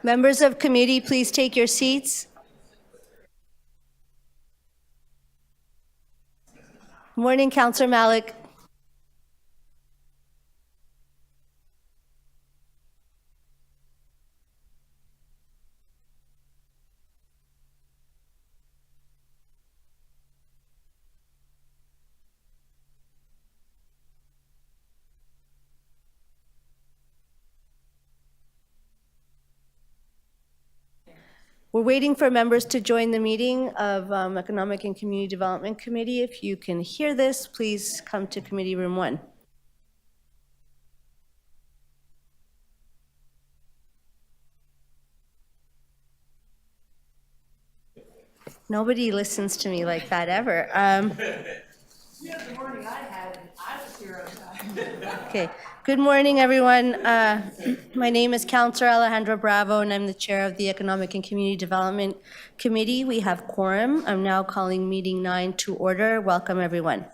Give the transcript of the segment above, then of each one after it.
Members of committee, please take your seats. Morning, Councillor Malik. We're waiting for members to join the meeting of Economic and Community Development Committee. If you can hear this, please come to Committee Room 1. Nobody listens to me like that ever. Yeah, the morning I had, I was here on time. Okay. Good morning, everyone. My name is Councillor Alejandra Bravo, and I'm the chair of the Economic and Community Development Committee. We have quorum. I'm now calling meeting 9 to order. Welcome, everyone.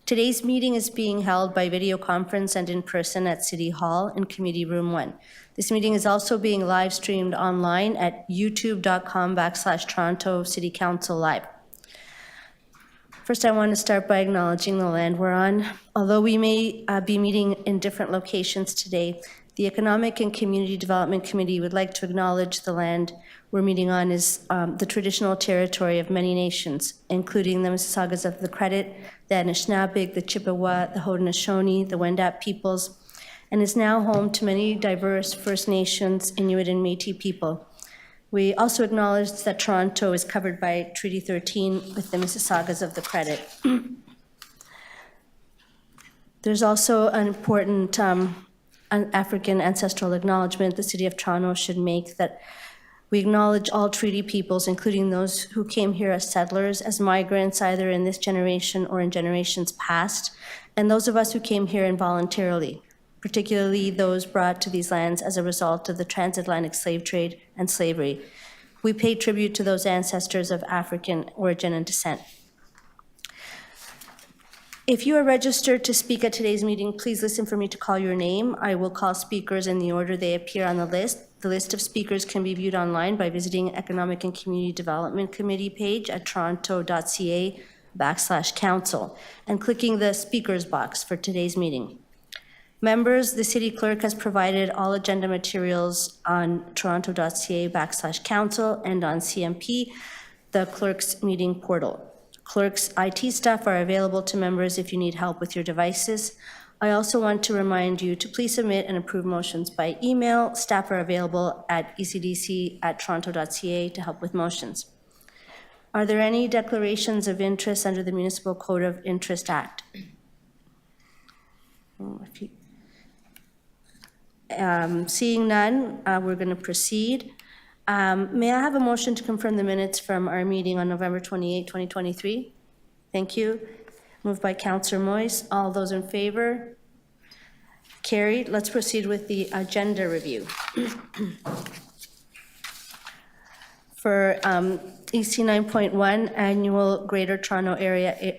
Today's meeting is being held by video conference and in person at City Hall in Committee Room 1. This meeting is also being live streamed online at youtube.com/Toronto City Council Live. First, I want to start by acknowledging the land we're on. Although we may be meeting in different locations today, the Economic and Community Development Committee would like to acknowledge the land we're meeting on is the traditional territory of many nations, including the Mississaugas of the Credit, the Anishinaabe, the Chippewa, the Haudenosaunee, the Wendat peoples, and is now home to many diverse First Nations, Inuit, and Métis people. We also acknowledge that Toronto is covered by Treaty 13 with the Mississaugas of the Credit. There's also an important an African ancestral acknowledgement the City of Toronto should make, that we acknowledge all treaty peoples, including those who came here as settlers, as migrants, either in this generation or in generations past, and those of us who came here involuntarily, particularly those brought to these lands as a result of the transatlantic slave trade and slavery. We pay tribute to those ancestors of African origin and descent. If you are registered to speak at today's meeting, please listen for me to call your name. I will call speakers in the order they appear on the list. The list of speakers can be viewed online by visiting Economic and Community Development Committee page at toronto.ca/council and clicking the speakers box for today's meeting. Members, the City Clerk has provided all agenda materials on toronto.ca/council and on CMP, the Clerk's meeting portal. Clerk's IT staff are available to members if you need help with your devices. I also want to remind you to please submit and approve motions by email. Staff are available at ecdc@toronto.ca to help with motions. Are there any declarations of interest under the Municipal Code of Interest Act? Seeing none, we're going to proceed. May I have a motion to confirm the minutes from our meeting on November 28, 2023? Thank you. Moved by Councillor Moyes. All those in favor? Carried. Let's proceed with the agenda review. For EC 9.1, Annual Greater Toronto Area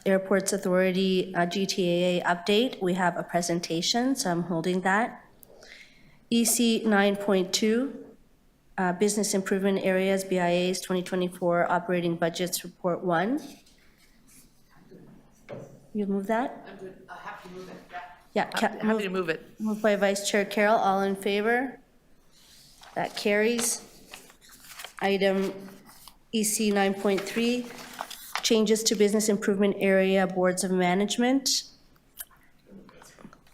Airports Authority GTAA update, we have a presentation, so I'm holding that. EC 9.2, Business Improvement Areas, BIA's 2024 Operating Budgets Report 1. You move that? I'm good. I have to move it. Yeah. Happy to move it. Moved by Vice Chair Carroll. All in favor? That carries. Item EC 9.3, changes to Business Improvement Area Boards of Management.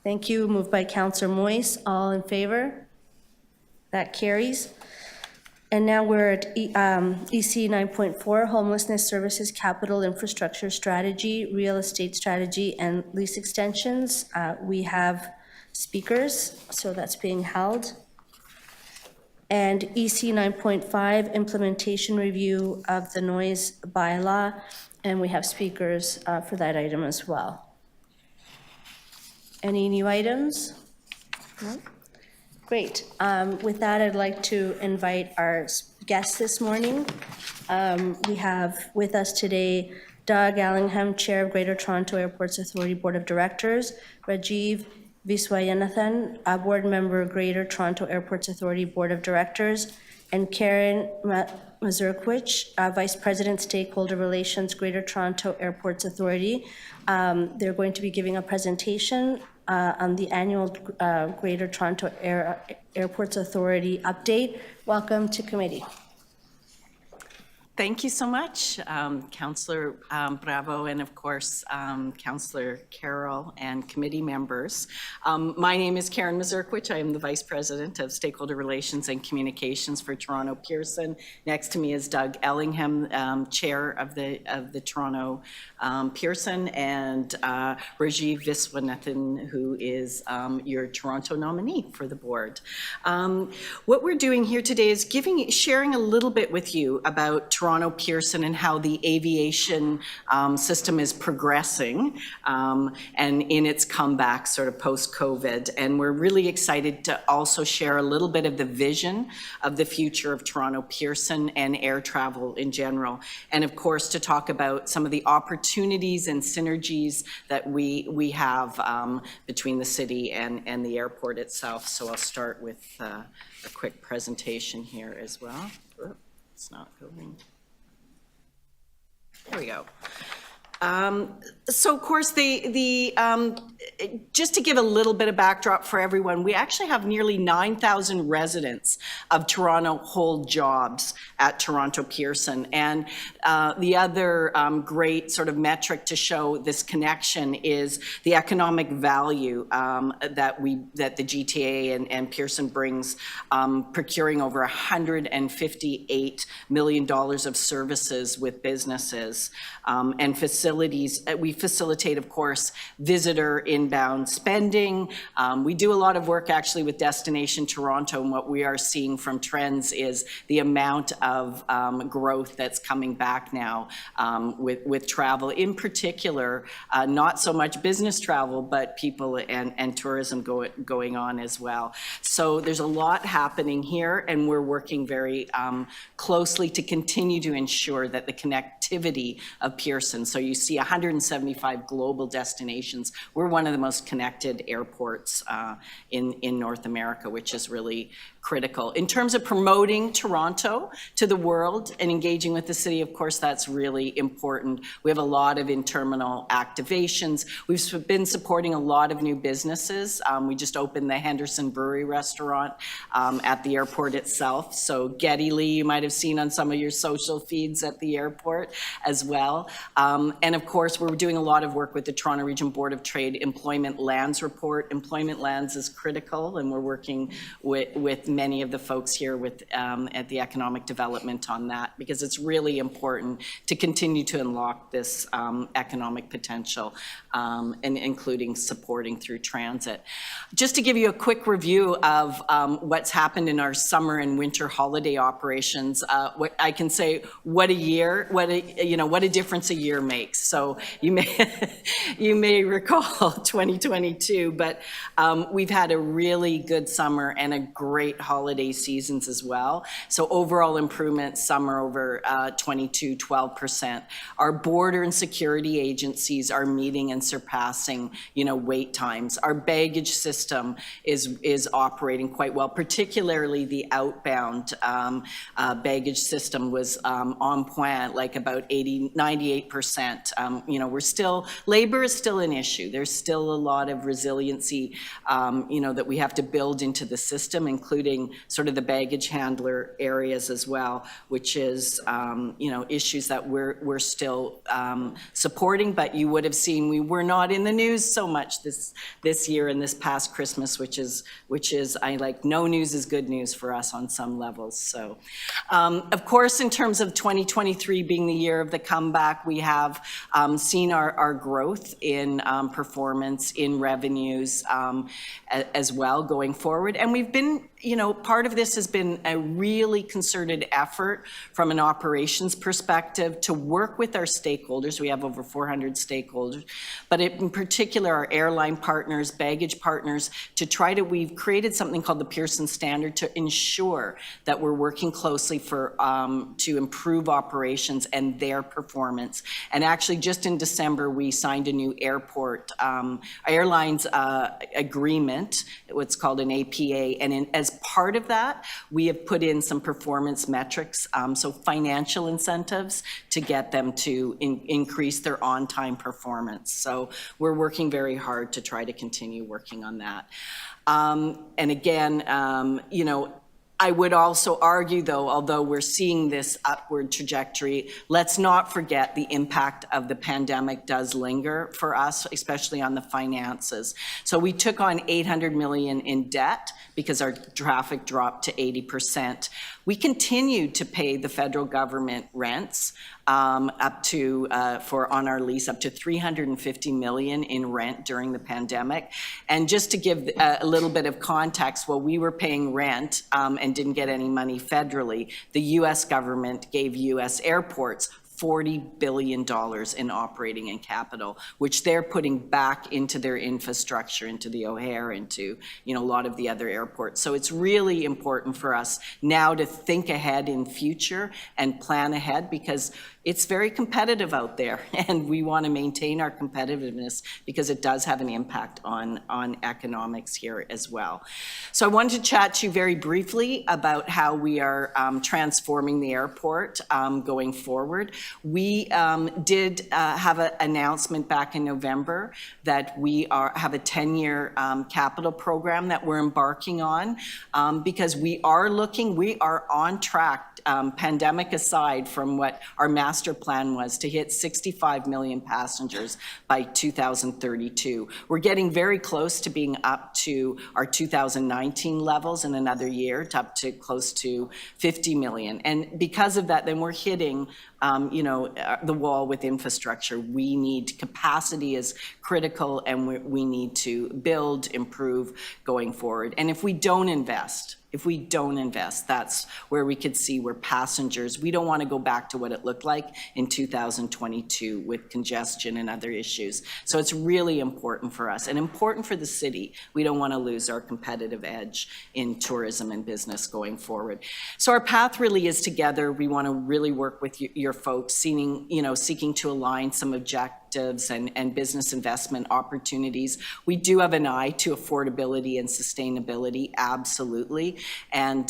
Thank you. Moved by Councillor Moyes. All in favor? That carries. And now we're at EC 9.4, Homelessness Services Capital Infrastructure Strategy, Real Estate Strategy, and Lease Extensions. We have speakers, so that's being held. And EC 9.5, Implementation Review of the Noise Bylaw, and we have speakers for that item as well. Any new items? No? Great. With that, I'd like to invite our guests this morning. We have with us today Doug Allingham, Chair of Greater Toronto Airports Authority Board of Directors, Rajiv Viswayanathan, a board member, Greater Toronto Airports Authority Board of Directors, and Karen Mazurkwich, Vice President, Stakeholder Relations, Greater Toronto Airports Authority. They're going to be giving a presentation on the annual Greater Toronto Airports Authority update. Welcome to committee. Thank you so much, Councillor Bravo, and of course, Councillor Carroll and committee members. My name is Karen Mazurkwich. I am the Vice President of Stakeholder Relations and Communications for Toronto Pearson. Next to me is Doug Ellingham, Chair of the Toronto Pearson, and Rajiv Viswanathan, who is your Toronto nominee for the board. What we're doing here today is sharing a little bit with you about Toronto Pearson and how the aviation system is progressing and in its comeback sort of post-COVID. And we're really excited to also share a little bit of the vision of the future of Toronto Pearson and air travel in general. And of course, to talk about some of the opportunities and synergies that we have between the city and the airport itself. So I'll start with a quick presentation here as well. It's not going. There we go. So of course, just to give a little bit of backdrop for everyone, we actually have nearly 9,000 residents of Toronto hold jobs at Toronto Pearson. And the other great sort of metric to show this connection is the economic value that the GTAA and Pearson brings, procuring over $158 million of services with businesses and facilities. We facilitate, of course, visitor inbound spending. We do a lot of work actually with Destination Toronto, and what we are seeing from trends is the amount of growth that's coming back now with travel, in particular, not so much business travel, but people and tourism going on as well. So there's a lot happening here, and we're working very closely to continue to ensure that the connectivity of Pearson, so you see 175 global destinations. We're one of the most connected airports in North America, which is really critical. In terms of promoting Toronto to the world and engaging with the city, of course, that's really important. We have a lot of in-terminal activations. We've been supporting a lot of new businesses. We just opened the Henderson Brewery restaurant at the airport itself. So Geddy Lee, you might have seen on some of your social feeds at the airport as well. And of course, we're doing a lot of work with the Toronto Region Board of Trade Employment Lands Report. Employment lands is critical, and we're working with many of the folks here at the economic development on that, because it's really important to continue to unlock this economic potential, and including supporting through transit. Just to give you a quick review of what's happened in our summer and winter holiday operations, what I can say, what a difference a year makes. So you may recall 2022, but we've had a really good summer and a great holiday seasons as well. So overall improvement summer over 22, 12%. Our border and security agencies are meeting and surpassing, wait times. Our baggage system is operating quite well, particularly the outbound baggage system was on point, like about 98%. Labor is still an issue. There's still a lot of resiliency, that we have to build into the system, including sort of the baggage handler areas as well, which is, issues that we're still supporting. But you would have seen we were not in the news so much this year and this past Christmas, which is no news is good news for us on some levels. So, of course, in terms of 2023 being the year of the comeback, we have seen our growth in performance, in revenues as well going forward. And we've been, part of this has been a really concerted effort from an operations perspective to work with our stakeholders. We have over 400 stakeholders, but in particular our airline partners, baggage partners, we've created something called the Pearson Standard to ensure that we're working closely to improve operations and their performance. And actually just in December, we signed a new airlines agreement, what's called an APA, and as part of that, we have put in some performance metrics, so financial incentives to get them to increase their on-time performance. So we're working very hard to try to continue working on that. And again, I would also argue, though, although we're seeing this upward trajectory, let's not forget the impact of the pandemic does linger for us, especially on the finances. So we took on $800 million in debt because our traffic dropped to 80%. We continued to pay the federal government rents on our lease up to $350 million in rent during the pandemic. And just to give a little bit of context, while we were paying rent and didn't get any money federally, the US government gave US airports $40 billion in operating and capital, which they're putting back into their infrastructure, into the O'Hare, into a lot of the other airports. So it's really important for us now to think ahead in future and plan ahead, because it's very competitive out there, and we want to maintain our competitiveness because it does have an impact on economics here as well. So I wanted to chat to you very briefly about how we are transforming the airport going forward. We did have an announcement back in November that we have a 10-year capital program that we're embarking on because we are on track, pandemic aside, from what our master plan was to hit 65 million passengers by 2032. We're getting very close to being up to our 2019 levels in another year, up to close to 50 million. And because of that, then we're hitting the wall with infrastructure. We need capacity is critical, and we need to build, improve going forward. And if we don't invest, that's where we could see where passengers, we don't want to go back to what it looked like in 2022 with congestion and other issues. So it's really important for us and important for the city. We don't want to lose our competitive edge in tourism and business going forward. So our path really is together. We want to really work with your folks, seeking to align some objectives and business investment opportunities. We do have an eye to affordability and sustainability, absolutely. And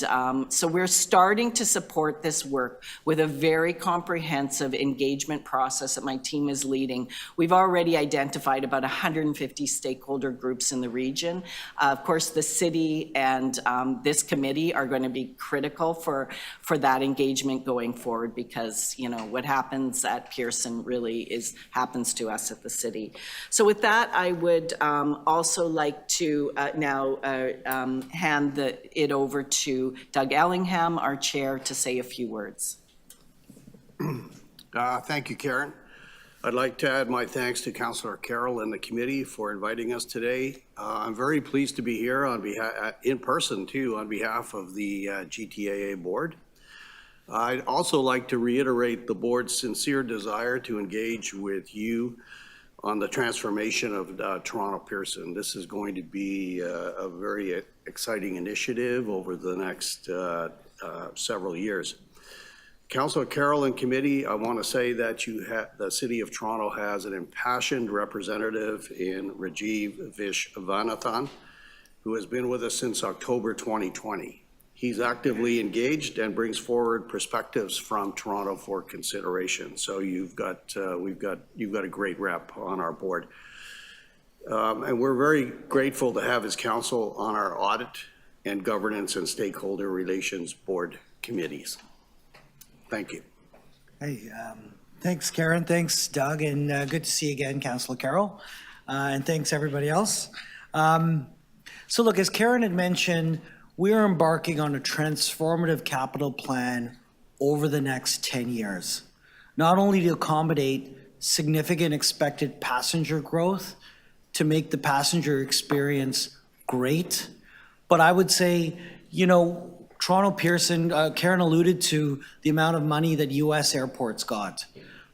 so we're starting to support this work with a very comprehensive engagement process that my team is leading. We've already identified about 150 stakeholder groups in the region. Of course, the city and this committee are going to be critical for that engagement going forward, because what happens at Pearson really happens to us at the city. So with that, I would also like to now hand it over to Doug Ellingham, our chair, to say a few words. Thank you, Karen. I'd like to add my thanks to Councillor Carroll and the committee for inviting us today. I'm very pleased to be here in person too, on behalf of the GTAA board. I'd also like to reiterate the board's sincere desire to engage with you on the transformation of Toronto Pearson. This is going to be a very exciting initiative over the next several years. Councillor Carroll and committee, I want to say that the City of Toronto has an impassioned representative in Rajiv Vishwanathan, who has been with us since October 2020. He's actively engaged and brings forward perspectives from Toronto for consideration. So you've got a great rep on our board. And we're very grateful to have his counsel on our audit and governance and stakeholder relations board committees. Thank you. Hey, thanks, Karen. Thanks, Doug, and good to see you again, Councillor Carroll. And thanks, everybody else. So look, as Karen had mentioned, we're embarking on a transformative capital plan over the next 10 years, not only to accommodate significant expected passenger growth, to make the passenger experience great, but I would say you know, Toronto Pearson, Karen alluded to the amount of money that US airports got.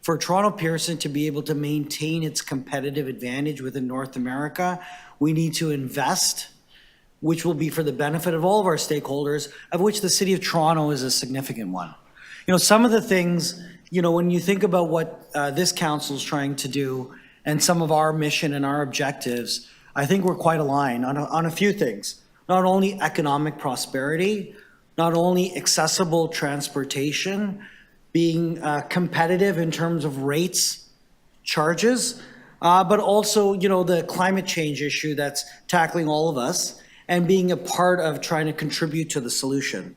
For Toronto Pearson to be able to maintain its competitive advantage within North America, we need to invest, which will be for the benefit of all of our stakeholders, of which the City of Toronto is a significant one. You know, some of the things, you know, when you think about what this council is trying to do and some of our mission and our objectives, I think we're quite aligned on a few things. Not only economic prosperity, not only accessible transportation, being competitive in terms of rates, charges, but also, you know, the climate change issue that's tackling all of us and being a part of trying to contribute to the solution.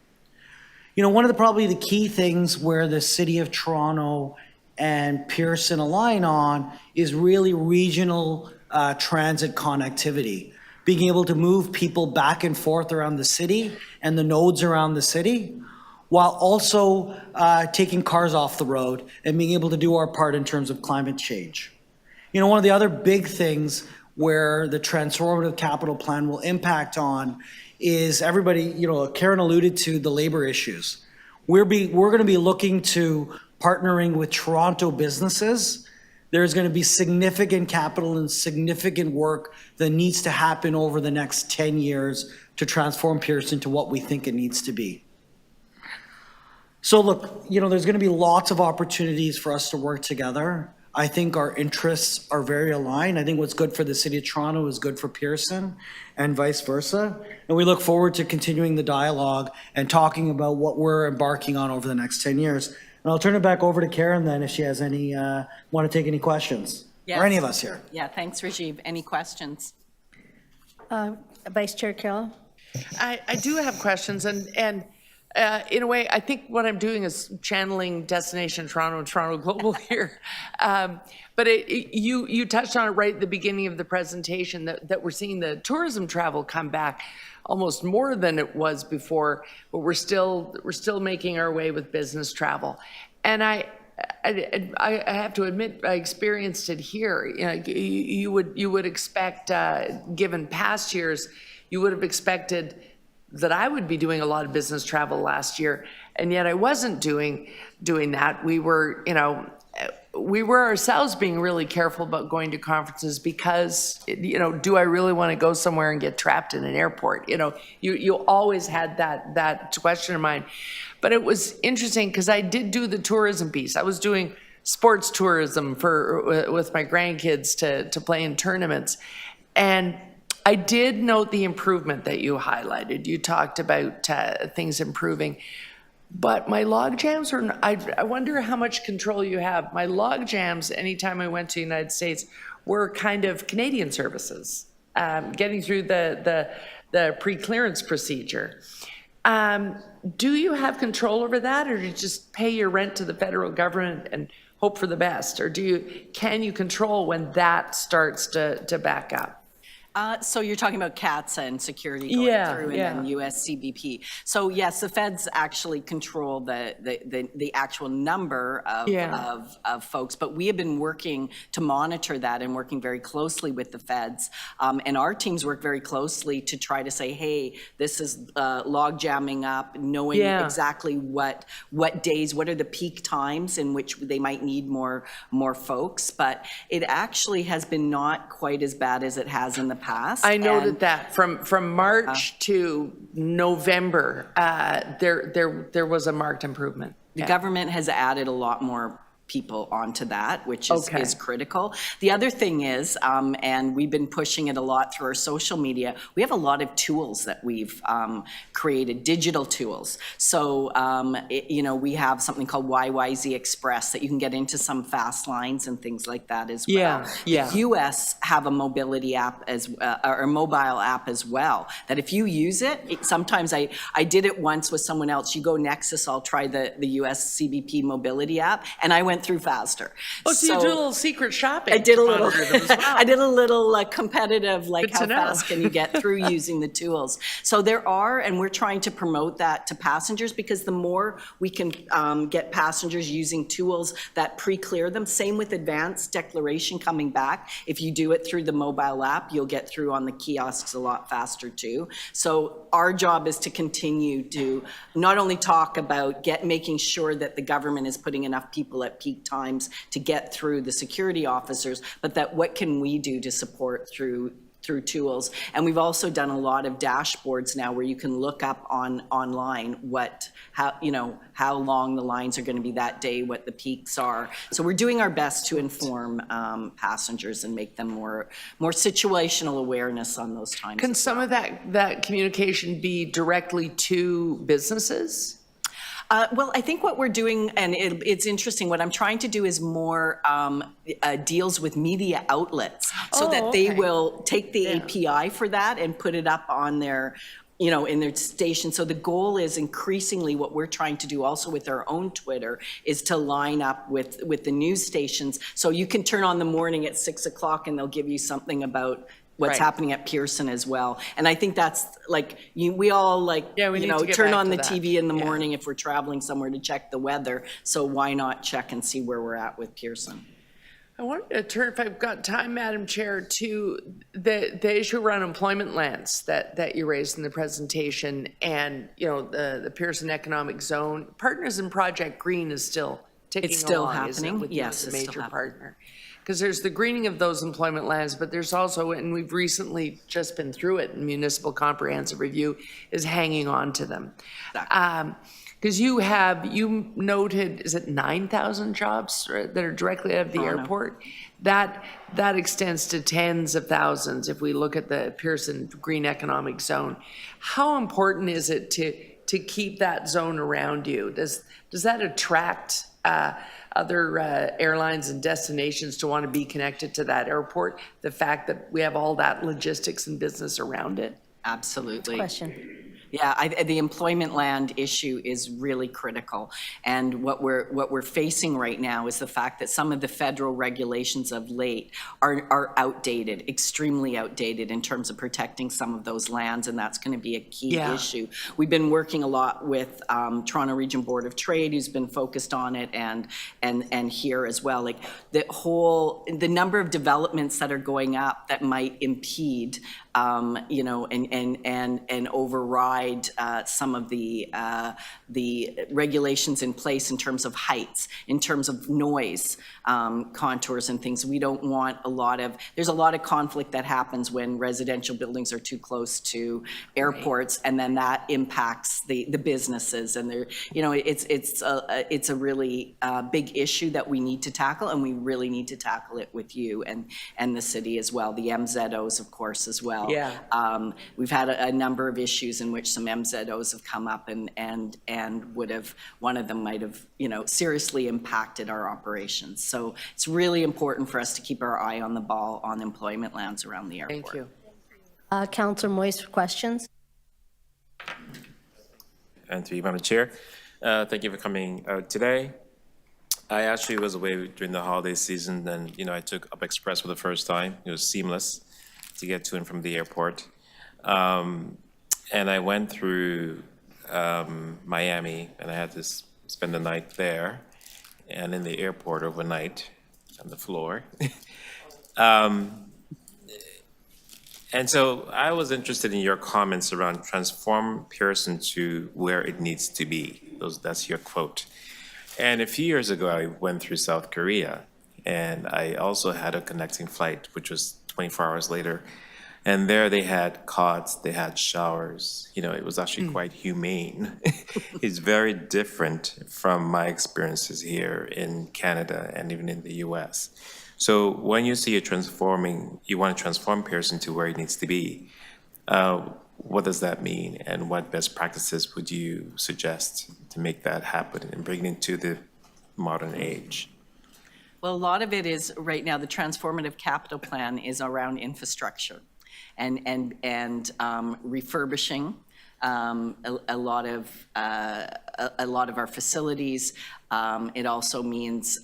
You know, one of the probably the key things where the City of Toronto and Pearson align on is really regional transit connectivity. Being able to move people back and forth around the city and the nodes around the city, while also taking cars off the road and being able to do our part in terms of climate change. You know, one of the other big things where the transformative capital plan will impact on is everybody, you know, Karen alluded to the labor issues. We're going to be looking to partnering with Toronto businesses. There's going to be significant capital and significant work that needs to happen over the next 10 years to transform Pearson to what we think it needs to be. So look, you know, there's going to be lots of opportunities for us to work together. I think our interests are very aligned. I think what's good for the City of Toronto is good for Pearson and vice versa. And we look forward to continuing the dialogue and talking about what we're embarking on over the next 10 years. And I'll turn it back over to Karen then if she has any, want to take any questions. Yes. Or any of us here. Yeah, thanks, Rajiv. Any questions? Vice Chair Carroll? I do have questions, and in a way, I think what I'm doing is channeling Destination Toronto and Toronto Global here. But you touched on it right at the beginning of the presentation that we're seeing the tourism travel come back almost more than it was before, but we're still making our way with business travel. And I have to admit, I experienced it here. You know, you would expect, given past years, you would have expected that I would be doing a lot of business travel last year, and yet I wasn't doing that. We were, you know, we were ourselves being really careful about going to conferences because, you know, do I really want to go somewhere and get trapped in an airport? You know, you always had that question in mind. But it was interesting because I did do the tourism piece. I was doing sports tourism with my grandkids to play in tournaments, and I did note the improvement that you highlighted. You talked about things improving, but my log jams are, I wonder how much control you have. My log jams, anytime I went to the United States, were kind of Canadian services, getting through the pre-clearance procedure. Do you have control over that, or do you just pay your rent to the federal government and hope for the best? Or can you control when that starts to back up? So you're talking about CATSA and security going through and then US CBP. So yes, the feds actually control the actual number of folks, but we have been working to monitor that and working very closely with the feds. And our teams work very closely to try to say, hey, this is log jamming up, knowing exactly what days, what are the peak times in which they might need more folks. But it actually has been not quite as bad as it has in the past. I noted that from March to November, there was a marked improvement. The government has added a lot more people onto that, which is critical. The other thing is, and we've been pushing it a lot through our social media, we have a lot of tools that we've created, digital tools. So, you know, we have something called YYZ Express that you can get into some fast lines and things like that as well. The US have a mobility app or a mobile app as well, that if you use it, sometimes I did it once with someone else. You go Nexus, I'll try the US CBP mobility app, and I went went through faster. Oh, so you do a little secret shopping. I did a to little, monitor them as well. I did a little competitive, like Good how to know. fast can you get through using the tools? So there are, and we're trying to promote that to passengers, because the more we can get passengers using tools that pre-clear them, same with advanced declaration coming back. If you do it through the mobile app, you'll get through on the kiosks a lot faster too. So our job is to continue to not only talk about making sure that the government is putting enough people at peak times to get through the security officers, but that what can we do to support through tools. And we've also done a lot of dashboards now where you can look up online how long the lines are going to be that day, what the peaks are. So we're doing our best to inform passengers and make them more situational awareness on those times. Can some of that communication be directly to businesses? Well, I think what we're doing, and it's interesting, what I'm trying to do is more deals with media outlets so that they will take the API for that and put it up on their, in their station. So the goal is increasingly what we're trying to do also with our own Twitter is to line up with the news stations. So you can turn on the morning at 6 o'clock and they'll give you something about what's happening at Pearson as well. And I think that's like, we all turn on the TV in the morning if we're traveling somewhere to check the weather. So why not check and see where we're at with Pearson? I wanted to turn, if I've got time, Madam Chair, to the issue around employment lands that you raised in the presentation, and the Pearson Economic Zone. Partners in Project Green is still ticking along. It's still isn't it, happening. with Yes, you as it's a still major happening. partner. Because there's the greening of those employment lands, but there's also, and we've recently just been through it, municipal comprehensive review is hanging on to them. Because you noted, is it 9,000 jobs that are directly out of the airport? That extends to tens of thousands if we look at the Pearson Green Economic Zone. How important is it to keep that zone around you? Does that attract other airlines and destinations to want to be connected to that airport? The fact that we have all that logistics and business around it? Absolutely. Question. Yeah, the employment land issue is really critical. And what we're facing right now is the fact that some of the federal regulations of late are outdated, extremely outdated in terms of protecting some of those lands, and that's going to be a key issue. We've been working a lot with Toronto Region Board of Trade, who's been focused on it, and here as well. Like the number of developments that are going up that might impede and override some of the regulations in place in terms of heights, in terms of noise contours and things. We don't want there's a lot of conflict that happens when residential buildings are too close to airports, and then that impacts the businesses. And it's a really big issue that we need to tackle, and we really need to tackle it with you and the city as well. The MZOs, of course, as well. Yeah. We've had a number of issues in which some MZOs have come up and one of them might have, seriously impacted our operations. So it's really important for us to keep our eye on the ball on employment lands around the airport. Thank you. Councillor Moise for questions. And to you, Madam Chair, thank you for coming out today. I actually was away during the holiday season, and I took Up Express for the first time. It was seamless to get to and from the airport. And I went through Miami, and I had to spend the night there and in the airport overnight on the floor. And so I was interested in your comments around transform Pearson to where it needs to be. That's your quote. And a few years ago, I went through South Korea, and I also had a connecting flight, which was 24 hours later. And there they had cots, they had showers. It was actually quite humane. It's very different from my experiences here in Canada and even in the US. So when you see you want to transform Pearson to where it needs to be, what does that mean? And what best practices would you suggest to make that happen and bring it into the modern age? Well, a lot of it is right now, the transformative capital plan is around infrastructure and refurbishing a lot of our facilities, It also means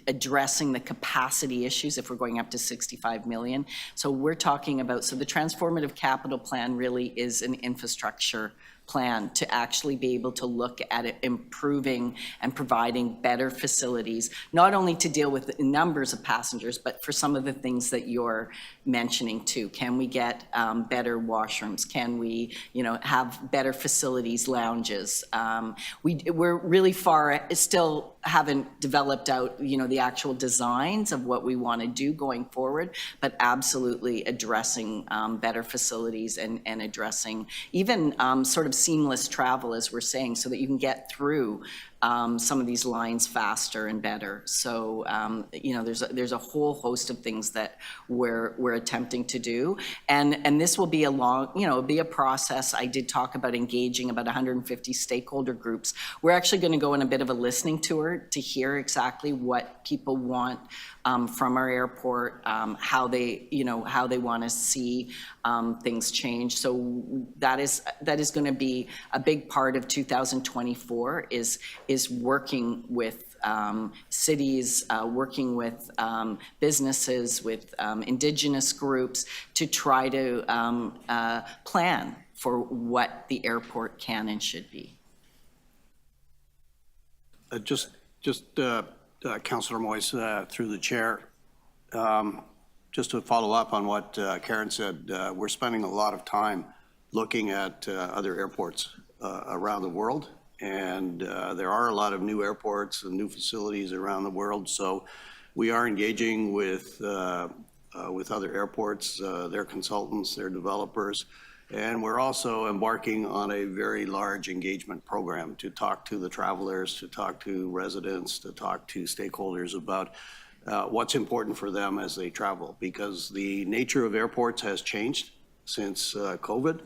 addressing the capacity issues if we're going up to 65 million. So we're talking about, so the transformative capital plan really is an infrastructure plan to actually be able to look at it, improving and providing better facilities, not only to deal with the numbers of passengers, but for some of the things that you're mentioning too. Can we get better washrooms? Can we, have better facilities, lounges? We're really far, still haven't developed out, the actual designs of what we want to do going forward, but absolutely addressing better facilities and addressing even sort of seamless travel, as we're saying, so that you can get through some of these lines faster and better. So, there's a whole host of things that we're attempting to do. And this will be a long, it'll be a process. I did talk about engaging about 150 stakeholder groups. We're actually going to go on a bit of a listening tour to hear exactly what people want from our airport, how they want to see things change. So that is going to be a big part of 2024 is working with cities, working with businesses, with Indigenous groups to try to plan for what the airport can and should be. Councillor Moyes, through the chair, just to follow up on what Karen said, we're spending a lot of time looking at other airports around the world, and there are a lot of new airports and new facilities around the world. So we are engaging with other airports, their consultants, their developers, and we're also embarking on a very large engagement program to talk to the travelers, to talk to residents, to talk to stakeholders about what's important for them as they travel, because the nature of airports has changed since COVID.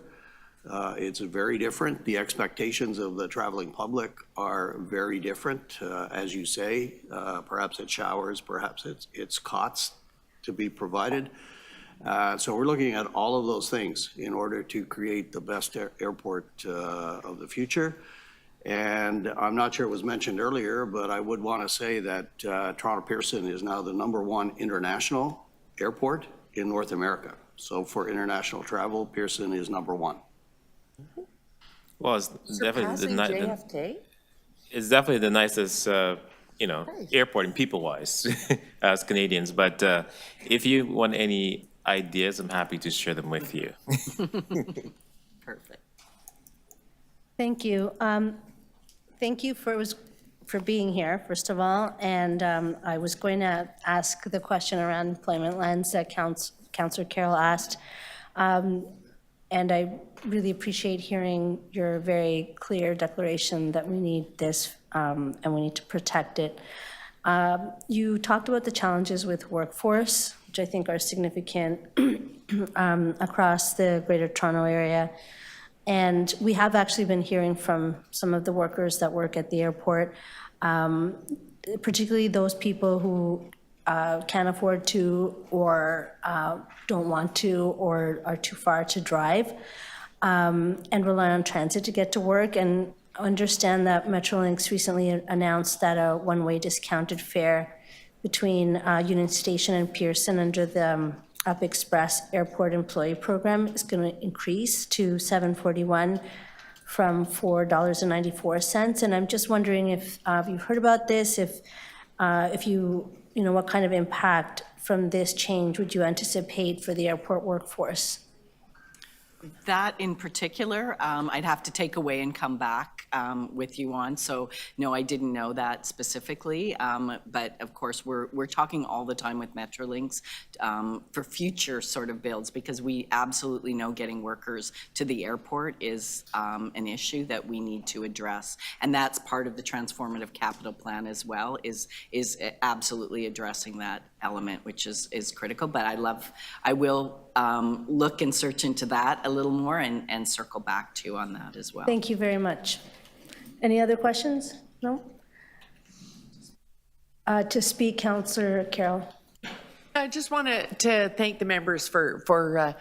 It's very different. The expectations of the traveling public are very different, as you say. Perhaps it's showers, perhaps it's cots to be provided. So we're looking at all of those things in order to create the best airport of the future. And I'm not sure it was mentioned earlier, but I would want to say that Toronto Pearson is now the #1 international airport in North America. So for international travel, Pearson is #1. Well, it's definitely JFK? it's definitely the nicest, airport and people-wise as Canadians. But if you want any ideas, I'm happy to share them with you. Perfect. Thank you. Thank you for being here, first of all. And I was going to ask the question around employment lens that Councillor Carroll asked. And I really appreciate hearing your very clear declaration that we need this and we need to protect it. You talked about the challenges with workforce, which I think are significant across the Greater Toronto Area. And we have actually been hearing from some of the workers that work at the airport, particularly those people who can't afford to or don't want to or are too far to drive and rely on transit to get to work. And understand that Metrolinx recently announced that a one-way discounted fare between Union Station and Pearson under the Up Express Airport Employee Program is going to increase to $7.41 from $4.94. And I'm just wondering if you've heard about this, if what kind of impact from this change would you anticipate for the airport workforce? That in particular, I'd have to take away and come back with you on. So no, I didn't know that specifically. But of course, we're talking all the time with Metrolinx for future sort of builds, because we absolutely know getting workers to the airport is an issue that we need to address. And that's part of the transformative capital plan as well, is absolutely addressing that element, which is critical. But I will look and search into that a little more and circle back to you on that as well. Thank you very much. Any other questions? No? To speak, Councillor Carroll. I just wanted to thank the members for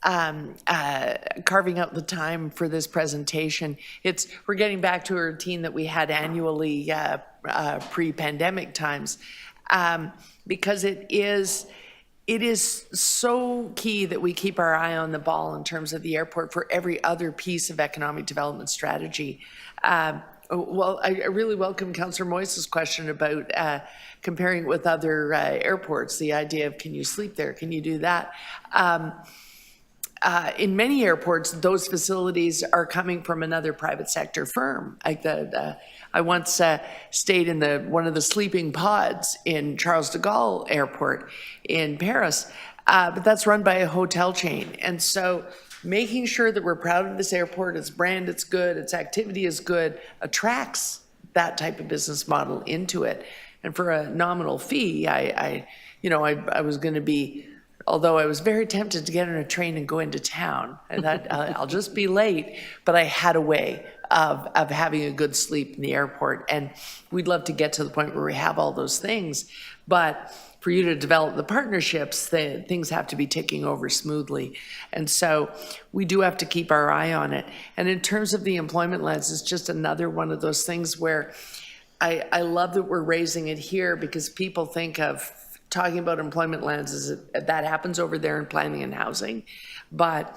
carving out the time for this presentation. We're getting back to a routine that we had annually pre-pandemic times, because it is so key that we keep our eye on the ball in terms of the airport for every other piece of economic development strategy. Well, I really welcome Councillor Moyse's question about comparing it with other airports, the idea of can you sleep there, can you do that? In many airports, those facilities are coming from another private sector firm. Like I once stayed in one of the sleeping pods in Charles de Gaulle Airport in Paris, but that's run by a hotel chain. And so making sure that we're proud of this airport, its brand, it's good, its activity is good, attracts that type of business model into it. And for a nominal fee, I was going to be, although I was very tempted to get on a train and go into town, and that I'll just be late, but I had a way of having a good sleep in the airport. And we'd love to get to the point where we have all those things, but for you to develop the partnerships, things have to be ticking over smoothly. And so we do have to keep our eye on it. And in terms of the employment lens, it's just another one of those things where I love that we're raising it here, because people think of talking about employment lenses, that happens over there in planning and housing. But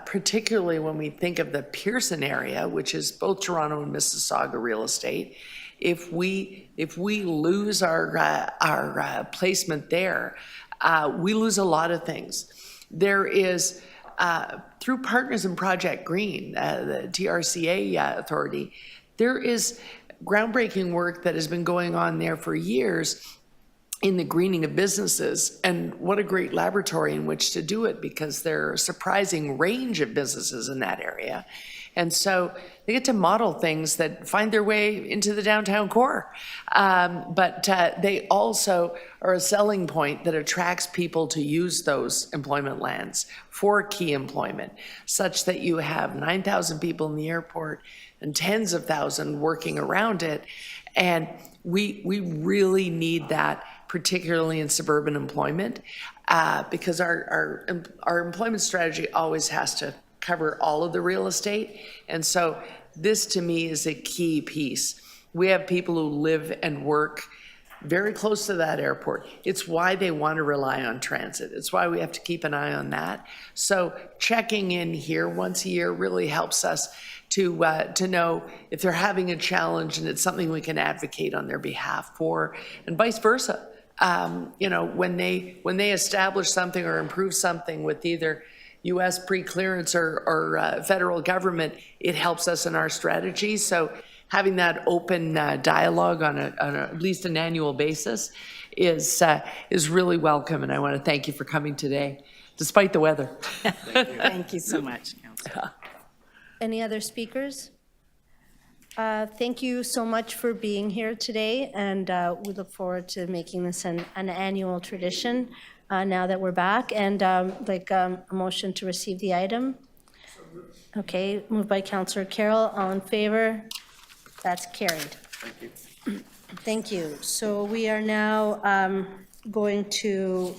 particularly when we think of the Pearson area, which is both Toronto and Mississauga real estate, if we lose our placement there, we lose a lot of things. There is, through Partners in Project Green, the TRCA authority, there is groundbreaking work that has been going on there for years in the greening of businesses. And what a great laboratory in which to do it, because there are a surprising range of businesses in that area. And so they get to model things that find their way into the downtown core. But they also are a selling point that attracts people to use those employment lands for key employment, such that you have 9,000 people in the airport and tens of thousands working around it. And we really need that, particularly in suburban employment, because our employment strategy always has to cover all of the real estate. And so this, to me, is a key piece. We have people who live and work very close to that airport. It's why they want to rely on transit. It's why we have to keep an eye on that. So checking in here once a year really helps us to know if they're having a challenge and it's something we can advocate on their behalf for, and vice versa. When they establish something or improve something with either U.S. pre-clearance or federal government, it helps us in our strategy. So having that open dialogue on at least an annual basis is really welcome. And I want to thank you for coming today, despite the weather. Thank you so much, Councillor. Any other speakers? Thank you so much for being here today, and we look forward to making this an annual tradition now that we're back. And a motion to receive the item. Okay, moved by Councillor Carroll. All in favor? That's carried. Thank you. Thank you. So we are now going to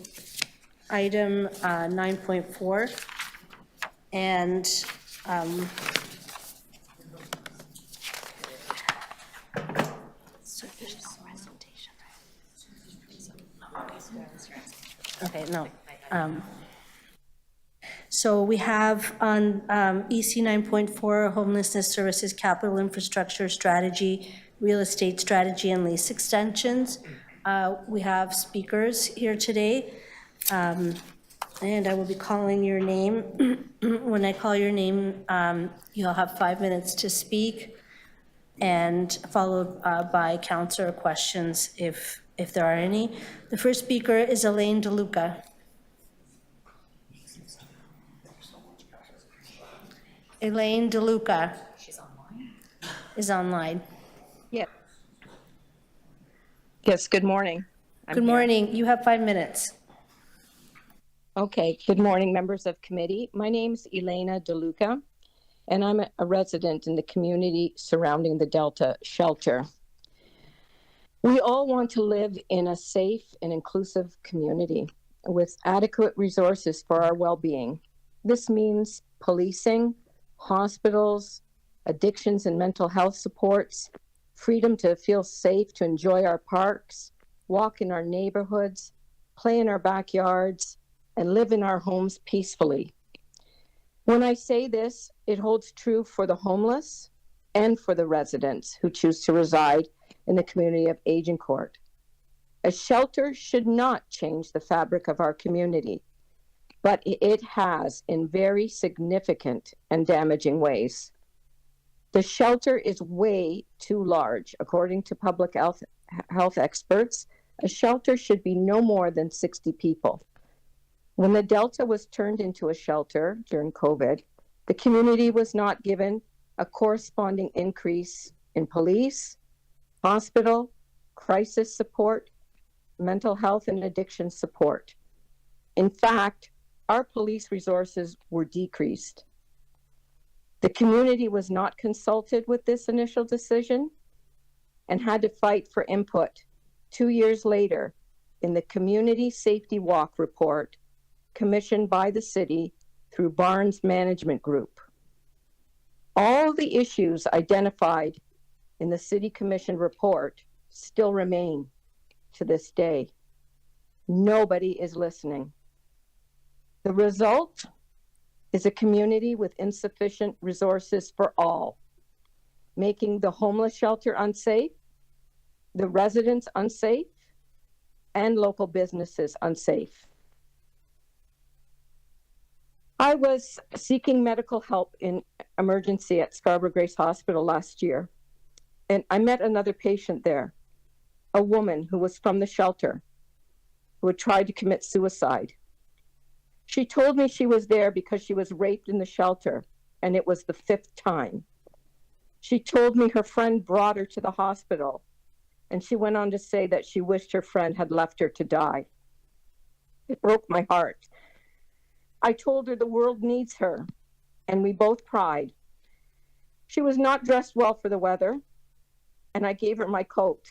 item 9.4, and okay, no. So we have on EC 9.4, Homelessness Services Capital Infrastructure Strategy, Real Estate Strategy, and Lease Extensions. We have speakers here today, and I will be calling your name. When I call your name, you'll have 5 minutes to speak, and followed by councillor questions if there are any. The first speaker is Elaine DeLuca. Elaine DeLuca. She's online. Is online. Yeah. Yes, good morning. Good morning. You have 5 minutes. Okay, good morning, members of committee. My name's Elena DeLuca, and I'm a resident in the community surrounding the Delta shelter. We all want to live in a safe and inclusive community with adequate resources for our well-being. This means policing, hospitals, addictions and mental health supports, freedom to feel safe, to enjoy our parks, walk in our neighborhoods, play in our backyards, and live in our homes peacefully. When I say this, it holds true for the homeless and for the residents who choose to reside in the community of Agincourt. A shelter should not change the fabric of our community, but it has in very significant and damaging ways. The shelter is way too large. According to public health experts, a shelter should be no more than 60 people. When the Delta was turned into a shelter during COVID, the community was not given a corresponding increase in police, hospital, crisis support, mental health and addiction support. In fact, our police resources were decreased. The community was not consulted with this initial decision and had to fight for input 2 years later in the Community Safety Walk report commissioned by the city through Barnes Management Group. All the issues identified in the City Commission report still remain to this day. Nobody is listening. The result is a community with insufficient resources for all, making the homeless shelter unsafe, the residents unsafe, and local businesses unsafe. I was seeking medical help in emergency at Scarborough Grace Hospital last year, and I met another patient there, a woman who was from the shelter, who had tried to commit suicide. She told me she was there because she was raped in the shelter, and it was the 5th time. She told me her friend brought her to the hospital, and she went on to say that she wished her friend had left her to die. It broke my heart. I told her the world needs her, and we both cried. She was not dressed well for the weather, and I gave her my coat.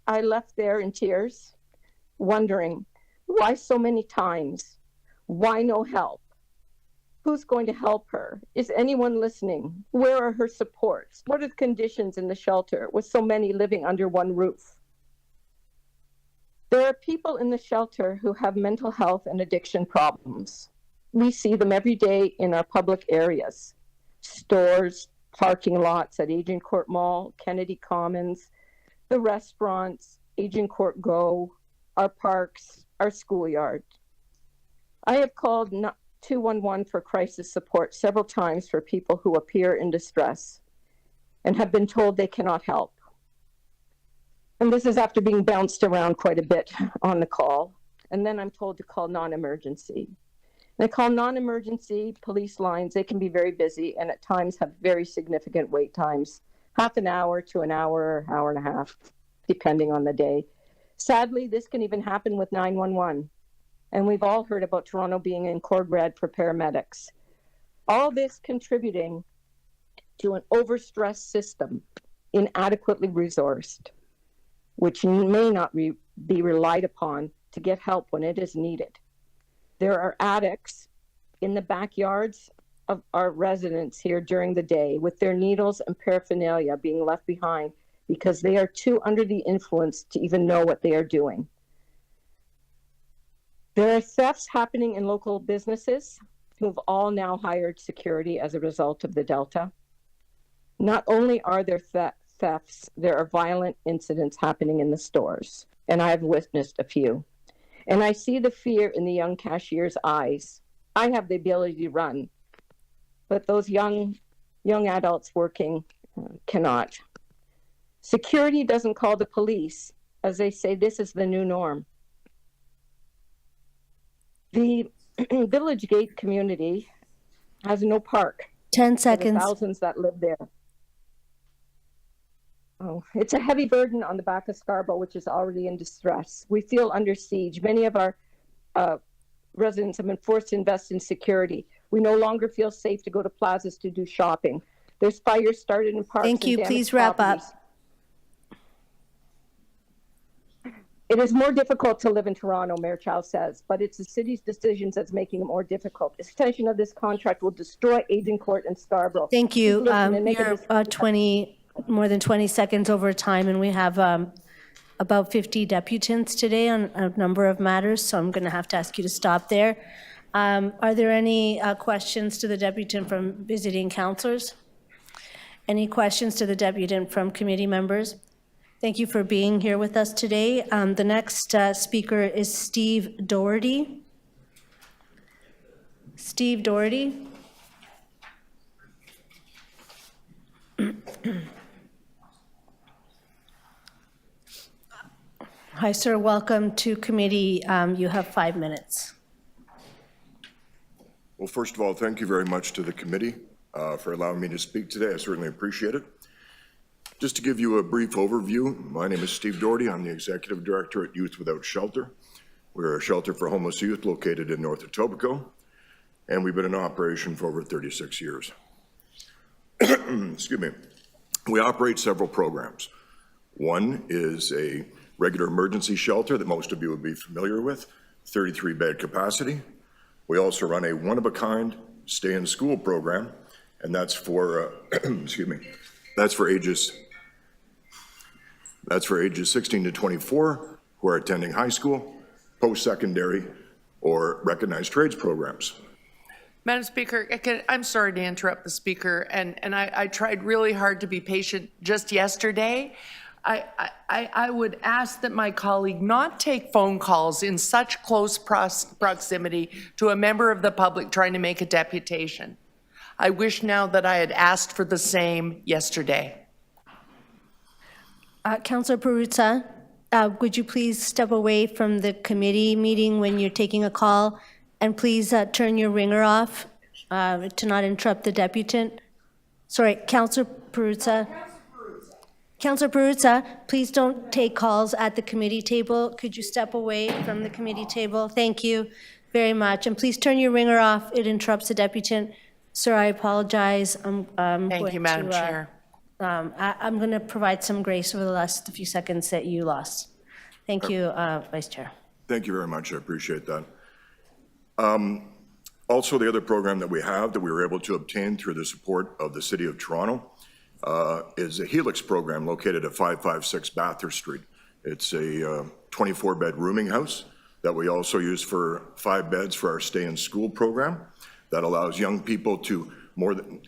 I left there in tears, wondering, why so many times? Why no help? Who's going to help her? Is anyone listening? Where are her supports? What are the conditions in the shelter with so many living under one roof? There are people in the shelter who have mental health and addiction problems. We see them every day in our public areas, stores, parking lots at Agincourt Mall, Kennedy Commons, the restaurants, Agincourt Go, our parks, our schoolyard. I have called 211 for crisis support several times for people who appear in distress and have been told they cannot help. And this is after being bounced around quite a bit on the call. And then I'm told to call non-emergency. And I call non-emergency police lines. They can be very busy and at times have very significant wait times, half an hour to an hour, hour and a half, depending on the day. Sadly, this can even happen with 911. And we've all heard about Toronto being in code red for paramedics. All this contributing to an overstressed system, inadequately resourced, which may not be relied upon to get help when it is needed. There are addicts in the backyards of our residents here during the day with their needles and paraphernalia being left behind because they are too under the influence to even know what they are doing. There are thefts happening in local businesses who have all now hired security as a result of the Delta. Not only are there thefts, there are violent incidents happening in the stores, and I have witnessed a few. And I see the fear in the young cashier's eyes. I have the ability to run, but those young adults working cannot. Security doesn't call the police, as they say this is the new norm. The Village Gate community has no park. 10 For the seconds. thousands that live there. Oh, it's a heavy burden on the back of Scarborough, which is already in distress. We feel under siege. Many of our residents have been forced to invest in security. We no longer feel safe to go to plazas to do shopping. There's fires started in parks. Thank and you. damaged Please wrap up. properties. It is more difficult to live in Toronto, Mayor Chow says, but it's the city's decisions that's making it more difficult. Extension of this contract will destroy Agincourt and Scarborough. Thank you. Just listen and make a You're more than 20 seconds over time, and we have about 50 deputants today on a number of matters, so I'm going to have to ask you to stop there. Are there any questions to the deputant from visiting councillors? Any questions to the deputant from committee members? Thank you for being here with us today. The next speaker is Steve Doherty. Steve Doherty. Hi, sir. Welcome to committee. You have 5 minutes. Well, first of all, thank you very much to the committee for allowing me to speak today. I certainly appreciate it. Just to give you a brief overview, my name is Steve Doherty. I'm the Executive Director at Youth Without Shelter. We're a shelter for homeless youth located in North Etobicoke, and we've been in operation for over 36 years. Excuse me. We operate several programs. One is a regular emergency shelter that most of you would be familiar with, 33-bed capacity. We also run a one-of-a-kind stay-in-school program, and that's for, excuse me, that's for ages 16 to 24 who are attending high school, post-secondary, or recognized trades programs. Madam Speaker, I'm sorry to interrupt the speaker, and I tried really hard to be patient just yesterday. I would ask that my colleague not take phone calls in such close proximity to a member of the public trying to make a deputation. I wish now that I had asked for the same yesterday. Councillor Perruzza, would you please step away from the committee meeting when you're taking a call? And please turn your ringer off to not interrupt the deputant. Sorry, Councillor Perruzza. Councillor Perruzza, please don't take calls at the committee table. Could you step away from the committee table? Thank you very much. And please turn your ringer off. It interrupts the deputant. Sir, I apologize. Thank you, Madam Chair. I'm going to provide some grace over the last few seconds that you lost. Thank you, Vice Chair. Thank you very much. I appreciate that. Also, the other program that we have that we were able to obtain through the support of the City of Toronto is a Helix program located at 556 Bathurst Street. It's a 24-bed rooming house that we also use for 5 beds for our stay-in-school program that allows young people to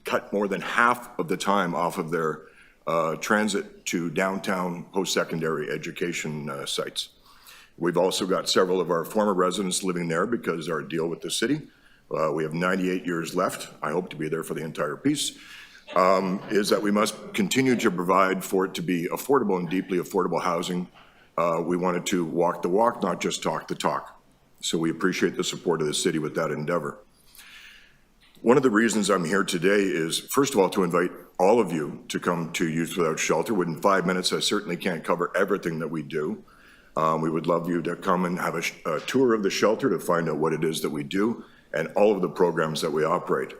cut more than half of the time off of their transit to downtown post-secondary education sites. We've also got several of our former residents living there because our deal with the city, we have 98 years left, I hope to be there for the entire piece, is that we must continue to provide for it to be affordable and deeply affordable housing. We wanted to walk the walk, not just talk the talk. So we appreciate the support of the city with that endeavor. One of the reasons I'm here today is, first of all, to invite all of you to come to Youth Without Shelter. Within 5 minutes, I certainly can't cover everything that we do. We would love you to come and have a tour of the shelter to find out what it is that we do and all of the programs that we operate.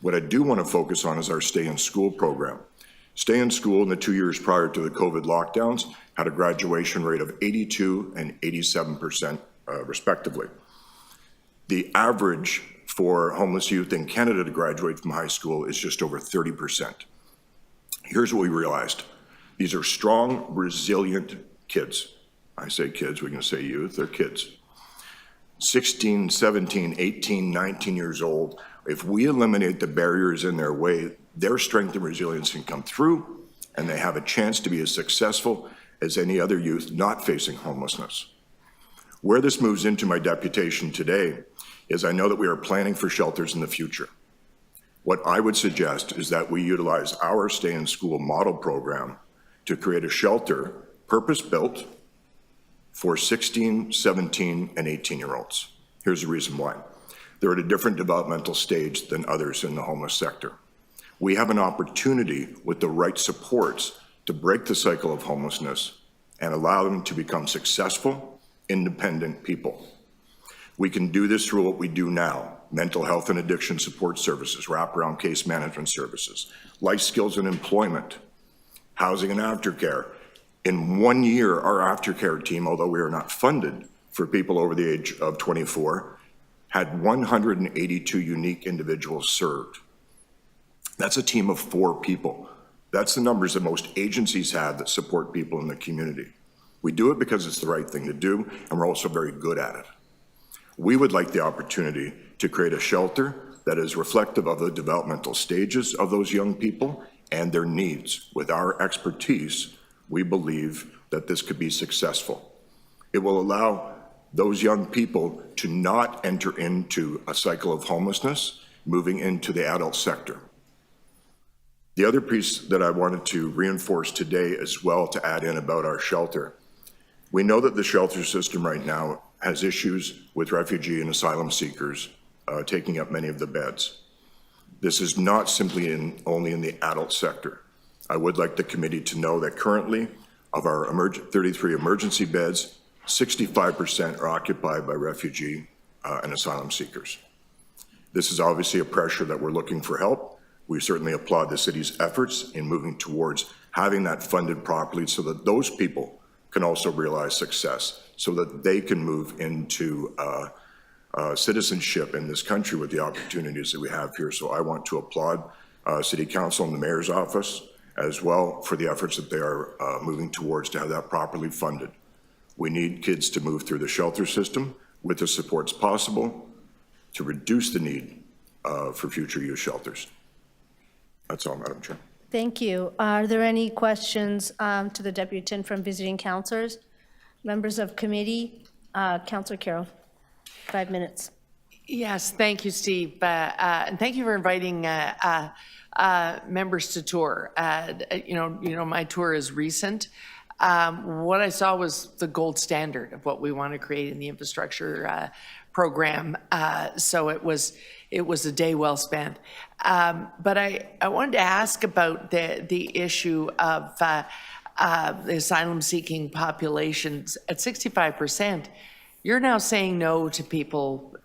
What I do want to focus on is our Stay in School program. Stay in School in the 2 years prior to the COVID lockdowns had a graduation rate of 82% and 87% respectively. The average for homeless youth in Canada to graduate from high school is just over 30%. Here's what we realized. These are strong, resilient kids. I say kids, we can say youth, they're kids. 16, 17, 18, 19 years old. If we eliminate the barriers in their way, their strength and resilience can come through, and they have a chance to be as successful as any other youth not facing homelessness. Where this moves into my deputation today is I know that we are planning for shelters in the future. What I would suggest is that we utilize our Stay in School model program to create a shelter purpose-built for 16, 17, and 18-year-olds. Here's the reason why. They're at a different developmental stage than others in the homeless sector. We have an opportunity with the right supports to break the cycle of homelessness and allow them to become successful, independent people. We can do this through what we do now: mental health and addiction support services, wraparound case management services, life skills and employment, housing and aftercare, In 1 year, our aftercare team, although we are not funded for people over the age of 24, had 182 unique individuals served. That's a team of 4 people. That's the numbers that most agencies have that support people in the community. We do it because it's the right thing to do, and we're also very good at it. We would like the opportunity to create a shelter that is reflective of the developmental stages of those young people and their needs. With our expertise, we believe that this could be successful. It will allow those young people to not enter into a cycle of homelessness, moving into the adult sector. The other piece that I wanted to reinforce today as well, to add in about our shelter. We know that the shelter system right now has issues with refugee and asylum seekers taking up many of the beds. This is not simply only in the adult sector. I would like the committee to know that currently, of our 33 emergency beds, 65% are occupied by refugee and asylum seekers. This is obviously a pressure that we're looking for help. We certainly applaud the city's efforts in moving towards having that funded properly so that those people can also realize success, so that they can move into citizenship in this country with the opportunities that we have here. So I want to applaud City Council and the Mayor's office as well for the efforts that they are moving towards to have that properly funded. We need kids to move through the shelter system with the supports possible to reduce the need for future youth shelters. That's all, Madam Chair. Thank you. Are there any questions to the Deputant from visiting councillors? Members of committee? Councillor Carroll, 5 minutes. Yes, thank you, Steve. And thank you for inviting members to tour. My tour is recent. What I saw was the gold standard of what we want to create in the infrastructure program. So it was a day well spent. But I wanted to ask about the issue of the asylum-seeking populations. At 65%, you're now saying no to people,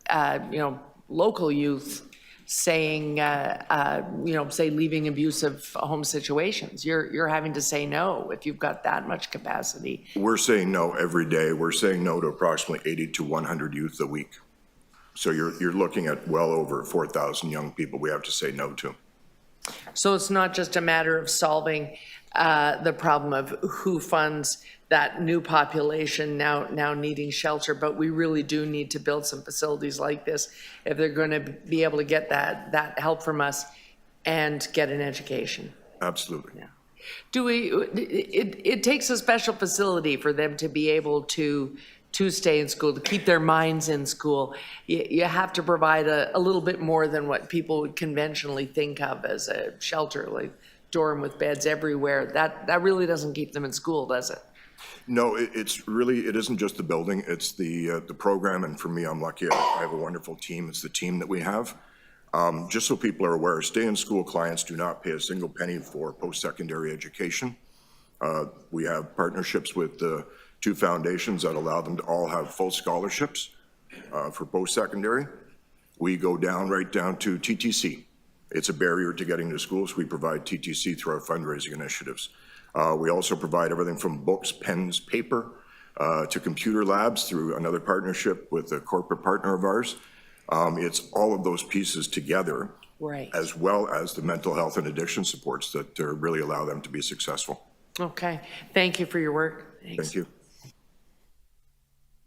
local youth, saying, say leaving abusive home situations. You're having to say no if you've got that much capacity. We're saying no every day. We're saying no to approximately 80 to 100 youth a week. So you're looking at well over 4,000 young people we have to say no to. So it's not just a matter of solving the problem of who funds that new population now needing shelter, but we really do need to build some facilities like this if they're going to be able to get that help from us and get an education. Absolutely. Yeah. It takes a special facility for them to be able to stay in school, to keep their minds in school. You have to provide a little bit more than what people would conventionally think of as a shelter, like dorm with beds everywhere. That really doesn't keep them in school, does it? No, it isn't just the building, it's the program, and for me, I'm lucky, I have a wonderful team. It's the team that we have. Just so people are aware, stay-in-school clients do not pay a single penny for post-secondary education. We have partnerships with the 2 foundations that allow them to all have full scholarships for post-secondary. We go right down to TTC. It's a barrier to getting to school, so we provide TTC through our fundraising initiatives. We also provide everything from books, pens, paper, to computer labs through another partnership with a corporate partner of ours. It's all of those pieces together, Right. as well as the mental health and addiction supports that really allow them to be successful. Okay. Thank you for your work. Thanks. Thank you.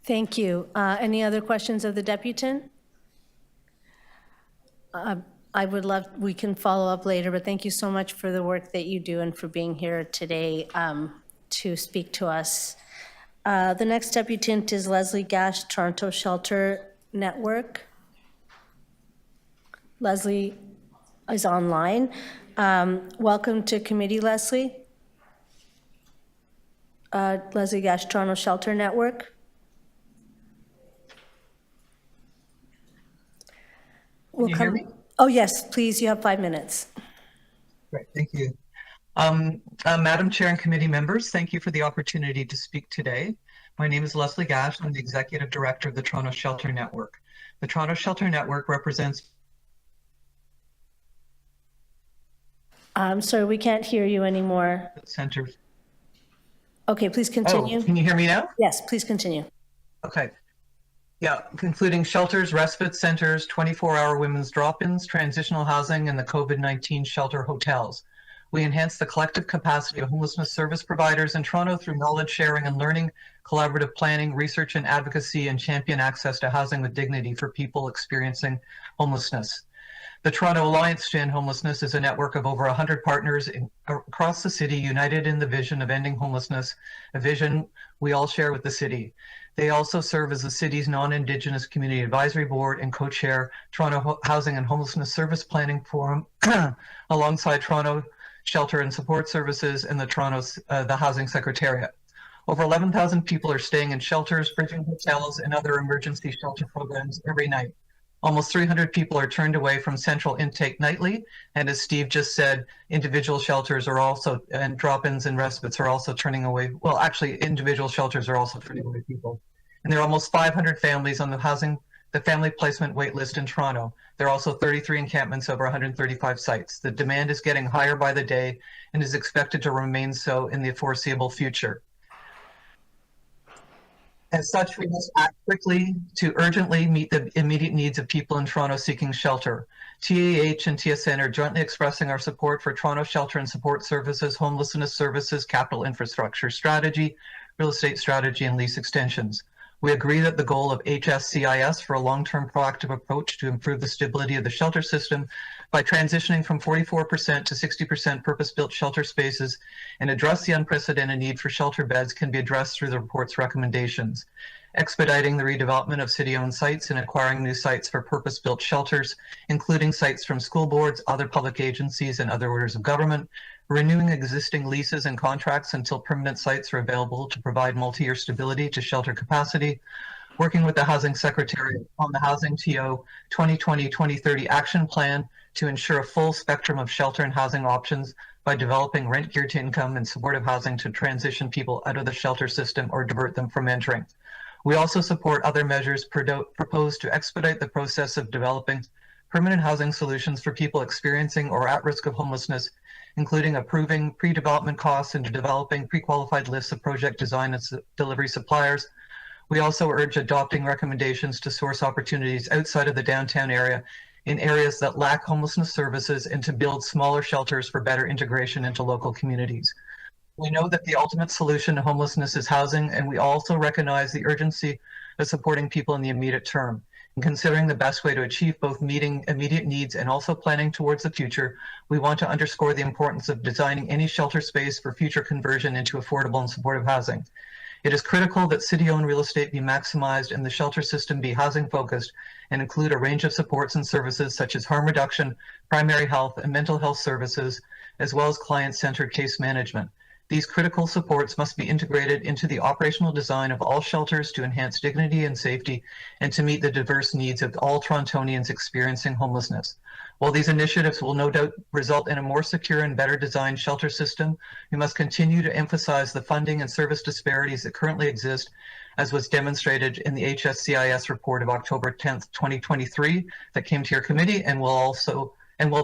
Thank you. Any other questions of the Deputant? I would love, we can follow up later, but thank you so much for the work that you do and for being here today to speak to us. The next Deputant is Leslie Gash, Toronto Shelter Network. Leslie is online. Welcome to committee, Leslie. Leslie Gash, Toronto Shelter Network. Can you hear me? Oh, yes, please, you have 5 minutes. Great, thank you. Madam Chair and committee members, thank you for the opportunity to speak today. My name is Leslie Gash. I'm the Executive Director of the Toronto Shelter Network. The Toronto Shelter Network represents... I'm sorry, we can't hear you anymore. Centers. Okay, please continue. Oh, can you hear me now? Yes, please continue. Okay. Yeah, including shelters, respite centers, 24-hour women's drop-ins, transitional housing, and the COVID-19 shelter hotels. We enhance the collective capacity of homelessness service providers in Toronto through knowledge sharing and learning, collaborative planning, research and advocacy, and champion access to housing with dignity for people experiencing homelessness. The Toronto Alliance to End Homelessness is a network of over 100 partners across the city united in the vision of ending homelessness, a vision we all share with the city. They also serve as the city's non-Indigenous Community Advisory Board and co-chair Toronto Housing and Homelessness Service Planning Forum alongside Toronto Shelter and Support Services and the Housing Secretariat. Over 11,000 people are staying in shelters, bridging hotels, and other emergency shelter programs every night. Almost 300 people are turned away from central intake nightly. And as Steve just said, individual shelters are also, and drop-ins and respites are also turning away. Well, actually, individual shelters are also turning away people. And there are almost 500 families on the family placement wait list in Toronto. There are also 33 encampments over 135 sites. The demand is getting higher by the day and is expected to remain so in the foreseeable future. As such, we must act quickly to urgently meet the immediate needs of people in Toronto seeking shelter. GTAA and TSN are jointly expressing our support for Toronto Shelter and Support Services, Homelessness Services, Capital Infrastructure Strategy, Real Estate Strategy, and Lease Extensions. We agree that the goal of HSCIS for a long-term proactive approach to improve the stability of the shelter system by transitioning from 44% to 60% purpose-built shelter spaces and address the unprecedented need for shelter beds can be addressed through the report's recommendations. Expediting the redevelopment of city-owned sites and acquiring new sites for purpose-built shelters, including sites from school boards, other public agencies, and other orders of government, renewing existing leases and contracts until permanent sites are available to provide multi-year stability to shelter capacity, working with the Housing Secretariat on the Housing TO 2020-2030 action plan to ensure a full spectrum of shelter and housing options by developing rent geared to income and supportive housing to transition people out of the shelter system or divert them from entering. We also support other measures proposed to expedite the process of developing permanent housing solutions for people experiencing or at risk of homelessness, including approving pre-development costs and developing pre-qualified lists of project design and delivery suppliers. We also urge adopting recommendations to source opportunities outside of the downtown area in areas that lack homelessness services and to build smaller shelters for better integration into local communities. We know that the ultimate solution to homelessness is housing, and we also recognize the urgency of supporting people in the immediate term. In considering the best way to achieve both meeting immediate needs and also planning towards the future, we want to underscore the importance of designing any shelter space for future conversion into affordable and supportive housing. It is critical that city-owned real estate be maximized and the shelter system be housing-focused and include a range of supports and services such as harm reduction, primary health, and mental health services, as well as client-centered case management. These critical supports must be integrated into the operational design of all shelters to enhance dignity and safety and to meet the diverse needs of all Torontonians experiencing homelessness. While these initiatives will no doubt result in a more secure and better designed shelter system, we must continue to emphasize the funding and service disparities that currently exist, as was demonstrated in the HSCIS report of October 10th, 2023 that came to your committee and will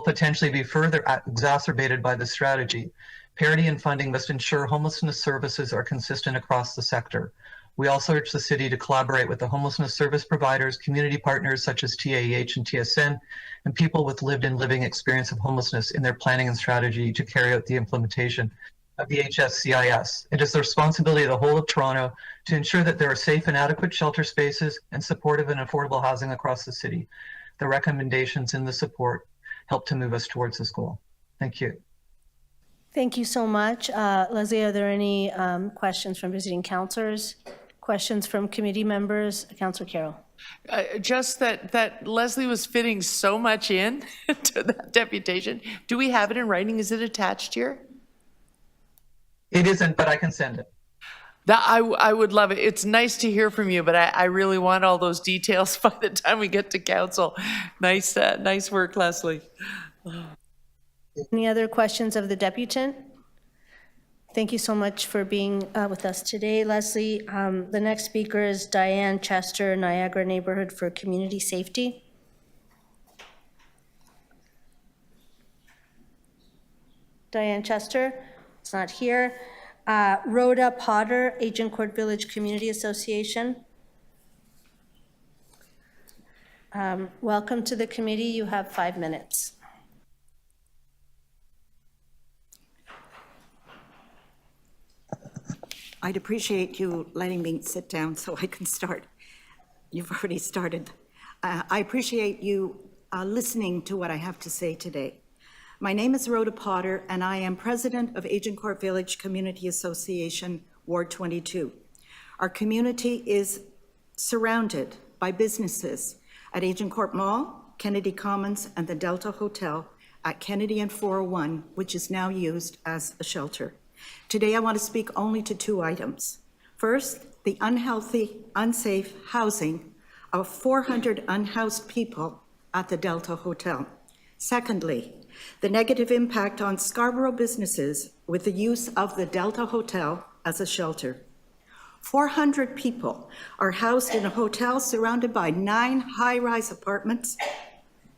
potentially be further exacerbated by the strategy. Parity in funding must ensure homelessness services are consistent across the sector. We also urge the city to collaborate with the homelessness service providers, community partners such as TAH and TSN, and people with lived and living experience of homelessness in their planning and strategy to carry out the implementation of the HSCIS. It is the responsibility of the whole of Toronto to ensure that there are safe and adequate shelter spaces and supportive and affordable housing across the city. The recommendations in the support help to move us towards this goal. Thank you. Thank you so much. Leslie, are there any questions from visiting councillors? Questions from committee members? Councillor Carroll. Just that Leslie was fitting so much in to that deputation. Do we have it in writing? Is it attached here? It isn't, but I can send it. I would love it. It's nice to hear from you, but I really want all those details by the time we get to council. Nice work, Leslie. Any other questions of the deputant? Thank you so much for being with us today, Leslie. The next speaker is Diane Chester, Niagara Neighborhood for Community Safety. Diane Chester, it's not here. Rhoda Potter, Agincourt Village Community Association. Welcome to the committee. You have 5 minutes. I'd appreciate you letting me sit down so I can start. You've already started. I appreciate you listening to what I have to say today. My name is Rhoda Potter, and I am president of Agincourt Village Community Association, Ward 22. Our community is surrounded by businesses at Agincourt Mall, Kennedy Commons, and the Delta Hotel at Kennedy and 401, which is now used as a shelter. Today, I want to speak only to 2 items. First, the unhealthy, unsafe housing of 400 unhoused people at the Delta Hotel. Secondly, the negative impact on Scarborough businesses with the use of the Delta Hotel as a shelter. 400 people are housed in a hotel surrounded by 9 high-rise apartments,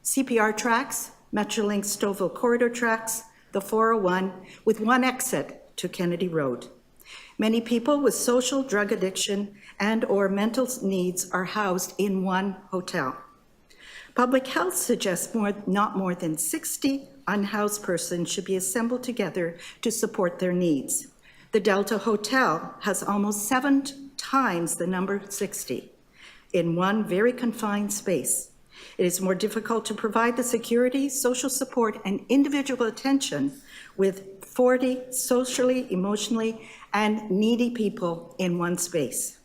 CPR tracks, Metrolink Stouffville corridor tracks, the 401, with 1 exit to Kennedy Road. Many people with social, drug addiction, and/or mental needs are housed in 1 hotel. Public health suggests not more than 60 unhoused persons should be assembled together to support their needs. The Delta Hotel has almost 7 times the number 60 in 1 very confined space. It is more difficult to provide the security, social support, and individual attention with 40 socially, emotionally, and needy people in 1 space.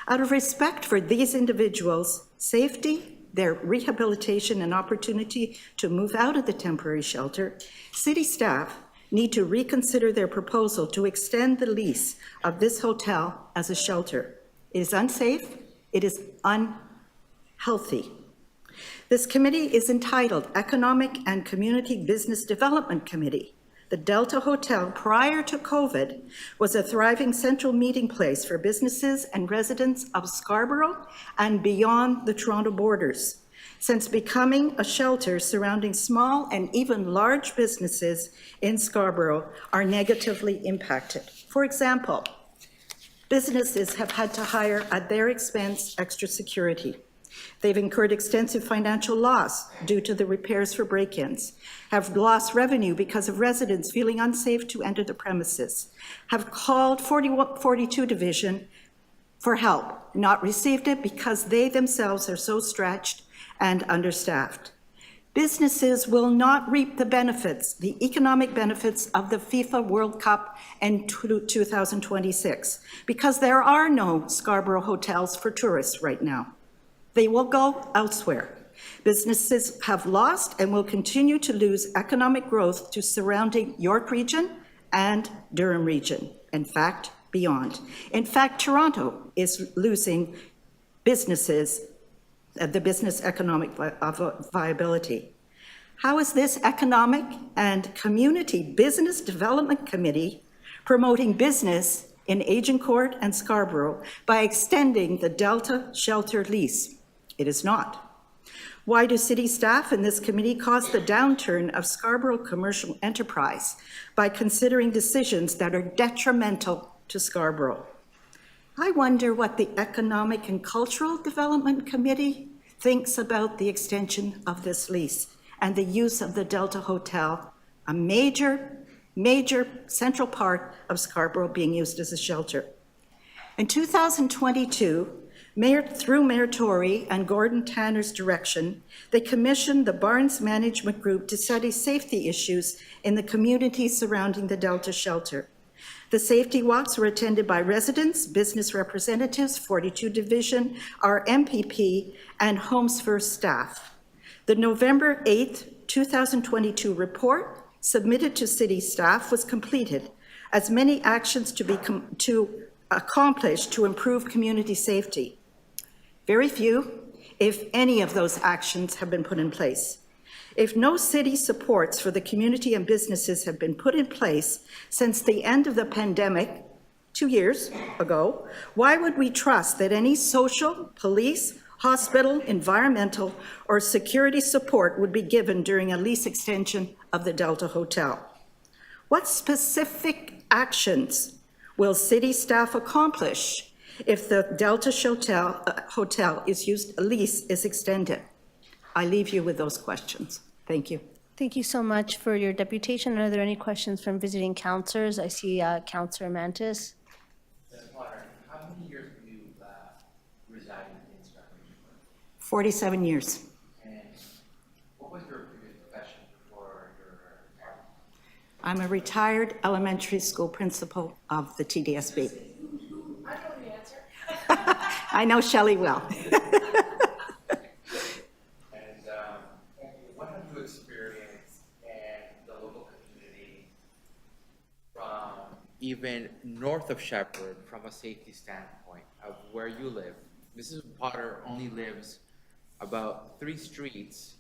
Out of respect for these individuals' safety, their rehabilitation, and opportunity to move out of the temporary shelter, city staff need to reconsider their proposal to extend the lease of this hotel as a shelter. It is unsafe, it is unhealthy. This committee is entitled Economic and Community Business Development Committee. The Delta Hotel, prior to COVID, was a thriving central meeting place for businesses and residents of Scarborough and beyond the Toronto borders. Since becoming a shelter surrounding small and even large businesses in Scarborough are negatively impacted. For example, businesses have had to hire at their expense extra security. They've incurred extensive financial loss due to the repairs for break-ins, have lost revenue because of residents feeling unsafe to enter the premises, have called 42 Division for help, not received it because they themselves are so stretched and understaffed. Businesses will not reap the benefits, the economic benefits of the FIFA World Cup in 2026 because there are no Scarborough hotels for tourists right now. They will go elsewhere. Businesses have lost and will continue to lose economic growth to surrounding York Region and Durham Region, in fact, beyond. In fact, Toronto is losing businesses, the business economic viability. How is this Economic and Community Business Development Committee promoting business in Agincourt and Scarborough by extending the Delta shelter lease? It is not. Why do city staff in this committee cause the downturn of Scarborough commercial enterprise by considering decisions that are detrimental to Scarborough? I wonder what the Economic and Cultural Development Committee thinks about the extension of this lease and the use of the Delta Hotel, a major central part of Scarborough being used as a shelter. In 2022, through Mayor Tory and Gordon Tanner's direction, they commissioned the Barnes Management Group to study safety issues in the community surrounding the Delta shelter. The safety walks were attended by residents, business representatives, 42 Division, our MPP, and Homes First staff. The November 8th, 2022 report submitted to city staff was completed as many actions to accomplish to improve community safety. Very few, if any of those actions have been put in place. If no city supports for the community and businesses have been put in place since the end of the pandemic 2 years ago, why would we trust that any social, police, hospital, environmental, or security support would be given during a lease extension of the Delta Hotel? What specific actions will city staff accomplish if the Delta Hotel lease is extended? I leave you with those questions. Thank you. Thank you so much for your deputation. Are there any questions from visiting councilors? I see Councilor Mantis. How many years have you resided in Scarborough? 47 years. And what was your previous profession before your retirement? I'm a retired elementary school principal of the TDSB. I know the answer. I know Shelley well. What have you experienced in the local community from even north of Shepherd from a safety standpoint of where you live? Mrs. Potter only lives about 3 streets,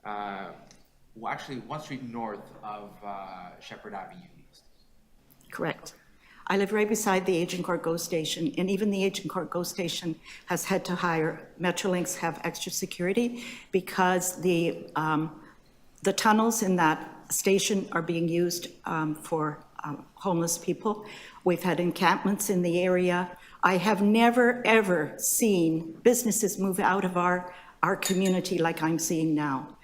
well, actually 1 street north of Shepherd Avenue East. Correct. I live right beside the Agent Court GO station, and even the Agent Court GO station has had to hire, Metrolinx have extra security because the tunnels in that station are being used for homeless people. We've had encampments in the area. I have never, ever seen businesses move out of our community like I'm seeing now.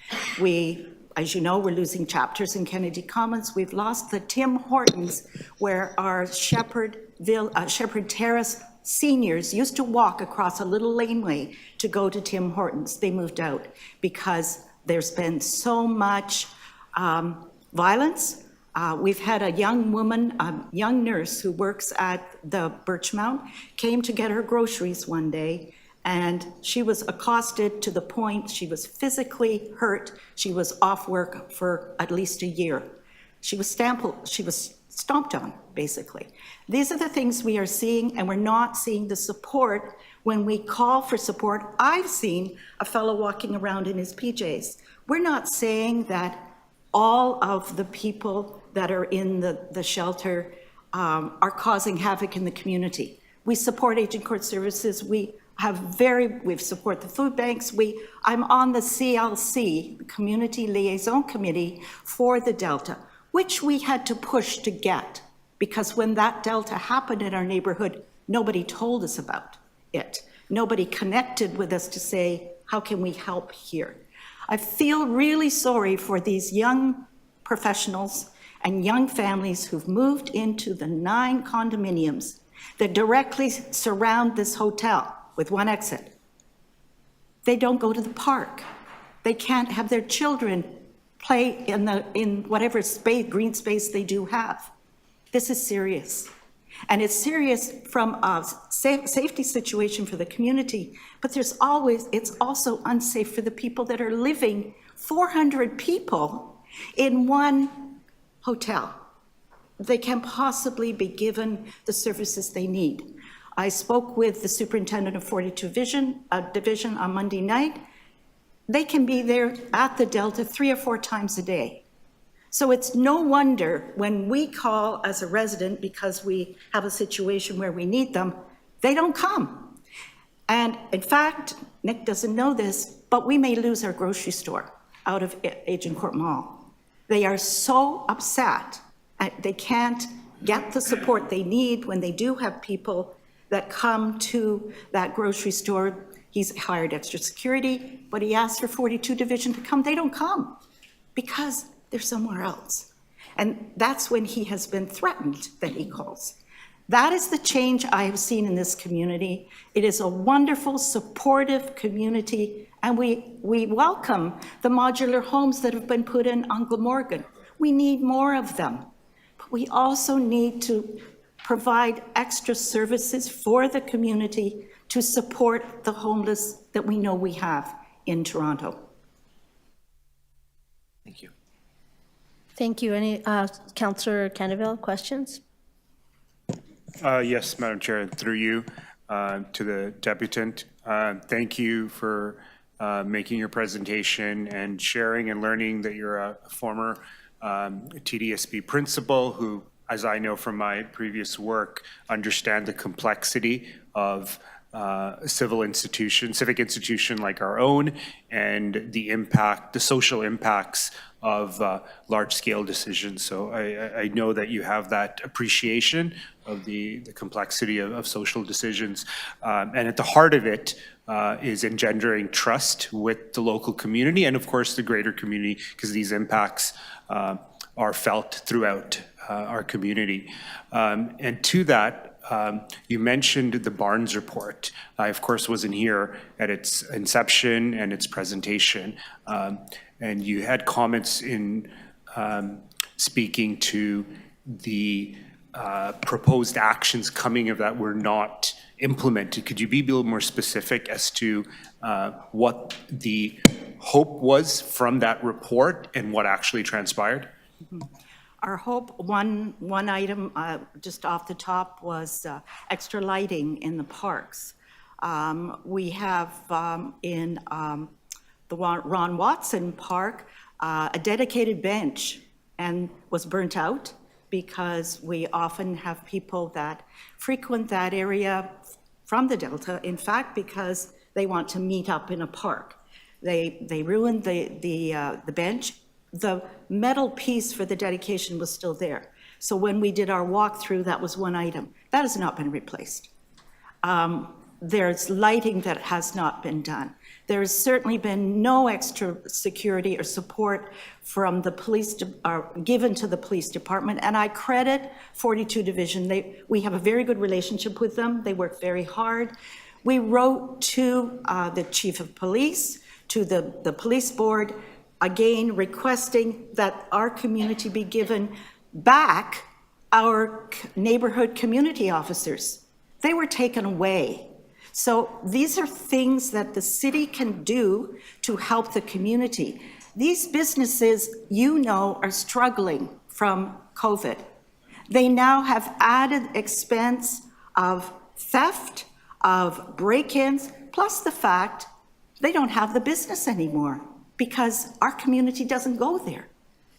As you know, we're losing chapters in Kennedy Commons. We've lost the Tim Hortons, where our Shepherd Terrace seniors used to walk across a little laneway to go to Tim Hortons. They moved out because there's been so much violence. We've had a young woman, a young nurse who works at the Birchmount, came to get her groceries one day, and she was accosted to the point she was physically hurt. She was off work for at least a year. She was stomped on, basically. These are the things we are seeing, and we're not seeing the support when we call for support. I've seen a fellow walking around in his PJs. We're not saying that all of the people that are in the shelter are causing havoc in the community. We support Agent Court Services. We support the food banks. I'm on the CLC, the Community Liaison Committee for the Delta, which we had to push to get, because when that Delta happened in our neighborhood, nobody told us about it. Nobody connected with us to say, how can we help here? I feel really sorry for these young professionals and young families who've moved into the 9 condominiums that directly surround this hotel with one exit. They don't go to the park. They can't have their children play in whatever green space they do have. This is serious. And it's serious from a safety situation for the community, but it's also unsafe for the people that are living, 400 people in one hotel. They can't possibly be given the services they need. I spoke with the superintendent of 42 Division on Monday night. They can be there at the Delta 3 or 4 times a day. So it's no wonder when we call as a resident because we have a situation where we need them, they don't come. And in fact, Nick doesn't know this, but we may lose our grocery store out of Agent Court Mall. They are so upset. They can't get the support they need when they do have people that come to that grocery store. He's hired extra security, but he asked for 42 Division to come. They don't come because they're somewhere else. And that's when he has been threatened that he calls. That is the change I have seen in this community. It is a wonderful, supportive community, and we welcome the modular homes that have been put in on Glamorgan. We need more of them. But we also need to provide extra services for the community to support the homeless that we know we have in Toronto. Thank you. Thank you. Any, Councillor Cannaville, questions? Yes, Madam Chair, through you to the deputant. Thank you for making your presentation and sharing and learning that you're a former TDSB principal who, as I know from my previous work, understand the complexity of civic institution like our own, and the social impacts of large-scale decisions. So I know that you have that appreciation of the complexity of social decisions. And at the heart of it is engendering trust with the local community and, of course, the greater community, because these impacts are felt throughout our community. And to that, you mentioned the Barnes report. I, of course, wasn't here at its inception and its presentation. And you had comments in speaking to the proposed actions coming of that were not implemented. Could you be a little more specific as to what the hope was from that report and what actually transpired? Our hope, one item just off the top was extra lighting in the parks. We have in the Ron Watson Park a dedicated bench and was burnt out because we often have people that frequent that area from the Delta, in fact, because they want to meet up in a park. They ruined the bench. The metal piece for the dedication was still there. So when we did our walkthrough, that was one item. That has not been replaced. There's lighting that has not been done. There has certainly been no extra security or support from the police, given to the police department. And I credit 42 Division. We have a very good relationship with them. They work very hard. We wrote to the chief of police, to the police board, again requesting that our community be given back our neighborhood community officers. They were taken away. So these are things that the city can do to help the community. These businesses, you know, are struggling from COVID. They now have added expense of theft, of break-ins, plus the fact they don't have the business anymore because our community doesn't go there.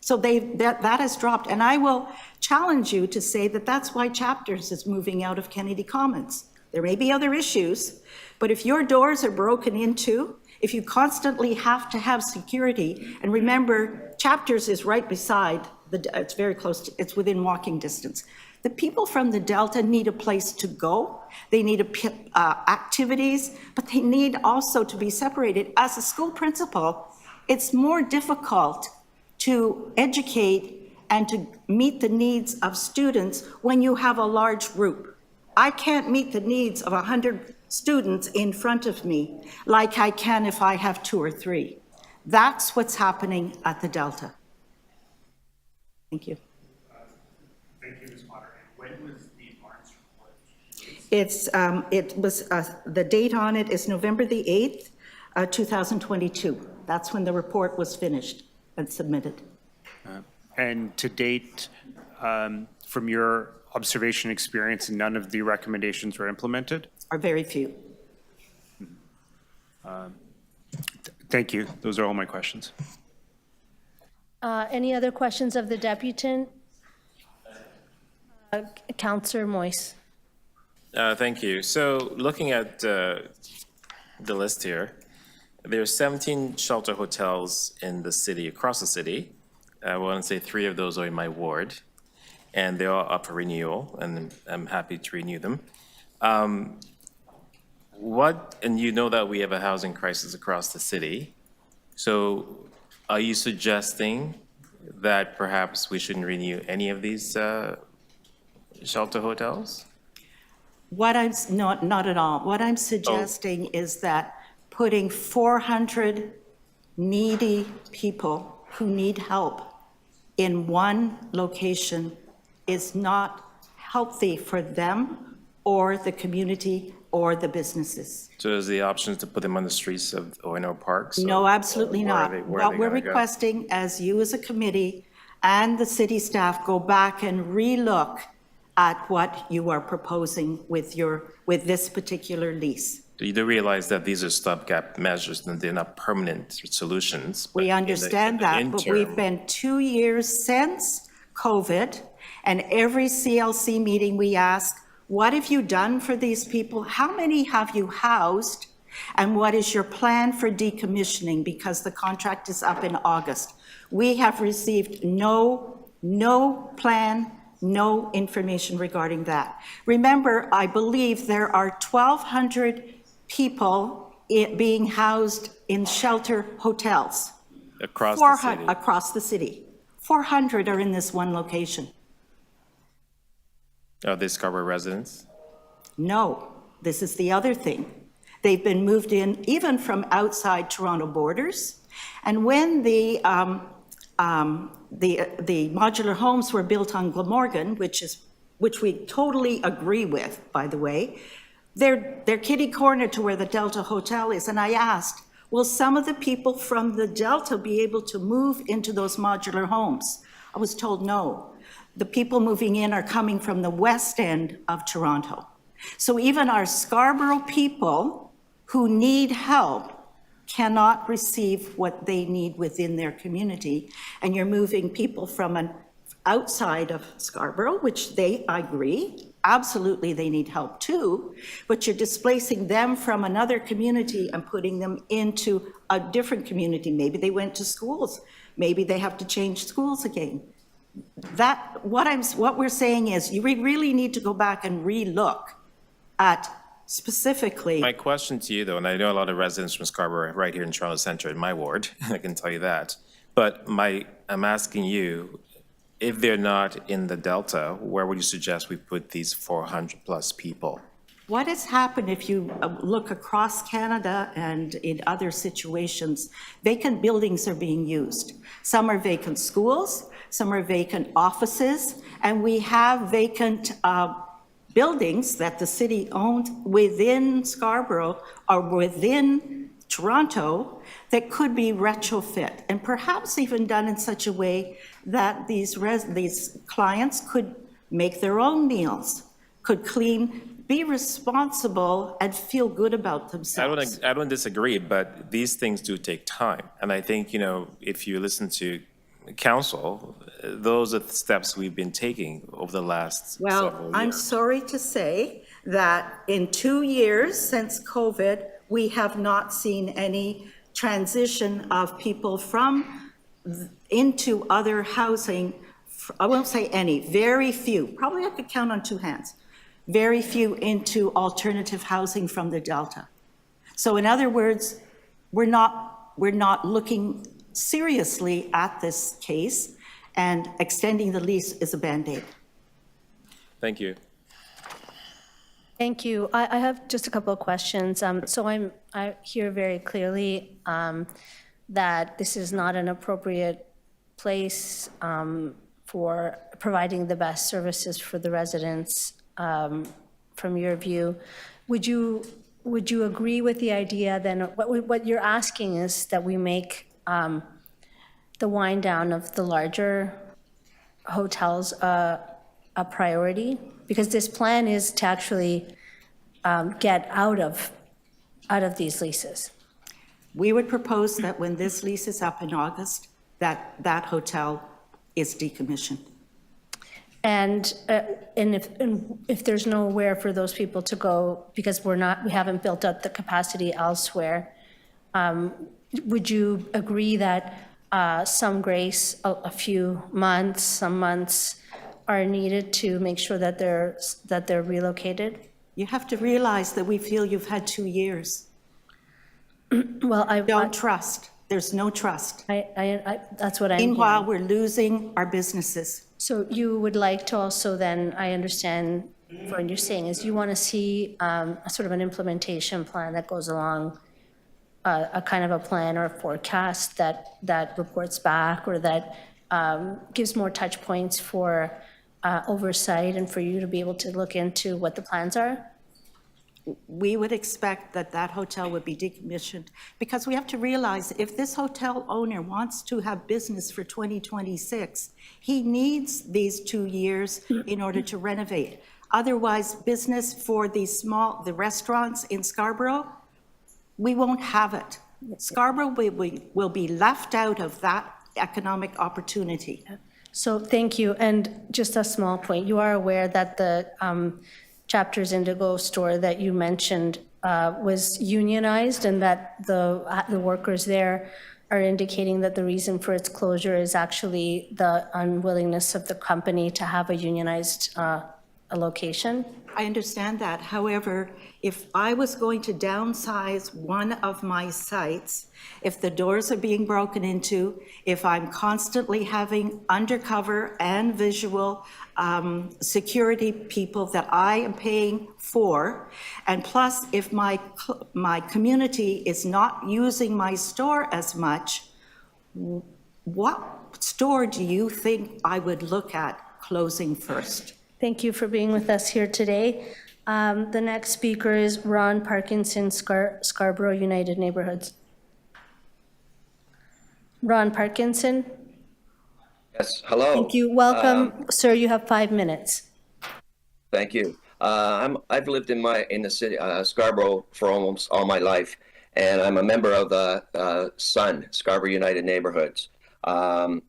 So that has dropped. And I will challenge you to say that that's why Chapters is moving out of Kennedy Commons. There may be other issues, but if your doors are broken into, if you constantly have to have security, and remember, Chapters is right beside, it's very close, it's within walking distance. The people from the Delta need a place to go. They need activities, but they need also to be separated. As a school principal, it's more difficult to educate and to meet the needs of students when you have a large group. I can't meet the needs of 100 students in front of me like I can if I have 2 or 3. That's what's happening at the Delta. Thank you. Thank you, Ms. Potter. And when was the Barnes report? It was, the date on it is November the 8th, 2022. That's when the report was finished and submitted. And to date, from your observation experience, none of the recommendations were implemented? Are very few. Thank you. Those are all my questions. Any other questions of the deputant? Councillor Moise. Thank you. So looking at the list here, there's 17 shelter hotels in the city, across the city. I want to say 3 of those are in my ward, and they're all up for renewal, and I'm happy to renew them. And you know that we have a housing crisis across the city. So are you suggesting that perhaps we shouldn't renew any of these shelter hotels? What I'm, not at all. What I'm suggesting is that putting 400 needy people who need help in one location is not healthy for them or the community or the businesses. So is the option to put them on the streets or in our parks? No, absolutely not. What we're gonna go? requesting, as you as a committee and the city staff go back and relook at what you are proposing with this particular lease. You do realize that these are stopgap measures and they're not permanent solutions. We understand that, but we've been 2 years since COVID, and every CLC meeting we ask, What have you done for these people? How many have you housed? And what is your plan for decommissioning? Because the contract is up in August. We have received no plan, no information regarding that. Remember, I believe there are 1,200 people being housed in shelter hotels. Across the city. Across the city. 400 are in this one location. Are they Scarborough residents? No, this is the other thing. They've been moved in even from outside Toronto borders. And when the modular homes were built on Glamorgan, which we totally agree with, by the way, they're kitty corner to where the Delta Hotel is. And I asked, will some of the people from the Delta be able to move into those modular homes? I was told no. The people moving in are coming from the west end of Toronto. So even our Scarborough people who need help cannot receive what they need within their community. And you're moving people from an outside of Scarborough, which I agree, absolutely they need help too, but you're displacing them from another community and putting them into a different community. Maybe they went to schools. Maybe they have to change schools again. What we're saying is we really need to go back and re-look at specifically. My question to you, though, and I know a lot of residents from Scarborough right here in Toronto Centre in my ward, I can tell you that, but I'm asking you, if they're not in the Delta, where would you suggest we put these 400 plus people? What has happened if you look across Canada and in other situations, vacant buildings are being used. Some are vacant schools, some are vacant offices, and we have vacant buildings that the city owned within Scarborough or within Toronto that could be retrofit and perhaps even done in such a way that these clients could make their own meals, could clean, be responsible and feel good about themselves. I don't disagree, but these things do take time. And I think, if you listen to council, those are the steps we've been taking over the last several years. I'm sorry to say that in 2 years since COVID, we have not seen any transition of people into other housing. I won't say any, very few, probably I could count on 2 hands, very few into alternative housing from the Delta. So in other words, we're not looking seriously at this case, and extending the lease is a Band-Aid. Thank you. Thank you. I have just a couple of questions. So I hear very clearly that this is not an appropriate place for providing the best services for the residents from your view. Would you agree with the idea then, what you're asking is that we make the wind down of the larger hotels a priority? Because this plan is to actually get out of these leases. We would propose that when this lease is up in August, that hotel is decommissioned. And if there's nowhere for those people to go because we haven't built up the capacity elsewhere, would you agree that some grace, a few months, some months are needed to make sure that they're relocated? You have to realize that we feel you've had 2 years. Well, Don't trust. There's no trust. That's what I'm Meanwhile, hearing. we're losing our businesses. So you would like to also then, I understand what you're saying, is you want to see a sort of an implementation plan that goes along, a kind of a plan or a forecast that reports back or that gives more touch points for oversight and for you to be able to look into what the plans are? We would expect that hotel would be decommissioned because we have to realize if this hotel owner wants to have business for 2026, he needs these 2 years in order to renovate. Otherwise, business for the restaurants in Scarborough, we won't have it. Scarborough will be left out of that economic opportunity. So thank you. And just a small point, you are aware that Chapter's Indigo store that you mentioned was unionized, and that the workers there are indicating that the reason for its closure is actually the unwillingness of the company to have a unionized a location? I understand that. However, if I was going to downsize one of my sites, if the doors are being broken into, if I'm constantly having undercover and visual security people that I am paying for, and plus if my community is not using my store as much, what store do you think I would look at closing first? Thank you for being with us here today. The next speaker is Ron Parkinson, Scarborough United Neighborhoods. Ron Parkinson? Yes, hello. Thank you. Welcome, sir. You have 5 minutes. Thank you. I've lived in the city, Scarborough, for almost all my life, and I'm a member of the SUN, Scarborough United Neighborhoods. I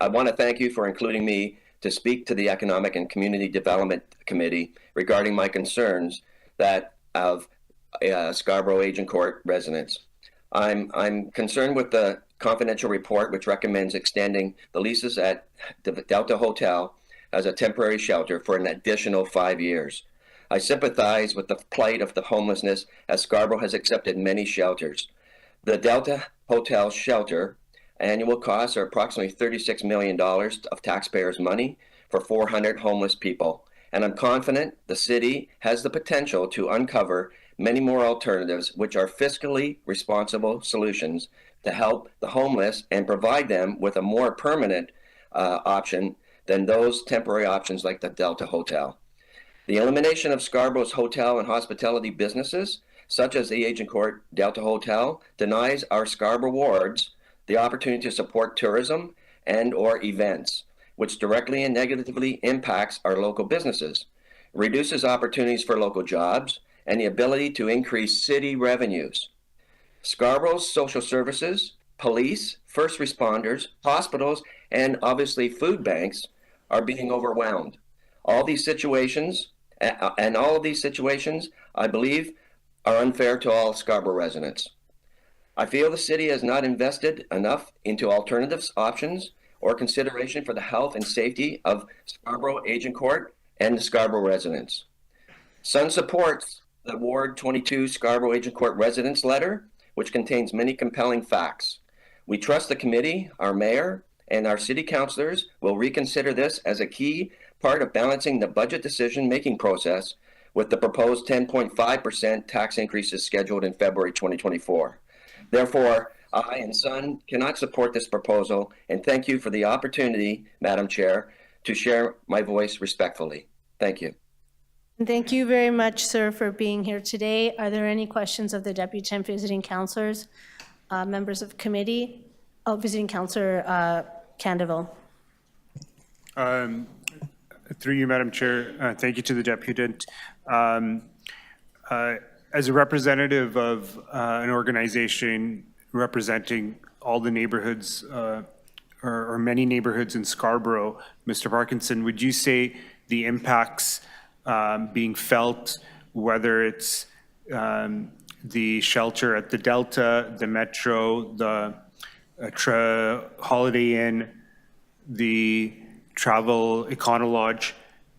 want to thank you for including me to speak to the Economic and Community Development Committee regarding my concerns that of Scarborough Agincourt residents. I'm concerned with the confidential report which recommends extending the leases at the Delta Hotel as a temporary shelter for an additional 5 years. I sympathize with the plight of the homelessness, as Scarborough has accepted many shelters. The Delta Hotel shelter annual costs are approximately $36 million of taxpayers' money for 400 homeless people. And I'm confident the city has the potential to uncover many more alternatives, which are fiscally responsible solutions to help the homeless and provide them with a more permanent option than those temporary options like the Delta Hotel. The elimination of Scarborough's hotel and hospitality businesses, such as the Agincourt Delta Hotel, denies our Scarborough wards the opportunity to support tourism and or events, which directly and negatively impacts our local businesses, reduces opportunities for local jobs, and the ability to increase city revenues. Scarborough's social services, police, first responders, hospitals, and obviously food banks are being overwhelmed. All these situations, I believe, are unfair to all Scarborough residents. I feel the city has not invested enough into alternatives options or consideration for the health and safety of Scarborough Agincourt and the Scarborough residents. SUN supports the Ward 22 Scarborough Agincourt residents letter, which contains many compelling facts. We trust the committee, our mayor, and our city councilors will reconsider this as a key part of balancing the budget decision-making process with the proposed 10.5% tax increases scheduled in February 2024. Therefore, I and SUN cannot support this proposal, and thank you for the opportunity, Madam Chair, to share my voice respectfully. Thank you. Thank you very much, sir, for being here today. Are there any questions of the Deputy and Visiting Councilors, members of committee? Oh, Visiting Councilor Candeville. Through you, Madam Chair, thank you to the Deputant. As a representative of an organization representing all the neighborhoods or many neighborhoods in Scarborough, Mr. Parkinson, would you say the impacts being felt, whether it's the shelter at the Delta, the Metro, the Holiday Inn, the Travel Econolodge,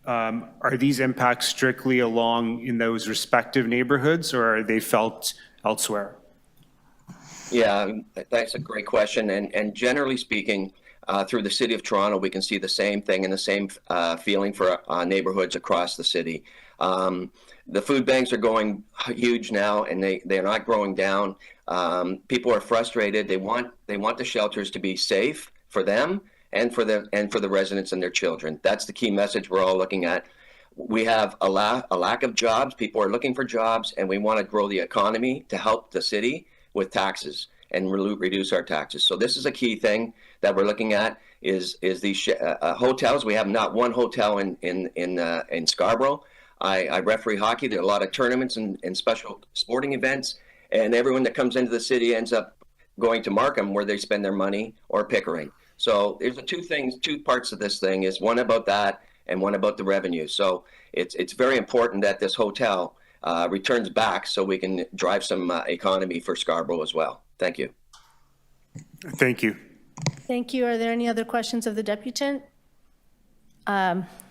are these impacts strictly along in those respective neighborhoods, or are they felt elsewhere? Yeah, that's a great question. And generally speaking, through the City of Toronto, we can see the same thing and the same feeling for neighborhoods across the city. The food banks are going huge now, and they're not growing down. People are frustrated. They want the shelters to be safe for them and for the residents and their children. That's the key message we're all looking at. We have a lack of jobs. People are looking for jobs, and we want to grow the economy to help the city with taxes and reduce our taxes. So this is a key thing that we're looking at is these hotels. We have not one hotel in Scarborough. I referee hockey. There are a lot of tournaments and special sporting events, and everyone that comes into the city ends up going to Markham where they spend their money or Pickering. So there's two parts of this thing. Is one about that, and one about the revenue. So it's very important that this hotel returns back so we can drive some economy for Scarborough as well. Thank you. Thank you. Thank you. Are there any other questions of the deputant?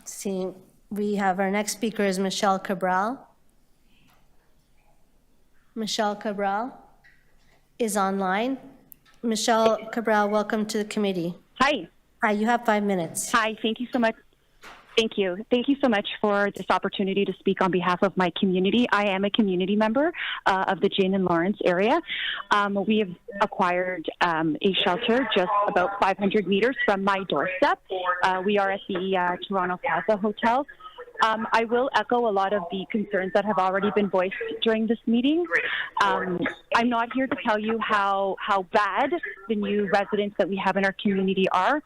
Seeing we have our next speaker is Michelle Cabral. Michelle Cabral is online. Michelle Cabral, welcome to the committee. Hi. Hi, you have 5 minutes. Hi, thank you so much. Thank you. Thank you so much for this opportunity to speak on behalf of my community. I am a community member of the Jane and Lawrence area. We have acquired a shelter just about 500 meters from my doorstep. We are at the Toronto Plaza Hotel. I will echo a lot of the concerns that have already been voiced during this meeting. I'm not here to tell you how bad the new residents that we have in our community are.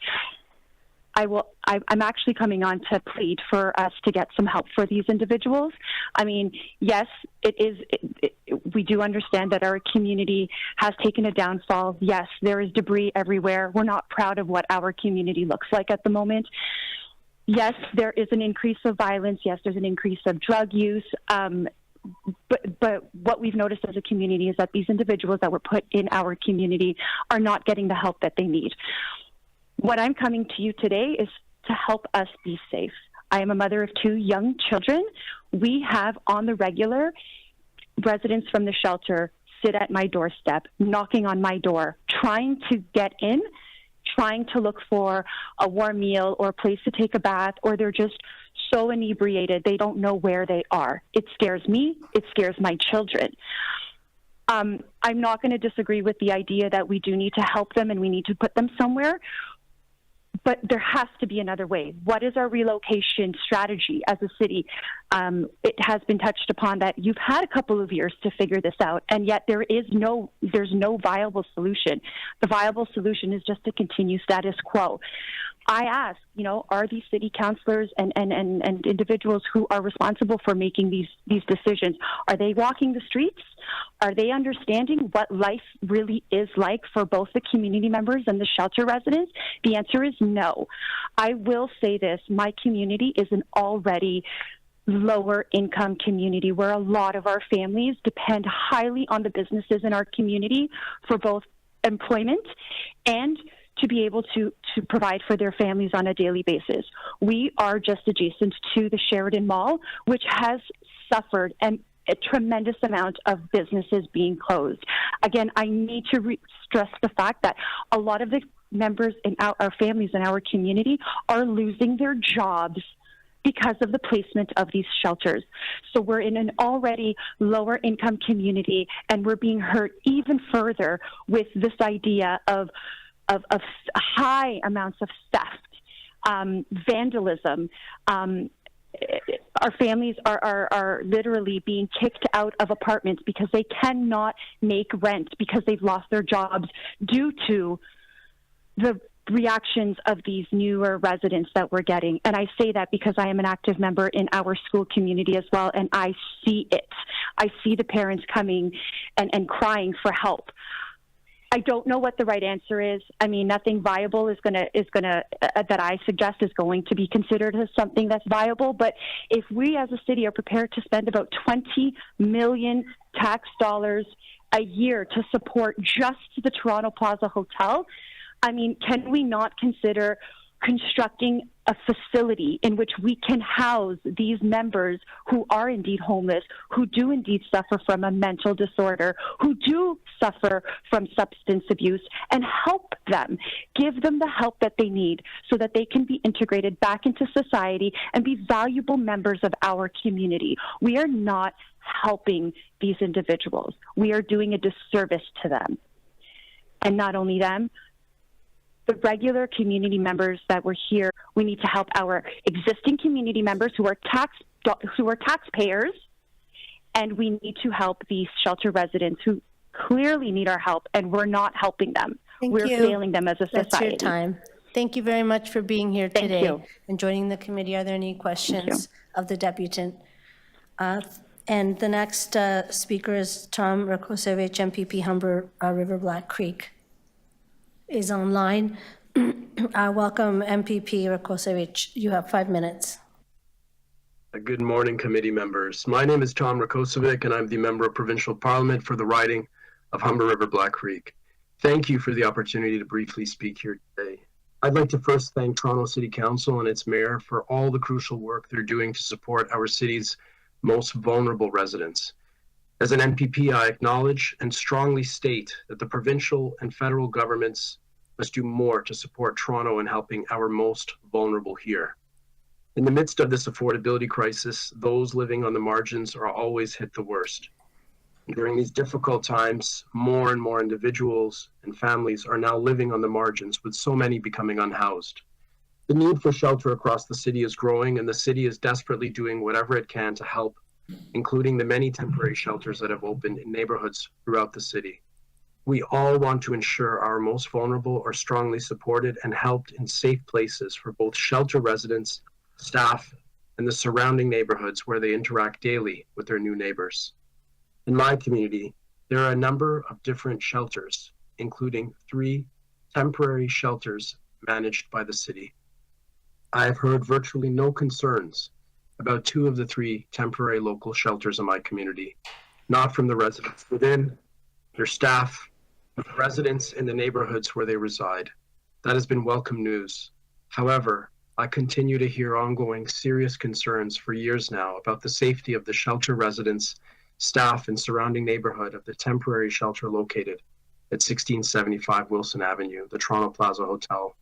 I'm actually coming on to plead for us to get some help for these individuals. I mean, yes, we do understand that our community has taken a downfall. Yes, there is debris everywhere. We're not proud of what our community looks like at the moment. Yes, there is an increase of violence. Yes, there's an increase of drug use. But what we've noticed as a community is that these individuals that were put in our community are not getting the help that they need. What I'm coming to you today is to help us be safe. I am a mother of 2 young children. We have on the regular residents from the shelter sit at my doorstep, knocking on my door, trying to get in, trying to look for a warm meal or a place to take a bath, or they're just so inebriated they don't know where they are. It scares me. It scares my children. I'm not going to disagree with the idea that we do need to help them and we need to put them somewhere. But there has to be another way. What is our relocation strategy as a city? It has been touched upon that you've had a couple of years to figure this out, and yet there's no viable solution. The viable solution is just to continue status quo. I ask, are these city councillors and individuals who are responsible for making these decisions, are they walking the streets? Are they understanding what life really is like for both the community members and the shelter residents? The answer is no. I will say this, my community is an already lower income community where a lot of our families depend highly on the businesses in our community for both employment and to be able to provide for their families on a daily basis. We are just adjacent to the Sheridan Mall, which has suffered a tremendous amount of businesses being closed. Again, I need to stress the fact that a lot of the members in our families in our community are losing their jobs because of the placement of these shelters. So we're in an already lower income community, and we're being hurt even further with this idea of high amounts of theft, vandalism. Our families are literally being kicked out of apartments because they cannot make rent because they've lost their jobs due to the reactions of these newer residents that we're getting. And I say that because I am an active member in our school community as well, and I see it. I see the parents coming and crying for help. I don't know what the right answer is. I mean, nothing viable is gonna that I suggest is going to be considered as something that's viable. But if we as a city are prepared to spend about 20 million tax dollars a year to support just the Toronto Plaza Hotel, I mean, can we not consider constructing a facility in which we can house these members who are indeed homeless, who do indeed suffer from a mental disorder, who do suffer from substance abuse, and help them, give them the help that they need so that they can be integrated back into society and be valuable members of our community. We are not helping these individuals. We are doing a disservice to them. And not only them, the regular community members that were here, we need to help our existing community members who are taxpayers, and we need to help these shelter residents who clearly need our help, and we're not helping them. We're failing them as a society. That's your time. Thank you very much for being here today and joining the committee. Are there any questions of the deputant? And the next speaker is Tom Rakosevich, MPP Humber River Black Creek, is online. Welcome, MPP Rakocevic. You have 5 minutes. Good morning, committee members. My name is Tom Rakocevic, and I'm the Member of Provincial Parliament for the riding of Humber River Black Creek. Thank you for the opportunity to briefly speak here today. I'd like to first thank Toronto City Council and its mayor for all the crucial work they're doing to support our city's most vulnerable residents. As an MPP, I acknowledge and strongly state that the provincial and federal governments must do more to support Toronto in helping our most vulnerable here. In the midst of this affordability crisis, those living on the margins are always hit the worst. And during these difficult times, more and more individuals and families are now living on the margins, with so many becoming unhoused. The need for shelter across the city is growing, and the city is desperately doing whatever it can to help, including the many temporary shelters that have opened in neighborhoods throughout the city. We all want to ensure our most vulnerable are strongly supported and helped in safe places for both shelter residents, staff, and the surrounding neighborhoods where they interact daily with their new neighbors. In my community, there are a number of different shelters, including 3 temporary shelters managed by the city. I have heard virtually no concerns about 2 of the 3 temporary local shelters in my community, not from the residents within, their staff, but the residents in the neighborhoods where they reside. That has been welcome news. However, I continue to hear ongoing serious concerns for years now about the safety of the shelter residents, staff, and surrounding neighborhood of the temporary shelter located at 1675 Wilson Avenue, the Toronto Plaza Hotel.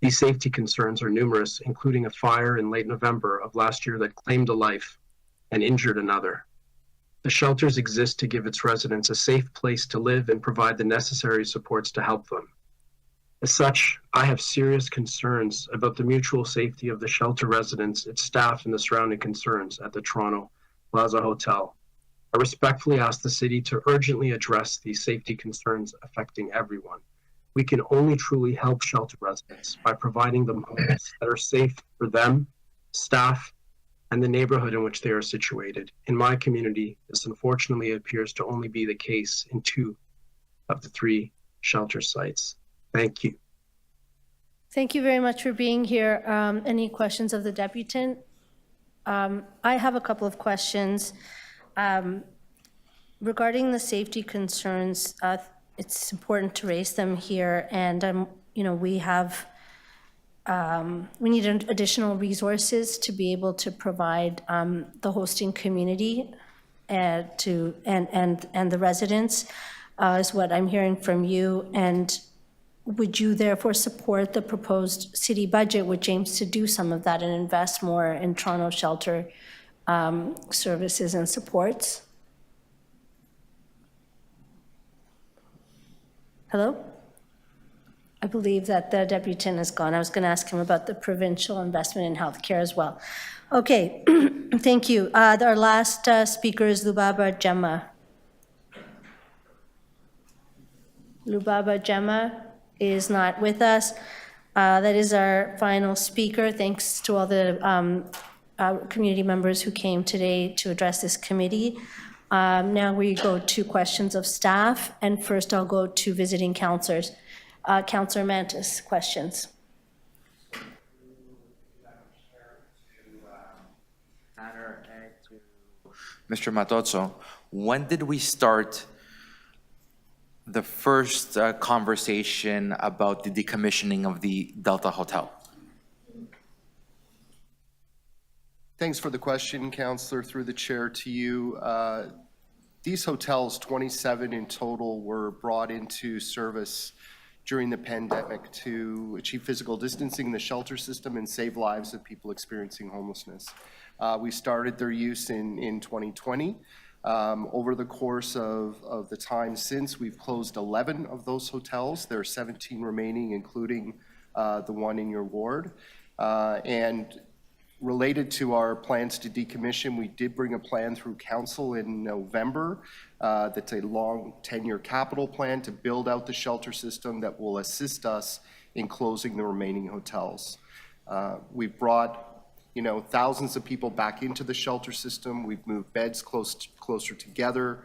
These safety concerns are numerous, including a fire in late November of last year that claimed a life and injured another. The shelters exist to give its residents a safe place to live and provide the necessary supports to help them. As such, I have serious concerns about the mutual safety of the shelter residents, its staff, and the surrounding concerns at the Toronto Plaza Hotel. I respectfully ask the city to urgently address these safety concerns affecting everyone. We can only truly help shelter residents by providing them homes that are safe for them, staff, and the neighborhood in which they are situated. In my community, this unfortunately appears to only be the case in 2 of the 3 shelter sites. Thank you. Thank you very much for being here. Any questions of the deputant? I have a couple of questions. Regarding the safety concerns, it's important to raise them here, and we need additional resources to be able to provide the hosting community and the residents, is what I'm hearing from you. And would you therefore support the proposed city budget, which aims to do some of that and invest more in Toronto shelter services and supports? Hello? I believe that the deputant is gone. I was going to ask him about the provincial investment in healthcare as well. Okay, thank you. Our last speaker is Lubaba Gemma. Lubaba Gemma is not with us. That is our final speaker. Thanks to all the community members who came today to address this committee. Now we go to questions of staff, and first I'll go to visiting councillors. Councillor Mantis, questions. Mr. Matozzo, when did we start the first conversation about the decommissioning of the Delta Hotel? Thanks for the question, Councillor, through the chair to you. These hotels, 27 in total, were brought into service during the pandemic to achieve physical distancing in the shelter system and save lives of people experiencing homelessness. We started their use in 2020. Over the course of the time since, we've closed 11 of those hotels. There are 17 remaining, including the one in your ward. And related to our plans to decommission, we did bring a plan through council in November. That's a long 10-year capital plan to build out the shelter system that will assist us in closing the remaining hotels. We've brought thousands of people back into the shelter system. We've moved beds closer together.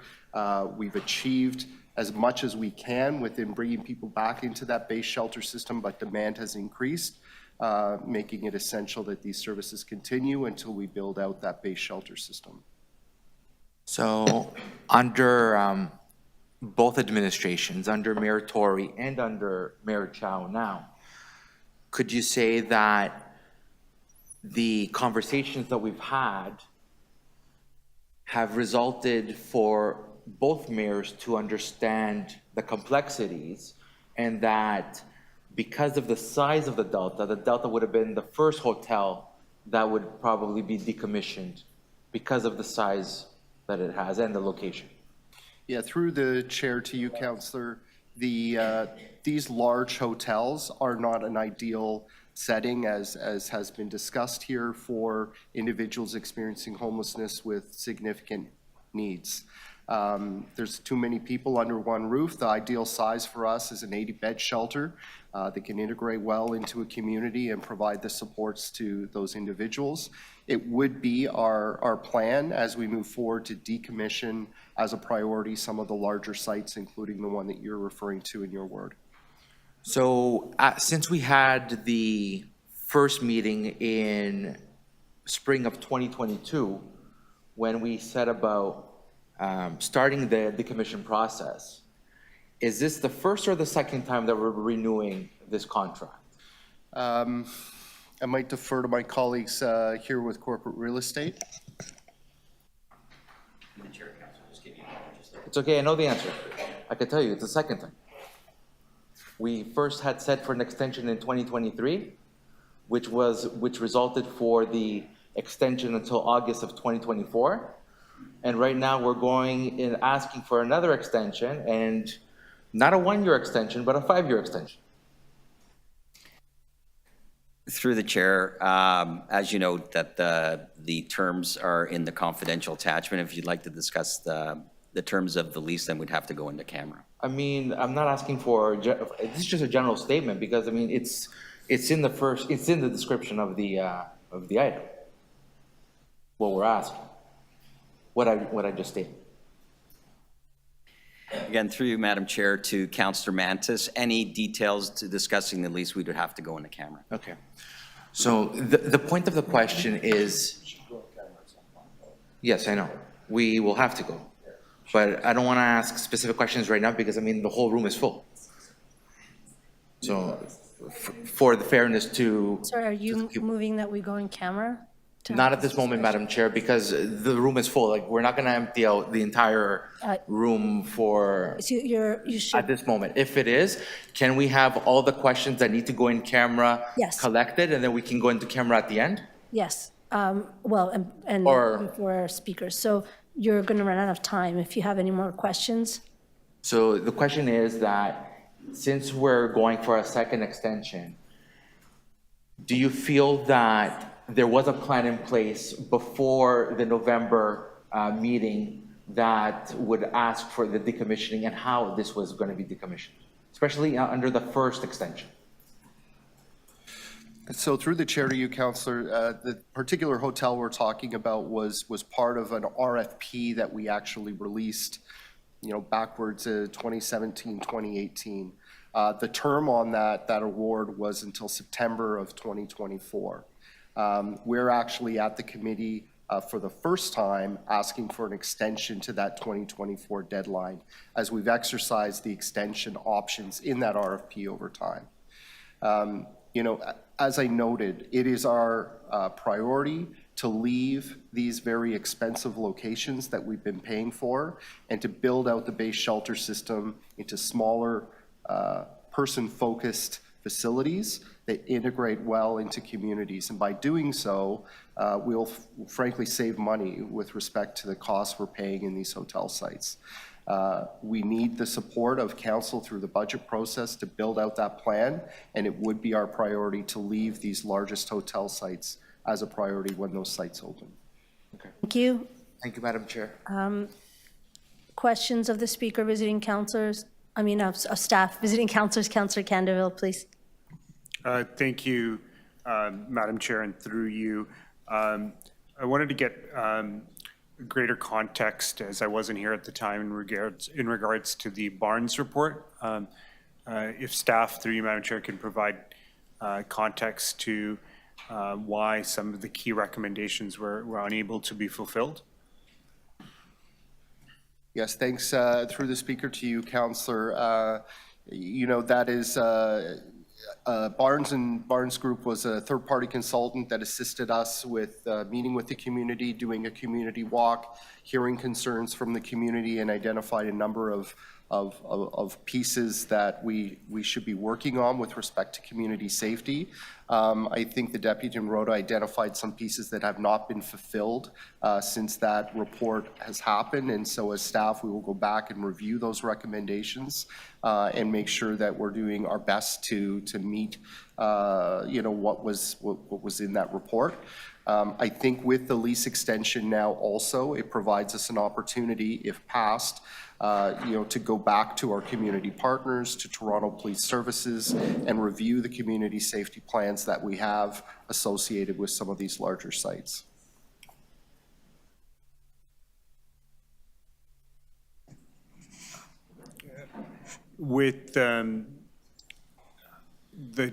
We've achieved as much as we can within bringing people back into that base shelter system, but demand has increased, making it essential that these services continue until we build out that base shelter system. So under both administrations, under Mayor Tory and under Mayor Chow now, could you say that the conversations that we've had have resulted for both mayors to understand the complexities, and that because of the size of the Delta would have been the first hotel that would probably be decommissioned because of the size that it has and the location? Yeah, through the chair to you, Councillor, these large hotels are not an ideal setting, as has been discussed here, for individuals experiencing homelessness with significant needs. There's too many people under one roof. The ideal size for us is an 80-bed shelter that can integrate well into a community and provide the supports to those individuals. It would be our plan as we move forward to decommission as a priority some of the larger sites, including the one that you're referring to in your ward. So since we had the first meeting in spring of 2022, when we set about starting the decommission process, is this the first or the second time that we're renewing this contract? I might defer to my colleagues here with corporate real estate. It's okay, I know the answer. I can tell you, it's the second time. We first had set for an extension in 2023, which resulted for the extension until August of 2024. And right now we're going and asking for another extension, and not a 1-year extension, but a 5-year extension. Through the chair, as you know, that the terms are in the confidential attachment. If you'd like to discuss the terms of the lease, then we'd have to go into camera. I mean, I'm not asking for, this is just a general statement, because I mean, it's in the description of the item, what we're asking, what I just stated. Again, through you, Madam Chair, to Councillor Mantis, any details to discussing the lease, we would have to go into camera. Okay. So the point of the question is, yes, I know, we will have to go. But I don't want to ask specific questions right now because, I mean, the whole room is full. So for the fairness to... Sir, are you moving that we go in camera? Not at this moment, Madam Chair, because the room is full. Like, we're not going to empty out the entire room for... So you should... At this moment. If it is, can we have all the questions that need to go in camera collected, and then we can go into camera at the end? Yes. Well, and before our speakers. So you're going to run out of time if you have any more questions. So the question is that since we're going for a second extension, do you feel that there was a plan in place before the November meeting that would ask for the decommissioning and how this was going to be decommissioned, especially under the first extension? So through the chair to you, Councillor, the particular hotel we're talking about was part of an RFP that we actually released, backwards to 2017, 2018. The term on that award was until September of 2024. We're actually at the committee for the first time asking for an extension to that 2024 deadline, as we've exercised the extension options in that RFP over time. As I noted, it is our priority to leave these very expensive locations that we've been paying for and to build out the base shelter system into smaller person-focused facilities that integrate well into communities. And by doing so, we'll frankly save money with respect to the costs we're paying in these hotel sites. We need the support of council through the budget process to build out that plan, and it would be our priority to leave these largest hotel sites as a priority when those sites open. Okay. Thank you. Thank you, Madam Chair. Questions of the speaker, visiting councilors? I mean, of staff, visiting councilors. Councillor Candeville, please. Thank you, Madam Chair, and through you. I wanted to get greater context, as I wasn't here at the time, in regards to the Barnes report. If staff, through you, Madam Chair, can provide context to why some of the key recommendations were unable to be fulfilled. Yes, thanks through the speaker to you, Councillor. You know, that is Barnes Group was a third-party consultant that assisted us with meeting with the community, doing a community walk, hearing concerns from the community, and identified a number of pieces that we should be working on with respect to community safety. I think the Deputy in Rhoda identified some pieces that have not been fulfilled since that report has happened, and so as staff we will go back and review those recommendations and make sure that we're doing our best to meet you know, what was in that report. I think with the lease extension now also, it provides us an opportunity, if passed, you know, to go back to our community partners, to Toronto Police Services, and review the community safety plans that we have associated with some of these larger sites. With the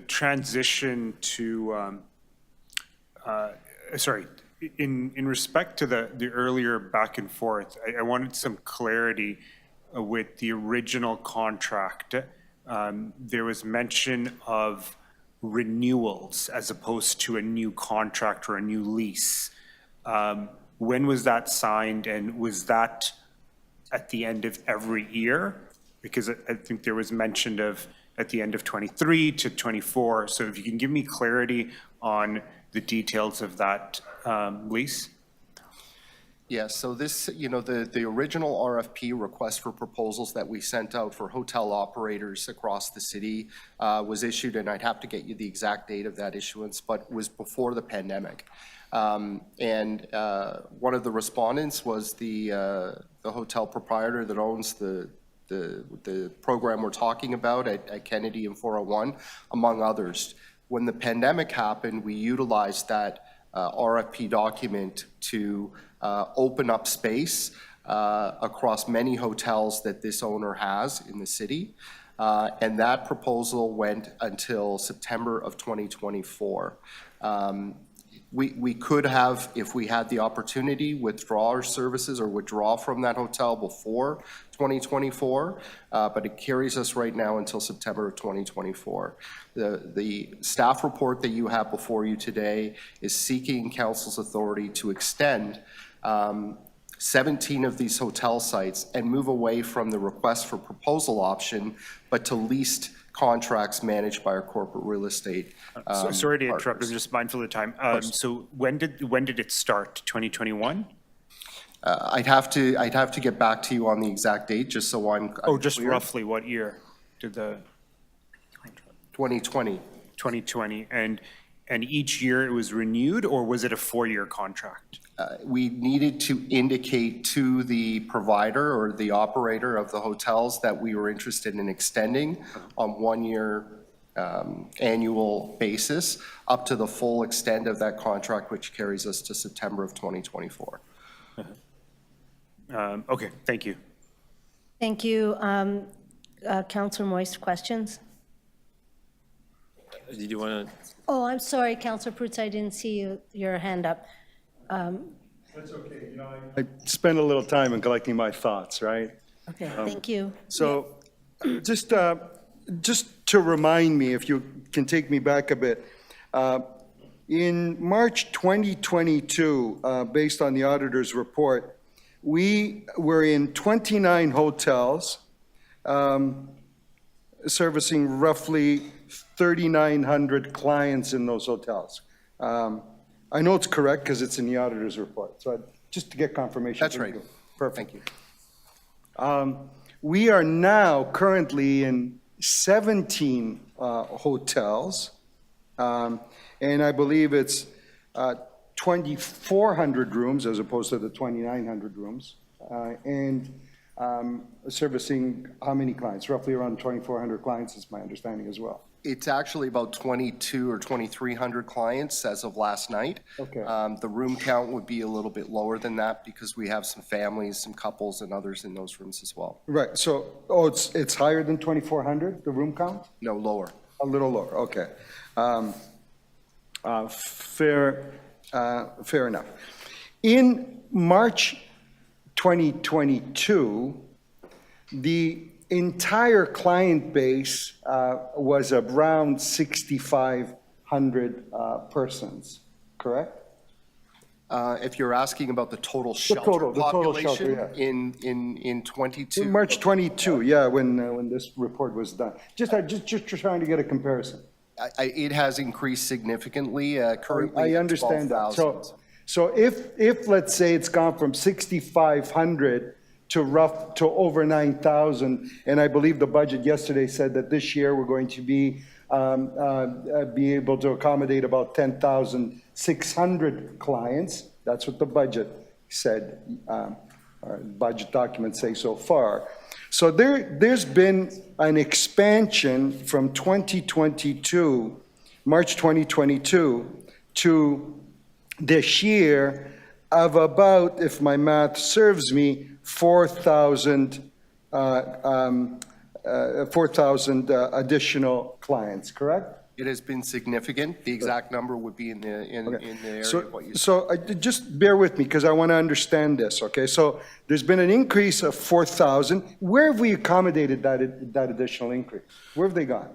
transition to, sorry, in respect to the earlier back and forth, I wanted some clarity with the original contract. There was mention of renewals as opposed to a new contract or a new lease. When was that signed, and was that at the end of every year? Because I think there was mention of at the end of 23 to 24. So if you can give me clarity on the details of that lease. Yeah, so this, you know, the original RFP, request for proposals, that we sent out for hotel operators across the city was issued, and I'd have to get you the exact date of that issuance, but was before the pandemic. And one of the respondents was the hotel proprietor that owns the program we're talking about at Kennedy and 401, among others. When the pandemic happened, we utilized that RFP document to open up space across many hotels that this owner has in the city. And that proposal went until September of 2024. We could have, if we had the opportunity, withdraw our services or withdraw from that hotel before 2024, but it carries us right now until September of 2024. The staff report that you have before you today is seeking council's authority to extend 17 of these hotel sites and move away from the request for proposal option, but to leased contracts managed by our corporate real estate Sorry to interrupt, partners. I'm just mindful of the time. So when did it start? 2021? I'd have to get back to you on the exact date, just so I'm just clear. roughly what year did the? 2020. 2020, and each year it was renewed, or was it a 4-year contract? We needed to indicate to the provider or the operator of the hotels that we were interested in extending on 1-year annual basis up to the full extent of that contract, which carries us to September of 2024. Okay, thank you. Thank you. Councillor Moist, questions? Did you want to? Oh, I'm sorry, Councillor Prutz, I didn't see your hand up. That's okay. You know, I spent a little time in collecting my thoughts, right? Okay, thank you. So just to remind me, if you can take me back a bit, in March 2022, based on the auditor's report, we were in 29 hotels, servicing roughly 3,900 clients in those hotels. I know it's correct because it's in the auditor's report. So just to get confirmation. That's right. Perfect. Thank you. We are now currently in 17 hotels, and I believe it's 2,400 rooms as opposed to the 2,900 rooms, and servicing how many clients? Roughly around 2,400 clients is my understanding as well. It's actually about 22 or 2,300 clients as of last night. Okay. The room count would be a little bit lower than that because we have some families, some couples and others in those rooms as well. Right, so, it's higher than 2,400, the room count? No, lower. A little lower, okay. Fair enough. In March 2022, the entire client base was around 6,500 persons, correct? If you're asking about the total shelter population in 22? In March 22, yeah, when this report was done. Just trying to get a comparison. It has increased significantly, currently I understand that. 12,000. So if, let's say, it's gone from 6,500 to over 9,000, and I believe the budget yesterday said that this year we're going to be able to accommodate about 10,600 clients. That's what the budget said, budget documents say so far. So there's been an expansion from 2022, March 2022, to this year of about, if my math serves me, 4,000 additional clients, correct? It has been significant. The exact number would be in the area of what you said. So just bear with me because I want to understand this, okay? So there's been an increase of 4,000. Where have we accommodated that additional increase? Where have they gone?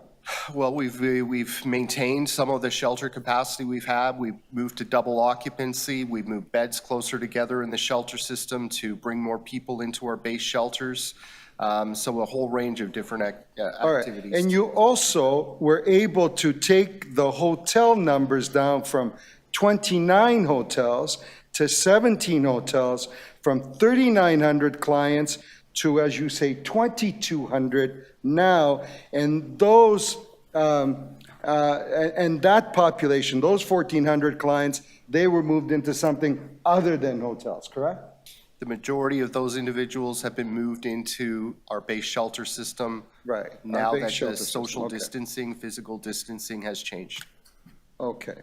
Well, we've maintained some of the shelter capacity we've had. We've moved to double occupancy. We've moved beds closer together in the shelter system to bring more people into our base shelters. So a whole range of different activities. All right. And you also were able to take the hotel numbers down from 29 hotels to 17 hotels, from 3,900 clients to, as you say, 2,200 now, and those and that population, those 1,400 clients, they were moved into something other than hotels, correct? The majority of those individuals have been moved into our base shelter system. Right. Now that the social distancing, physical distancing has changed. Okay.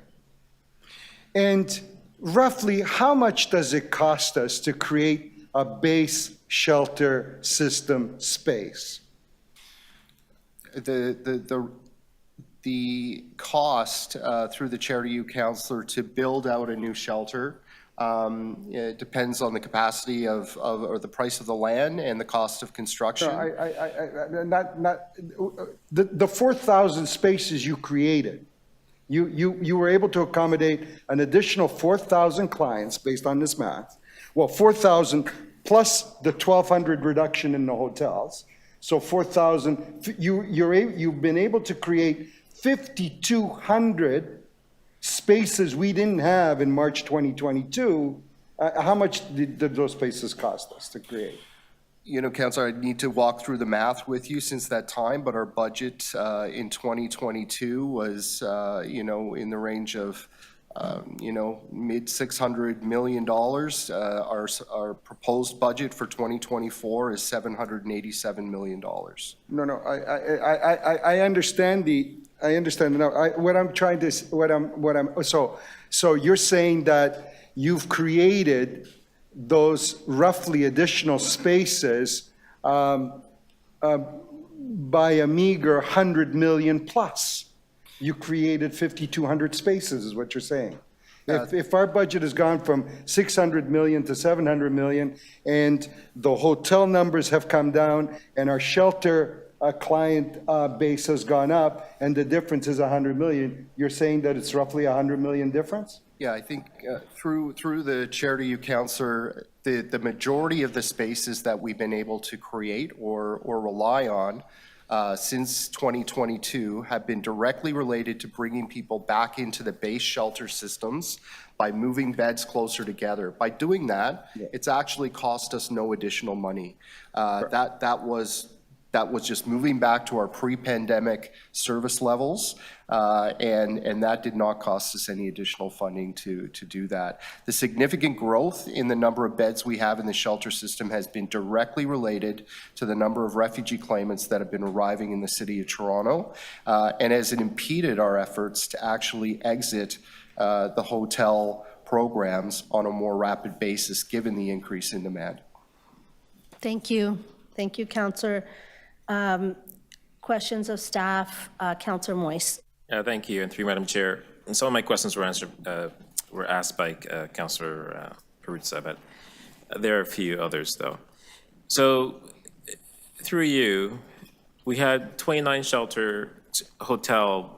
And roughly, how much does it cost us to create a base shelter system space? The cost through the Chair to You, Councillor, to build out a new shelter, it depends on the capacity of or the price of the land and the cost of construction. The 4,000 spaces you created, you were able to accommodate an additional 4,000 clients based on this math. Well, 4,000 plus the 1,200 reduction in the hotels. So 4,000, you've been able to create 5,200 spaces we didn't have in March 2022. How much did those spaces cost us to create? You know, Councillor, I need to walk through the math with you since that time, but our budget in 2022 was, in the range of, mid $600 million. Our proposed budget for 2024 is $787 million. No, I understand I understand now. So you're saying that you've created those roughly additional spaces by a meager 100 million plus. You created 5,200 spaces is what you're saying. If our budget has gone from 600 million to 700 million and the hotel numbers have come down and our shelter client base has gone up and the difference is 100 million, you're saying that it's roughly 100 million difference? Yeah, I think through the Chair to You, Councillor, the majority of the spaces that we've been able to create or rely on since 2022 have been directly related to bringing people back into the base shelter systems by moving beds closer together. By doing that, it's actually cost us no additional money. That was that was just moving back to our pre-pandemic service levels, and that did not cost us any additional funding to do that. The significant growth in the number of beds we have in the shelter system has been directly related to the number of refugee claimants that have been arriving in the City of Toronto, and has impeded our efforts to actually exit the hotel programs on a more rapid basis, given the increase in demand. Thank you. Thank you, Councillor. Questions of staff, Councillor Moise. Thank you, and through Madam Chair. And some of my questions were asked by Councillor Perruzza, but there are a few others, though. So, through you, we had 29 shelter hotels,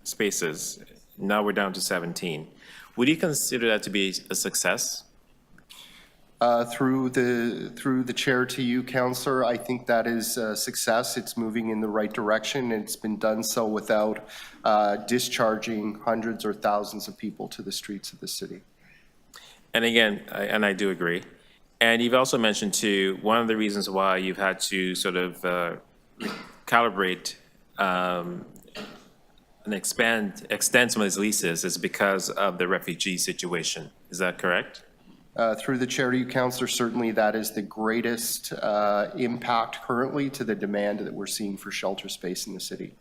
spaces. Now we're down to 17. Would you consider that to be a success? Through the chair to you, Councillor, I think that is a success. It's moving in the right direction, and it's been done so without discharging hundreds or thousands of people to the streets of the city. And again, I do agree. And you've also mentioned too, one of the reasons why you've had to sort of calibrate and extend some of these leases is because of the refugee situation. Is that correct? Through the chair to you, Councillor, certainly that is the greatest impact currently to the demand that we're seeing for shelter space in the city.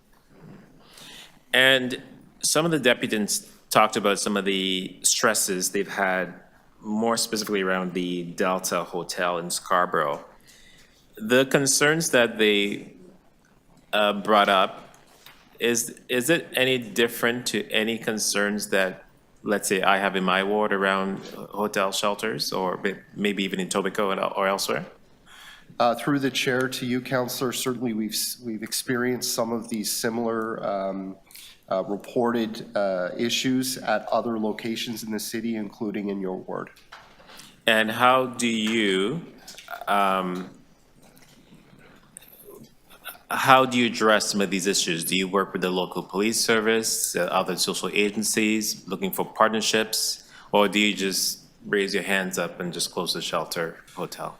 And some of the deputants talked about some of the stresses they've had, more specifically around the Delta Hotel in Scarborough. The concerns that they brought up, is it any different to any concerns that, let's say, I have in my ward around hotel shelters, or maybe even in Etobicoke or elsewhere? Through the chair to you, Councillor, certainly we've experienced some of these similar reported issues at other locations in the city, including in your ward. And how do you address some of these issues? Do you work with the local police service, other social agencies, looking for partnerships, or do you just raise your hands up and just close the shelter hotel?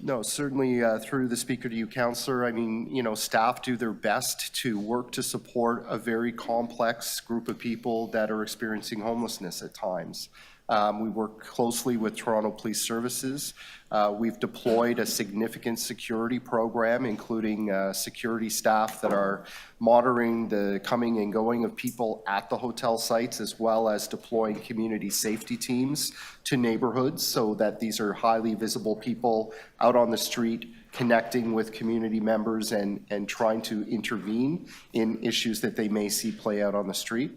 No, certainly through the speaker to you, Councillor, I mean, you know, staff do their best to work to support a very complex group of people that are experiencing homelessness at times. We work closely with Toronto Police Services. We've deployed a significant security program, including security staff that are monitoring the coming and going of people at the hotel sites, as well as deploying community safety teams to neighborhoods so that these are highly visible people out on the street connecting with community members and trying to intervene in issues that they may see play out on the street.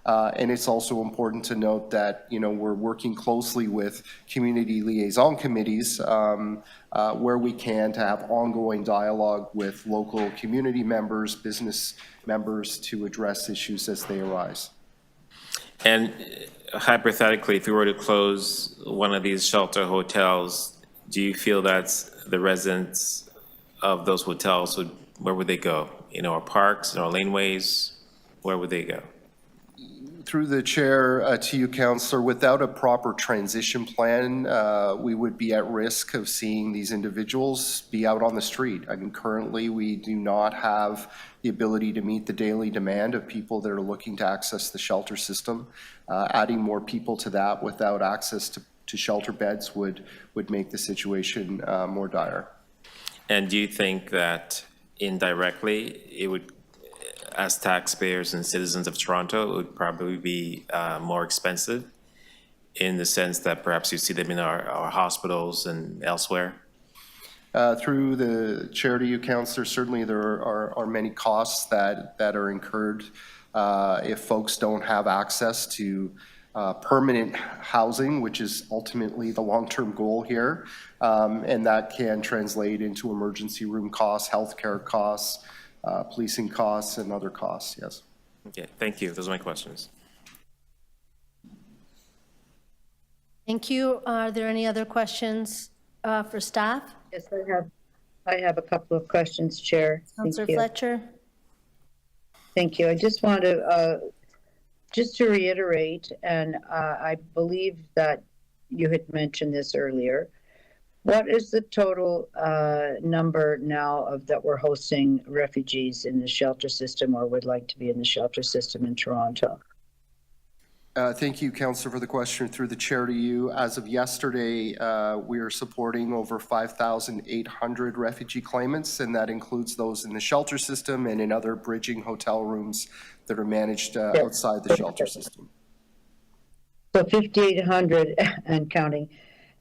And it's also important to note that, you know, we're working closely with community liaison committees where we can to have ongoing dialogue with local community members, business members to address issues as they arise. And hypothetically, if we were to close one of these shelter hotels, do you feel that the residents of those hotels where would they go? In our parks, in our laneways, where would they go? Through the chair to you, Councillor, without a proper transition plan, we would be at risk of seeing these individuals be out on the street. I mean, currently we do not have the ability to meet the daily demand of people that are looking to access the shelter system. Adding more people to that without access to shelter beds would make the situation more dire. And do you think that indirectly it would, as taxpayers and citizens of Toronto, it would probably be more expensive in the sense that perhaps you see them in our hospitals and elsewhere? Through the chair to you, Councillor, certainly there are many costs that are incurred if folks don't have access to permanent housing, which is ultimately the long-term goal here, and that can translate into emergency room costs, healthcare costs, policing costs, and other costs, yes. Okay, thank you. Those are my questions. Thank you. Are there any other questions for staff? Yes, I have a couple of questions, Chair. Councillor Fletcher. Thank you. I just want to just to reiterate, and I believe that you had mentioned this earlier, What is the total number now of that we're hosting refugees in the shelter system or would like to be in the shelter system in Toronto? Thank you, Councillor, for the question. Through the chair to you, as of yesterday, we are supporting over 5,800 refugee claimants, and that includes those in the shelter system and in other bridging hotel rooms that are managed outside the shelter system. So 5,800 and counting.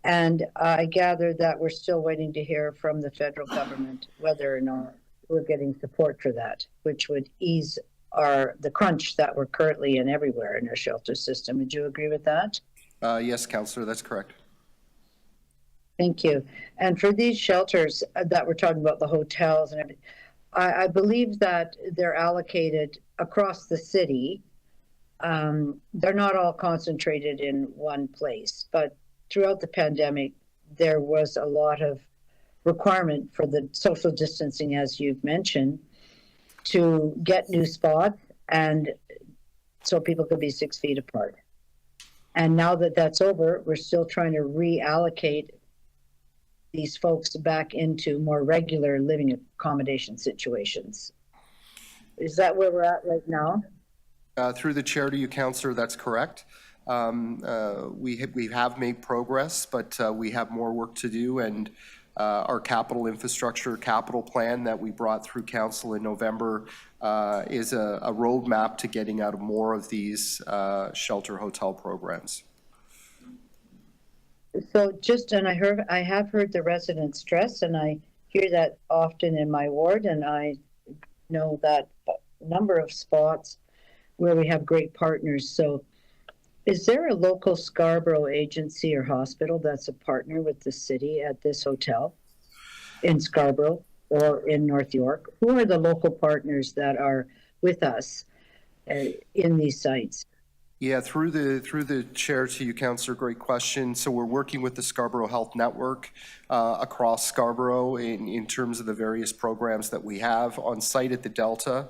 And I gather that we're still waiting to hear from the federal government whether or not we're getting support for that, which would ease the crunch that we're currently in everywhere in our shelter system. Would you agree with that? Yes, Councillor, that's correct. Thank you. And for these shelters that we're talking about, the hotels and everything, I believe that they're allocated across the city. They're not all concentrated in one place, but throughout the pandemic, there was a lot of requirement for the social distancing, as you've mentioned, to get new spots and so people could be 6 feet apart. And now that that's over, we're still trying to reallocate these folks back into more regular living accommodation situations. Is that where we're at right now? Through the chair to you, Councillor, that's correct. We have made progress, but we have more work to do, and our capital infrastructure capital plan that we brought through council in November is a roadmap to getting out of more of these shelter hotel programs. So and I have heard the residents stress, and I hear that often in my ward, and I know that number of spots where we have great partners. So is there a local Scarborough agency or hospital that's a partner with the city at this hotel in Scarborough or in North York? Who are the local partners that are with us in these sites? Yeah, through the chair to you, Councillor, great question. So we're working with the Scarborough Health Network across Scarborough in terms of the various programs that we have on site at the Delta.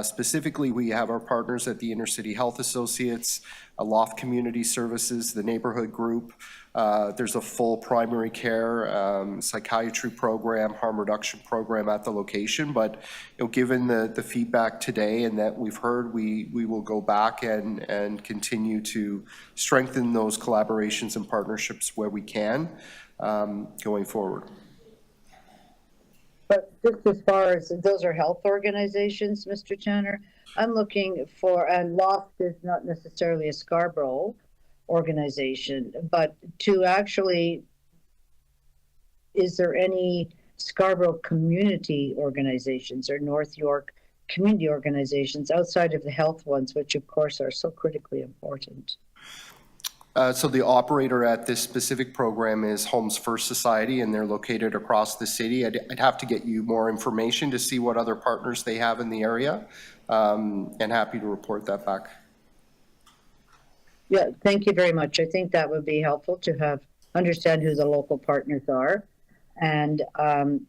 Specifically, we have our partners at the Inner City Health Associates, Loft Community Services, the Neighborhood Group. There's a full primary care psychiatry program, harm reduction program at the location. But given the feedback today and that we've heard, we will go back and continue to strengthen those collaborations and partnerships where we can going forward. But just as far as those are health organizations, Mr. Tanner, I'm looking for, and Loft is not necessarily a Scarborough organization, but to actually, is there any Scarborough community organizations or North York community organizations outside of the health ones, which of course are so critically important? So the operator at this specific program is Homes First Society, and they're located across the city. I'd have to get you more information to see what other partners they have in the area, and happy to report that back. Yeah, thank you very much. I think that would be helpful to understand who the local partners are. And I'm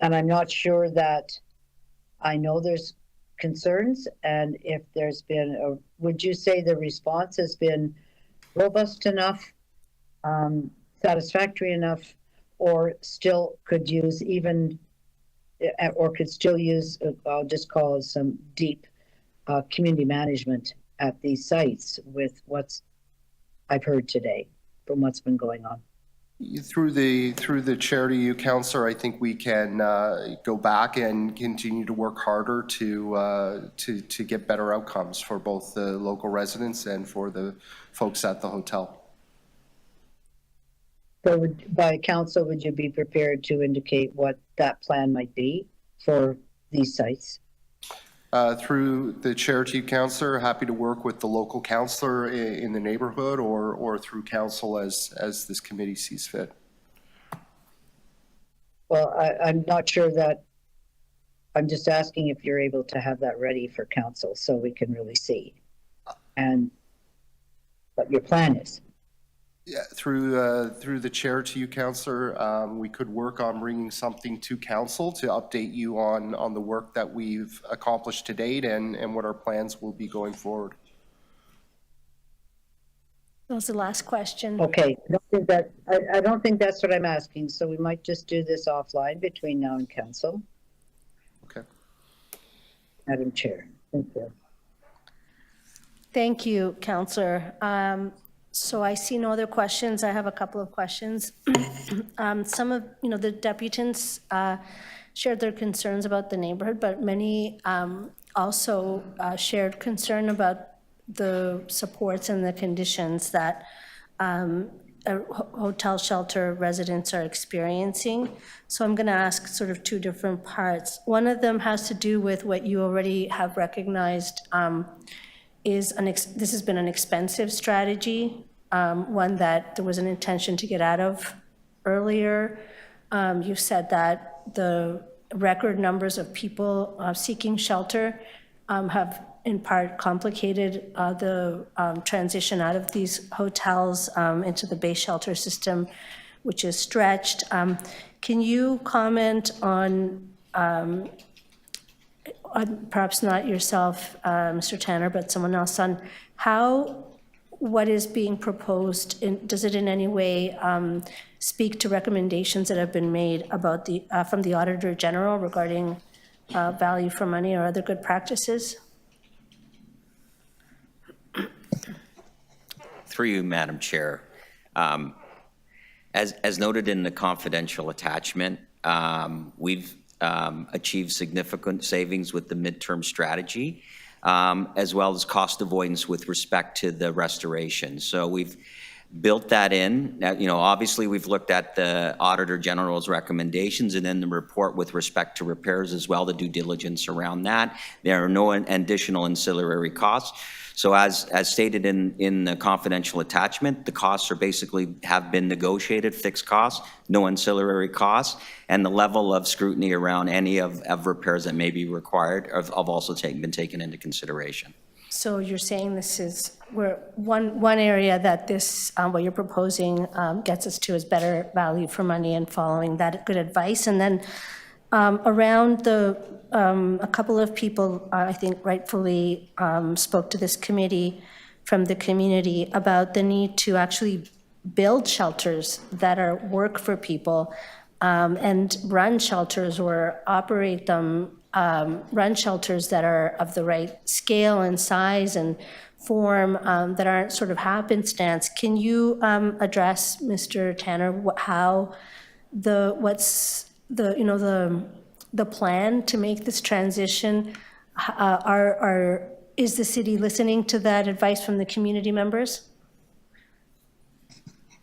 not sure that I know there's concerns, and if there's been would you say the response has been robust enough, satisfactory enough, or still could use I'll just call it some deep community management at these sites with what's I've heard today from what's been going on? Through the chair to you, Councillor, I think we can go back and continue to work harder to get better outcomes for both the local residents and for the folks at the hotel. So by council, would you be prepared to indicate what that plan might be for these sites? Through the chair to you, Councillor, happy to work with the local councillor in the neighborhood or through council as this committee sees fit. Well, I'm not sure that, I'm just asking if you're able to have that ready for council so we can really see and what your plan is. Yeah, through the chair to you, Councillor, we could work on bringing something to council to update you on the work that we've accomplished to date and what our plans will be going forward. That was the last question. Okay, I don't think that's what I'm asking, so we might just do this offline between now and council. Okay. Madam Chair, thank you. Thank you, Councillor. So I see no other questions. I have a couple of questions. Some of, the deputants shared their concerns about the neighborhood, but many also shared concern about the supports and the conditions that hotel shelter residents are experiencing. So I'm going to ask sort of two different parts. One of them has to do with what you already have recognized this has been an expensive strategy, one that there was an intention to get out of earlier. You've said that the record numbers of people seeking shelter have in part complicated the transition out of these hotels into the base shelter system, which is stretched. Can you comment on perhaps not yourself, Mr. Tanner, but someone else, on what is being proposed, does it in any way speak to recommendations that have been made about from the Auditor General regarding value for money or other good practices? Through you, Madam Chair. As noted in the confidential attachment, we've achieved significant savings with the midterm strategy, as well as cost avoidance with respect to the restoration. So we've built that in. Now, obviously we've looked at the Auditor General's recommendations and then the report with respect to repairs as well, the due diligence around that. There are no additional ancillary costs. So as stated in the confidential attachment, the costs are basically have been negotiated, fixed costs, no ancillary costs, and the level of scrutiny around any of repairs that may be required have also been taken into consideration. So you're saying this is one area that this, what you're proposing gets us to is better value for money and following that good advice. And then around a couple of people, I think rightfully spoke to this committee from the community about the need to actually build shelters that work for people and run shelters or operate them, run shelters that are of the right scale and size and form that aren't sort of happenstance. Can you address, Mr. Tanner, what's the plan to make this transition? Is the city listening to that advice from the community members?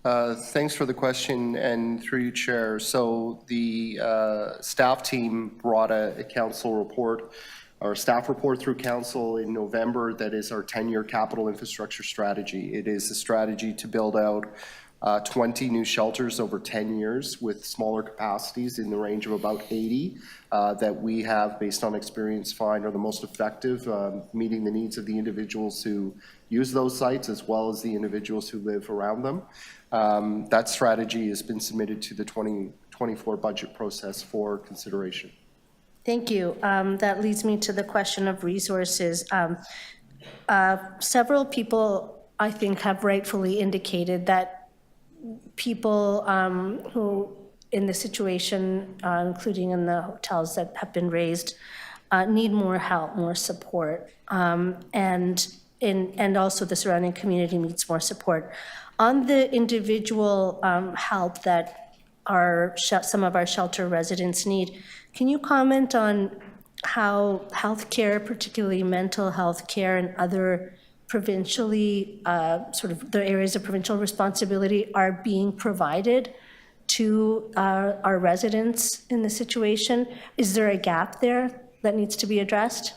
Thanks for the question, and through you, Chair. So the staff team brought a council report, our staff report through council in November that is our 10-year capital infrastructure strategy. It is a strategy to build out 20 new shelters over 10 years with smaller capacities in the range of about 80 that we have, based on experience, find are the most effective, meeting the needs of the individuals who use those sites as well as the individuals who live around them. That strategy has been submitted to the 2024 budget process for consideration. Thank you. That leads me to the question of resources. Several people, I think, have rightfully indicated that people who in the situation, including in the hotels that have been raised, need more help, more support, and also the surrounding community needs more support. On the individual help that some of our shelter residents need, can you comment on how healthcare, particularly mental health care and other provincially, sort of the areas of provincial responsibility are being provided to our residents in the situation? Is there a gap there that needs to be addressed?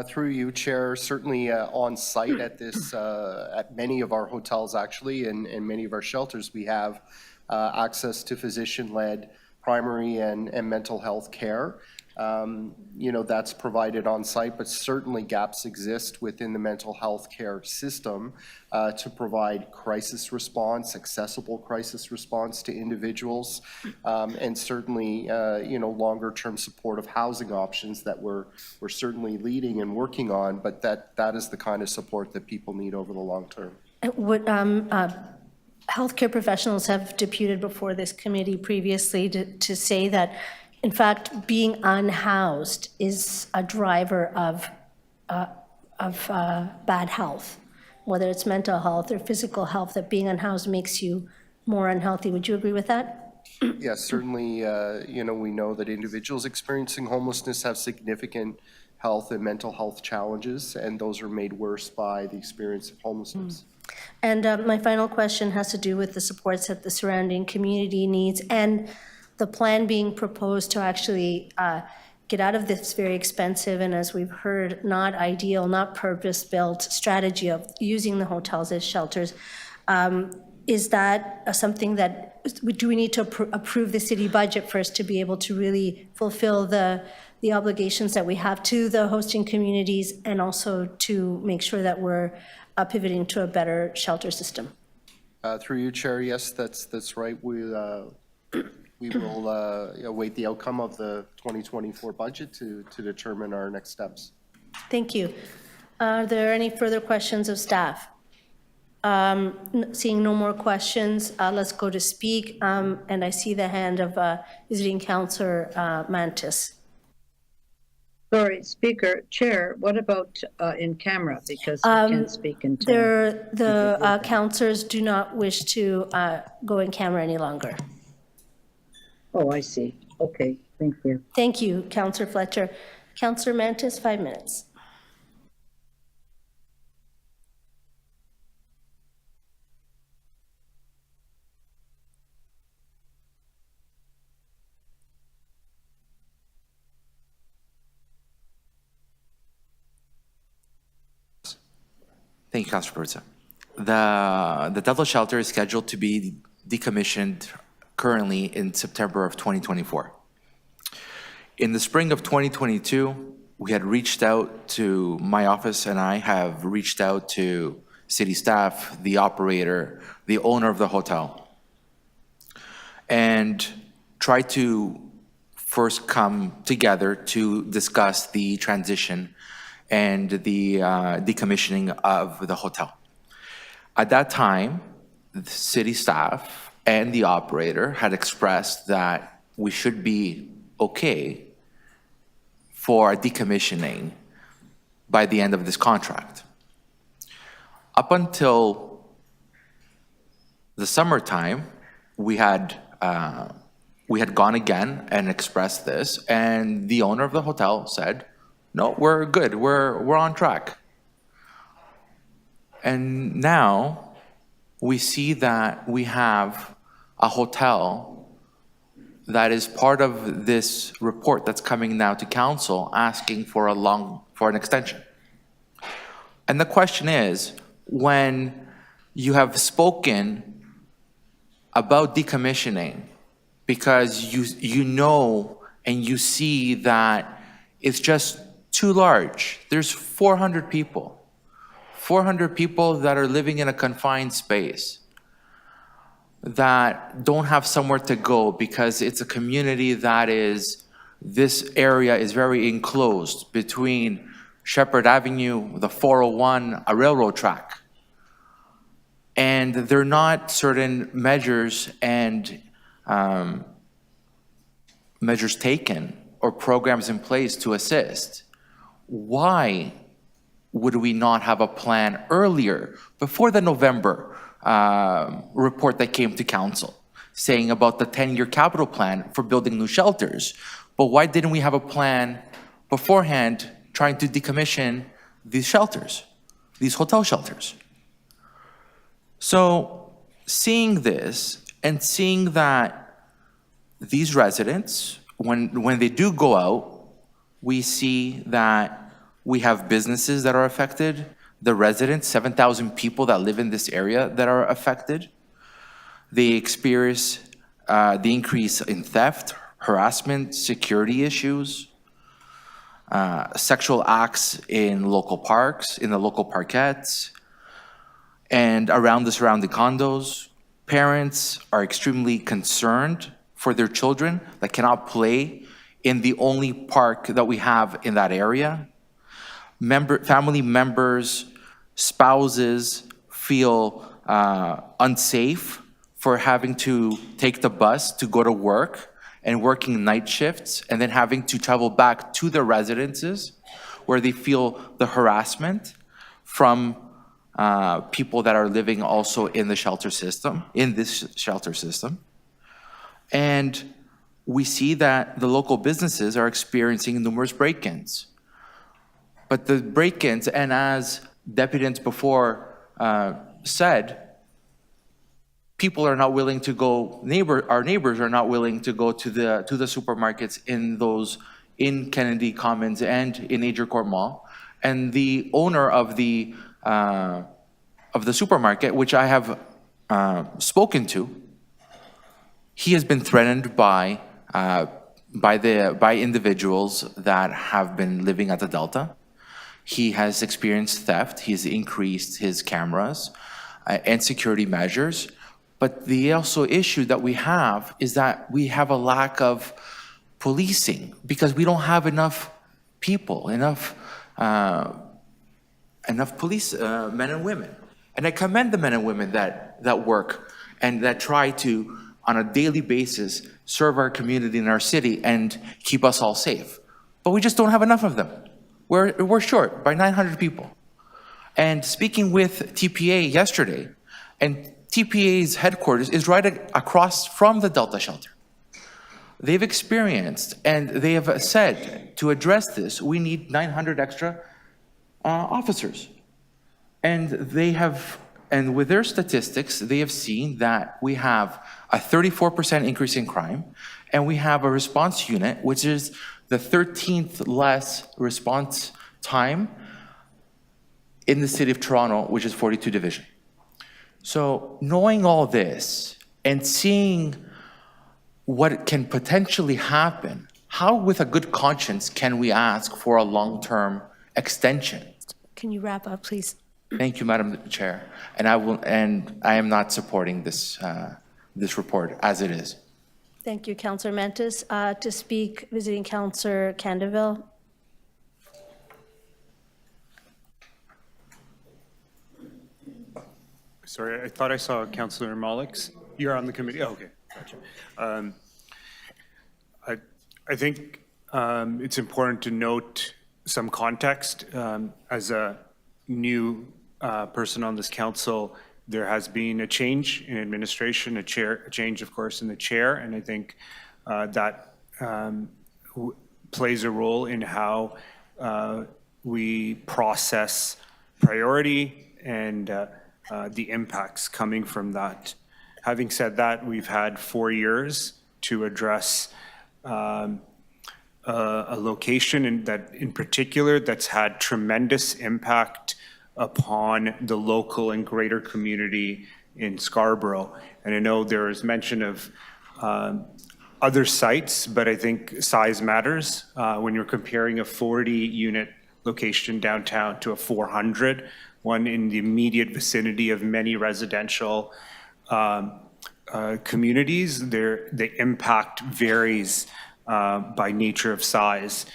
Through you, Chair, certainly on site at at many of our hotels actually, and many of our shelters, we have access to physician-led primary and mental health care. That's provided on site, but certainly gaps exist within the mental health care system to provide crisis response, accessible crisis response to individuals, and certainly, longer term supportive housing options that we're certainly leading and working on, but that is the kind of support that people need over the long term. What healthcare professionals have deputed before this committee previously to say that, in fact, being unhoused is a driver of bad health, whether it's mental health or physical health, that being unhoused makes you more unhealthy. Would you agree with that? Yes, certainly, we know that individuals experiencing homelessness have significant health and mental health challenges, and those are made worse by the experience of homelessness. And my final question has to do with the supports that the surrounding community needs and the plan being proposed to actually get out of this very expensive and, as we've heard, not ideal, not purpose-built strategy of using the hotels as shelters. Is that something that, do we need to approve the city budget first to be able to really fulfill the obligations that we have to the hosting communities, and also to make sure that we're pivoting to a better shelter system? Through you, Chair, yes, that's right. We will await the outcome of the 2024 budget to determine our next steps. Thank you. Are there any further questions of staff? Seeing no more questions, let's go to speak. And I see the hand of visiting Councillor Mantis. Sorry, Speaker, Chair, what about in camera? Because we can't speak in camera. The councillors do not wish to go in camera any longer. Oh, I see. Okay, thank you. Thank you, Councillor Fletcher. Councillor Mantis, 5 minutes. Thank you, Councilor Peruzza. The Delta shelter is scheduled to be decommissioned currently in September of 2024. In the spring of 2022, we had reached out to, my office and I have reached out to city staff, the operator, the owner of the hotel, and tried to first come together to discuss the transition and the decommissioning of the hotel. At that time, the city staff and the operator had expressed that we should be okay for decommissioning by the end of this contract. Up until the summertime, we had gone again and expressed this, and the owner of the hotel said, no, we're good, we're on track. And now we see that we have a hotel that is part of this report that's coming now to council asking for an extension. And the question is, when you have spoken about decommissioning, because you know and you see that it's just too large. There's 400 people that are living in a confined space that don't have somewhere to go because it's a community that is, this area is very enclosed between Shepherd Avenue, the 401, a railroad track. And there are not certain measures and measures taken or programs in place to assist. Why would we not have a plan earlier, before the November report that came to council, saying about the 10-year capital plan for building new shelters? But why didn't we have a plan beforehand trying to decommission these shelters, these hotel shelters? So seeing this and seeing that these residents, when they do go out, we see that we have businesses that are affected, the residents, 7,000 people that live in this area that are affected. They experience the increase in theft, harassment, security issues, sexual acts in local parks, in the local parkettes, and around the surrounding condos. Parents are extremely concerned for their children that cannot play in the only park that we have in that area. Family members, spouses, feel unsafe for having to take the bus to go to work and working night shifts and then having to travel back to their residences where they feel the harassment from people that are living also in the shelter system, in this shelter system. And we see that the local businesses are experiencing numerous break-ins. But the break-ins, and as deputants before said, people are not willing to go, our neighbors are not willing to go to the supermarkets in Kennedy Commons and in Agincourt Mall. And the owner of the supermarket, which I have spoken to, he has been threatened by individuals that have been living at the Delta. He has experienced theft. He's increased his cameras and security measures. But the also issue that we have is that we have a lack of policing because we don't have enough people, enough police men and women. And I commend the men and women that work and that try to, on a daily basis, serve our community and our city and keep us all safe. But we just don't have enough of them. We're short by 900 people. And speaking with TPA yesterday, and TPA's headquarters is right across from the Delta shelter. They've experienced and they have said to address this, we need 900 extra officers. And with their statistics, they have seen that we have a 34% increase in crime, and we have a response unit, which is the 13th less response time in the city of Toronto, which is 42 Division. So knowing all this and seeing what can potentially happen, how with a good conscience can we ask for a long-term extension? Can you wrap up, please? Thank you, Madam Chair. And I am not supporting this report as it is. Thank you, Councillor Mantis. To speak, visiting Councillor Candeville. Sorry, I thought I saw Councillor Malix. You're on the committee. Oh, okay, gotcha. I think it's important to note some context. As a new person on this council, there has been a change in administration, a change, of course, in the chair, and I think that plays a role in how we process priority and the impacts coming from that. Having said that, we've had 4 years to address a location in particular that's had tremendous impact upon the local and greater community in Scarborough. And I know there is mention of other sites, but I think size matters. When you're comparing a 40-unit location downtown to a 400, one in the immediate vicinity of many residential communities, the impact varies by nature of size.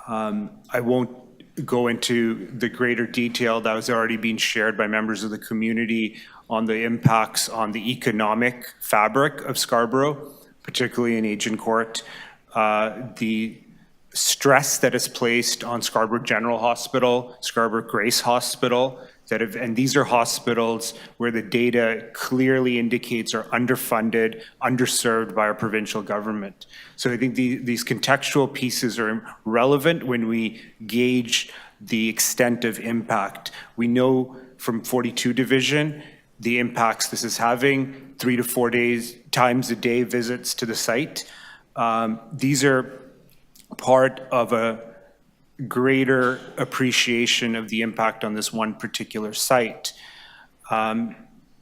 I won't go into the greater detail that was already being shared by members of the community on the impacts on the economic fabric of Scarborough, particularly in Agincourt. The stress that is placed on Scarborough General Hospital, Scarborough Grace Hospital, and these are hospitals where the data clearly indicates are underfunded, underserved by our provincial government. So I think these contextual pieces are relevant when we gauge the extent of impact. We know from 42 Division the impacts this is having, 3 to 4 times a day visits to the site. These are part of a greater appreciation of the impact on this one particular site.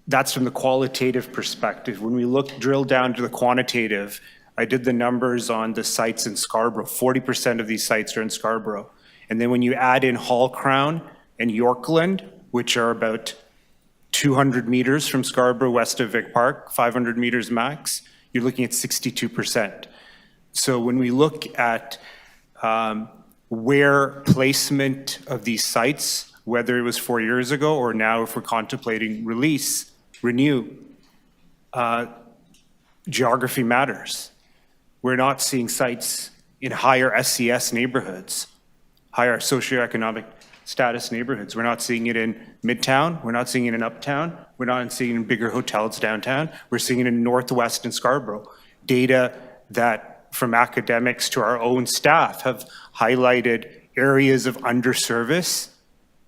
That's from the qualitative perspective. When we drill down to the quantitative, I did the numbers on the sites in Scarborough. 40% of these sites are in Scarborough. And then when you add in Hall Crown and Yorkland, which are about 200 meters from Scarborough west of Vic Park, 500 meters max, you're looking at 62%. So when we look at where placement of these sites whether it was 4 years ago or now if we're contemplating release, renew, geography matters. We're not seeing sites in higher SCS neighborhoods, higher socioeconomic status neighborhoods. We're not seeing it in Midtown. We're not seeing it in Uptown. We're not seeing it in bigger hotels downtown. We're seeing it in Northwest and Scarborough. Data that from academics to our own staff have highlighted areas of underservice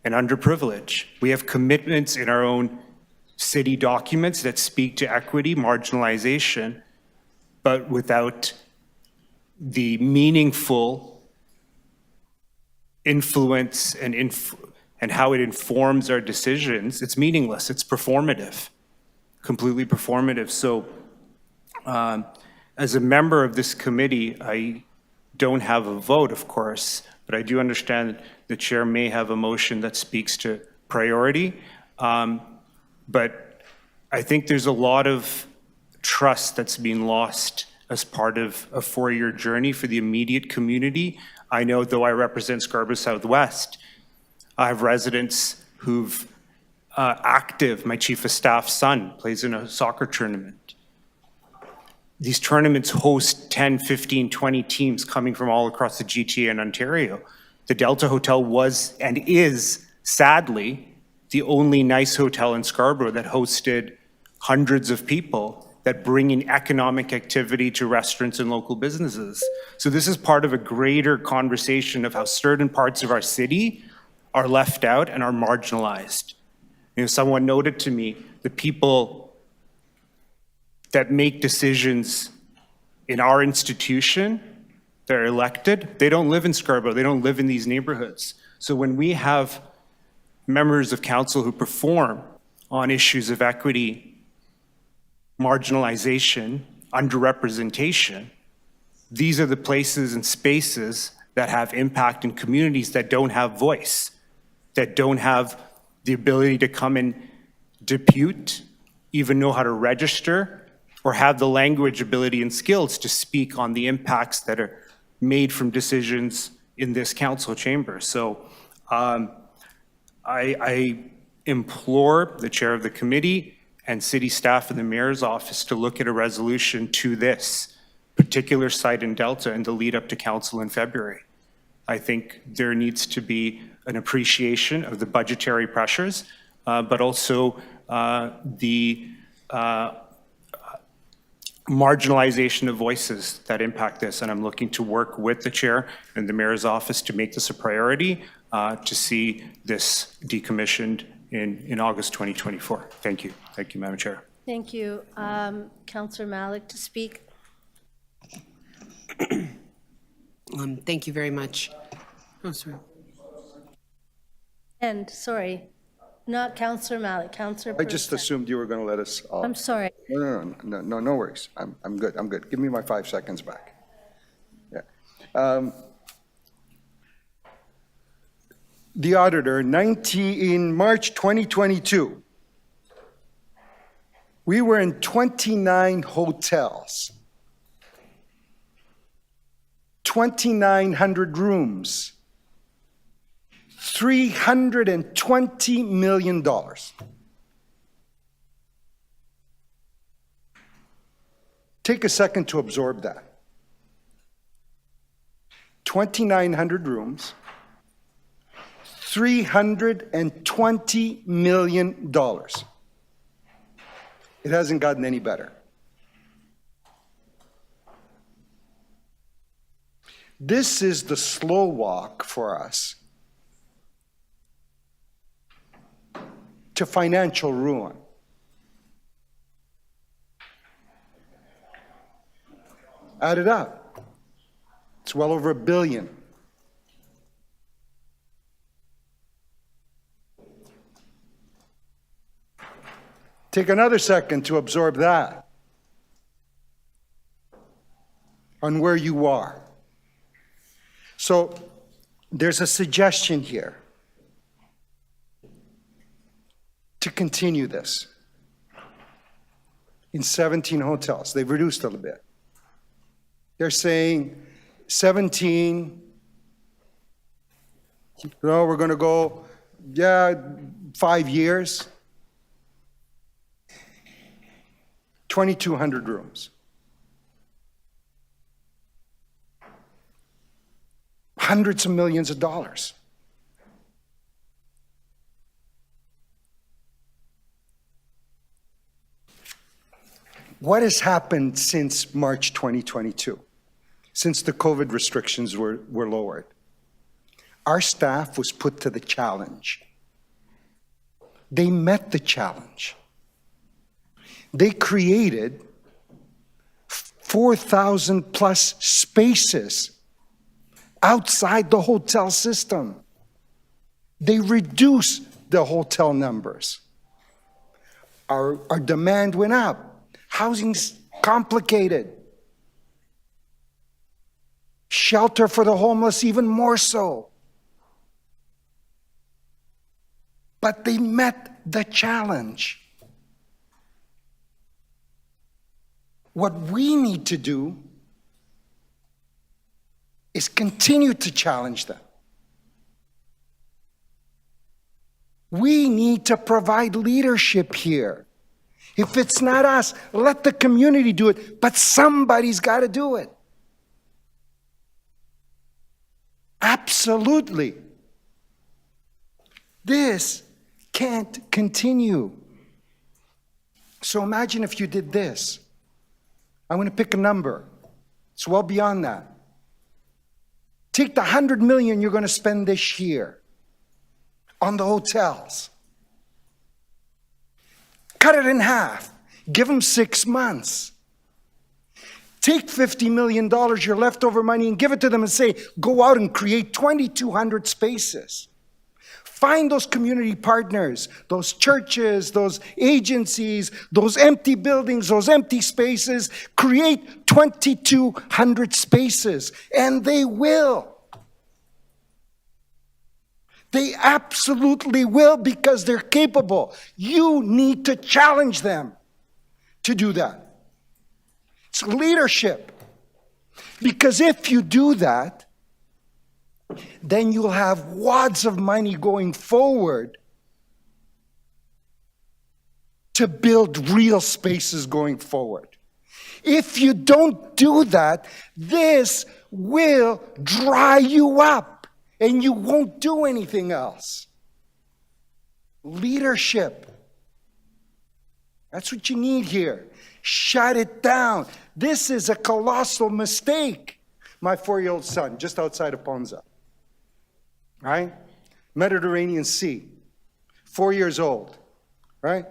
and underprivilege. We have commitments in our own city documents that speak to equity, marginalization, but without the meaningful influence and how it informs our decisions, it's meaningless. It's performative, completely performative. So as a member of this committee, I don't have a vote, of course, but I do understand the chair may have a motion that speaks to priority. But I think there's a lot of trust that's being lost as part of a 4-year journey for the immediate community. I know, though I represent Scarborough Southwest, I have residents who've active. My chief of staff's son plays in a soccer tournament. These tournaments host 10, 15, 20 teams coming from all across the GTA and Ontario. The Delta Hotel was and is, sadly, the only nice hotel in Scarborough that hosted hundreds of people that bring in economic activity to restaurants and local businesses. So this is part of a greater conversation of how certain parts of our city are left out and are marginalized. You know, someone noted to me, the people that make decisions in our institution, they're elected, they don't live in Scarborough, they don't live in these neighborhoods. So when we have members of council who perform on issues of equity, marginalization, underrepresentation, these are the places and spaces that have impact in communities that don't have voice, that don't have the ability to come and depute, even know how to register, or have the language ability and skills to speak on the impacts that are made from decisions in this council chamber. So I implore the chair of the committee and city staff and the mayor's office to look at a resolution to this particular site in Delta and the lead up to council in February. I think there needs to be an appreciation of the budgetary pressures, but also the marginalization of voices that impact this. And I'm looking to work with the chair and the mayor's office to make this a priority to see this decommissioned in August 2024. Thank you. Thank you, Madam Chair. Thank you. Councillor Malik to speak. Thank you very much. Oh, sorry. And, sorry, not Councillor Malik, Councillor I just assumed you were going to let us off. I'm sorry. No worries. I'm good. Give me my 5 seconds back. Yeah. The auditor, in March 2022, we were in 29 hotels, 2,900 rooms, $320 million. Take a second to absorb that. 2,900 rooms, $320 million. It hasn't gotten any better. This is the slow walk for us to financial ruin. Add it up. It's well over $1 billion. Take another second to absorb that on where you are. So there's a suggestion here to continue this in 17 hotels. They've reduced a little bit. They're saying 17, no, we're going to go 5 years, 2,200 rooms. Hundreds of millions of dollars. What has happened since March 2022, since the COVID restrictions were lowered? Our staff was put to the challenge. They met the challenge. They created 4,000 plus spaces outside the hotel system. They reduced the hotel numbers. Our demand went up. Housing's complicated. Shelter for the homeless, even more so. But they met the challenge. What we need to do is continue to challenge them. We need to provide leadership here. If it's not us, let the community do it, but somebody's got to do it. Absolutely. This can't continue. So imagine if you did this. I'm going to pick a number. It's well beyond that. Take the $100 million you're going to spend this year on the hotels. Cut it in half. Give them 6 months. Take $50 million, your leftover money, and give it to them and say, go out and create 2,200 spaces. Find those community partners, those churches, those agencies, those empty buildings, those empty spaces. Create 2,200 spaces, and they will. They absolutely will, because they're capable. You need to challenge them to do that. It's leadership. Because if you do that, then you'll have wads of money going forward to build real spaces going forward. If you don't do that, this will dry you up. And you won't do anything else. Leadership. That's what you need here. Shut it down. This is a colossal mistake. My 4-year-old son, just outside of Ponza. Right? Mediterranean Sea. 4 years old. Right?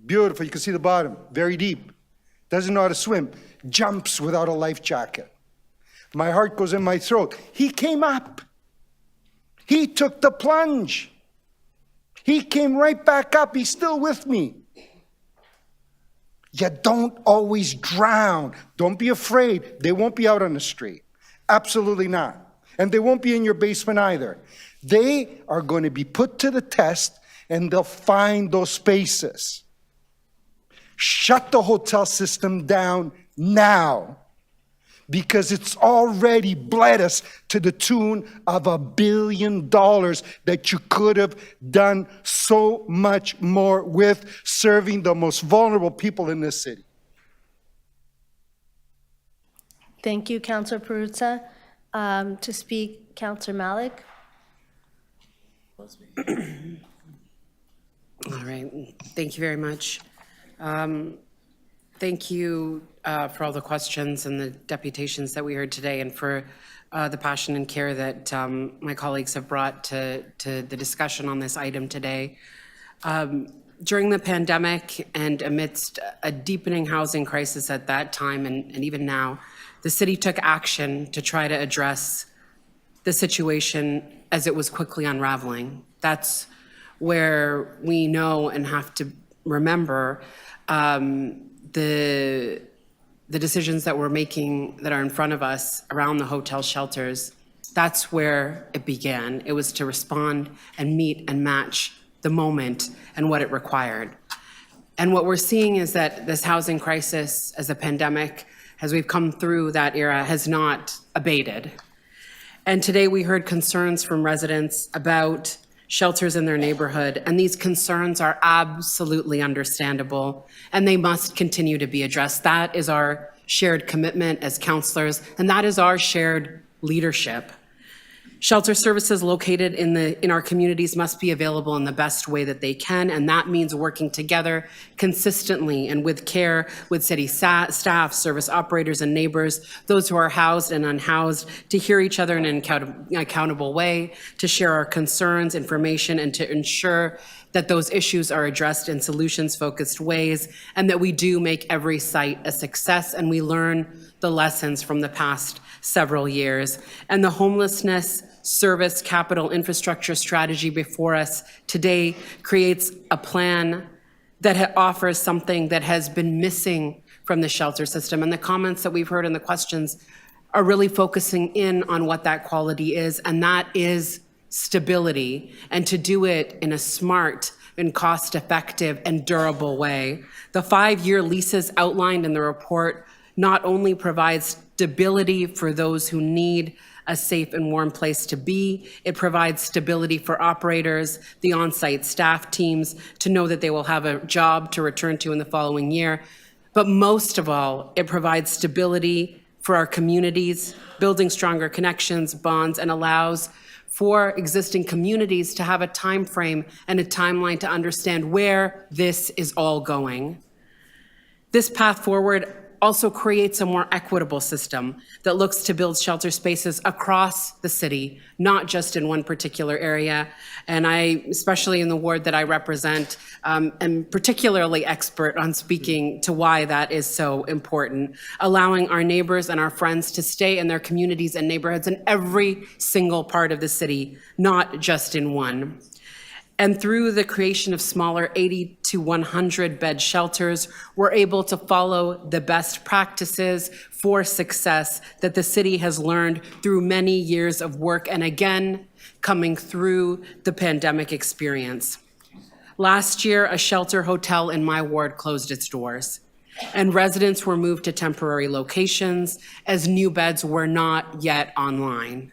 Beautiful. You can see the bottom. Very deep. Doesn't know how to swim. Jumps without a life jacket. My heart goes in my throat. He came up. He took the plunge. He came right back up. He's still with me. You don't always drown. Don't be afraid. They won't be out on the street. Absolutely not. And they won't be in your basement either. They are going to be put to the test, and they'll find those spaces. Shut the hotel system down now, because it's already bled us to the tune of $1 billion that you could have done so much more with, serving the most vulnerable people in this city. Thank you, Councillor Perruzza. To speak, Councillor Malik. All right, thank you very much. Thank you for all the questions and the deputations that we heard today, and for the passion and care that my colleagues have brought to the discussion on this item today. During the pandemic and amidst a deepening housing crisis at that time and even now, the city took action to try to address the situation as it was quickly unraveling. That's where we know and have to remember the decisions that we're making that are in front of us around the hotel shelters. That's where it began. It was to respond and meet and match the moment and what it required. And what we're seeing is that this housing crisis, as a pandemic, as we've come through that era, has not abated. And today we heard concerns from residents about shelters in their neighborhood, and these concerns are absolutely understandable, and they must continue to be addressed. That is our shared commitment as counselors, and that is our shared leadership. Shelter services located in our communities must be available in the best way that they can, and that means working together consistently and with care with city staff, service operators, and neighbors, those who are housed and unhoused, to hear each other in an accountable way, to share our concerns, information, and to ensure that those issues are addressed in solutions-focused ways, and that we do make every site a success, and we learn the lessons from the past several years. And the homelessness service capital infrastructure strategy before us today creates a plan that offers something that has been missing from the shelter system. And the comments that we've heard and the questions are really focusing in on what that quality is, and that is stability, and to do it in a smart and cost-effective and durable way. The 5-year leases outlined in the report not only provide stability for those who need a safe and warm place to be, it provides stability for operators, the on-site staff teams, to know that they will have a job to return to in the following year. But most of all, it provides stability for our communities, building stronger connections, bonds, and allows for existing communities to have a time frame and a timeline to understand where this is all going. This path forward also creates a more equitable system that looks to build shelter spaces across the city, not just in one particular area. And I, especially in the ward that I represent, am particularly expert on speaking to why that is so important, allowing our neighbors and our friends to stay in their communities and neighborhoods in every single part of the city, not just in one. And through the creation of smaller 80 to 100 bed shelters, we're able to follow the best practices for success that the city has learned through many years of work, and again, coming through the pandemic experience. Last year, a shelter hotel in my ward closed its doors, and residents were moved to temporary locations as new beds were not yet online.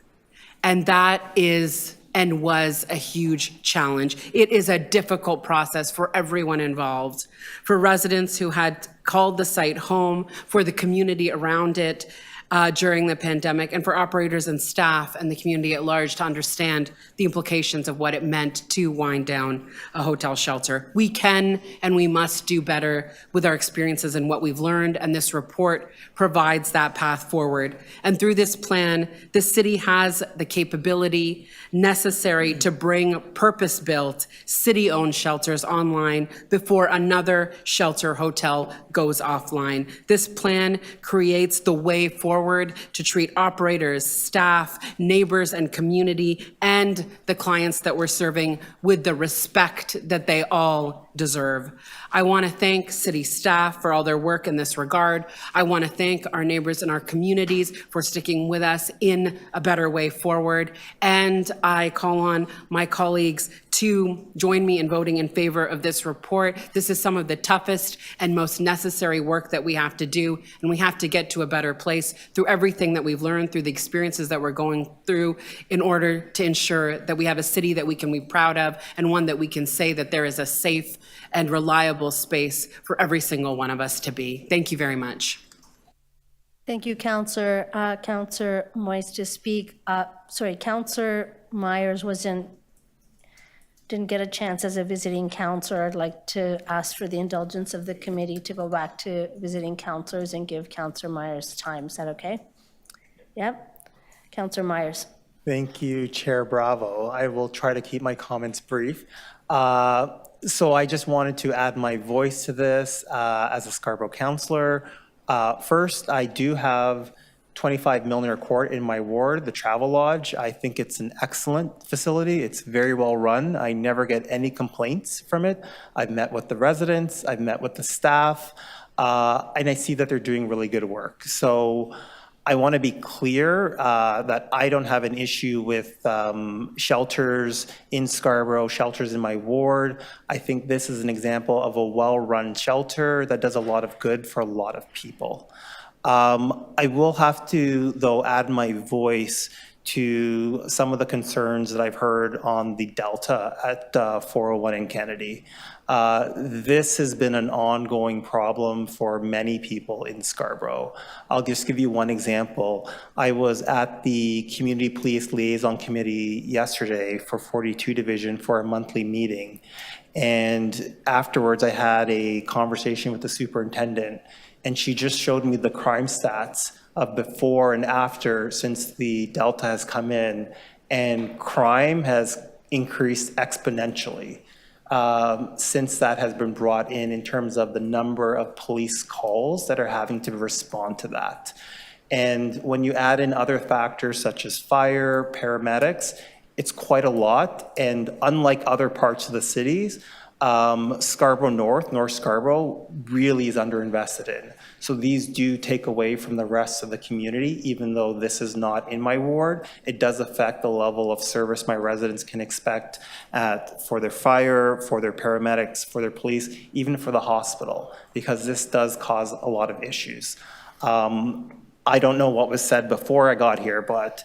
And that is and was a huge challenge. It is a difficult process for everyone involved, for residents who had called the site home, for the community around it during the pandemic, and for operators and staff and the community at large to understand the implications of what it meant to wind down a hotel shelter. We can and we must do better with our experiences and what we've learned, and this report provides that path forward. And through this plan, the city has the capability necessary to bring purpose-built, city-owned shelters online before another shelter hotel goes offline. This plan creates the way forward to treat operators, staff, neighbors, and community, and the clients that we're serving with the respect that they all deserve. I want to thank city staff for all their work in this regard. I want to thank our neighbors and our communities for sticking with us in a better way forward. And I call on my colleagues to join me in voting in favor of this report. This is some of the toughest and most necessary work that we have to do, and we have to get to a better place through everything that we've learned, through the experiences that we're going through, in order to ensure that we have a city that we can be proud of, and one that we can say that there is a safe and reliable space for every single one of us to be. Thank you very much. Thank you, Councillor. Councillor Moise to speak. Councillor Myers didn't get a chance as a visiting councillor. I'd like to ask for the indulgence of the committee to go back to visiting councillors and give Councillor Myers time. Is that okay? Yep. Councillor Myers. Thank you, Chair Bravo. I will try to keep my comments brief. So I just wanted to add my voice to this as a Scarborough councillor. First, I do have 25 Milner Court in my ward, the Travel Lodge. I think it's an excellent facility. It's very well run. I never get any complaints from it. I've met with the residents, I've met with the staff, and I see that they're doing really good work. So I want to be clear that I don't have an issue with shelters in Scarborough, shelters in my ward. I think this is an example of a well-run shelter that does a lot of good for a lot of people. I will have to, though, add my voice to some of the concerns that I've heard on the Delta at 401 in Kennedy. This has been an ongoing problem for many people in Scarborough. I'll just give you one example. I was at the Community Police Liaison Committee yesterday for 42 Division for a monthly meeting. And afterwards, I had a conversation with the superintendent, and she just showed me the crime stats of before and after since the Delta has come in, and crime has increased exponentially since that has been brought in terms of the number of police calls that are having to respond to that. And when you add in other factors such as fire, paramedics, it's quite a lot. And unlike other parts of the cities, Scarborough North Scarborough really is underinvested in. So these do take away from the rest of the community, even though this is not in my ward. It does affect the level of service my residents can expect for their fire, for their paramedics, for their police, even for the hospital, because this does cause a lot of issues. I don't know what was said before I got here, but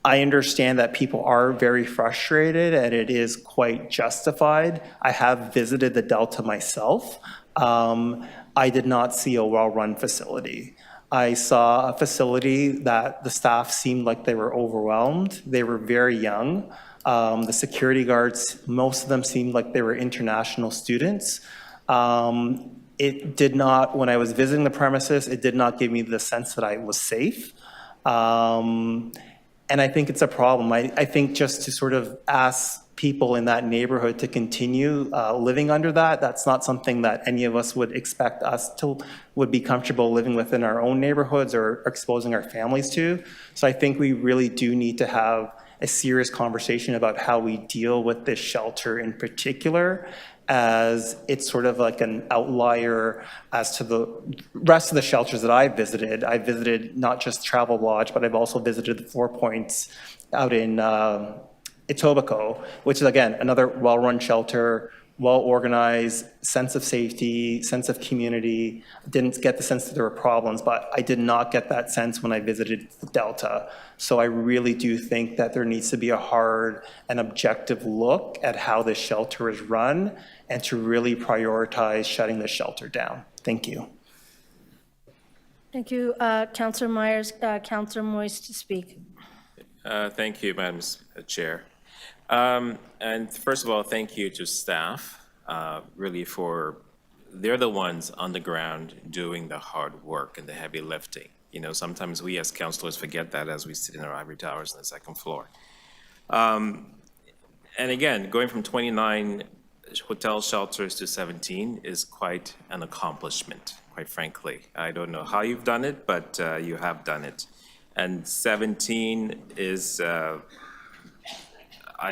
I understand that people are very frustrated, and it is quite justified. I have visited the Delta myself. I did not see a well-run facility. I saw a facility that the staff seemed like they were overwhelmed. They were very young. The security guards, most of them seemed like they were international students. It did not, when I was visiting the premises, it did not give me the sense that I was safe. And I think it's a problem. I think just to sort of ask people in that neighborhood to continue living under that, that's not something that any of us would expect would be comfortable living within our own neighborhoods or exposing our families to. So I think we really do need to have a serious conversation about how we deal with this shelter in particular, as it's sort of like an outlier as to the rest of the shelters that I've visited. I visited not just Travel Lodge, but I've also visited the 4 Points out in Etobicoke, which is, again, another well-run shelter, well-organized, sense of safety, sense of community. Didn't get the sense that there were problems, but I did not get that sense when I visited Delta. So I really do think that there needs to be a hard and objective look at how this shelter is run and to really prioritize shutting the shelter down. Thank you. Thank you, Councillor Myers. Councillor Moyes to speak. Thank you, Madam Chair. And first of all, thank you to staff, really they're the ones on the ground doing the hard work and the heavy lifting. You know, sometimes we as councillors forget that as we sit in our ivory towers on the second floor. And again, going from 29 hotel shelters to 17 is quite an accomplishment, quite frankly. I don't know how you've done it, but you have done it. And 17 is, I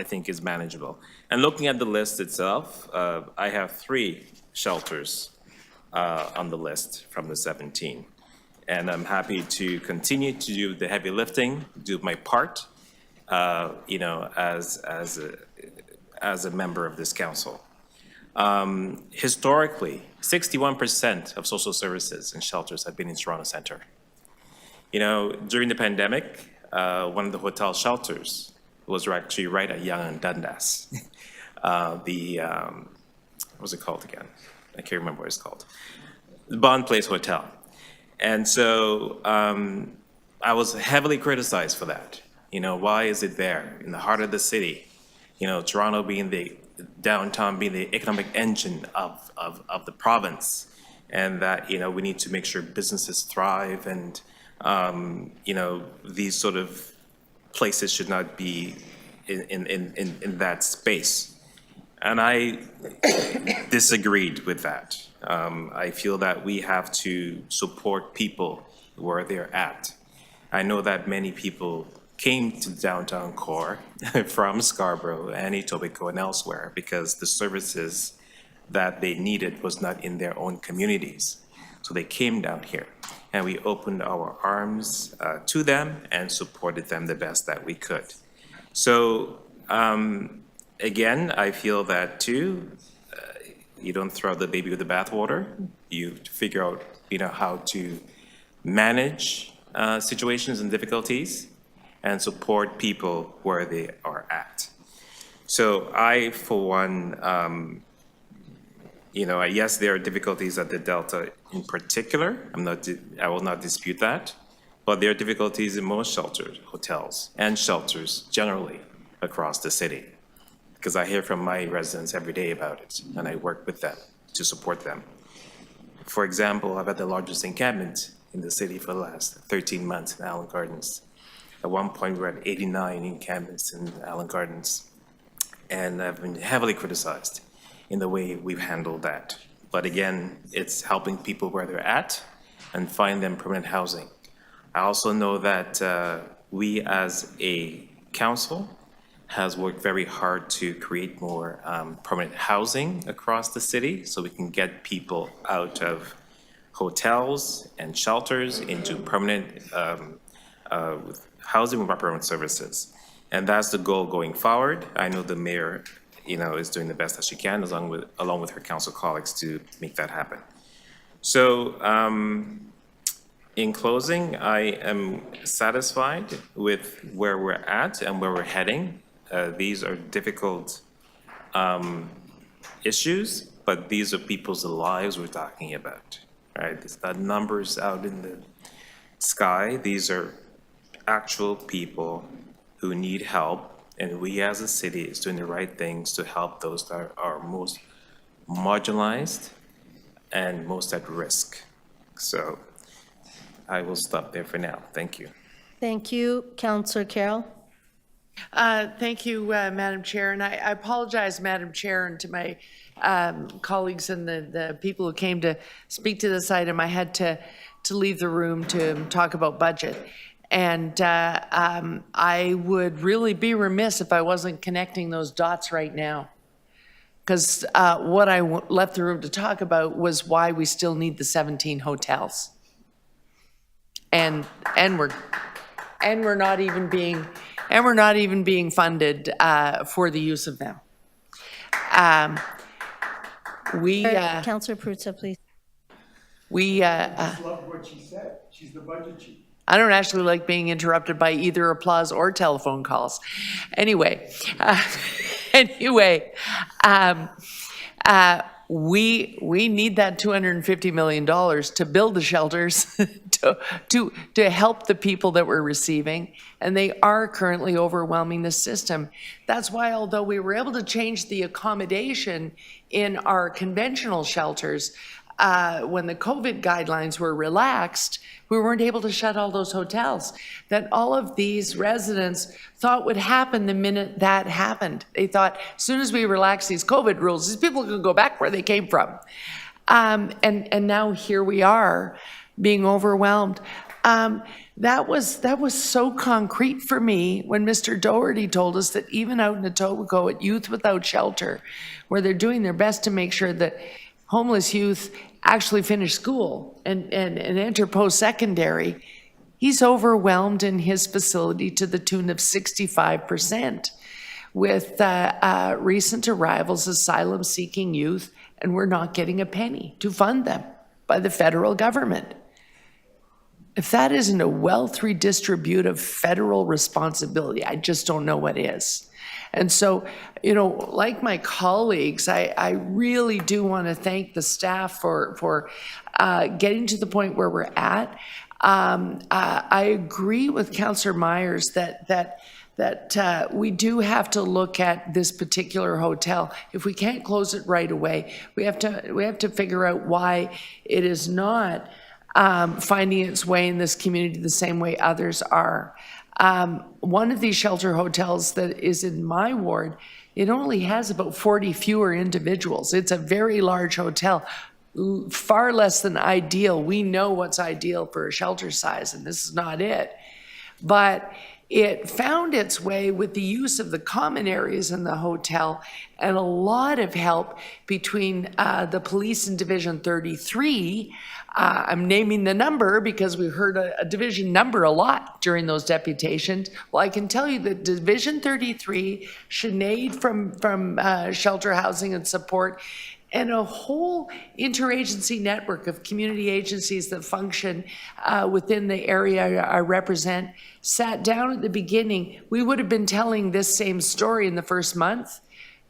think, is manageable. And looking at the list itself, I have 3 shelters on the list from the 17. And I'm happy to continue to do the heavy lifting, do my part, you know, as a member of this council. Historically, 61% of social services and shelters have been in Toronto Centre. You know, during the pandemic, one of the hotel shelters was actually right at Yonge and Dundas. What was it called again? I can't remember what it's called. The Bond Place Hotel. And so I was heavily criticized for that. You know, why is it there in the heart of the city? You know, Toronto being the downtown, being the economic engine of the province, and that, you know, we need to make sure businesses thrive, and you know, these sort of places should not be in that space. And I disagreed with that. I feel that we have to support people where they're at. I know that many people came to downtown core from Scarborough and Etobicoke and elsewhere because the services that they needed was not in their own communities. So they came down here, and we opened our arms to them and supported them the best that we could. So again, I feel that too, you don't throw the baby with the bathwater. You figure out, you know, how to manage situations and difficulties. and support people where they are at. So I, for one, yes, there are difficulties at the Delta in particular. I will not dispute that. But there are difficulties in most shelters, hotels, and shelters generally across the city. Because I hear from my residents every day about it, and I work with them to support them. For example, I've had the largest encampment in the city for the last 13 months in Allen Gardens. At one point, we were at 89 encampments in Allen Gardens. And I've been heavily criticized in the way we've handled that. But again, it's helping people where they're at and find them permanent housing. I also know that we as a council has worked very hard to create more permanent housing across the city so we can get people out of hotels and shelters into permanent housing with permanent services. And that's the goal going forward. I know the mayor, is doing the best that she can along with her council colleagues to make that happen. So, in closing, I am satisfied with where we're at and where we're heading. These are difficult issues, but these are people's lives we're talking about, right? It's not numbers out in the sky. These are actual people who need help, and we as a city is doing the right things to help those that are most marginalized and most at risk. So I will stop there for now. Thank you. Thank you. Councillor Carroll. Thank you, Madam Chair. And I apologize, Madam Chair, and to my colleagues and the people who came to speak to this item. I had to leave the room to talk about budget. And I would really be remiss if I wasn't connecting those dots right now. Because what I left the room to talk about was why we still need the 17 hotels. And we're not even being funded for the use of them. Councillor Prusa, please. I just love what she said. She's the budget chief. I don't actually like being interrupted by either applause or telephone calls. Anyway, we need that $250 million to build the shelters to help the people that we're receiving, and they are currently overwhelming the system. That's why, although we were able to change the accommodation in our conventional shelters, when the COVID guidelines were relaxed, we weren't able to shut all those hotels. That all of these residents thought would happen the minute that happened. They thought, as soon as we relax these COVID rules, these people can go back where they came from. And now here we are being overwhelmed. That was so concrete for me when Mr. Doherty told us that even out in Etobicoke at Youth Without Shelter, where they're doing their best to make sure that homeless youth actually finish school and enter post-secondary, he's overwhelmed in his facility to the tune of 65% with recent arrivals, asylum-seeking youth, and we're not getting a penny to fund them by the federal government. If that isn't a wealth redistributive federal responsibility, I just don't know what is. And so, like my colleagues, I really do want to thank the staff for getting to the point where we're at. I agree with Councillor Myers that we do have to look at this particular hotel. If we can't close it right away, we have to figure out why it is not finding its way in this community the same way others are. One of these shelter hotels that is in my ward, it only has about 40 fewer individuals. It's a very large hotel, far less than ideal. We know what's ideal for a shelter size, and this is not it. But it found its way with the use of the common areas in the hotel and a lot of help between the police in Division 33. I'm naming the number because we heard a division number a lot during those deputations. Well, I can tell you that Division 33, Sinead from Shelter Housing and Support, and a whole interagency network of community agencies that function within the area I represent sat down at the beginning. We would have been telling this same story in the first month,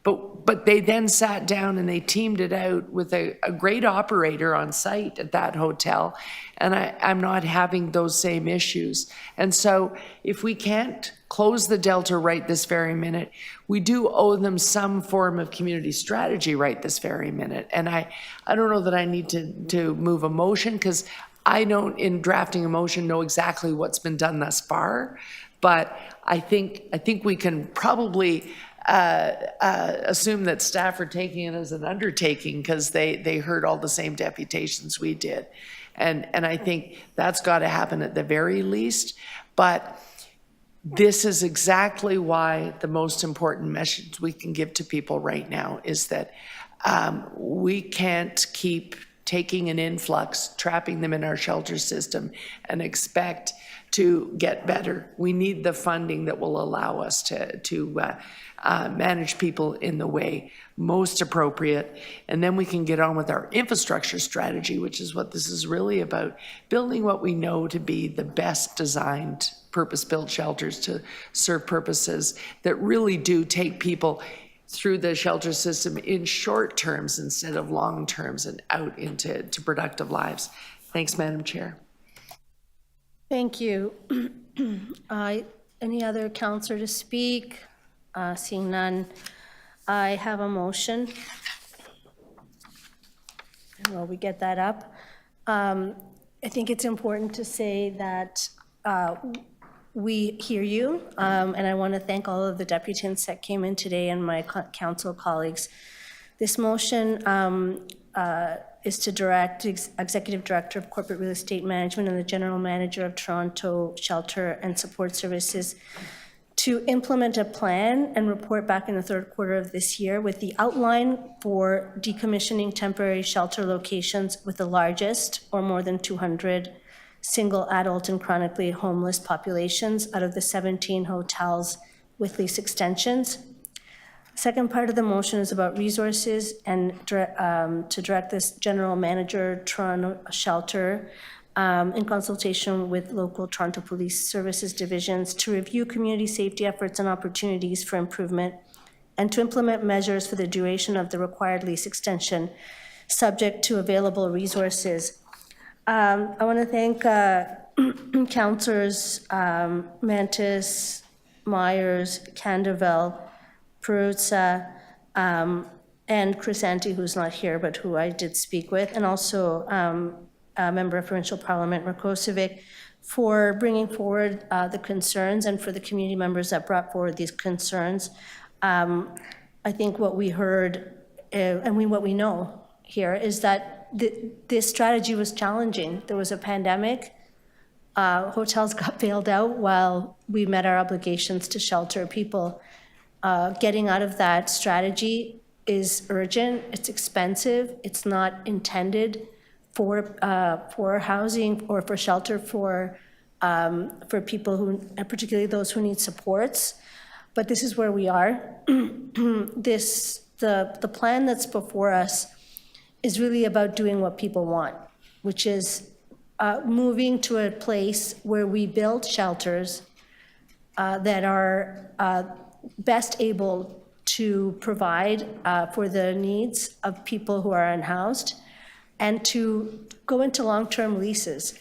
but they then sat down and they teamed it out with a great operator on site at that hotel, and I'm not having those same issues. And so if we can't close the Delta right this very minute, we do owe them some form of community strategy right this very minute. And I don't know that I need to move a motion, because I don't, in drafting a motion, know exactly what's been done thus far. But I think we can probably assume that staff are taking it as an undertaking, because they heard all the same deputations we did. And I think that's got to happen at the very least. But this is exactly why the most important message we can give to people right now is that we can't keep taking an influx, trapping them in our shelter system, and expect to get better. We need the funding that will allow us to manage people in the way most appropriate, and then we can get on with our infrastructure strategy, which is what this is really about, building what we know to be the best designed purpose-built shelters to serve purposes that really do take people through the shelter system in short terms instead of long terms and out into productive lives. Thanks, Madam Chair. Thank you. Any other counselor to speak? Seeing none, I have a motion. While we get that up, I think it's important to say that we hear you, and I want to thank all of the deputants that came in today and my council colleagues. This motion is to direct Executive Director of Corporate Real Estate Management and the General Manager of Toronto Shelter and Support Services to implement a plan and report back in the third quarter of this year with the outline for decommissioning temporary shelter locations with the largest or more than 200 single adult and chronically homeless populations out of the 17 hotels with lease extensions. Second part of the motion is about resources and to direct this General Manager, Toronto Shelter, in consultation with local Toronto Police Services divisions to review community safety efforts and opportunities for improvement and to implement measures for the duration of the required lease extension subject to available resources. I want to thank Councillors Mantis, Myers, Canderville, Peruzza, and Crisanti, who's not here, but who I did speak with, and also Member of Provincial Parliament Rakocevic, for bringing forward the concerns, and for the community members that brought forward these concerns. I think what we heard, and what we know here, is that this strategy was challenging. There was a pandemic. Hotels got bailed out while we met our obligations to shelter people. Getting out of that strategy is urgent. It's expensive. It's not intended for housing or for shelter for people who, particularly those who need supports. But this is where we are. The plan that's before us is really about doing what people want, which is moving to a place where we build shelters that are best able to provide for the needs of people who are unhoused, and to go into long-term leases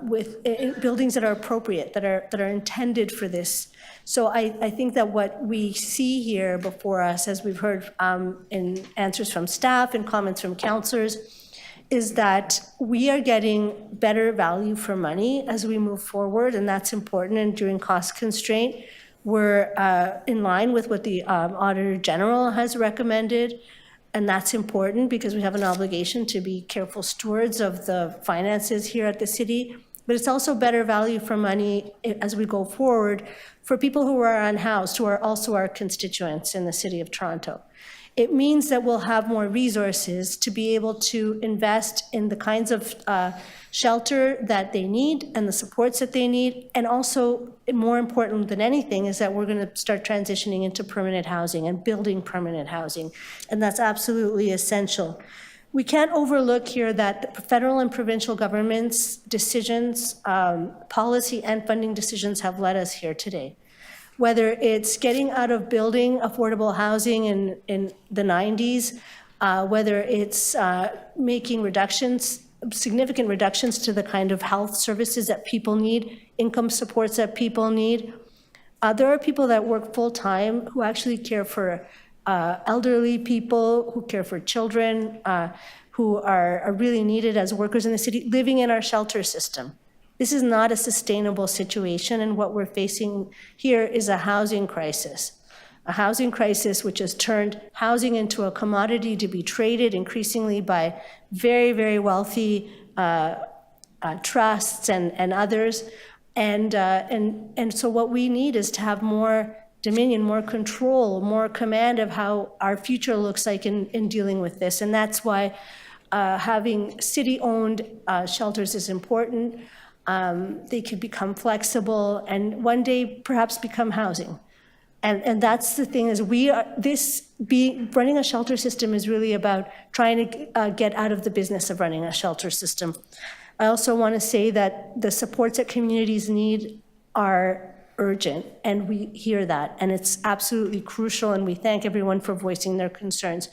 with buildings that are appropriate, that are intended for this. So I think that what we see here before us, as we've heard in answers from staff and comments from councillors, is that we are getting better value for money as we move forward, and that's important. And during cost constraint, we're in line with what the Auditor General has recommended, and that's important because we have an obligation to be careful stewards of the finances here at the city. But it's also better value for money as we go forward for people who are unhoused, who are also our constituents in the City of Toronto. It means that we'll have more resources to be able to invest in the kinds of shelter that they need and the supports that they need. And also, more important than anything, is that we're going to start transitioning into permanent housing and building permanent housing. And that's absolutely essential. We can't overlook here that the federal and provincial governments' decisions, policy and funding decisions have led us here today. Whether it's getting out of building affordable housing in the 90s, whether it's making reductions, significant reductions to the kind of health services that people need, income supports that people need. There are people that work full-time who actually care for elderly people, who care for children, who are really needed as workers in the city, living in our shelter system. This is not a sustainable situation, and what we're facing here is a housing crisis which has turned housing into a commodity to be traded increasingly by very, very wealthy trusts and others. And so what we need is to have more dominion, more control, more command of how our future looks like in dealing with this. And that's why having city-owned shelters is important. They could become flexible and one day perhaps become housing. And that's the thing, is running a shelter system is really about trying to get out of the business of running a shelter system. I also want to say that the supports that communities need are urgent, and we hear that, and it's absolutely crucial, and we thank everyone for voicing their concerns.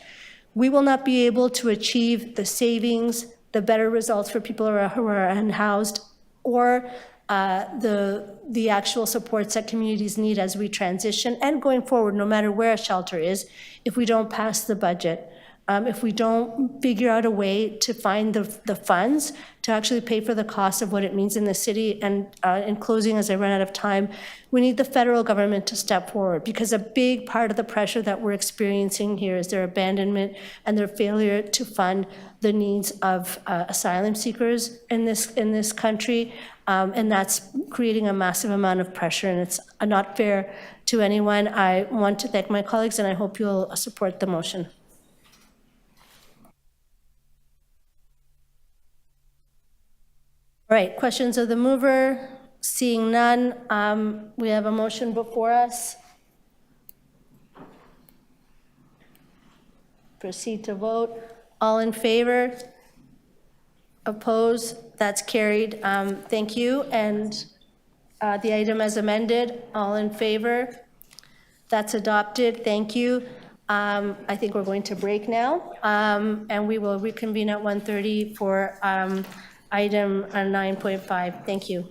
We will not be able to achieve the savings, the better results for people who are unhoused, or the actual supports that communities need as we transition and going forward, no matter where a shelter is, if we don't pass the budget. If we don't figure out a way to find the funds to actually pay for the cost of what it means in the city. And in closing, as I run out of time, we need the federal government to step forward, because a big part of the pressure that we're experiencing here is their abandonment and their failure to fund the needs of asylum seekers in this country. And that's creating a massive amount of pressure, and it's not fair to anyone. I want to thank my colleagues, and I hope you'll support the motion. All right, questions of the mover? Seeing none, we have a motion before us. Proceed to vote. All in favor? Opposed? That's carried. Thank you. And the item as amended, all in favor? That's adopted. Thank you. I think we're going to break now, and we will reconvene at 1:30 for item 9.5. Thank you.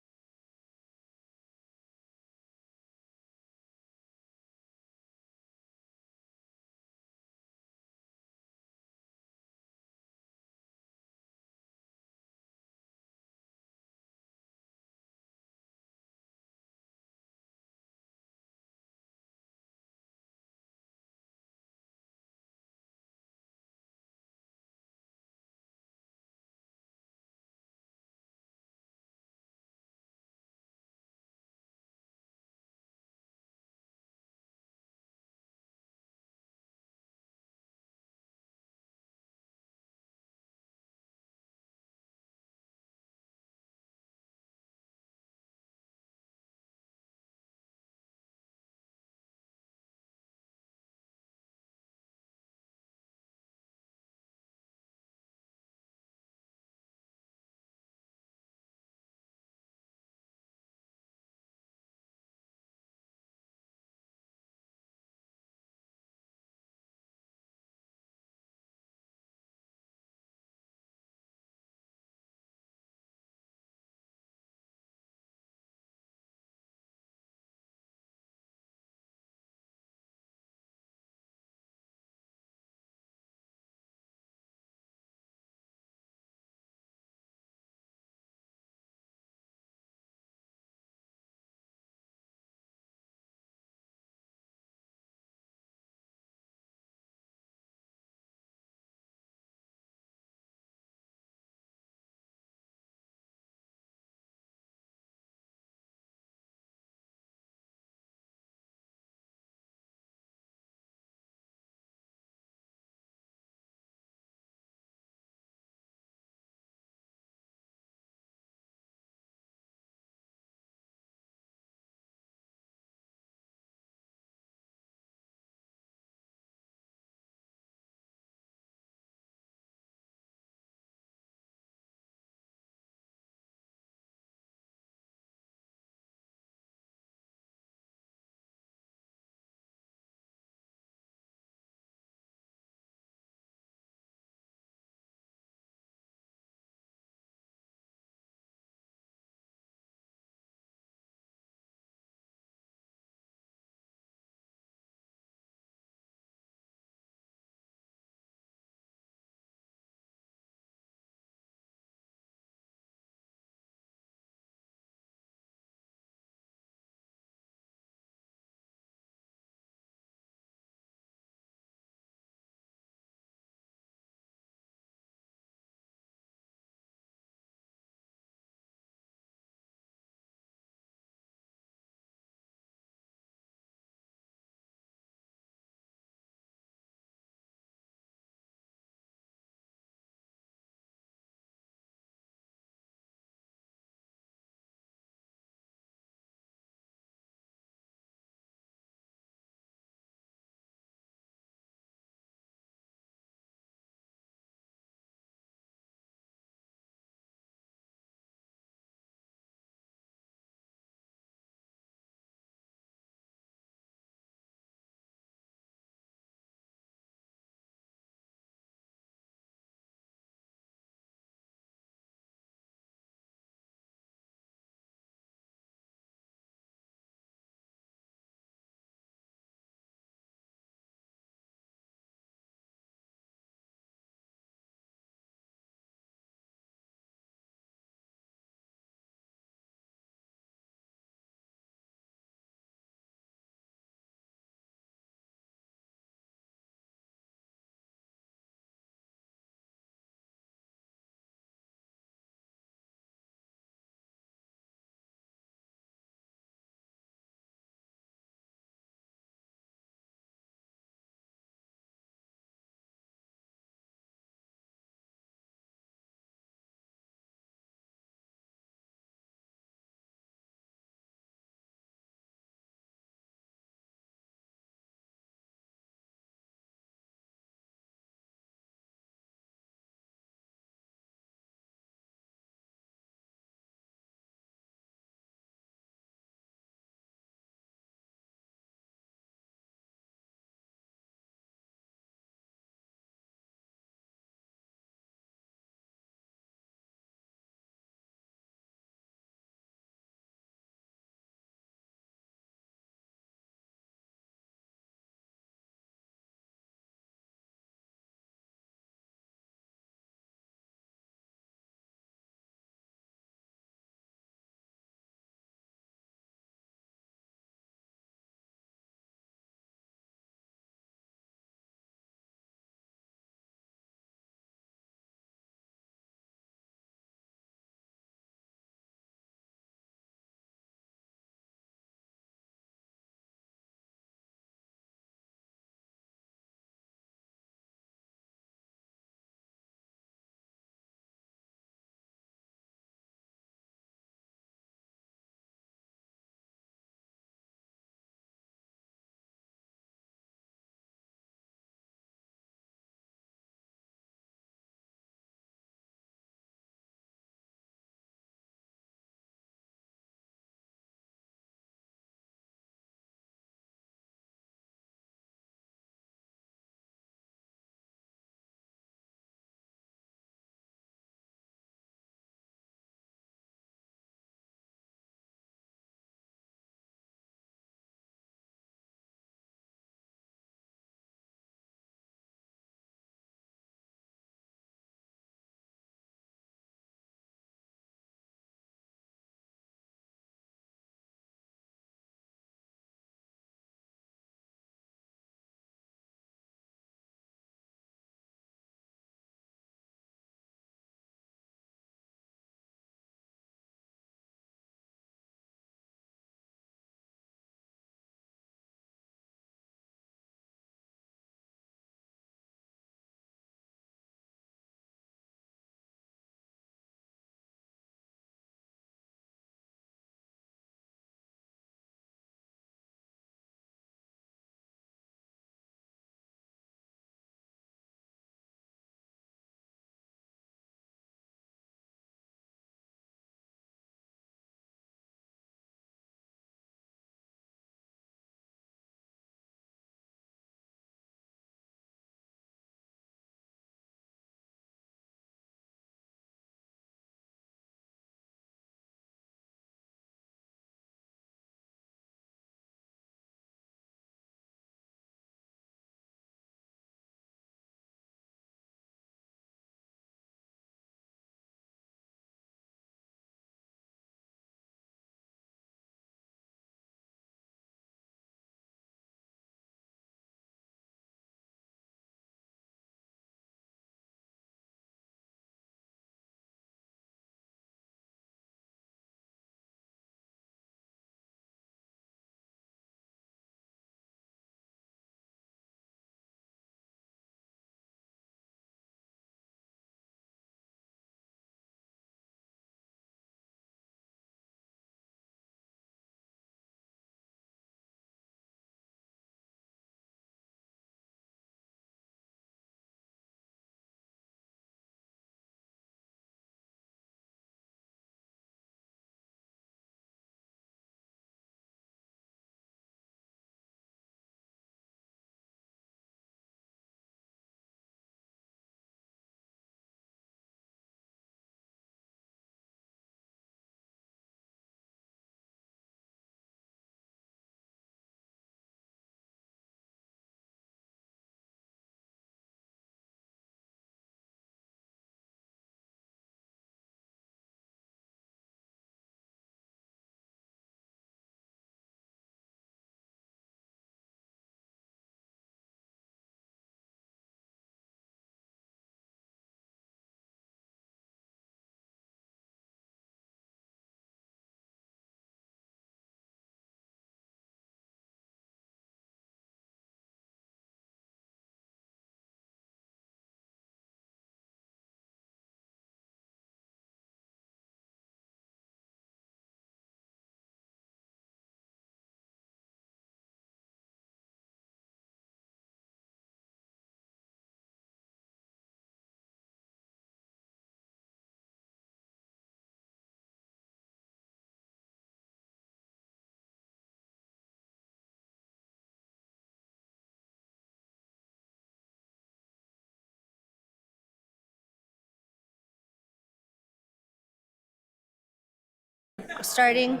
starting.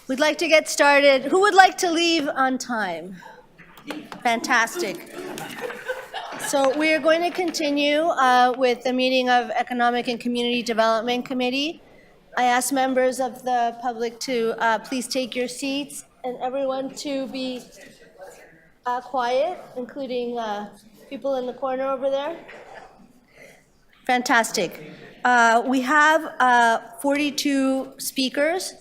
We'd like to get started. Who would like to leave on time? Fantastic. So we are going to continue with the meeting of Economic and Community Development Committee. I ask members of the public to please take your seats and everyone to be quiet, including people in the corner over there. Fantastic. We have 42 speakers.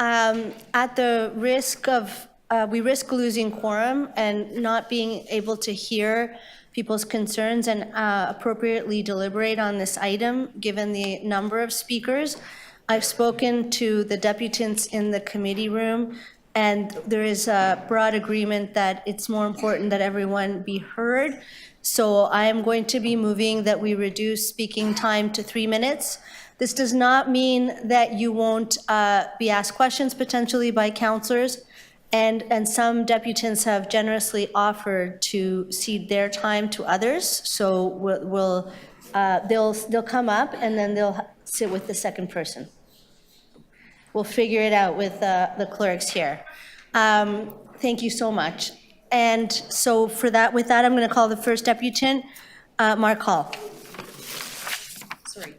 At the risk of, we risk losing quorum and not being able to hear people's concerns and appropriately deliberate on this item, given the number of speakers. I've spoken to the deputants in the committee room, and there is a broad agreement that it's more important that everyone be heard. So I am going to be moving that we reduce speaking time to 3 minutes. This does not mean that you won't be asked questions potentially by councillors, and some deputants have generously offered to cede their time to others. So they'll come up and then they'll sit with the second person. We'll figure it out with the clerks here. Thank you so much. And so with that, I'm going to call the first deputant, Mark Hall. Sorry.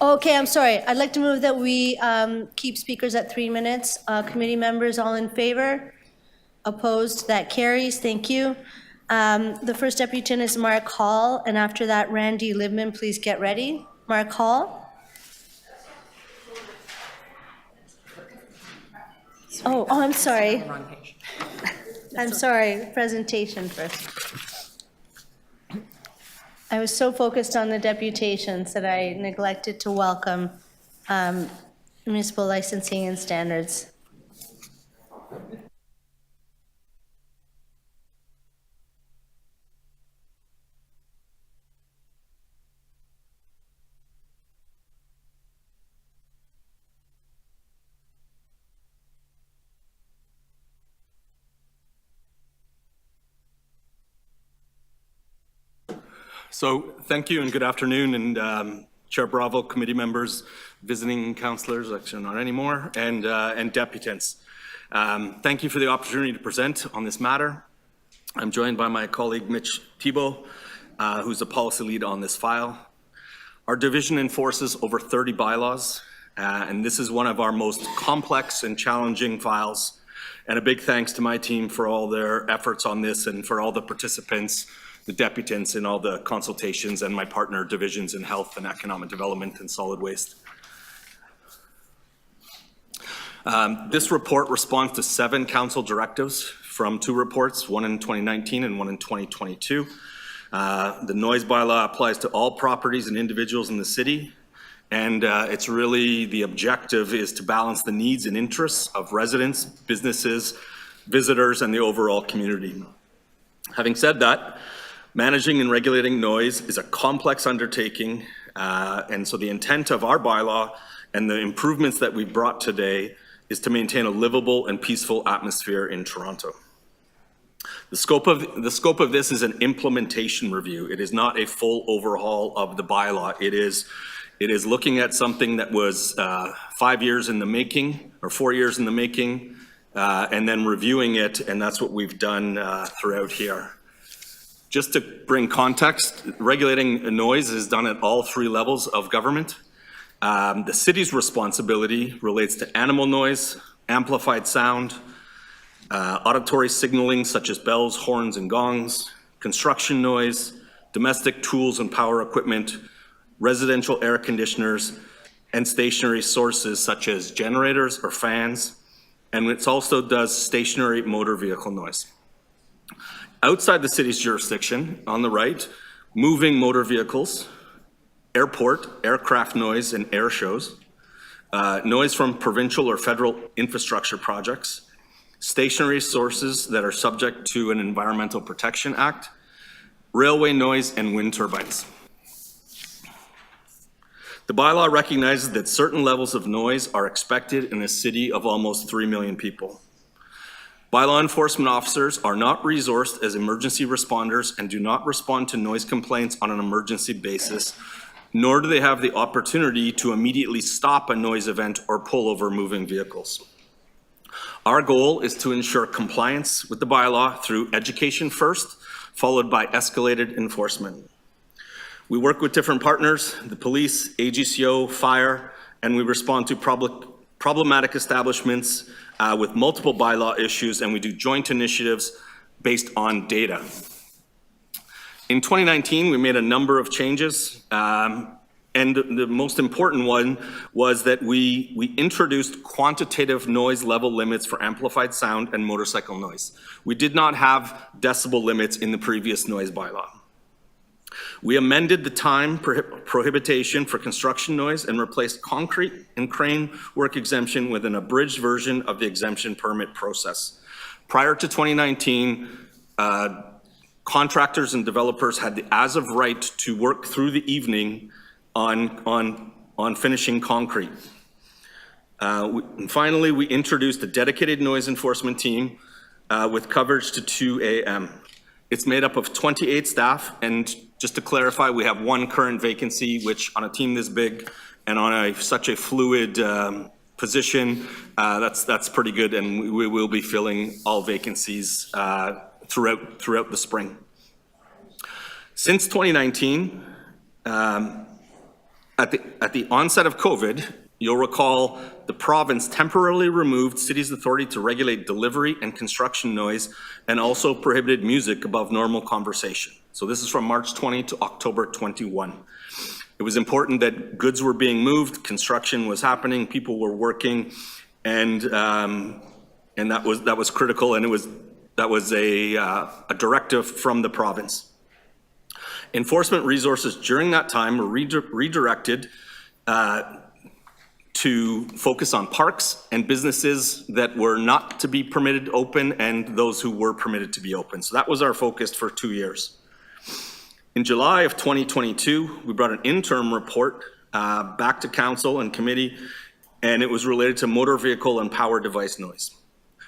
Okay, I'm sorry. I'd like to move that we keep speakers at 3 minutes. Committee members, all in favor? Opposed? That carries. Thank you. The first deputant is Mark Hall, and after that, Randy Libman, please get ready. Mark Hall. Oh, I'm sorry. I'm sorry. Presentation first. I was so focused on the deputations that I neglected to welcome municipal licensing and standards. So thank you and good afternoon, and Chair Bravo, committee members, visiting councillors, actually not anymore, and deputants. Thank you for the opportunity to present on this matter. I'm joined by my colleague Mitch Thibault, who's the policy lead on this file. Our division enforces over 30 bylaws, and this is one of our most complex and challenging files. And a big thanks to my team for all their efforts on this and for all the participants, the deputants in all the consultations, and my partner divisions in health and economic development and solid waste. This report responds to 7 council directives from 2 reports, one in 2019 and one in 2022. The noise bylaw applies to all properties and individuals in the city, and it's really the objective is to balance the needs and interests of residents, businesses, visitors, and the overall community. Having said that, managing and regulating noise is a complex undertaking, and so the intent of our bylaw and the improvements that we brought today is to maintain a livable and peaceful atmosphere in Toronto. The scope of this is an implementation review. It is not a full overhaul of the bylaw. It is looking at something that was 5 years in the making, or 4 years in the making, and then reviewing it, and that's what we've done throughout here. Just to bring context, regulating noise is done at all 3 levels of government. The city's responsibility relates to animal noise, amplified sound, auditory signaling such as bells, horns, and gongs, construction noise, domestic tools and power equipment, residential air conditioners, and stationary sources such as generators or fans, and it also does stationary motor vehicle noise. Outside the city's jurisdiction, on the right, moving motor vehicles, aircraft noise and air shows, noise from provincial or federal infrastructure projects, stationary sources that are subject to an Environmental Protection Act, railway noise, and wind turbines. The bylaw recognizes that certain levels of noise are expected in a city of almost 3 million people. Bylaw enforcement officers are not resourced as emergency responders and do not respond to noise complaints on an emergency basis, nor do they have the opportunity to immediately stop a noise event or pull over moving vehicles. Our goal is to ensure compliance with the bylaw through education first, followed by escalated enforcement. We work with different partners, the police, AGCO, fire, and we respond to problematic establishments with multiple bylaw issues, and we do joint initiatives based on data. In 2019, we made a number of changes, and the most important one was that we introduced quantitative noise level limits for amplified sound and motorcycle noise. We did not have decibel limits in the previous noise bylaw. We amended the time prohibition for construction noise and replaced concrete and crane work exemption with an abridged version of the exemption permit process. Prior to 2019, contractors and developers had the as of right to work through the evening on finishing concrete. And finally, we introduced a dedicated noise enforcement team with coverage to 2 a.m. It's made up of 28 staff, and just to clarify, we have one current vacancy, which on a team this big and on such a fluid position, that's pretty good, and we will be filling all vacancies throughout the spring. Since 2019, at the onset of COVID, you'll recall the province temporarily removed city's authority to regulate delivery and construction noise and also prohibited music above normal conversation. So this is from March 20 to October 21. It was important that goods were being moved, construction was happening, people were working, and that was critical, and that was a directive from the province. Enforcement resources during that time were redirected to focus on parks and businesses that were not to be permitted open and those who were permitted to be open. So that was our focus for 2 years. In July of 2022, we brought an interim report back to council and committee, and it was related to motor vehicle and power device noise.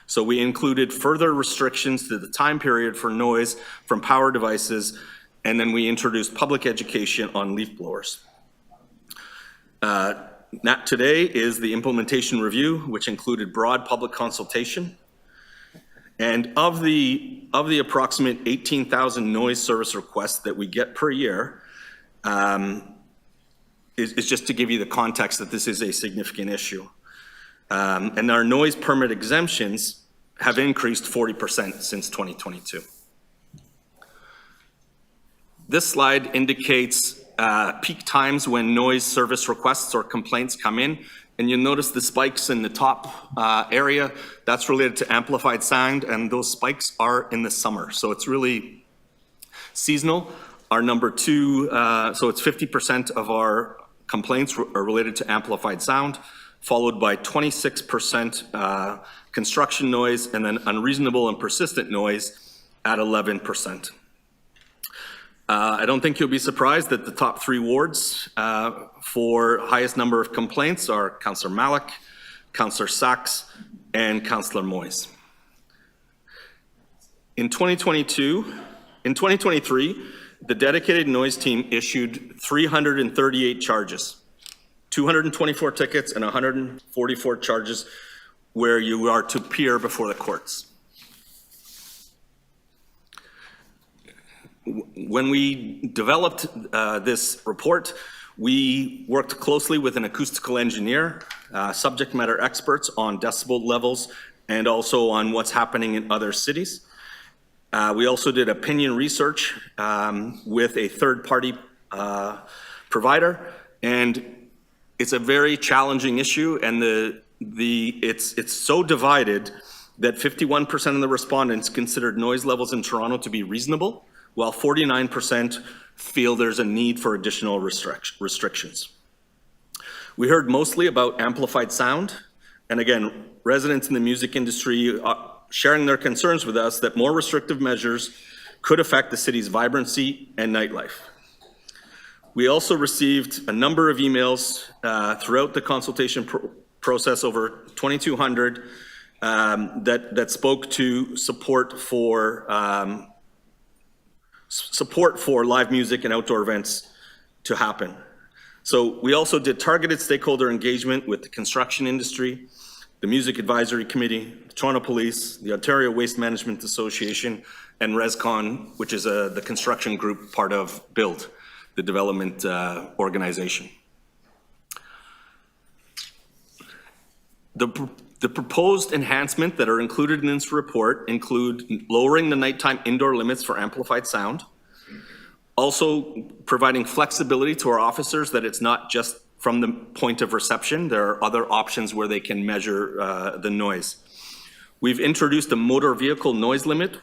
So we included further restrictions to the time period for noise from power devices, and then we introduced public education on leaf blowers. Today is the implementation review, which included broad public consultation. And of the approximate 18,000 noise service requests that we get per year, is just to give you the context that this is a significant issue. And our noise permit exemptions have increased 40% since 2022. This slide indicates peak times when noise service requests or complaints come in, and you'll notice the spikes in the top area. That's related to amplified sound, and those spikes are in the summer, so it's really seasonal. Our number two, so it's 50% of our complaints are related to amplified sound, followed by 26% construction noise, and then unreasonable and persistent noise at 11%. I don't think you'll be surprised that the top 3 wards for highest number of complaints are Councillor Malik, Councillor Sachs, and Councillor Moyes. In 2023, the dedicated noise team issued 338 charges, 224 tickets and 144 charges where you are to appear before the courts. When we developed this report, we worked closely with an acoustical engineer, subject matter experts on decibel levels, and also on what's happening in other cities. We also did opinion research with a third-party provider, and it's a very challenging issue, and it's so divided that 51% of the respondents considered noise levels in Toronto to be reasonable, while 49% feel there's a need for additional restrictions. We heard mostly about amplified sound, and again, residents in the music industry are sharing their concerns with us that more restrictive measures could affect the city's vibrancy and nightlife. We also received a number of emails throughout the consultation process, over 2,200, that spoke to support for live music and outdoor events to happen. So we also did targeted stakeholder engagement with the construction industry, the Music Advisory Committee, the Toronto Police, the Ontario Waste Management Association, and ResCon, which is the construction group part of BUILD, the development organization. The proposed enhancements that are included in this report include lowering the nighttime indoor limits for amplified sound, also providing flexibility to our officers that it's not just from the point of reception. There are other options where they can measure the noise. We've introduced a motor vehicle noise limit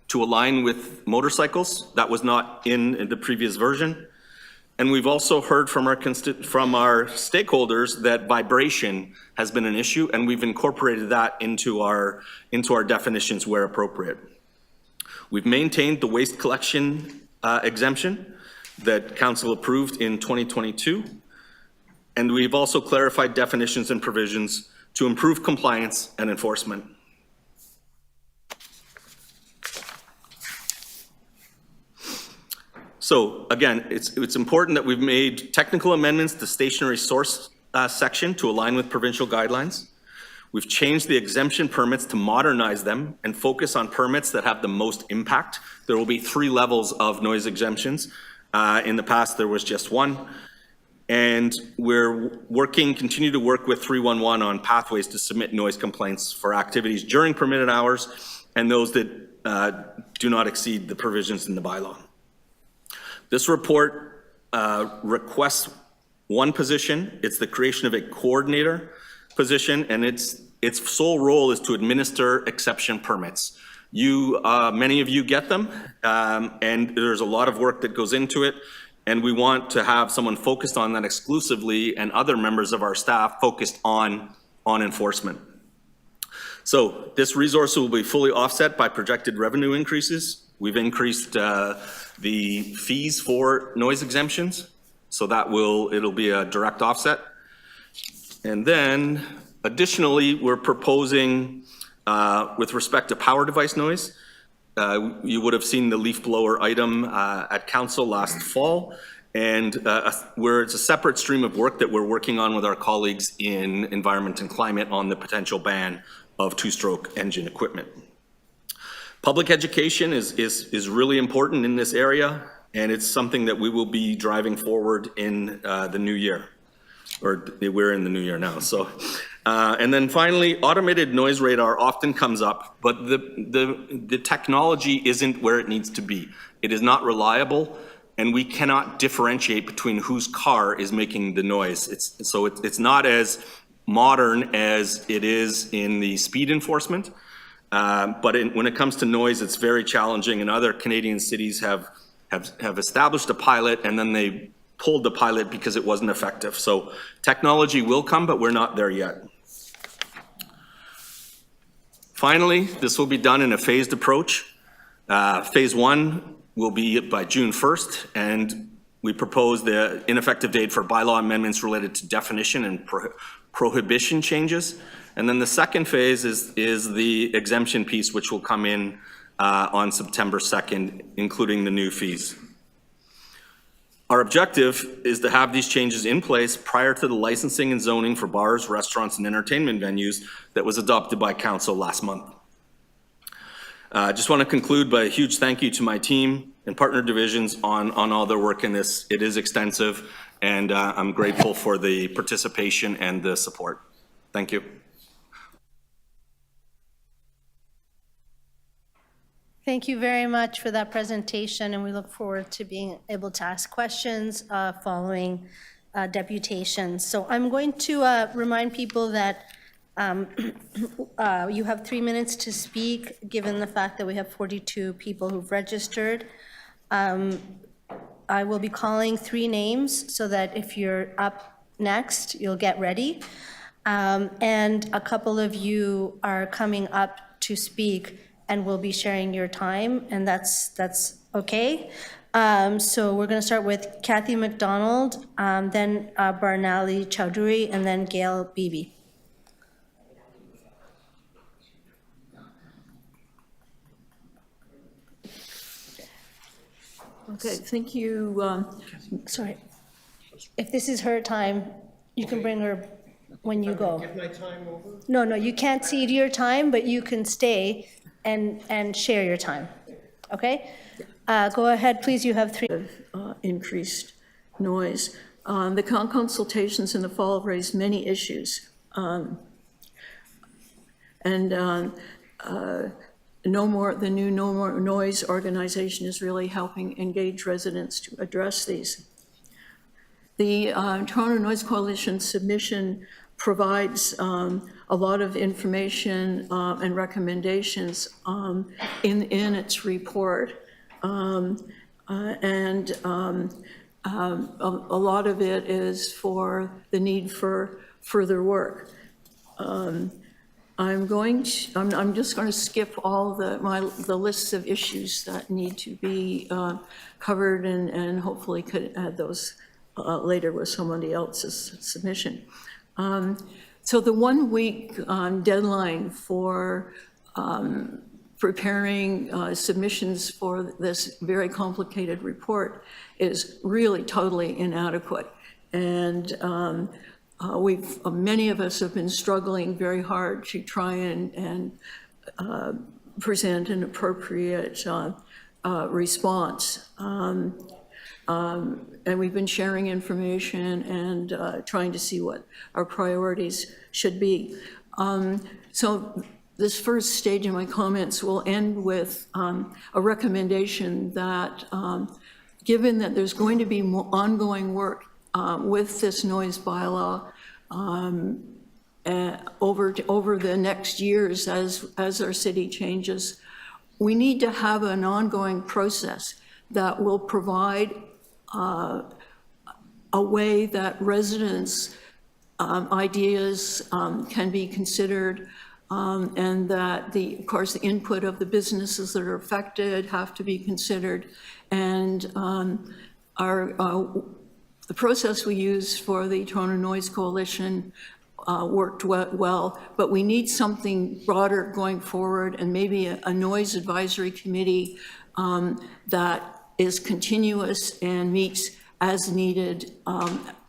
to align with motorcycles. That was not in the previous version. And we've also heard from our stakeholders that vibration has been an issue, and we've incorporated that into our definitions where appropriate. We've maintained the waste collection exemption that Council approved in 2022, and we've also clarified definitions and provisions to improve compliance and enforcement. So again, it's important that we've made technical amendments to stationary source section to align with provincial guidelines. We've changed the exemption permits to modernize them and focus on permits that have the most impact. There will be 3 levels of noise exemptions. In the past, there was just 1. And we're continue to work with 311 on pathways to submit noise complaints for activities during permitted hours and those that do not exceed the provisions in the bylaw. This report requests 1 position. It's the creation of a coordinator position, and its sole role is to administer exception permits. Many of you get them, and there's a lot of work that goes into it, and we want to have someone focused on that exclusively and other members of our staff focused on enforcement. So this resource will be fully offset by projected revenue increases. We've increased the fees for noise exemptions, so it'll be a direct offset. And then additionally, we're proposing with respect to power device noise, you would have seen the leaf blower item at council last fall, and it's a separate stream of work that we're working on with our colleagues in environment and climate on the potential ban of 2-stroke engine equipment. Public education is really important in this area, and it's something that we will be driving forward in the new year, or we're in the new year now. So, and then finally, automated noise radar often comes up, but the technology isn't where it needs to be. It is not reliable, and we cannot differentiate between whose car is making the noise. It's not as modern as it is in the speed enforcement. But when it comes to noise, it's very challenging, and other Canadian cities have established a pilot, and then they pulled the pilot because it wasn't effective. So technology will come, but we're not there yet. Finally, this will be done in a phased approach. Phase 1 will be by June 1st, and we propose the ineffective date for bylaw amendments related to definition and prohibition changes. And then the second phase is the exemption piece, which will come in on September 2nd, including the new fees. Our objective is to have these changes in place prior to the licensing and zoning for bars, restaurants, and entertainment venues that was adopted by council last month. I just want to conclude by a huge thank you to my team and partner divisions on all their work in this. It is extensive, and I'm grateful for the participation and the support. Thank you. Thank you very much for that presentation, and we look forward to being able to ask questions following deputations. So I'm going to remind people that you have 3 minutes to speak, given the fact that we have 42 people who've registered. I will be calling 3 names so that if you're up next, you'll get ready. And a couple of you are coming up to speak and we'll be sharing your time, and that's okay. So we're going to start with Kathy McDonald, then Barnali Chowdhury, and then Gail Beebe. Okay, thank you. Sorry. if this is her time, you can bring her when you go. Give my time over? No, you can't cede your time, but you can stay and share your time, okay? Go ahead, please, you have 3. Increased noise. The consultations in the fall have raised many issues. The new No More Noise organization is really helping engage residents to address these. The Toronto Noise Coalition submission provides a lot of information and recommendations in its report. A lot of it is for the need for further work. I'm just going to skip all the lists of issues that need to be covered and hopefully could add those later with somebody else's submission. So the 1-week deadline for preparing submissions for this very complicated report is really totally inadequate. And many of us have been struggling very hard to try and present an appropriate response. And we've been sharing information and trying to see what our priorities should be. So this first stage of my comments will end with a recommendation that given that there's going to be more ongoing work with this noise bylaw over the next years as our city changes, we need to have an ongoing process that will provide a way that residents' ideas can be considered, and that of course, the input of the businesses that are affected have to be considered. And the process we use for the Toronto Noise Coalition worked well, but we need something broader going forward, and maybe a noise advisory committee that is continuous and meets as needed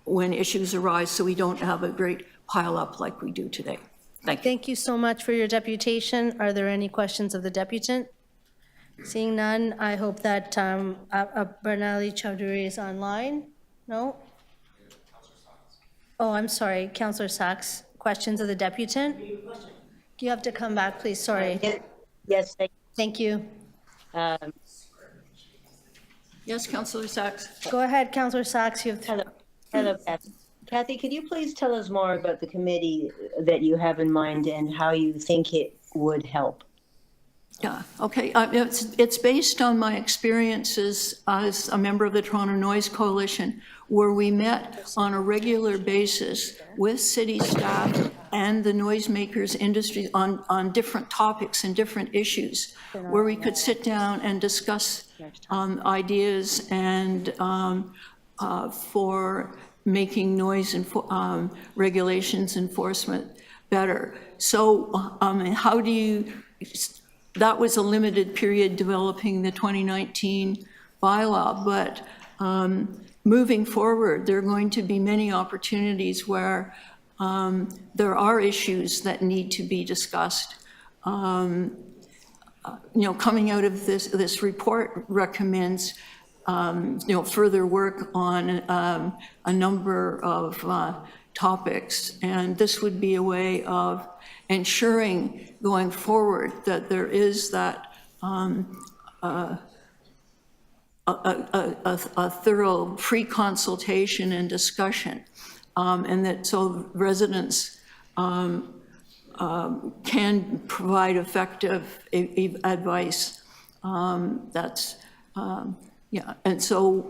when issues arise, so we don't have a great pile up like we do today. Thank you. Thank you so much for your deputation. Are there any questions of the deputant? Seeing none, I hope that Bernali Chowdhury is online. No? Oh, I'm sorry, Councillor Sachs. Questions of the deputant? You have to come back, please. Sorry. Yes, thank you. Yes, Councillor Sachs. Go ahead, Councillor Sachs. You have Hello, Kathy. Kathy, could you please tell us more about the committee that you have in mind and how you think it would help? Yeah, okay. It's based on my experiences as a member of the Toronto Noise Coalition, where we met on a regular basis with city staff and the noisemakers industry on different topics and different issues, where we could sit down and discuss ideas and for making noise regulations enforcement better. So how do you, that was a limited period developing the 2019 bylaw, but moving forward, there are going to be many opportunities where there are issues that need to be discussed. You know, coming out of this report recommends further work on a number of topics, and this would be a way of ensuring going forward that there is that a thorough pre-consultation and discussion, and that so residents can provide effective advice. Yeah, and so,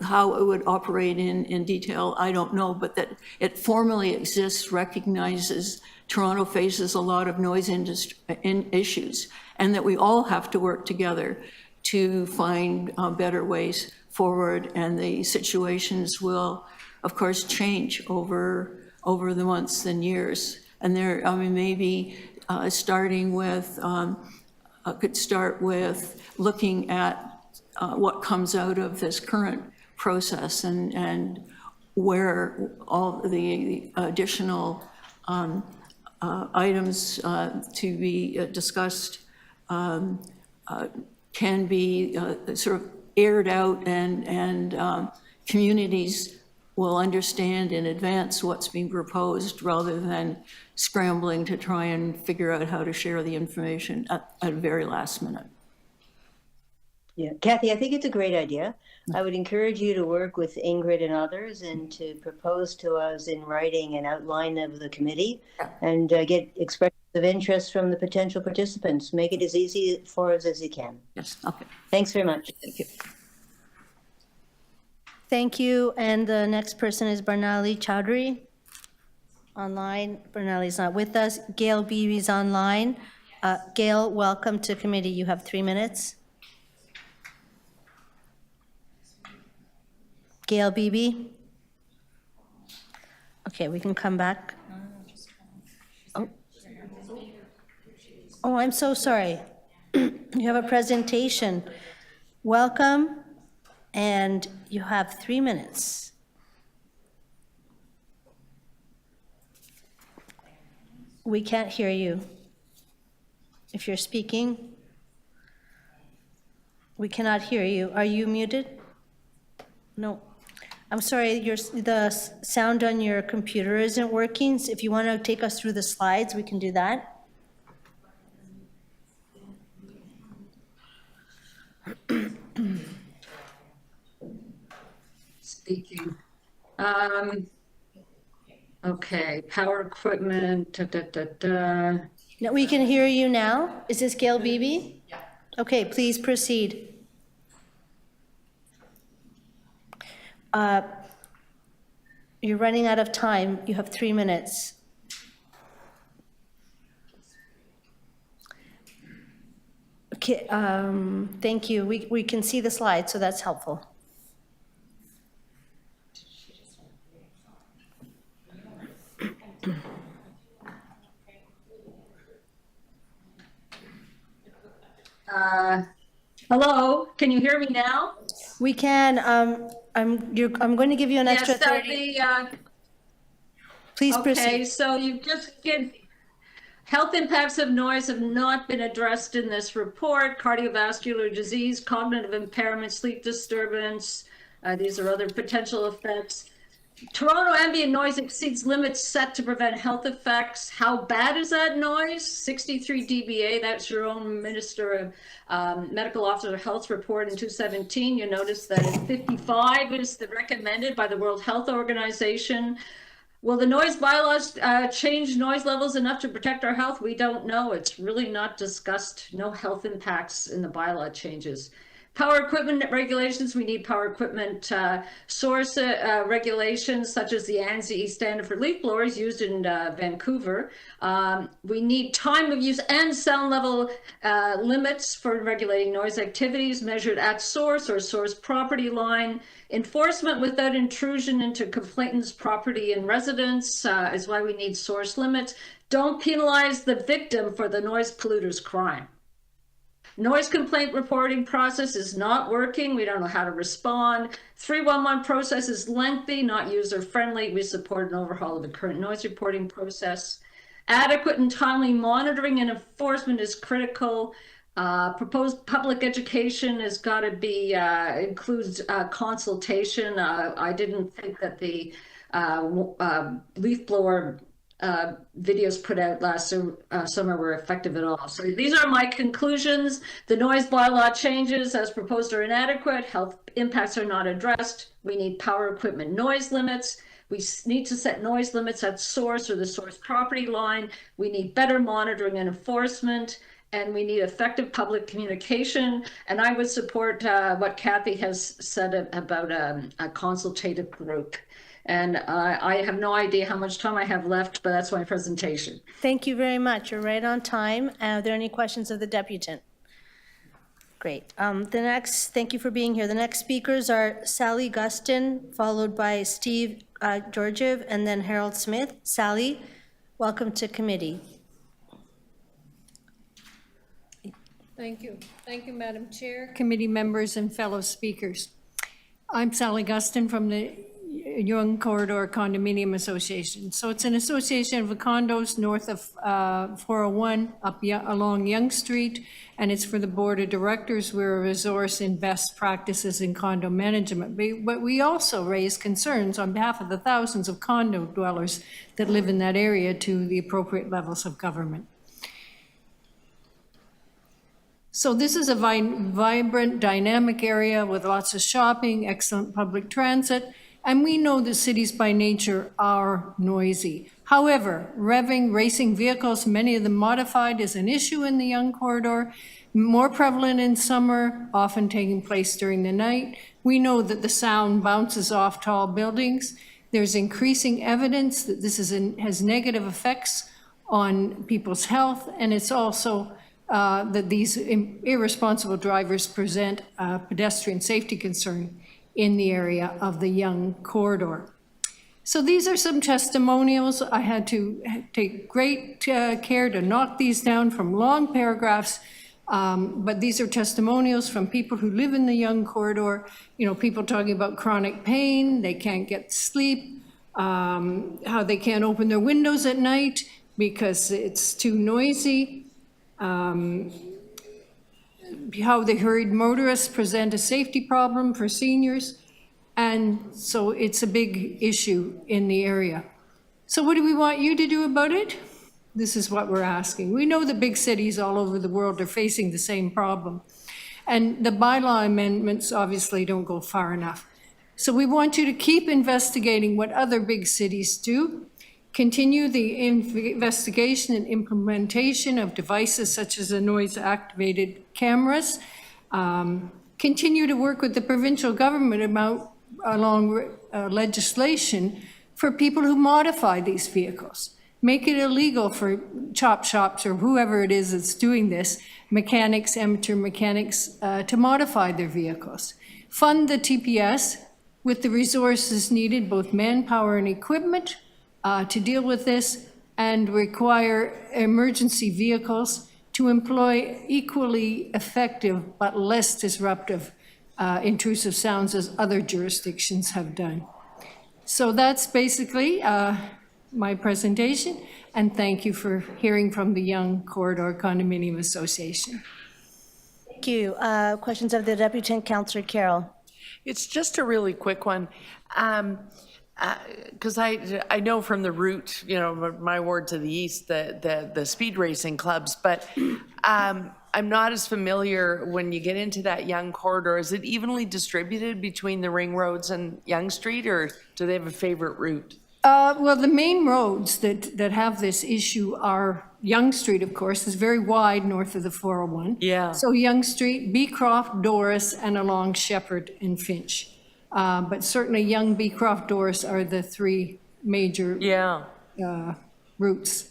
how it would operate in detail, I don't know, but that it formally exists, recognizes Toronto faces a lot of noise issues, and that we all have to work together to find better ways forward, and the situations will, of course, change over the months and years. And there, maybe starting with, could start with looking at what comes out of this current process and where all the additional items to be discussed can be sort of aired out, and communities will understand in advance what's being proposed rather than scrambling to try and figure out how to share the information at the very last minute. Yeah, Kathy, I think it's a great idea. I would encourage you to work with Ingrid and others and to propose to us in writing an outline of the committee and get expressions of interest from the potential participants. Make it as easy for us as you can. Yes, okay. Thanks very much. Thank you. Thank you. And the next person is Barnali Chowdhury. Online. Barnali's not with us. Gail Beebe's online. Gail, welcome to committee. You have 3 minutes. Gail Beebe? Okay, we can come back. Oh, I'm so sorry. You have a presentation. Welcome, and you have 3 minutes. We can't hear you. If you're speaking, we cannot hear you. Are you muted? No. I'm sorry, the sound on your computer isn't working. So if you want to take us through the slides, we can do that. Speaking. Okay, power equipment, No, we can hear you now. Is this Gail Beebe? Yeah. Okay, please proceed. You're running out of time. You have 3 minutes. Okay, thank you. We can see the slide, so that's helpful. Hello, can you hear me now? We can. I'm going to give you an extra 30. Please proceed. Okay, so you just get, health impacts of noise have not been addressed in this report. Cardiovascular disease, cognitive impairment, sleep disturbance. These are other potential effects. Toronto ambient noise exceeds limits set to prevent health effects. How bad is that noise? 63 dBA, that's your own Minister of Medical Officer of Health report in 2017. You notice that 55 is the recommended by the World Health Organization. Will the noise bylaws change noise levels enough to protect our health? We don't know. It's really not discussed. No health impacts in the bylaw changes. Power equipment regulations, we need power equipment source regulations, such as the ANSI standard for leaf blowers used in Vancouver. We need time of use and sound level limits for regulating noise activities measured at source or source property line. Enforcement without intrusion into complainant's property and residence is why we need source limits. Don't penalize the victim for the noise polluter's crime. Noise complaint reporting process is not working. We don't know how to respond. 311 process is lengthy, not user-friendly. We support an overhaul of the current noise reporting process. Adequate and timely monitoring and enforcement is critical. Proposed public education has got to be, includes consultation. I didn't think that the leaf blower videos put out last summer were effective at all. So these are my conclusions. The noise bylaw changes as proposed are inadequate. Health impacts are not addressed. We need power equipment noise limits. We need to set noise limits at source or the source property line. We need better monitoring and enforcement, and we need effective public communication. And I would support what Kathy has said about a consultative group. And I have no idea how much time I have left, but that's my presentation. Thank you very much. You're right on time. Are there any questions of the deputant? Great. Thank you for being here. The next speakers are Sally Gustin, followed by Steve Georgiev, and then Harold Smith. Sally, welcome to committee. Thank you. Thank you, Madam Chair, committee members, and fellow speakers. I'm Sally Gustin from the Young Corridor Condominium Association. So it's an association of condos north of 401 along Yonge Street, and it's for the board of directors. We're a resource in best practices in condo management. But we also raise concerns on behalf of the thousands of condo dwellers that live in that area to the appropriate levels of government. So this is a vibrant, dynamic area with lots of shopping, excellent public transit, and we know that cities by nature are noisy. However, racing vehicles, many of them modified, is an issue in the Yonge Corridor, more prevalent in summer, often taking place during the night. We know that the sound bounces off tall buildings. There's increasing evidence that this has negative effects on people's health, and it's also that these irresponsible drivers present a pedestrian safety concern in the area of the Yonge Corridor. So these are some testimonials. I had to take great care to knock these down from long paragraphs, but these are testimonials from people who live in the Yonge Corridor, people talking about chronic pain, they can't get sleep, how they can't open their windows at night because it's too noisy. How the hurried motorists present a safety problem for seniors. And so it's a big issue in the area. So what do we want you to do about it? This is what we're asking. We know that big cities all over the world are facing the same problem. And the bylaw amendments obviously don't go far enough. So we want you to keep investigating what other big cities do. Continue the investigation and implementation of devices such as the noise-activated cameras. Continue to work with the provincial government along legislation for people who modify these vehicles. Make it illegal for chop shops or whoever it is that's doing this, mechanics, amateur mechanics, to modify their vehicles. Fund the TPS with the resources needed, both manpower and equipment, to deal with this, and require emergency vehicles to employ equally effective but less disruptive intrusive sounds as other jurisdictions have done. So that's basically my presentation, and thank you for hearing from the Yonge Corridor Condominium Association. Thank you. Questions of the Deputy Councillor Carroll. It's just a really quick one. Because I know from the route, my ward to the east, the speed racing clubs, but I'm not as familiar when you get into that Yonge Corridor. Is it evenly distributed between the ring roads and Yonge Street, or do they have a favorite route? Well, the main roads that have this issue are Yonge Street, of course, is very wide north of the 401. Yeah. So Yonge Street, Beecroft, Doris, and along Shepherd and Finch. But certainly Yonge, Beecroft, Doris are the three major routes.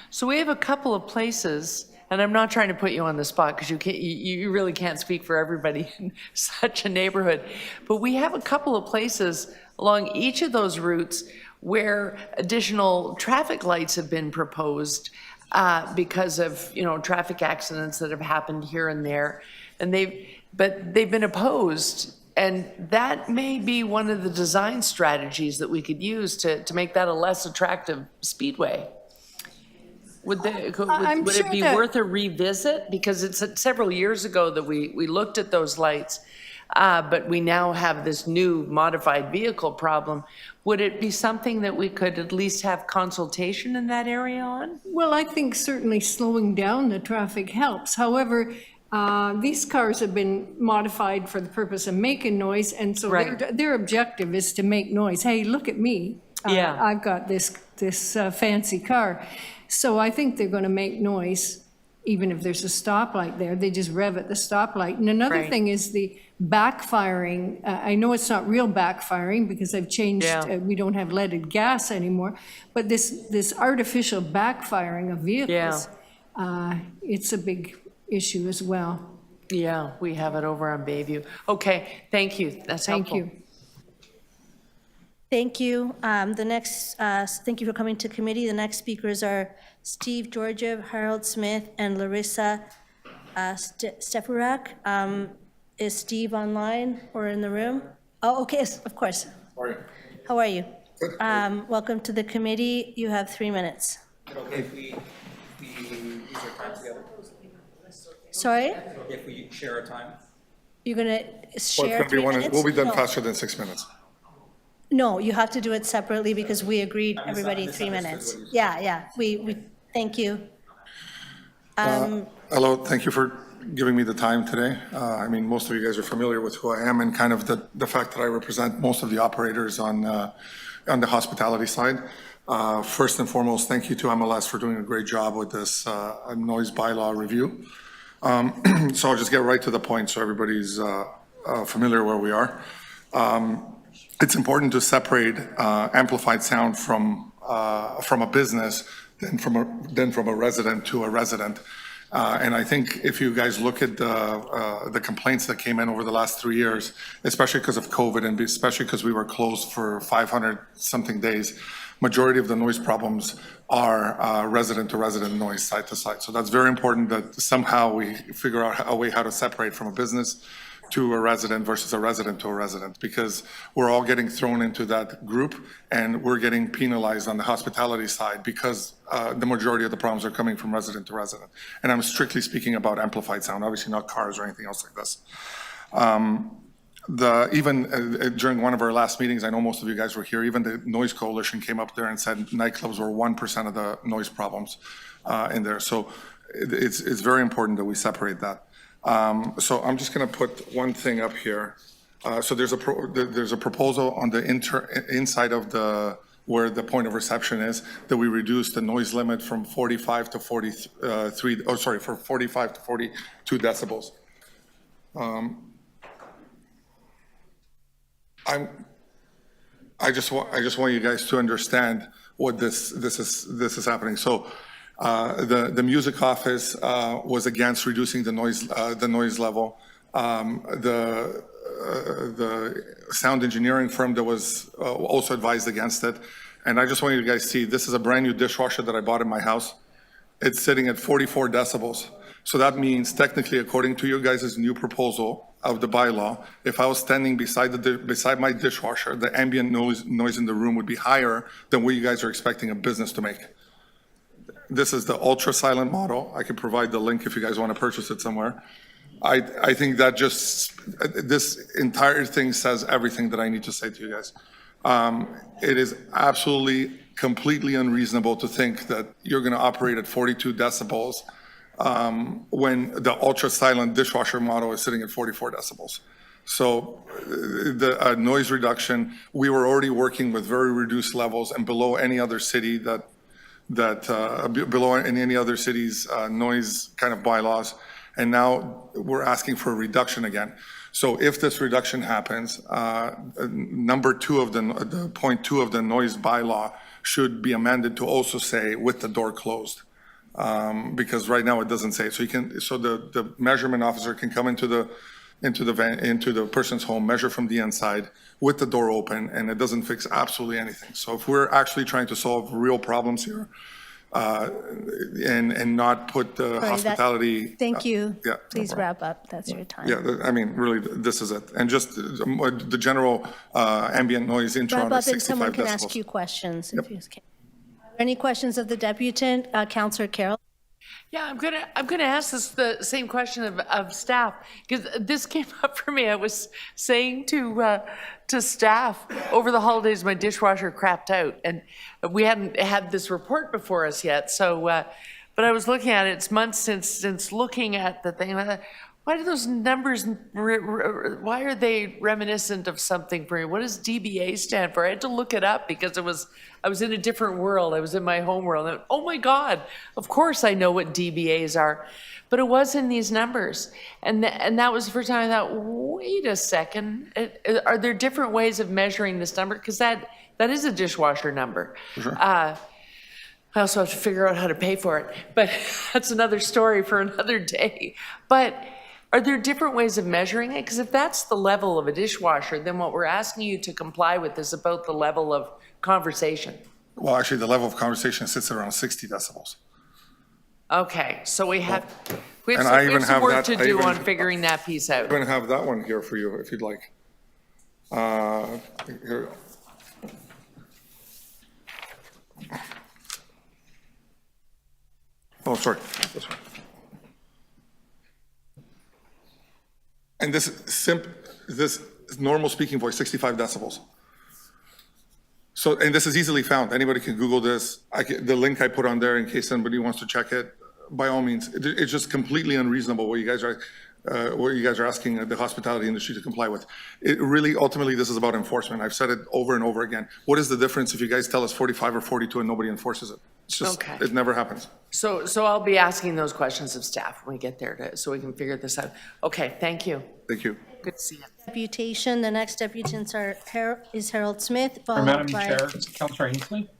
So we have a couple of places, and I'm not trying to put you on the spot because you really can't speak for everybody in such a neighborhood, but we have a couple of places along each of those routes where additional traffic lights have been proposed because of traffic accidents that have happened here and there, and they've been opposed. And that may be one of the design strategies that we could use to make that a less attractive speedway. Would it be worth a revisit? Because it's several years ago that we looked at those lights, but we now have this new modified vehicle problem. Would it be something that we could at least have consultation in that area on? Well, I think certainly slowing down the traffic helps. However, these cars have been modified for the purpose of making noise, and so their objective is to make noise. Hey, look at me. I've got this fancy car. So I think they're going to make noise, even if there's a stoplight there. They just rev at the stoplight. And another thing is the backfiring. I know it's not real backfiring because they've changed, we don't have leaded gas anymore, but this artificial backfiring of vehicles, it's a big issue as well. Yeah, we have it over on Bayview. Okay, thank you. That's helpful. Thank you. Thank you. The next, thank you for coming to committee. The next speakers are Steve Georgiev, Harold Smith, and Larissa Stefurak. Is Steve online or in the room? Oh, okay, yes, of course. How are you? Welcome to the committee. You have 3 minutes. Okay, if we use our time together? Sorry? If we share our time? You're going to Well, it's share gonna be 3 minutes? we'll be done No. faster than 6 minutes. No, you have to do it separately because we agreed everybody 3 minutes. Yeah, we, thank you. Hello, thank you for giving me the time today. I mean, most of you guys are familiar with who I am and kind of the fact that I represent most of the operators on the hospitality side. First and foremost, thank you to MLS for doing a great job with this noise bylaw review. So I'll just get right to the point so everybody's familiar where we are. It's important to separate amplified sound from a business than from a resident to a resident. And I think if you guys look at the complaints that came in over the last 3 years, especially because of COVID and especially because we were closed for 500 something days, majority of the noise problems are resident to resident noise, side to side. So that's very important that somehow we figure out a way how to separate from a business to a resident versus a resident to a resident, because we're all getting thrown into that group and we're getting penalized on the hospitality side because the majority of the problems are coming from resident to resident. And I'm strictly speaking about amplified sound, obviously not cars or anything else like this. Even during one of our last meetings, I know most of you guys were here, even the Noise Coalition came up there and said nightclubs were 1% of the noise problems in there. So it's very important that we separate that. So I'm just going to put one thing up here. So there's a proposal on the inside of where the point of reception is, that we reduce the noise limit from 45 to 43. Oh, sorry, from 45 to 42 decibels. I just want you guys to understand what this is happening. So. The music office was against reducing the noise level. The sound engineering firm that was also advised against it. And I just want you guys to see, this is a brand new dishwasher that I bought in my house. It's sitting at 44 decibels. So that means technically, according to your guys' new proposal of the bylaw, if I was standing beside my dishwasher, the ambient noise in the room would be higher than what you guys are expecting a business to make. This is the ultra silent model. I can provide the link if you guys want to purchase it somewhere. I think that this entire thing says everything that I need to say to you guys. It is absolutely completely unreasonable to think that you're going to operate at 42 decibels when the ultra silent dishwasher model is sitting at 44 decibels. So the noise reduction, we were already working with very reduced levels and below any other city below any other city's noise kind of bylaws, and now we're asking for a reduction again. So if this reduction happens, number 2 of the point 2 of the noise bylaw should be amended to also say with the door closed, because right now it doesn't say. So the measurement officer can come into the person's home, measure from the inside with the door open, and it doesn't fix absolutely anything. So if we're actually trying to solve real problems here, and not put the hospitality. Thank you. Yeah. Please wrap up. That's your time. Yeah, I mean, really, this is it. And just the general ambient noise in Toronto is 65 decibels. And someone can ask you questions. If you can. Are there any questions of the deputant? Councillor Carroll? Yeah, I'm gonna ask the same question of staff, because this came up for me. I was saying to staff over the holidays, my dishwasher crapped out, and we hadn't had this report before us yet. So, but I was looking at it. It's months since looking at the thing. Why do those numbers? Why are they reminiscent of something for me? What does DBA stand for? I had to look it up because I was in a different world. I was in my home world. And, oh my God! Of course I know what DBAs are, but it was in these numbers, and that was the first time I thought, wait a second, are there different ways of measuring this number? Because that is a dishwasher number. Sure. I also have to figure out how to pay for it, but that's another story for another day. But are there different ways of measuring it? Because if that's the level of a dishwasher, then what we're asking you to comply with is about the level of conversation. Well, actually, the level of conversation sits around 60 decibels. Okay, so we have some work to do on figuring that piece out. I'm going to have that one here for you if you'd like. Here. Oh, sorry. And this normal speaking voice, 65 decibels. So, and this is easily found. Anybody can Google this. The link I put on there in case somebody wants to check it, by all means. It's just completely unreasonable what you guys are asking the hospitality industry to comply with. It really, ultimately, this is about enforcement. I've said it over and over again. What is the difference if you guys tell us 45 or 42 and nobody enforces it? It's just, Okay. it never happens. So I'll be asking those questions of staff when we get there so we can figure this out. Okay, thank you. Thank you. Good to see you. Deputation, the next deputants is Harold Smith, Madam followed by. Chair, Councillor Ainsley.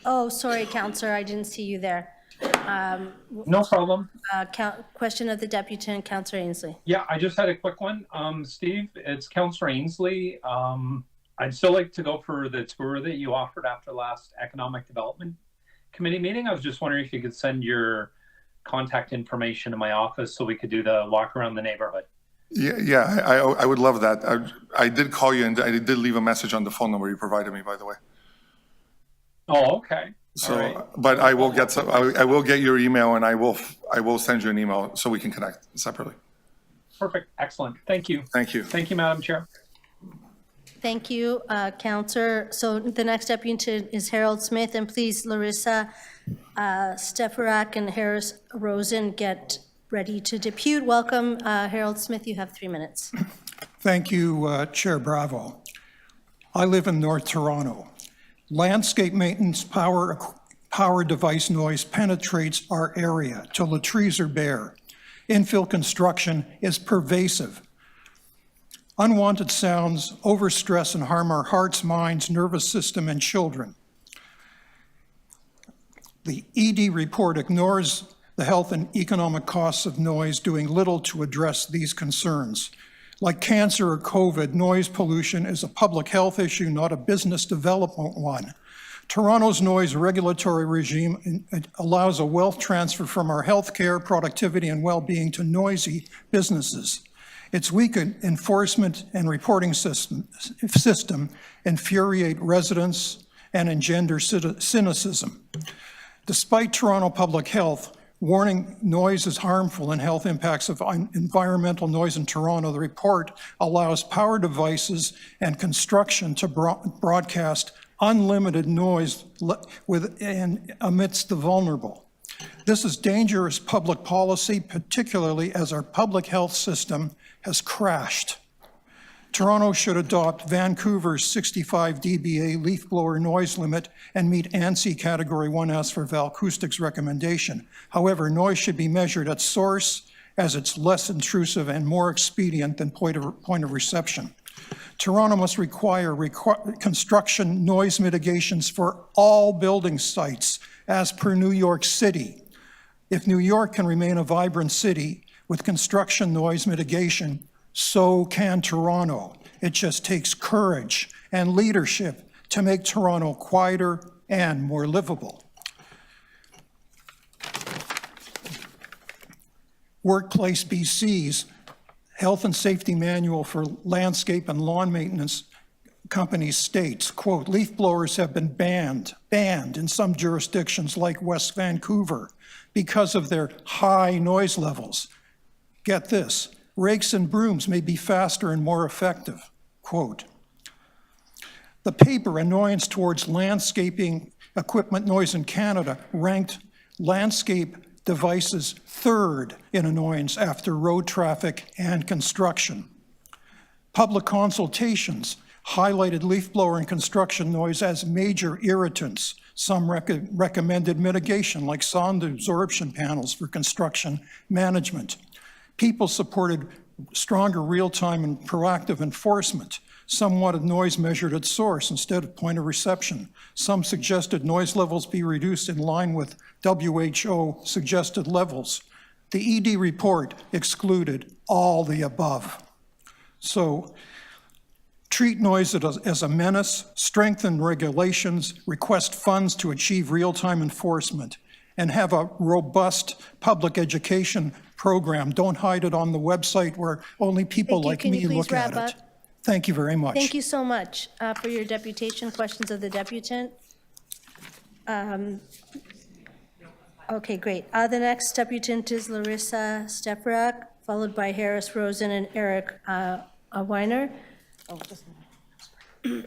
Oh, sorry, Counselor, I didn't see you there. No problem. Question of the deputant, Counselor Ainsley. Yeah, I just had a quick one. Steve, it's Councillor Ainsley. I'd still like to go for the tour that you offered after last Economic Development Committee meeting. I was just wondering if you could send your contact information to my office so we could do the walk around the neighborhood. Yeah, I would love that. I did call you and I did leave a message on the phone number you provided me, by the way. Oh, okay. So, right. but I will get some. I will get your email and I will send you an email so we can connect separately. Perfect. Excellent. Thank you. Thank you. Thank you, Madam Chair. Thank you, Counselor. So the next deputant is Harold Smith, and please, Larissa Stefarak and Harris Rosen, get ready to depute. Welcome, Harold Smith. You have 3 minutes. Thank you, Chair Bravo. I live in North Toronto. Landscape maintenance power device noise penetrates our area till the trees are bare. Infill construction is pervasive. Unwanted sounds overstress and harm our hearts, minds, nervous system, and children. The ED report ignores the health and economic costs of noise, doing little to address these concerns. Like cancer or COVID, noise pollution is a public health issue, not a business development one. Toronto's noise regulatory regime allows a wealth transfer from our healthcare, productivity, and well-being to noisy businesses. Its weak enforcement and reporting system infuriate residents and engender cynicism. Despite Toronto Public Health warning noise is harmful and health impacts of environmental noise in Toronto, the report allows power devices and construction to broadcast unlimited noise amidst the vulnerable. This is dangerous public policy, particularly as our public health system has crashed. Toronto should adopt Vancouver's 65 dBA leaf blower noise limit and meet ANSI Category 1S for Valcoustic's recommendation. However, noise should be measured at source as it's less intrusive and more expedient than point of reception. Toronto must require construction noise mitigations for all building sites as per New York City. If New York can remain a vibrant city with construction noise mitigation, so can Toronto. It just takes courage and leadership to make Toronto quieter and more livable. Workplace BC's Health and Safety Manual for Landscape and Lawn Maintenance Companies states, quote, leaf blowers have been banned in some jurisdictions like West Vancouver because of their high noise levels. Get this, rakes and brooms may be faster and more effective, quote. The paper Annoyance Towards Landscaping Equipment Noise in Canada ranked landscape devices third in annoyance after road traffic and construction. Public consultations highlighted leaf blower and construction noise as major irritants. Some recommended mitigation, like sound absorption panels for construction management. People supported stronger real-time and proactive enforcement. Some wanted noise measured at source instead of point of reception. Some suggested noise levels be reduced in line with WHO suggested levels. The ED report excluded all the above. So, treat noise as a menace, strengthen regulations, request funds to achieve real-time enforcement, and have a robust public education program. Don't hide it on the website where only people like me look at it. Thank you very much. Thank you so much for your deputation. Questions of the deputant? Okay, great. The next deputant is Larissa Steparak, followed by Harris Rosen and Eric Weiner. Oh, just sorry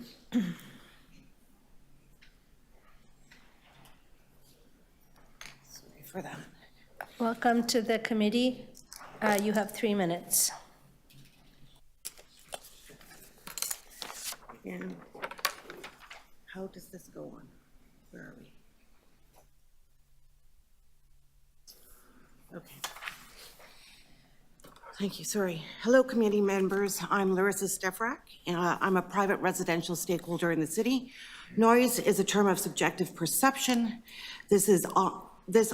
for that. Welcome to the committee. You have 3 minutes. And how does this go on? Where are we? Okay. Thank you, sorry. Hello, committee members. I'm Larissa Stefrak. I'm a private residential stakeholder in the city. Noise is a term of subjective perception. This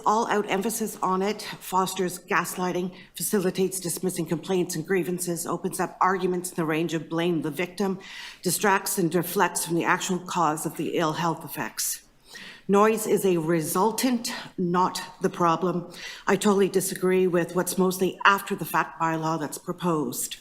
all-out emphasis on it fosters gaslighting, facilitates dismissing complaints and grievances, opens up arguments in the range of blame the victim, distracts and deflects from the actual cause of the ill health effects. Noise is a resultant, not the problem. I totally disagree with what's mostly after the fact bylaw that's proposed.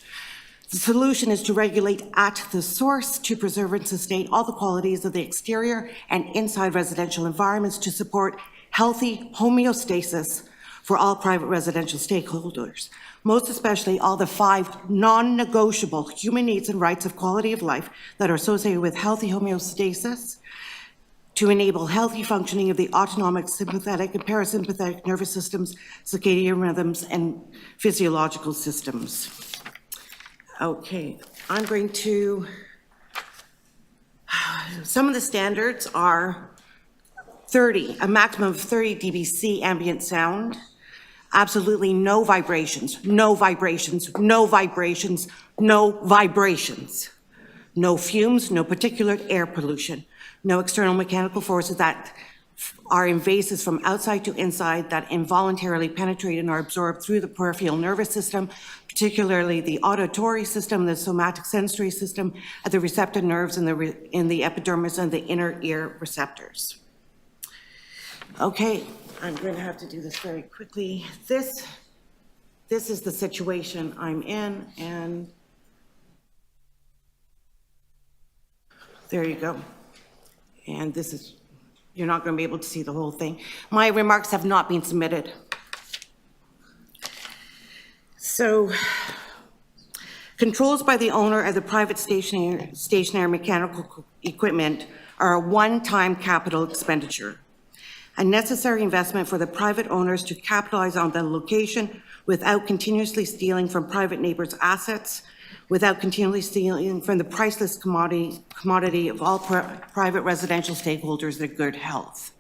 The solution is to regulate at the source to preserve and sustain all the qualities of the exterior and inside residential environments to support healthy homeostasis for all private residential stakeholders, most especially all the 5 non-negotiable human needs and rights of quality of life that are associated with healthy homeostasis, to enable healthy functioning of the autonomic, sympathetic, and parasympathetic nervous systems, circadian rhythms, and physiological systems. Okay, I'm going to, some of the standards are 30, a maximum of 30 dBc ambient sound, absolutely no vibrations, no vibrations, no vibrations, no vibrations, no fumes, no particulate air pollution, no external mechanical forces that are invasive from outside to inside that involuntarily penetrate and are absorbed through the peripheral nervous system, particularly the auditory system, the somatic sensory system, the receptive nerves in the epidermis and the inner ear receptors. Okay, I'm going to have to do this very quickly. This is the situation I'm in, and there you go. And this is, you're not going to be able to see the whole thing. My remarks have not been submitted. So, controls by the owner of the private stationary mechanical equipment are a one-time capital expenditure, a necessary investment for the private owners to capitalize on the location without continuously stealing from private neighbors' assets, without continually stealing from the priceless commodity of all private residential stakeholders, their good health.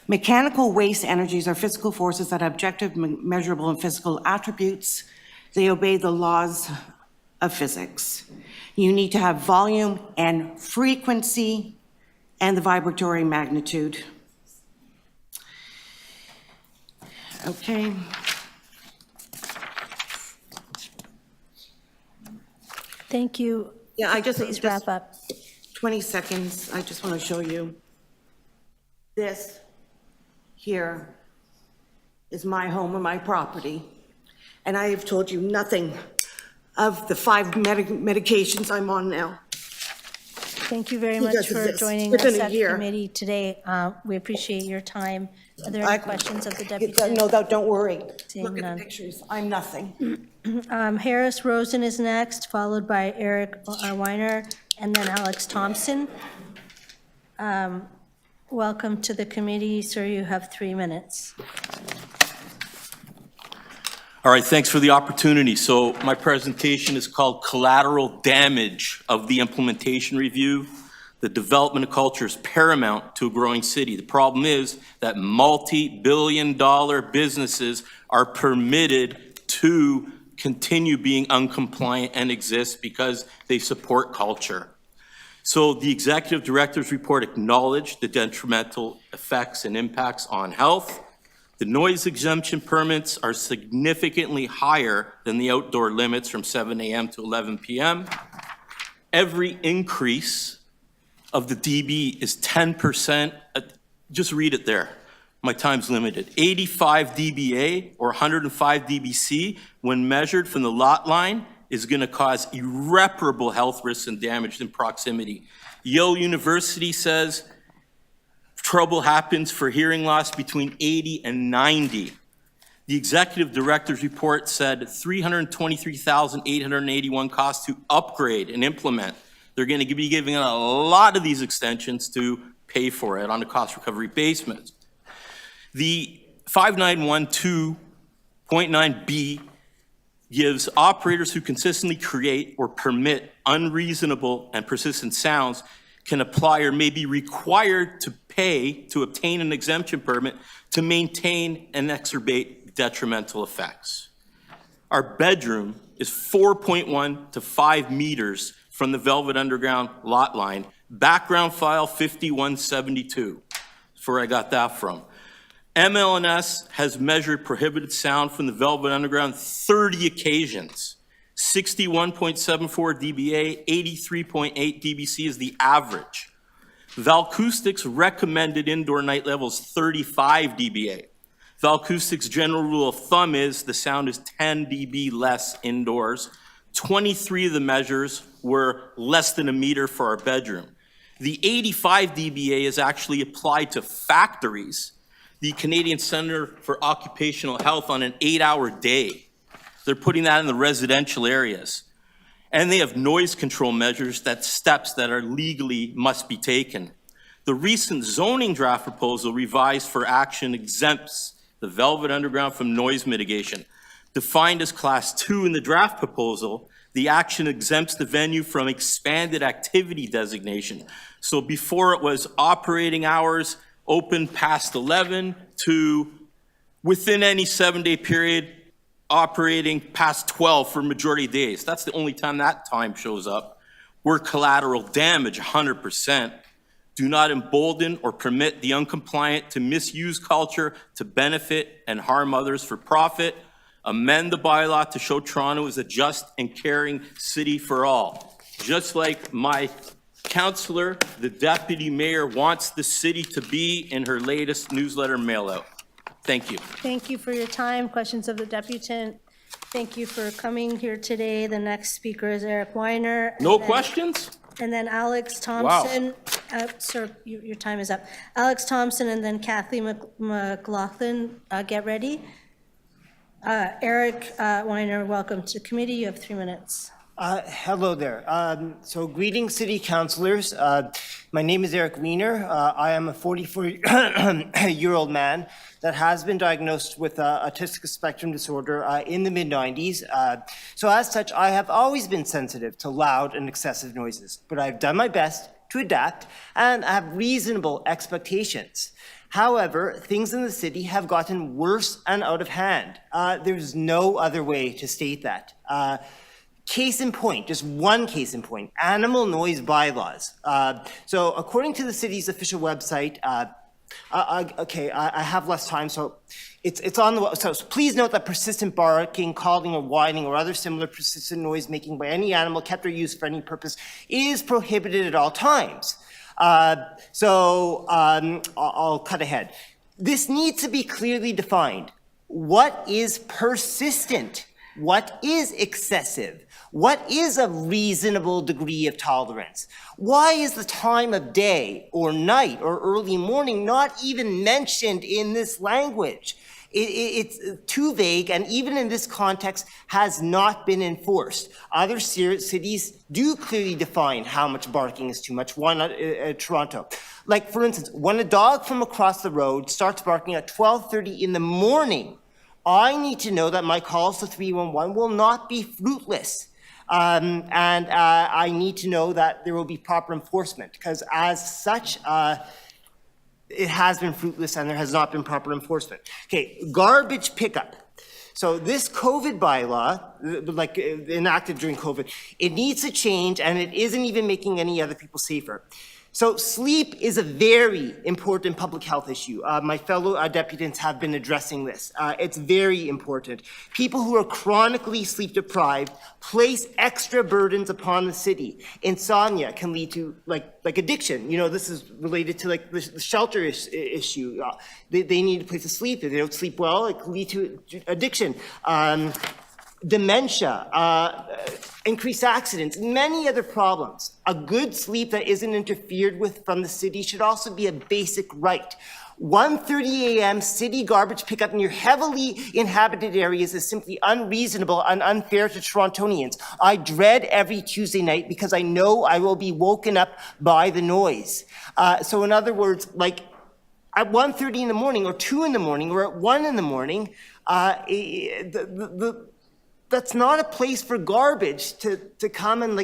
Mechanical waste energies are physical forces that have objective, measurable, and physical attributes. They obey the laws of physics. You need to have volume and frequency and the vibratory magnitude. Okay. Thank you. Yeah, I just Please wrap up. 20 seconds. I just want to show you. This here is my home and my property. And I have told you nothing of the 5 medications I'm on now. Thank you very much for joining us at the committee today. We appreciate your time. Are there any questions of the deputy? No, don't worry. Seeing Look at none. the pictures. I'm nothing. Harris Rosen is next, followed by Eric Weiner, and then Alex Thompson. Welcome to the committee, sir. You have 3 minutes. All right, thanks for the opportunity. So my presentation is called Collateral Damage of the Implementation Review. The development of culture is paramount to a growing city. The problem is that multi-billion-dollar businesses are permitted to continue being uncompliant and exist because they support culture. So the executive director's report acknowledged the detrimental effects and impacts on health. The noise exemption permits are significantly higher than the outdoor limits from 7 a.m. to 11 p.m. Every increase of the dB is 10%. Just read it there. My time's limited. 85 dBA or 105 dBc when measured from the lot line is going to cause irreparable health risks and damage in proximity. Yale University says trouble happens for hearing loss between 80 and 90. The executive director's report said $323,881 costs to upgrade and implement. They're going to be giving a lot of these extensions to pay for it on a cost recovery basis. The 5912.9B gives operators who consistently create or permit unreasonable and persistent sounds can apply or may be required to pay to obtain an exemption permit to maintain and exacerbate detrimental effects. Our bedroom is 4.1 to 5 meters from the Velvet Underground lot line. Background file 5172, that's where I got that from. MLNS has measured prohibited sound from the Velvet Underground 30 occasions. 61.74 dBA, 83.8 dBc is the average. Valcoustic's recommended indoor night level is 35 dBA. Valcoustic's general rule of thumb is the sound is 10 dB less indoors. 23 of the measures were less than a meter for our bedroom. The 85 dBA is actually applied to factories. The Canadian Center for Occupational Health on an 8-hour day. They're putting that in the residential areas. And they have noise control measures, that steps that are legally must be taken. The recent zoning draft proposal revised for action exempts the Velvet Underground from noise mitigation. Defined as class 2 in the draft proposal, the action exempts the venue from expanded activity designation. So before it was operating hours, open past 11 to within any 7-day period, operating past 12 for majority of days. That's the only time that time shows up. We're collateral damage 100%. Do not embolden or permit the uncompliant to misuse culture to benefit and harm others for profit. Amend the bylaw to show Toronto is a just and caring city for all. Just like my councillor, the deputy mayor, wants the city to be in her latest newsletter mail-out. Thank you. Thank you for your time. Questions of the deputant? Thank you for coming here today. The next speaker is Eric Weiner. No questions? And then Alex Thompson. Sir, your time is up. Alex Thompson and then Kathleen McLaughlin, get ready. Eric Weiner, welcome to committee. You have 3 minutes. Hello there. So greetings, city councilors. My name is Eric Weiner. I am a 44-year-old man that has been diagnosed with autistic spectrum disorder in the mid-90s. So as such, I have always been sensitive to loud and excessive noises, but I've done my best to adapt and I have reasonable expectations. However, things in the city have gotten worse and out of hand. There's no other way to state that. Case in point, just one case in point, animal noise bylaws. So according to the city's official website, I have less time, so it's on the website. So please note that persistent barking, calling, or whining, or other similar persistent noise making by any animal kept or used for any purpose is prohibited at all times. I'll cut ahead. This needs to be clearly defined. What is persistent? What is excessive? What is a reasonable degree of tolerance? Why is the time of day or night or early morning not even mentioned in this language? It's too vague, and even in this context has not been enforced. Other cities do clearly define how much barking is too much. Why not Toronto? Like, for instance, when a dog from across the road starts barking at 12:30 in the morning, I need to know that my calls to 311 will not be fruitless. I need to know that there will be proper enforcement, because as such, it has been fruitless and there has not been proper enforcement. Okay, garbage pickup. So this COVID bylaw, like enacted during COVID, it needs to change, and it isn't even making any other people safer. So sleep is a very important public health issue. My fellow deputants have been addressing this. It's very important. People who are chronically sleep deprived place extra burdens upon the city. Insomnia can lead to like addiction. You know, this is related to like the shelter issue. They need a place to sleep. If they don't sleep well, it can lead to addiction. dementia, increased accidents, many other problems. A good sleep that isn't interfered with from the city should also be a basic right. 1:30 a.m. city garbage pickup in your heavily inhabited areas is simply unreasonable and unfair to Torontonians. I dread every Tuesday night because I know I will be woken up by the noise. So in other words, like at 1:30 in the morning or 2 in the morning or at 1 in the morning, that's not a place for garbage to come and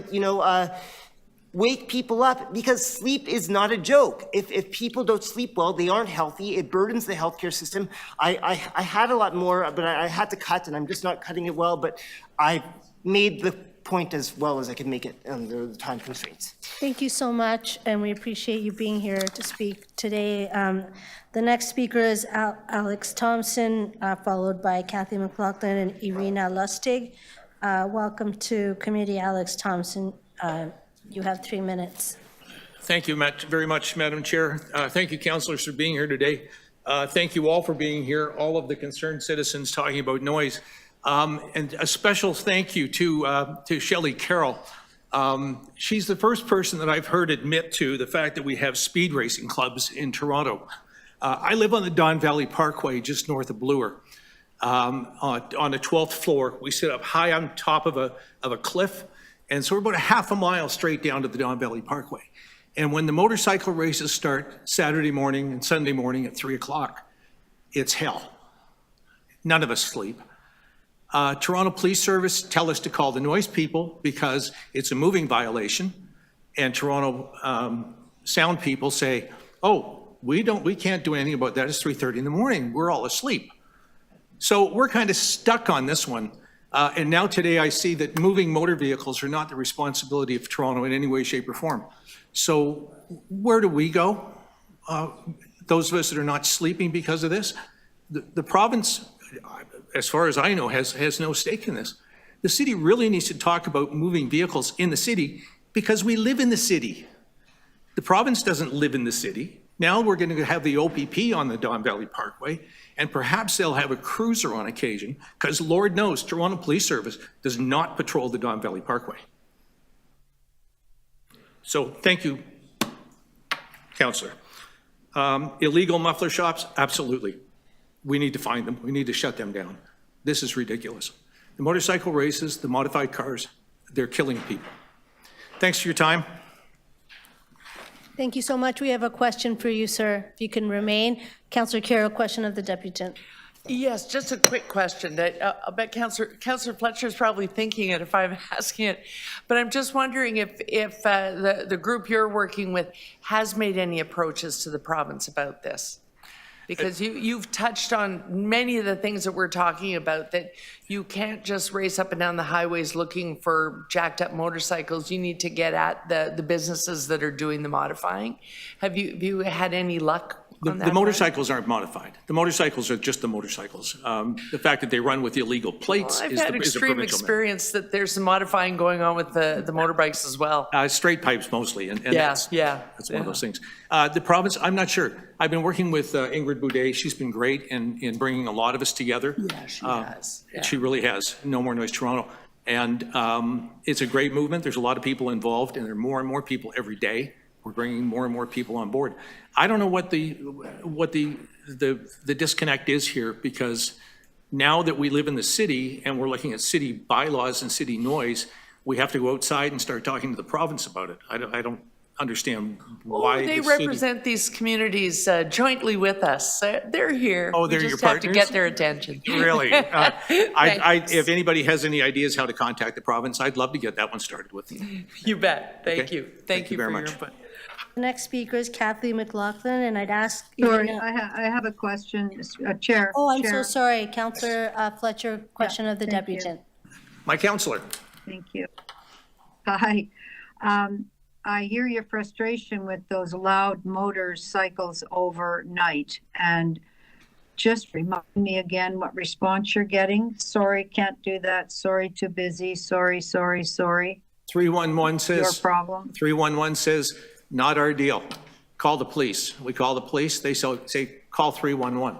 wake people up, because sleep is not a joke. If people don't sleep well, they aren't healthy. It burdens the healthcare system. I had a lot more, but I had to cut, and I'm just not cutting it well, but I made the point as well as I could make it under the time constraints. Thank you so much, and we appreciate you being here to speak today. The next speaker is Alex Thompson, followed by Kathy McLaughlin and Irina Lustig. Welcome to committee, Alex Thompson. You have 3 minutes. Thank you very much, Madam Chair. Thank you, councillors, for being here today. Thank you all for being here, all of the concerned citizens talking about noise. And a special thank you to Shelley Carroll. She's the first person that I've heard admit to the fact that we have speed racing clubs in Toronto. I live on the Don Valley Parkway, just north of Bloor. On the 12th floor, we sit up high on top of a cliff. And so we're about a half a mile straight down to the Don Valley Parkway. And when the motorcycle races start Saturday morning and Sunday morning at 3 o'clock, it's hell. None of us sleep. Toronto Police Service tell us to call the noise people because it's a moving violation. And Toronto sound people say, oh, we can't do anything about that. It's 3:30 in the morning. We're all asleep. So we're kind of stuck on this one. And now today I see that moving motor vehicles are not the responsibility of Toronto in any way, shape, or form. So where do we go? Those of us that are not sleeping because of this? The province, as far as I know, has no stake in this. The city really needs to talk about moving vehicles in the city because we live in the city. The province doesn't live in the city. Now we're going to have the OPP on the Don Valley Parkway, and perhaps they'll have a cruiser on occasion, because Lord knows Toronto Police Service does not patrol the Don Valley Parkway. So thank you, Councillor. Illegal muffler shops, absolutely. We need to find them. We need to shut them down. This is ridiculous. The motorcycle races, the modified cars, they're killing people. Thanks for your time. Thank you so much. We have a question for you, sir, if you can remain. Councillor Carroll, question of the deputant. Yes, just a quick question that I bet Councillor Fletcher is probably thinking it if I'm asking it, but I'm just wondering if the group you're working with has made any approaches to the province about this. Because you've touched on many of the things that we're talking about, that you can't just race up and down the highways looking for jacked up motorcycles. You need to get at the businesses that are doing the modifying. Have you had any luck on that? The motorcycles aren't modified. The motorcycles are just the motorcycles. The fact that they run with illegal plates I've is had the extreme experience that there's some modifying going on with the motorbikes as well. Straight pipes mostly, and that's one of those things. The province, I'm not sure. I've been working with Ingrid Boudet. She's been great in bringing a lot of us together. Yeah, she has. Yeah. She really has. No More Noise Toronto. And it's a great movement. There's a lot of people involved, and there are more and more people every day. We're bringing more and more people on board. I don't know what the disconnect is here, because now that we live in the city and we're looking at city bylaws and city noise, we have to go outside and start talking to the province about it. I don't understand why they the represent these communities jointly with us. They're here. Oh, they're we your just have to partners? get their attention. Really? If anybody has any ideas how to contact the province, I'd love to get that one started with them. You bet. Thank you. Thank you very for much. your input. The next speaker is Kathy McLaughlin, and I'd ask. Sorry, Irina- I have a question, Chair. Oh, I'm so Chair. sorry. Councillor Fletcher, question of the thank you. deputant. My counselor. Thank you. Hi. I hear your frustration with those loud motorcycles overnight, and just remind me again what response you're getting. Sorry, can't do that. Sorry, too busy. Sorry. 311 says. Your problem. 311 says, not our deal. Call the police. We call the police. They say, call 311.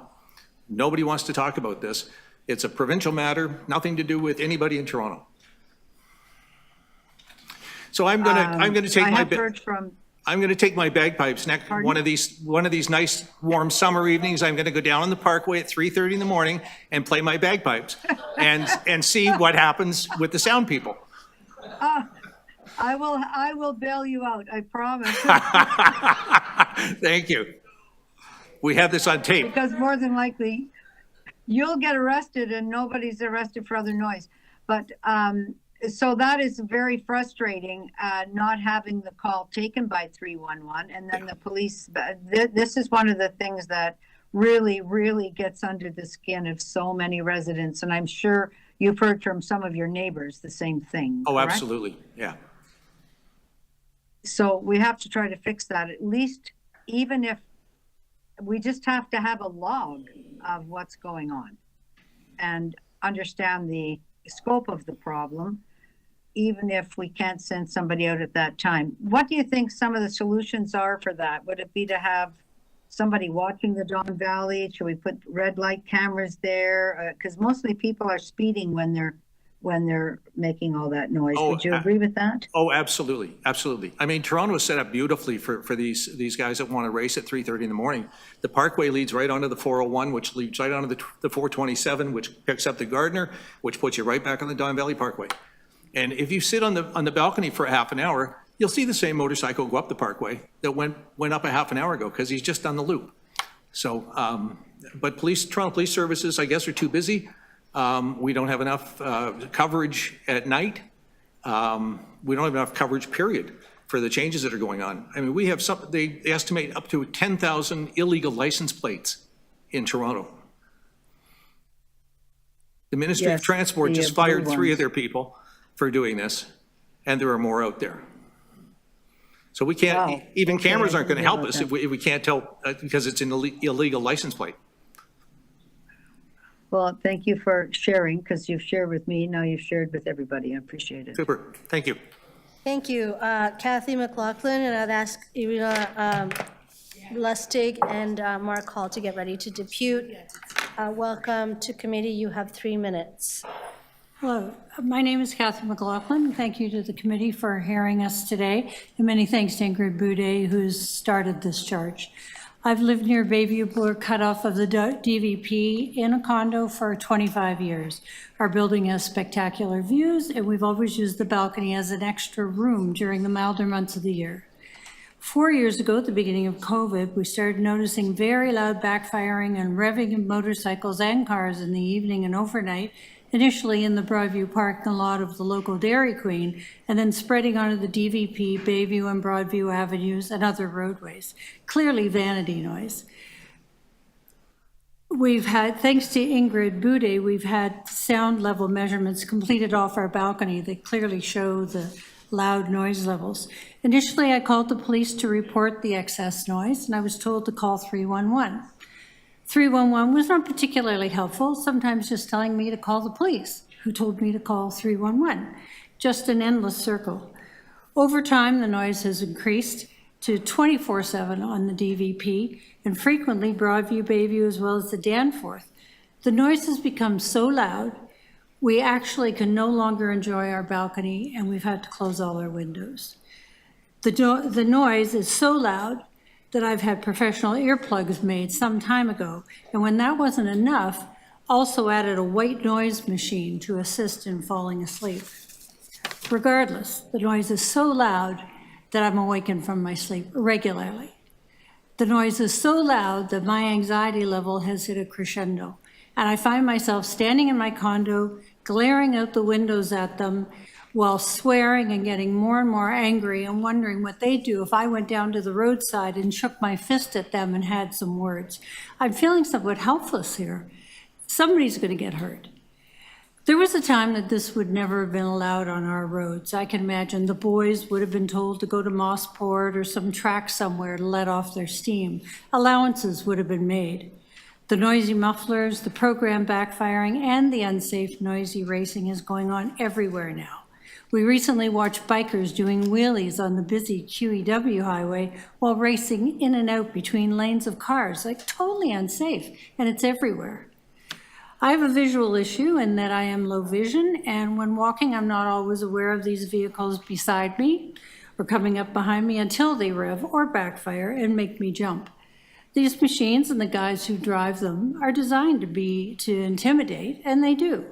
Nobody wants to talk about this. It's a provincial matter, nothing to do with anybody in Toronto. So I'm gonna take my bagpipes next one of these nice warm summer evenings. I'm gonna go down on the Parkway at 3:30 in the morning and play my bagpipes and see what happens with the sound people. I will bail you out, I promise. Thank you. We have this on tape. Because more than likely, you'll get arrested and nobody's arrested for other noise. But so that is very frustrating, not having the call taken by 311. And then the police, this is one of the things that really, really gets under the skin of so many residents. And I'm sure you've heard from some of your neighbors the same thing. Oh, correct? absolutely, yeah. So we have to try to fix that, at least, even if we just have to have a log of what's going on and understand the scope of the problem, even if we can't send somebody out at that time. What do you think some of the solutions are for that? Would it be to have somebody watching the Don Valley? Should we put red light cameras there? Because mostly people are speeding when they're making all that noise. Would you agree with that? Oh, absolutely, absolutely. I mean, Toronto is set up beautifully for these guys that want to race at 3:30 in the morning. The Parkway leads right onto the 401, which leads right onto the 427, which picks up the Gardner, which puts you right back on the Don Valley Parkway. And if you sit on the balcony for a half an hour, you'll see the same motorcycle go up the Parkway that went up a half an hour ago because he's just done the loop. So, but Toronto Police Services, I guess, are too busy. We don't have enough coverage at night. We don't have enough coverage, period, for the changes that are going on. I mean, we have they estimate up to 10,000 illegal license plates in Toronto. The Ministry of Transport just fired 3 of their people for doing this, and there are more out there. So we can't, even cameras aren't going to help us if we can't tell because it's an illegal license plate. Well, thank you for sharing, because you've shared with me, now you've shared with everybody. I appreciate it. Super, thank you. Thank you. Kathy McLaughlin, and I'd ask Irina Lustig and Mark Hall to get ready to depute. Welcome to committee. You have 3 minutes. Hello, my name is Kathy McLaughlin. Thank you to the committee for hearing us today, and many thanks to Ingrid Boudet, who's started this charge. I've lived near Bayview Bloor cutoff of the DVP in a condo for 25 years. Our building has spectacular views, and we've always used the balcony as an extra room during the milder months of the year. 4 years ago, at the beginning of COVID, we started noticing very loud backfiring and revving of motorcycles and cars in the evening and overnight, initially in the Broadview parking lot of the local Dairy Queen, and then spreading onto the DVP, Bayview and Broadview avenues and other roadways. Clearly vanity noise. We've had, thanks to Ingrid Boudet, we've had sound level measurements completed off our balcony that clearly show the loud noise levels. Initially, I called the police to report the excess noise, and I was told to call 311. 311 was not particularly helpful, sometimes just telling me to call the police, who told me to call 311. Just an endless circle. Over time, the noise has increased to 24/7 on the DVP, and frequently Broadview, Bayview, as well as the Danforth. The noise has become so loud, we actually can no longer enjoy our balcony, and we've had to close all our windows. The noise is so loud that I've had professional earplugs made some time ago. And when that wasn't enough, also added a white noise machine to assist in falling asleep. Regardless, the noise is so loud that I'm awakened from my sleep regularly. The noise is so loud that my anxiety level has hit a crescendo. And I find myself standing in my condo, glaring out the windows at them, while swearing and getting more and more angry and wondering what they'd do if I went down to the roadside and shook my fist at them and had some words. I'm feeling somewhat helpless here. Somebody's going to get hurt. There was a time that this would never have been allowed on our roads. I can imagine the boys would have been told to go to Mossport or some track somewhere to let off their steam. Allowances would have been made. The noisy mufflers, the program backfiring, and the unsafe noisy racing is going on everywhere now. We recently watched bikers doing wheelies on the busy QEW highway while racing in and out between lanes of cars, like totally unsafe, and it's everywhere. I have a visual issue in that I am low vision, and when walking, I'm not always aware of these vehicles beside me or coming up behind me until they rev or backfire and make me jump. These machines and the guys who drive them are designed to intimidate, and they do.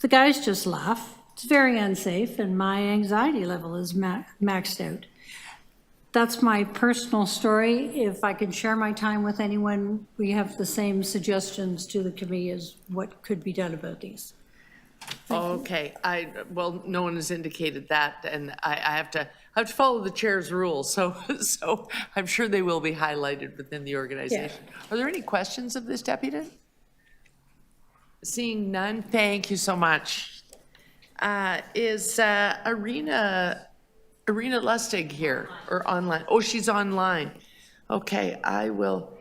The guys just laugh. It's very unsafe, and my anxiety level is maxed out. That's my personal story. If I can share my time with anyone, we have the same suggestions to the committee as what could be done about these. Okay, well, no one has indicated that, and I have to follow the chair's rules, so I'm sure they will be highlighted within the organization. Are there any questions of this deputy? Seeing none, thank you so much. Is Irina Lustig here or online? Oh, she's online. Okay, I will.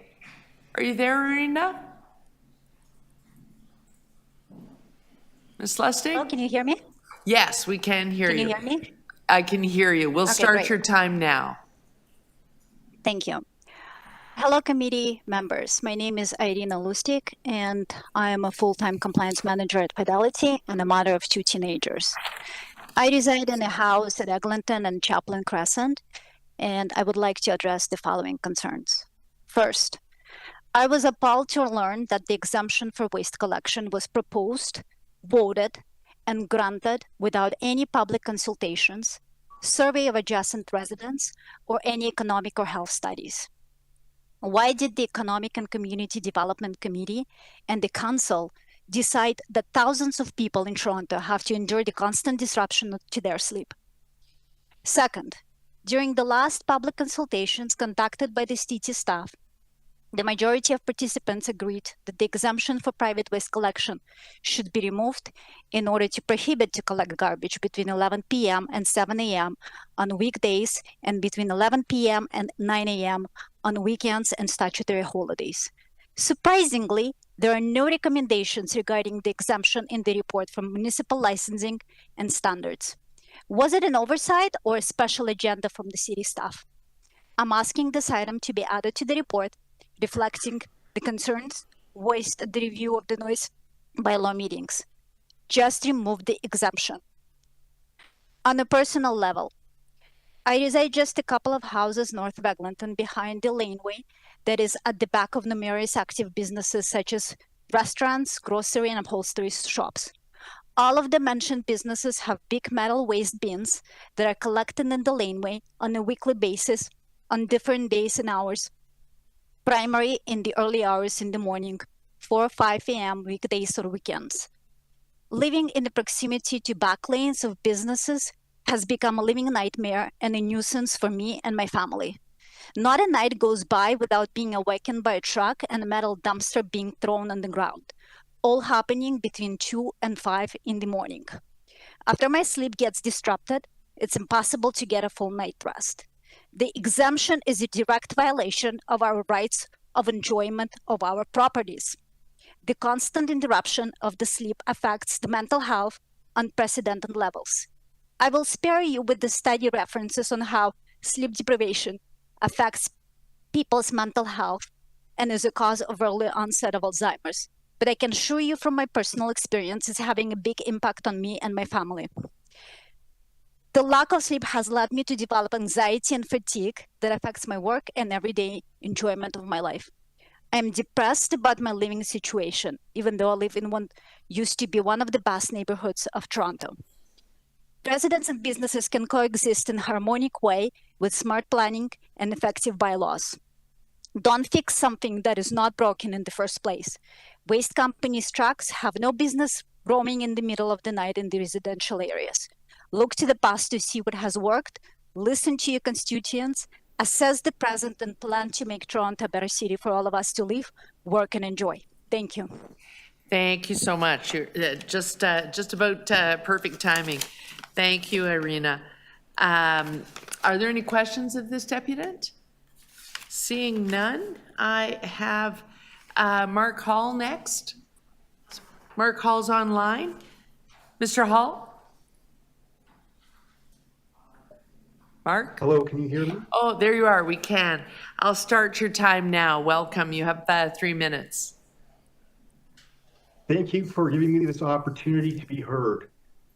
Are you there, Irina? Ms. Lustig? Oh, can you hear me? Yes, we can hear you. Can you hear me? I can hear you. We'll Okay, start great. your time now. Thank you. Hello, committee members. My name is Irina Lustig, and I am a full-time compliance manager at Fidelity and a mother of 2 teenagers. I reside in a house at Eglinton and Chaplin Crescent, and I would like to address the following concerns. First, I was appalled to learn that the exemption for waste collection was proposed, voted, and granted without any public consultations, survey of adjacent residents, or any economic or health studies. Why did the Economic and Community Development Committee and the Council decide that thousands of people in Toronto have to endure the constant disruption to their sleep? Second, during the last public consultations conducted by the CT staff, the majority of participants agreed that the exemption for private waste collection should be removed in order to prohibit to collect garbage between 11 p.m. and 7 a.m. on weekdays and between 11 p.m. and 9 a.m. on weekends and statutory holidays. Surprisingly, there are no recommendations regarding the exemption in the report from Municipal Licensing and Standards. Was it an oversight or a special agenda from the city staff? I'm asking this item to be added to the report, reflecting the concerns voiced at the review of the noise bylaw meetings. Just remove the exemption. On a personal level, I reside just a couple of houses north of Eglinton behind the laneway that is at the back of numerous active businesses such as restaurants, grocery, and upholstery shops. All of the mentioned businesses have big metal waste bins that are collected in the laneway on a weekly basis on different days and hours, primary in the early hours in the morning, 4 or 5 a.m. weekdays or weekends. Living in the proximity to back lanes of businesses has become a living nightmare and a nuisance for me and my family. Not a night goes by without being awakened by a truck and a metal dumpster being thrown on the ground, all happening between 2 and 5 in the morning. After my sleep gets disrupted, it's impossible to get a full night's rest. The exemption is a direct violation of our rights of enjoyment of our properties. The constant interruption of the sleep affects the mental health on unprecedented levels. I will spare you with the study references on how sleep deprivation affects people's mental health and is a cause of early onset of Alzheimer's. But I can assure you from my personal experience, it's having a big impact on me and my family. The lack of sleep has led me to develop anxiety and fatigue that affects my work and everyday enjoyment of my life. I am depressed about my living situation, even though I live in what used to be one of the best neighborhoods of Toronto. Residents and businesses can coexist in a harmonic way with smart planning and effective bylaws. Don't fix something that is not broken in the first place. Waste companies' trucks have no business roaming in the middle of the night in the residential areas. Look to the past to see what has worked, listen to your constituents, assess the present, and plan to make Toronto a better city for all of us to live, work, and enjoy. Thank you. Thank you so much. You're just about perfect timing. Thank you, Irina. Are there any questions of this deputant? Seeing none, I have Mark Hall next. Mark Hall's online. Mr. Hall? Mark? Hello, can you hear me? Oh, there you are. We can. I'll start your time now. Welcome. You have 3 minutes. Thank you for giving me this opportunity to be heard.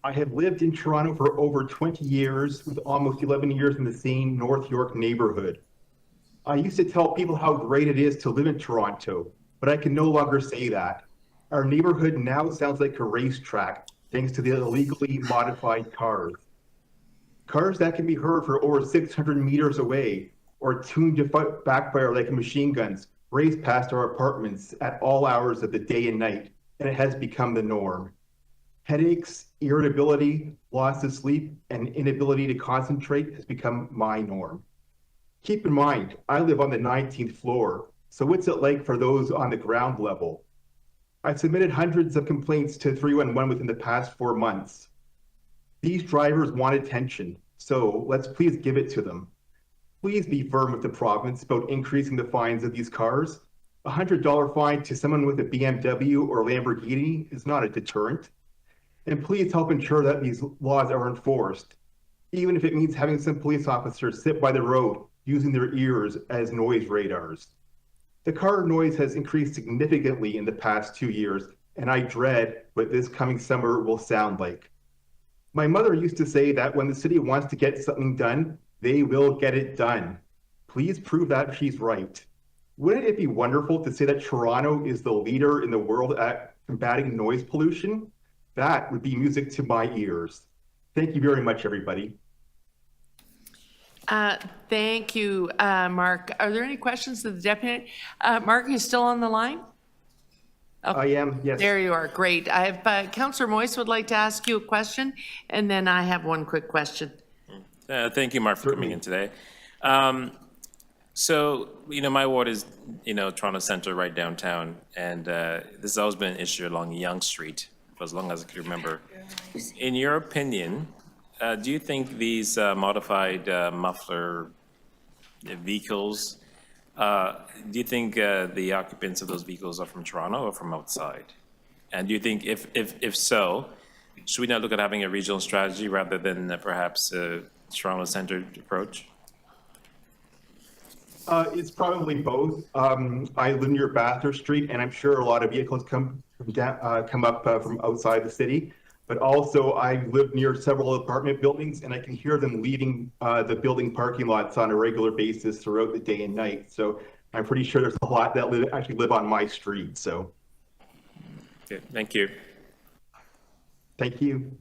I have lived in Toronto for over 20 years, with almost 11 years in the same North York neighborhood. I used to tell people how great it is to live in Toronto, but I can no longer say that. Our neighborhood now sounds like a racetrack, thanks to the illegally modified cars. Cars that can be heard for over 600 meters away, or tuned to backfire like machine guns, race past our apartments at all hours of the day and night, and it has become the norm. Headaches, irritability, loss of sleep, and inability to concentrate has become my norm. Keep in mind, I live on the 19th floor, so what's it like for those on the ground level? I've submitted hundreds of complaints to 311 within the past 4 months. These drivers want attention, so let's please give it to them. Please be firm with the province about increasing the fines of these cars. A $100 fine to someone with a BMW or Lamborghini is not a deterrent. And please help ensure that these laws are enforced, even if it means having some police officers sit by the road using their ears as noise radars. The car noise has increased significantly in the past 2 years, and I dread what this coming summer will sound like. My mother used to say that when the city wants to get something done, they will get it done. Please prove that she's right. Wouldn't it be wonderful to say that Toronto is the leader in the world at combating noise pollution? That would be music to my ears. Thank you very much, everybody. Thank you, Mark. Are there any questions of the deputy? Mark, are you still on the line? Okay. I am, yes. There you are, great. I have, Councillor Moyse would like to ask you a question, and then I have one quick question. Thank you, Mark, for coming in today. So, my ward is, Toronto Centre, right downtown, and this has always been an issue along Yonge Street for as long as I can remember. In your opinion, do you think these modified muffler vehicles, do you think the occupants of those vehicles are from Toronto or from outside? And do you think, if so, should we not look at having a regional strategy rather than perhaps a Toronto-centered approach? It's probably both. I live near Bathurst Street, and I'm sure a lot of vehicles come up from outside the city. But also, I live near several apartment buildings, and I can hear them leaving the building parking lots on a regular basis throughout the day and night. So I'm pretty sure there's a lot that actually live on my street. So. Okay, thank you. Thank you.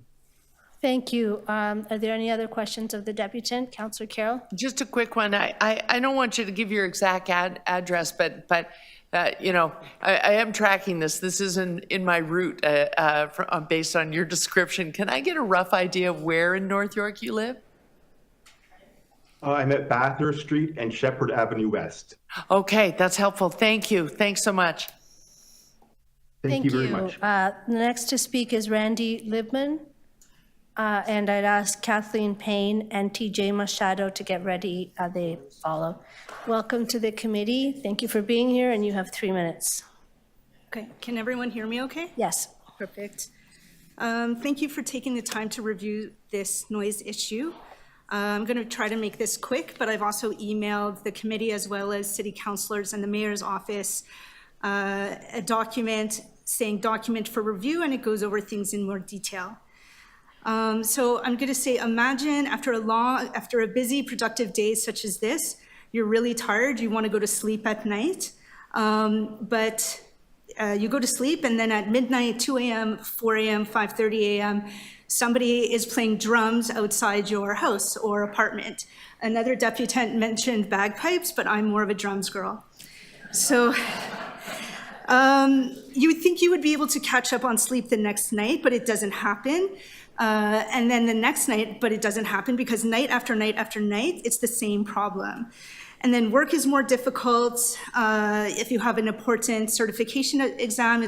Thank you. Are there any other questions of the deputant? Councillor Carroll? Just a quick one. I don't want you to give your exact address, but I am tracking this. This isn't in my route based on your description. Can I get a rough idea of where in North York you live? I'm at Bathurst Street and Shepherd Avenue West. Okay, that's helpful. Thank you. Thanks so much. Thank you very much. The next to speak is Randy Libman. And I'd ask Kathleen Payne and TJ Machado to get ready. They follow. Welcome to the committee. Thank you for being here, and you have 3 minutes. Okay, can everyone hear me okay? Yes. Perfect. Thank you for taking the time to review this noise issue. I'm going to try to make this quick, but I've also emailed the committee as well as city councilors and the mayor's office a document saying document for review, and it goes over things in more detail. So I'm going to say, imagine after a busy, productive day such as this, you're really tired, you want to go to sleep at night, but you go to sleep and then at midnight, 2 a.m., 4 a.m., 5:30 a.m., somebody is playing drums outside your house or apartment. Another deputant mentioned bagpipes, but I'm more of a drums girl. So you would think you would be able to catch up on sleep the next night, but it doesn't happen. And then the next night, but it doesn't happen because night after night after night, it's the same problem. And then work is more difficult. If you have an important certification exam,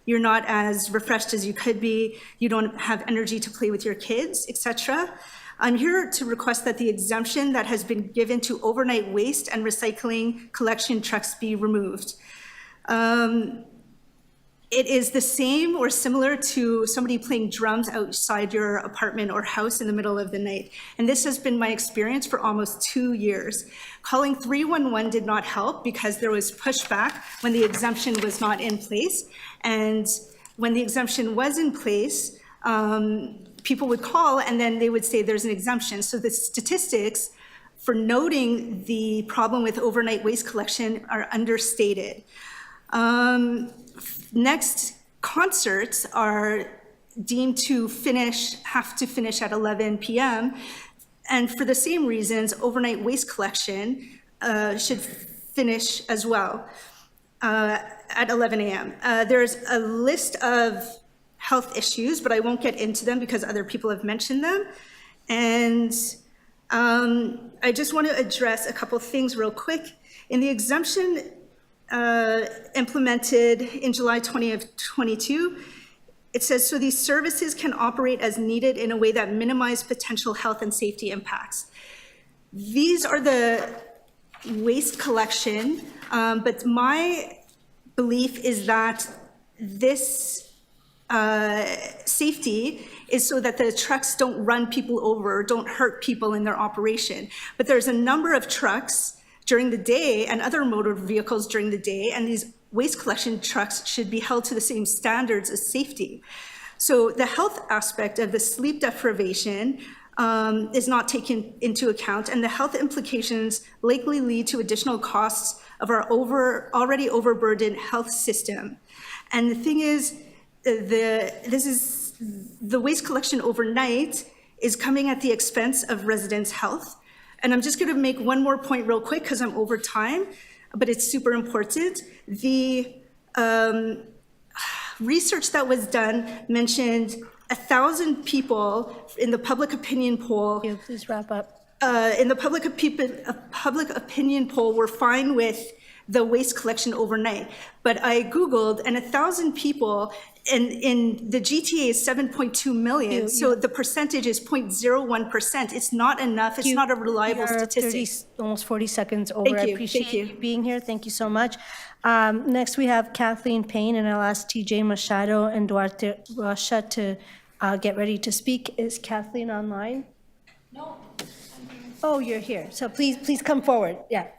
you're not as refreshed as you could be. You don't have energy to play with your kids, etc. I'm here to request that the exemption that has been given to overnight waste and recycling collection trucks be removed. It is the same or similar to somebody playing drums outside your apartment or house in the middle of the night. And this has been my experience for almost 2 years. Calling 311 did not help because there was pushback when the exemption was not in place. And when the exemption was in place, people would call and then they would say there's an exemption. So the statistics for noting the problem with overnight waste collection are understated. Next, concerts are deemed to have to finish at 11 p.m. And for the same reasons, overnight waste collection should finish as well at 11 a.m. There's a list of health issues, but I won't get into them because other people have mentioned them. And I just want to address a couple things real quick. In the exemption implemented in July 2022, it says, so these services can operate as needed in a way that minimize potential health and safety impacts. These are the waste collection, but my belief is that this safety is so that the trucks don't run people over, don't hurt people in their operation. But there's a number of trucks during the day and other motor vehicles during the day, and these waste collection trucks should be held to the same standards as safety. So the health aspect of the sleep deprivation is not taken into account, and the health implications likely lead to additional costs of our already overburdened health system. And the thing is, the waste collection overnight is coming at the expense of residents' health. And I'm just going to make one more point real quick because I'm over time, but it's super important. The research that was done mentioned 1,000 people in the public opinion poll. Please wrap up. In the public opinion poll, were fine with the waste collection overnight. But I Googled, and 1,000 people, and in the GTA is 7.2 million, so the percentage is 0.01%. It's not enough. It's not a reliable statistic. Almost 40 seconds over. I appreciate you being here. Thank you so much. Next, we have Kathleen Payne, and I'll ask TJ Machado and Duarte Rocha to get ready to speak. Is Kathleen online? No. Oh, you're here. So please come forward. Yeah.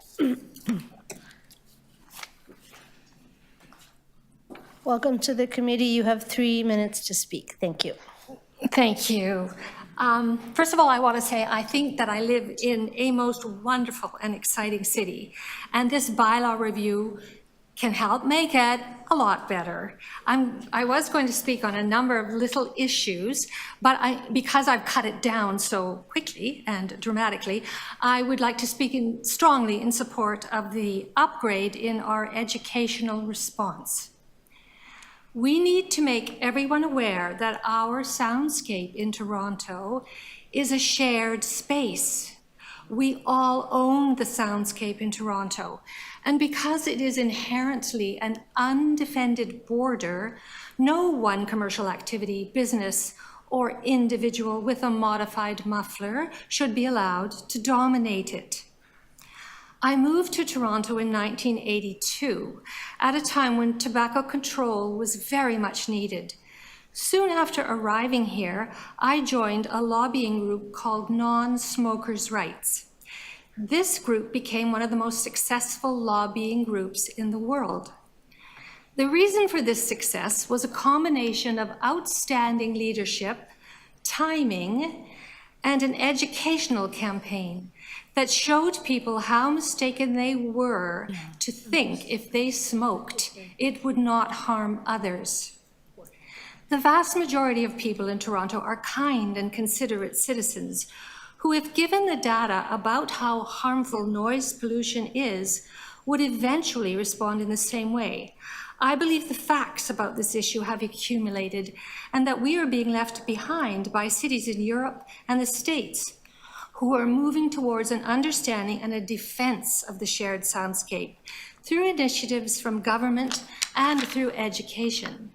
Welcome to the committee. You have 3 minutes to speak. Thank you. Thank you. First of all, I want to say I think that I live in a most wonderful and exciting city, and this bylaw review can help make it a lot better. I was going to speak on a number of little issues, but because I've cut it down so quickly and dramatically, I would like to speak strongly in support of the upgrade in our educational response. We need to make everyone aware that our soundscape in Toronto is a shared space. We all own the soundscape in Toronto. And because it is inherently an undefended border, no one commercial activity, business, or individual with a modified muffler should be allowed to dominate it. I moved to Toronto in 1982, at a time when tobacco control was very much needed. Soon after arriving here, I joined a lobbying group called Non-Smokers' Rights. This group became one of the most successful lobbying groups in the world. The reason for this success was a combination of outstanding leadership, timing, and an educational campaign that showed people how mistaken they were to think if they smoked, it would not harm others. The vast majority of people in Toronto are kind and considerate citizens who, if given the data about how harmful noise pollution is, would eventually respond in the same way. I believe the facts about this issue have accumulated and that we are being left behind by cities in Europe and the States who are moving towards an understanding and a defense of the shared soundscape through initiatives from government and through education.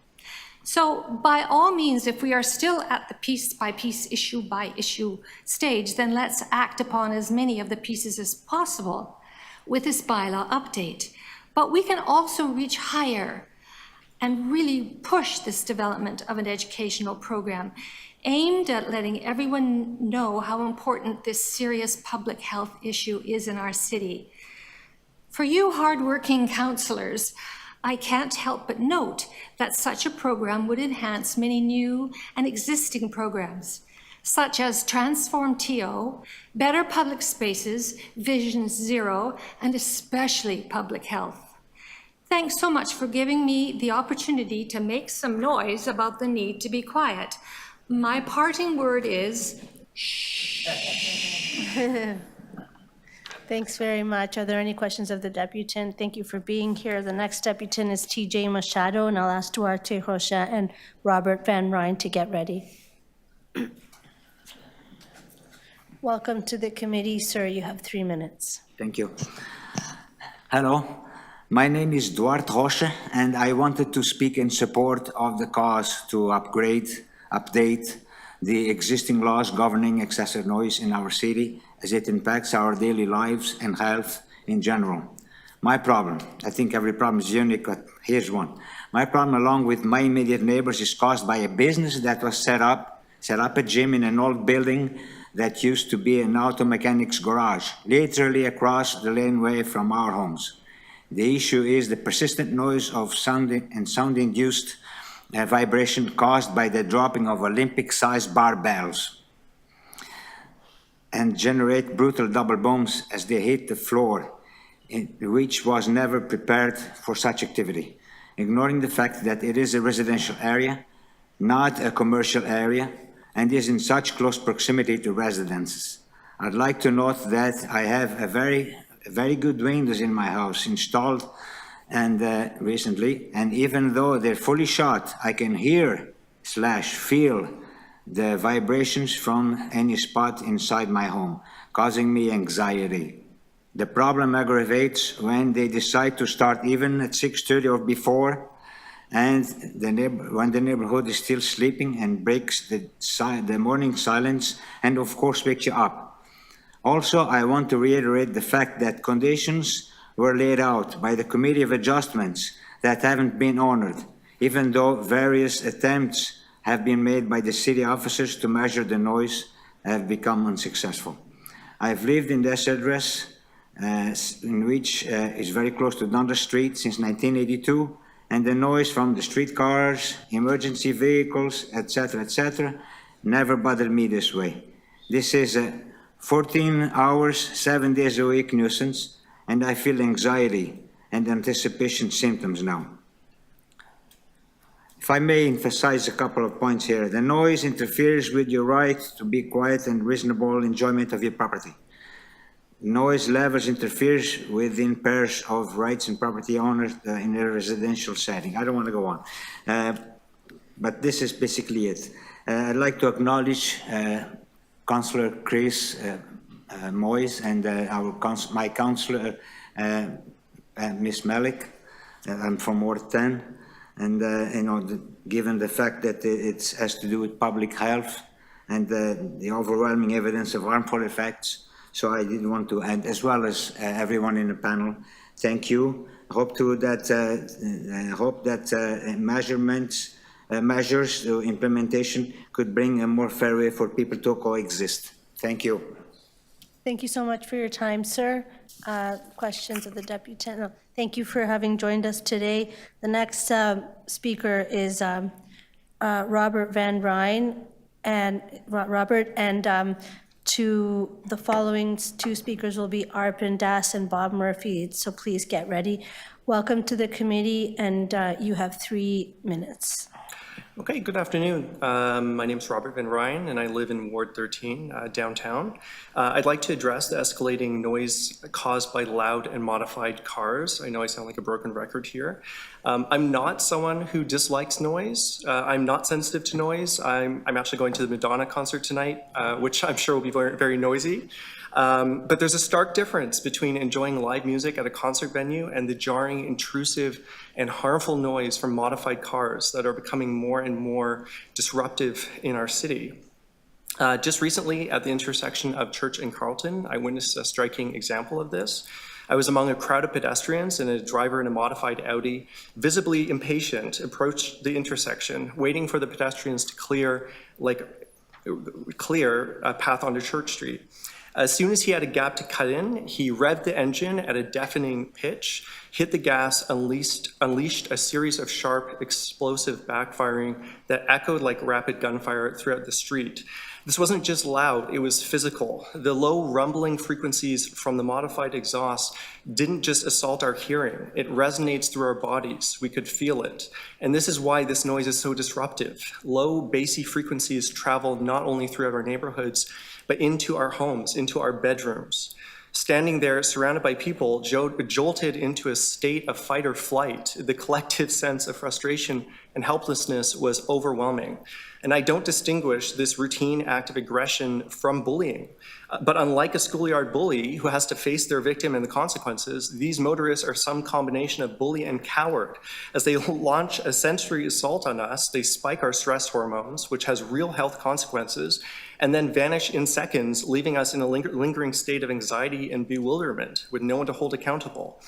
So by all means, if we are still at the piece by piece, issue by issue stage, then let's act upon as many of the pieces as possible with this bylaw update. But we can also reach higher and really push this development of an educational program aimed at letting everyone know how important this serious public health issue is in our city. For you hardworking councillors, I can't help but note that such a program would enhance many new and existing programs, such as Transform TO, Better Public Spaces, Vision Zero, and especially Public Health. Thanks so much for giving me the opportunity to make some noise about the need to be quiet. My parting word is shh. Thanks very much. Are there any questions of the deputant? Thank you for being here. The next deputant is TJ Machado, and I'll ask Duarte Rocha and Robert Van Ryn to get ready. Welcome to the committee, sir. You have 3 minutes. Thank you. Hello, my name is Duarte Rocha, and I wanted to speak in support of the cause to update the existing laws governing excessive noise in our city as it impacts our daily lives and health in general. My problem, I think every problem is unique, but here's one. My problem, along with my immediate neighbors, is caused by a business that was set up a gym in an old building that used to be an auto mechanic's garage, literally across the laneway from our homes. The issue is the persistent noise of sound-induced vibration caused by the dropping of Olympic-sized barbells and generate brutal double booms as they hit the floor, which was never prepared for such activity, ignoring the fact that it is a residential area, not a commercial area, and is in such close proximity to residences. I'd like to note that I have a very good windows in my house installed and recently, and even though they're fully shut, I can hear/feel the vibrations from any spot inside my home, causing me anxiety. The problem aggravates when they decide to start even at 6:30 or before, and when the neighborhood is still sleeping and breaks the morning silence and of course wakes you up. Also, I want to reiterate the fact that conditions were laid out by the Committee of Adjustments that haven't been honored, even though various attempts have been made by the city officers to measure the noise have become unsuccessful. I've lived in this address, in which is very close to Dundas Street since 1982, and the noise from the streetcars, emergency vehicles, etc., never bothered me this way. This is a 14 hours, 7 days a week nuisance, and I feel anxiety and anticipation symptoms now. If I may emphasize a couple of points here, the noise interferes with your right to be quiet and reasonable enjoyment of your property. Noise levels interferes with the impairs of rights and property owners in a residential setting. I don't want to go on, but this is basically it. I'd like to acknowledge Councillor Chris Moyes and my councillor, Ms. Malik. I'm from Ward 10, and given the fact that it has to do with public health and the overwhelming evidence of harmful effects, so I did want to, and as well as everyone in the panel, thank you. I hope that measures, the implementation could bring a more fair way for people to coexist. Thank you. Thank you so much for your time, sir. Questions of the deputant? No. Thank you for having joined us today. The next speaker is Robert Van Ryn, and to the following two speakers will be Arpin Das and Bob Murphy, so please get ready. Welcome to the committee, and you have 3 minutes. Okay, good afternoon. My name is Robert Van Ryn, and I live in Ward 13, downtown. I'd like to address the escalating noise caused by loud and modified cars. I know I sound like a broken record here. I'm not someone who dislikes noise. I'm not sensitive to noise. I'm actually going to the Madonna concert tonight, which I'm sure will be very, very noisy. But there's a stark difference between enjoying live music at a concert venue and the jarring, intrusive, and harmful noise from modified cars that are becoming more and more disruptive in our city. Just recently at the intersection of Church and Carlton, I witnessed a striking example of this. I was among a crowd of pedestrians, and a driver in a modified Audi, visibly impatient, approached the intersection, waiting for the pedestrians to clear a path onto Church Street. As soon as he had a gap to cut in, he revved the engine at a deafening pitch, hit the gas, unleashed a series of sharp, explosive backfiring that echoed like rapid gunfire throughout the street. This wasn't just loud, it was physical. The low rumbling frequencies from the modified exhaust didn't just assault our hearing, it resonates through our bodies. We could feel it. And this is why this noise is so disruptive. Low, bassy frequencies travel not only throughout our neighborhoods, but into our homes, into our bedrooms. Standing there, surrounded by people, jolted into a state of fight or flight. The collective sense of frustration and helplessness was overwhelming. And I don't distinguish this routine act of aggression from bullying. But unlike a schoolyard bully who has to face their victim and the consequences, these motorists are some combination of bully and coward. As they launch a sensory assault on us, they spike our stress hormones, which has real health consequences, and then vanish in seconds, leaving us in a lingering state of anxiety and bewilderment with no one to hold accountable.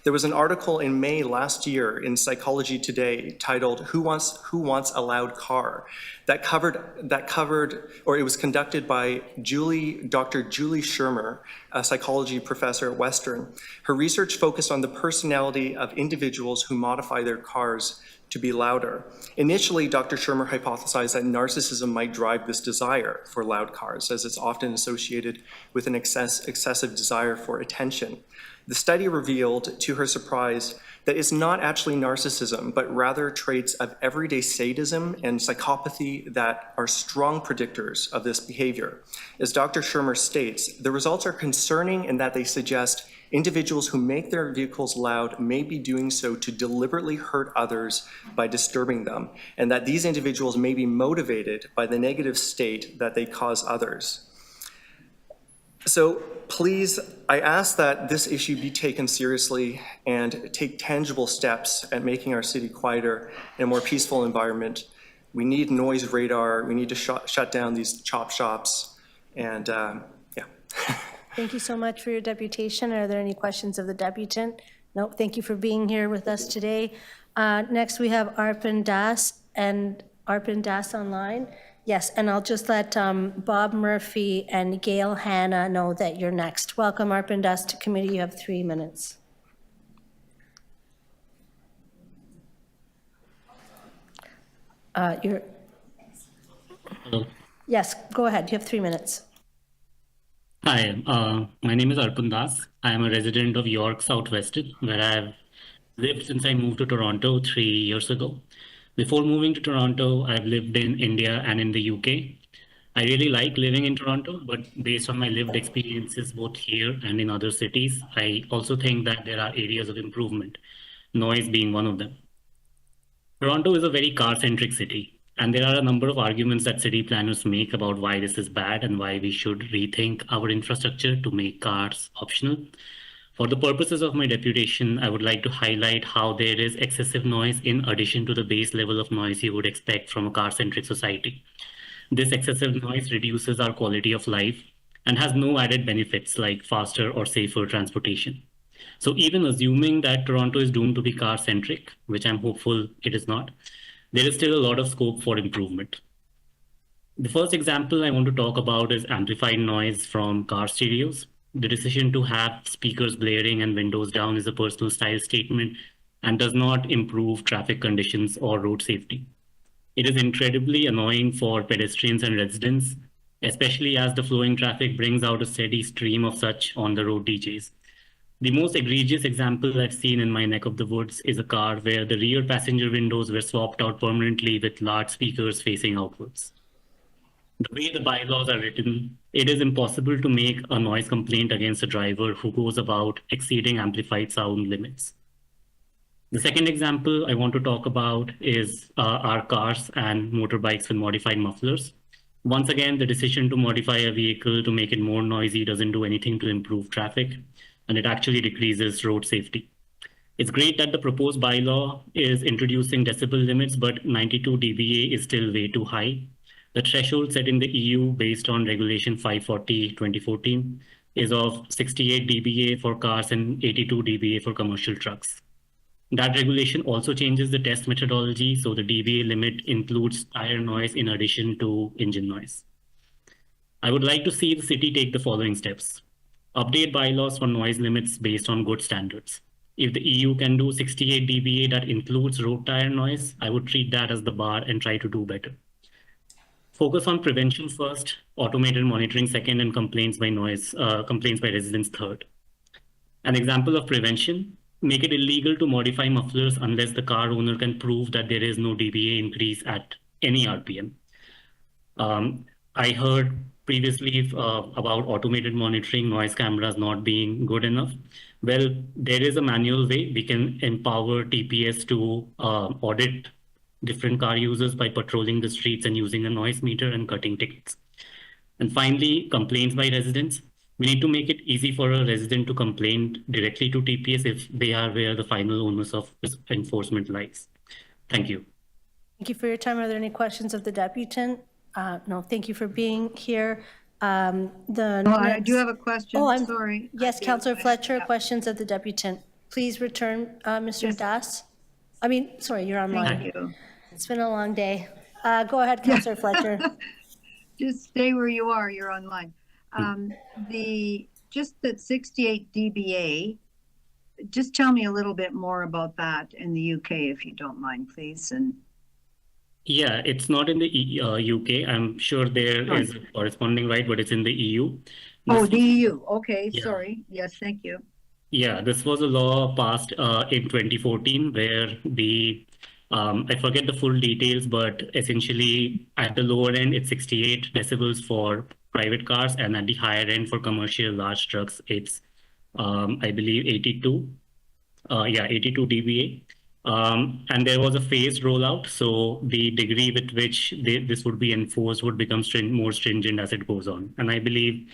There was an article in May last year in Psychology Today titled "Who Wants a Loud Car?" that covered, or it was conducted by Dr. Julie Shermer, a psychology professor at Western. Her research focused on the personality of individuals who modify their cars to be louder. Initially, Dr. Shermer hypothesized that narcissism might drive this desire for loud cars, as it's often associated with an excessive desire for attention. The study revealed, to her surprise, that it's not actually narcissism, but rather traits of everyday sadism and psychopathy that are strong predictors of this behavior. As Dr. Shermer states, the results are concerning in that they suggest individuals who make their vehicles loud may be doing so to deliberately hurt others by disturbing them, and that these individuals may be motivated by the negative state that they cause others. So please, I ask that this issue be taken seriously and take tangible steps at making our city quieter and a more peaceful environment. We need noise radar. We need to shut down these chop shops. And yeah. Thank you so much for your deputation. Are there any questions of the deputant? Nope. Thank you for being here with us today. Next, we have Arpan Das, and Arpan Das online. Yes, and I'll just let Bob Murphy and Gail Hanna know that you're next. Welcome, Arpan Das, to committee. You have 3 minutes. Hello. Yes, go ahead. You have 3 minutes. Hi, my name is Arpan Das. I am a resident of York, Southwestern, where I've lived since I moved to Toronto 3 years ago. Before moving to Toronto, I've lived in India and in the UK. I really like living in Toronto, but based on my lived experiences both here and in other cities, I also think that there are areas of improvement, noise being one of them. Toronto is a very car-centric city, and there are a number of arguments that city planners make about why this is bad and why we should rethink our infrastructure to make cars optional. For the purposes of my deputation, I would like to highlight how there is excessive noise in addition to the base level of noise you would expect from a car-centric society. This excessive noise reduces our quality of life and has no added benefits like faster or safer transportation. So even assuming that Toronto is doomed to be car-centric, which I'm hopeful it is not, there is still a lot of scope for improvement. The first example I want to talk about is amplified noise from car stereos. The decision to have speakers blaring and windows down is a personal style statement and does not improve traffic conditions or road safety. It is incredibly annoying for pedestrians and residents, especially as the flowing traffic brings out a steady stream of such on-the-road DJs. The most egregious example I've seen in my neck of the woods is a car where the rear passenger windows were swapped out permanently with large speakers facing outwards. The way the bylaws are written, it is impossible to make a noise complaint against a driver who goes about exceeding amplified sound limits. The second example I want to talk about is our cars and motorbikes with modified mufflers. Once again, the decision to modify a vehicle to make it more noisy doesn't do anything to improve traffic, and it actually decreases road safety. It's great that the proposed bylaw is introducing decibel limits, but 92 dBA is still way too high. The threshold set in the EU based on Regulation 540/2014 is of 68 dBA for cars and 82 dBA for commercial trucks. That regulation also changes the test methodology, so the dBA limit includes tire noise in addition to engine noise. I would like to see the city take the following steps. Update bylaws for noise limits based on good standards. If the EU can do 68 dBA that includes road tire noise, I would treat that as the bar and try to do better. Focus on prevention first, automated monitoring second, and complaints by residents third. An example of prevention, make it illegal to modify mufflers unless the car owner can prove that there is no dBA increase at any RPM. I heard previously about automated monitoring, noise cameras not being good enough. Well, there is a manual way. We can empower TPS to audit different car users by patrolling the streets and using a noise meter and cutting tickets. And finally, complaints by residents. We need to make it easy for a resident to complain directly to TPS if they are where the final onus of enforcement lies. Thank you. Thank you for your time. Are there any questions of the deputant? No, thank you for being here. I do have a question. Oh, Sorry. Yes, Councillor Fletcher, questions of the deputant. Please return, Mr. Das. Sorry, you're online. Thank you. It's been a long day. Go ahead, Councillor Fletcher. Just stay where you are. You're online. Just that 68 dBA, just tell me a little bit more about that in the UK, if you don't mind, please. Yeah, it's not in the UK. I'm sure there is a corresponding right, but it's in the EU. Oh, the EU. Okay, Yeah. sorry. Yes, thank you. Yeah, this was a law passed in 2014 where I forget the full details, but essentially at the lower end, it's 68 decibels for private cars, and at the higher end for commercial large trucks, it's, I believe, 82. 82 dBA. And there was a phased rollout, so the degree with which this would be enforced would become more stringent as it goes on. And I believe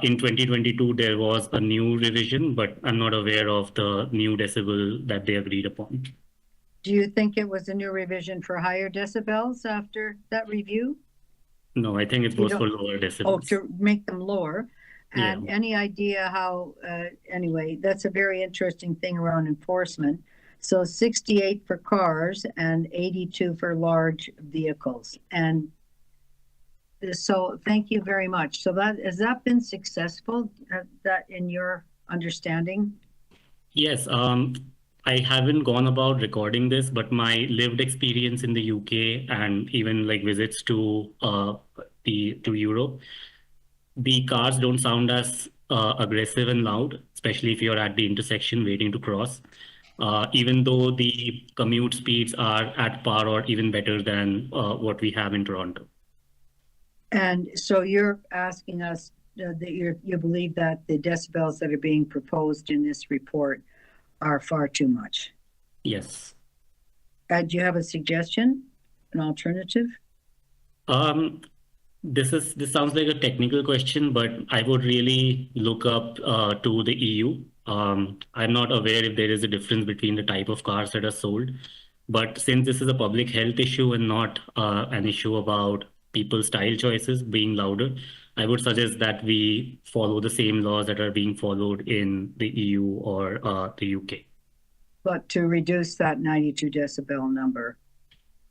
in 2022, there was a new revision, but I'm not aware of the new decibel that they agreed upon. Do you think it was a new revision for higher decibels after that review? No, I think it was for lower decibels. Oh, to make them lower. And Yeah. any idea how, anyway, that's a very interesting thing around enforcement. So 68 for cars and 82 for large vehicles. And so thank you very much. So has that been successful, that in your understanding? Yes, I haven't gone about recording this, but my lived experience in the UK and even like visits to Europe, the cars don't sound as aggressive and loud, especially if you're at the intersection waiting to cross, even though the commute speeds are at par or even better than what we have in Toronto. And so you're asking us that you believe that the decibels that are being proposed in this report are far too much? Yes. Do you have a suggestion, an alternative? This sounds like a technical question, but I would really look up to the EU. I'm not aware if there is a difference between the type of cars that are sold, but since this is a public health issue and not an issue about people's style choices being louder, I would suggest that we follow the same laws that are being followed in the EU or the UK. But to reduce that 92 decibel number.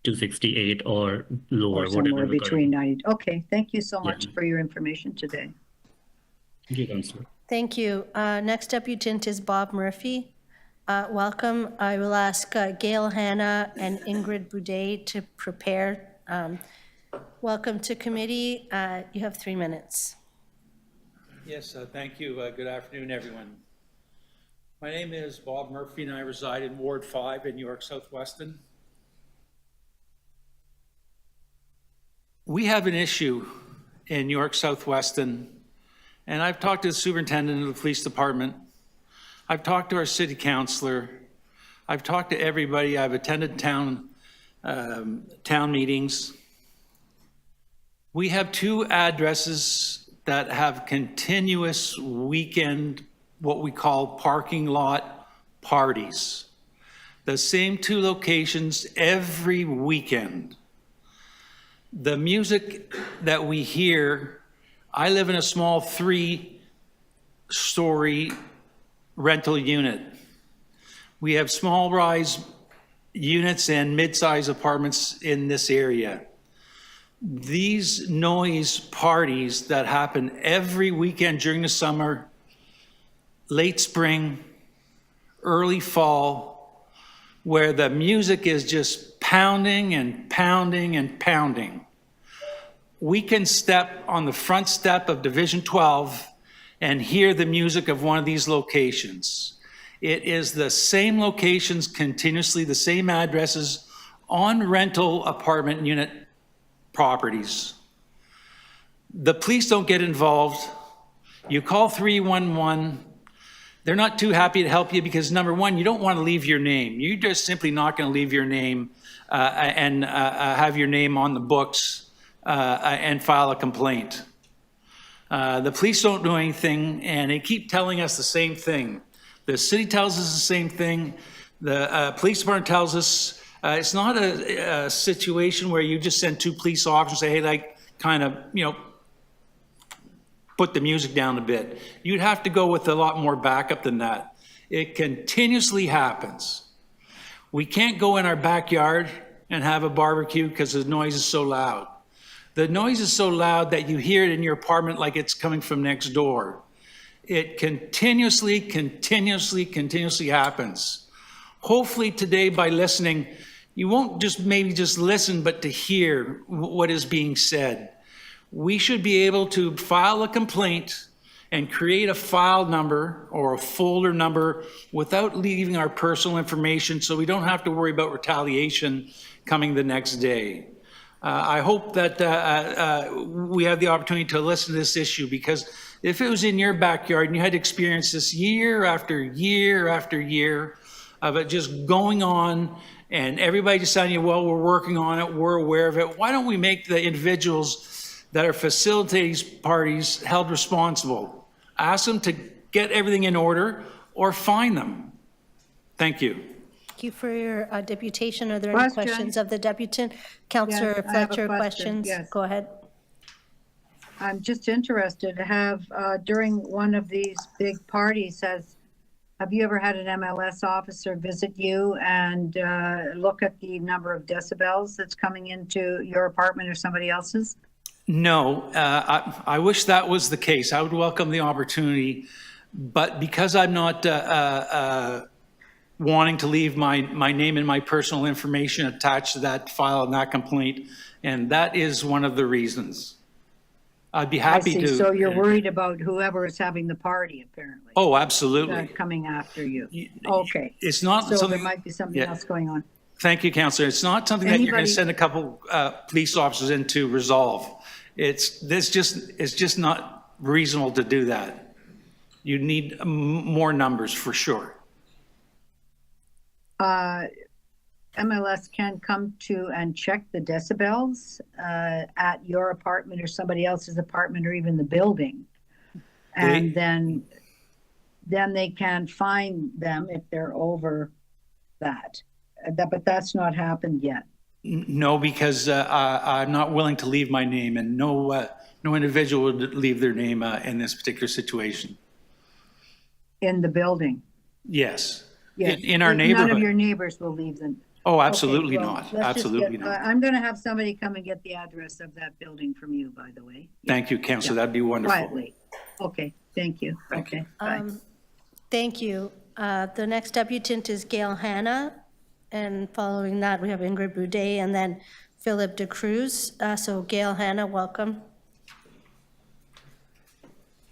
To 68 or lower, Or somewhere whatever. between 90. Okay, thank you so much for your information today. Thank you, Councillor. Thank you. Next deputant is Bob Murphy. Welcome. I will ask Gail Hanna and Ingrid Boudet to prepare. Welcome to committee. You have 3 minutes. Yes, thank you. Good afternoon, everyone. My name is Bob Murphy, and I reside in Ward 5 in York Southwestern. We have an issue in York Southwestern, and I've talked to the superintendent of the police department. I've talked to our city councilor. I've talked to everybody. I've attended town meetings. We have 2 addresses that have continuous weekend, what we call parking lot parties. The same 2 locations every weekend. The music that we hear, I live in a small 3-story rental unit. We have small rise units and mid-size apartments in this area. these noise parties that happen every weekend during the summer, late spring, early fall, where the music is just pounding and pounding and pounding. We can step on the front step of Division 12 and hear the music of one of these locations. It is the same locations continuously, the same addresses on rental apartment unit properties. The police don't get involved. You call 311. They're not too happy to help you because, number one, you don't want to leave your name. You're just simply not going to leave your name and have your name on the books and file a complaint. The police don't do anything, and they keep telling us the same thing. The city tells us the same thing. The police department tells us it's not a situation where you just send 2 police officers and say, hey, like, kind of, put the music down a bit. You'd have to go with a lot more backup than that. It continuously happens. We can't go in our backyard and have a barbecue because the noise is so loud. The noise is so loud that you hear it in your apartment like it's coming from next door. It continuously happens. Hopefully today, by listening, you won't maybe just listen, but to hear what is being said. We should be able to file a complaint and create a file number or a folder number without leaving our personal information, so we don't have to worry about retaliation coming the next day. I hope that we have the opportunity to listen to this issue, because if it was in your backyard and you had experienced this year after year after year of it just going on and everybody just telling you, well, we're working on it, we're aware of it, why don't we make the individuals that are facilitating these parties held responsible? Ask them to get everything in order or fine them. Thank you. Thank you for your deputation. Are there any questions of the deputant? Councillor Fletcher, questions? Yes. Go ahead. I'm just interested to have, during one of these big parties, have you ever had an MLS officer visit you and look at the number of decibels that's coming into your apartment or somebody else's? No, I wish that was the case. I would welcome the opportunity, but because I'm not wanting to leave my name and my personal information attached to that file and that complaint, and that is one of the reasons. I'd be happy to. So you're worried about whoever is having the party, apparently. Oh, absolutely. Coming after you. Okay. It's not so something. There might be something else going on. Thank you, Councillor. It's not something that you're going to send a couple police officers in to resolve. It's just not reasonable to do that. You need more numbers for sure. MLS can come to and check the decibels at your apartment or somebody else's apartment or even the building. And then they can fine them if they're over that. But that's not happened yet. No, because I'm not willing to leave my name, and no individual would leave their name in this particular situation. In the building? Yes. Yes. In our neighborhood. None of your neighbors will leave them. Oh, absolutely Okay, well, not. let's Absolutely not. I'm going to have somebody come and get the address of that building from you, by the way. Thank you, Councillor. That'd be wonderful. Quietly. Okay, thank you. Okay, bye. Thank you. The next deputant is Gail Hanna, and following that, we have Ingrid Boudet and then Philip De Cruz. So Gail Hanna, welcome.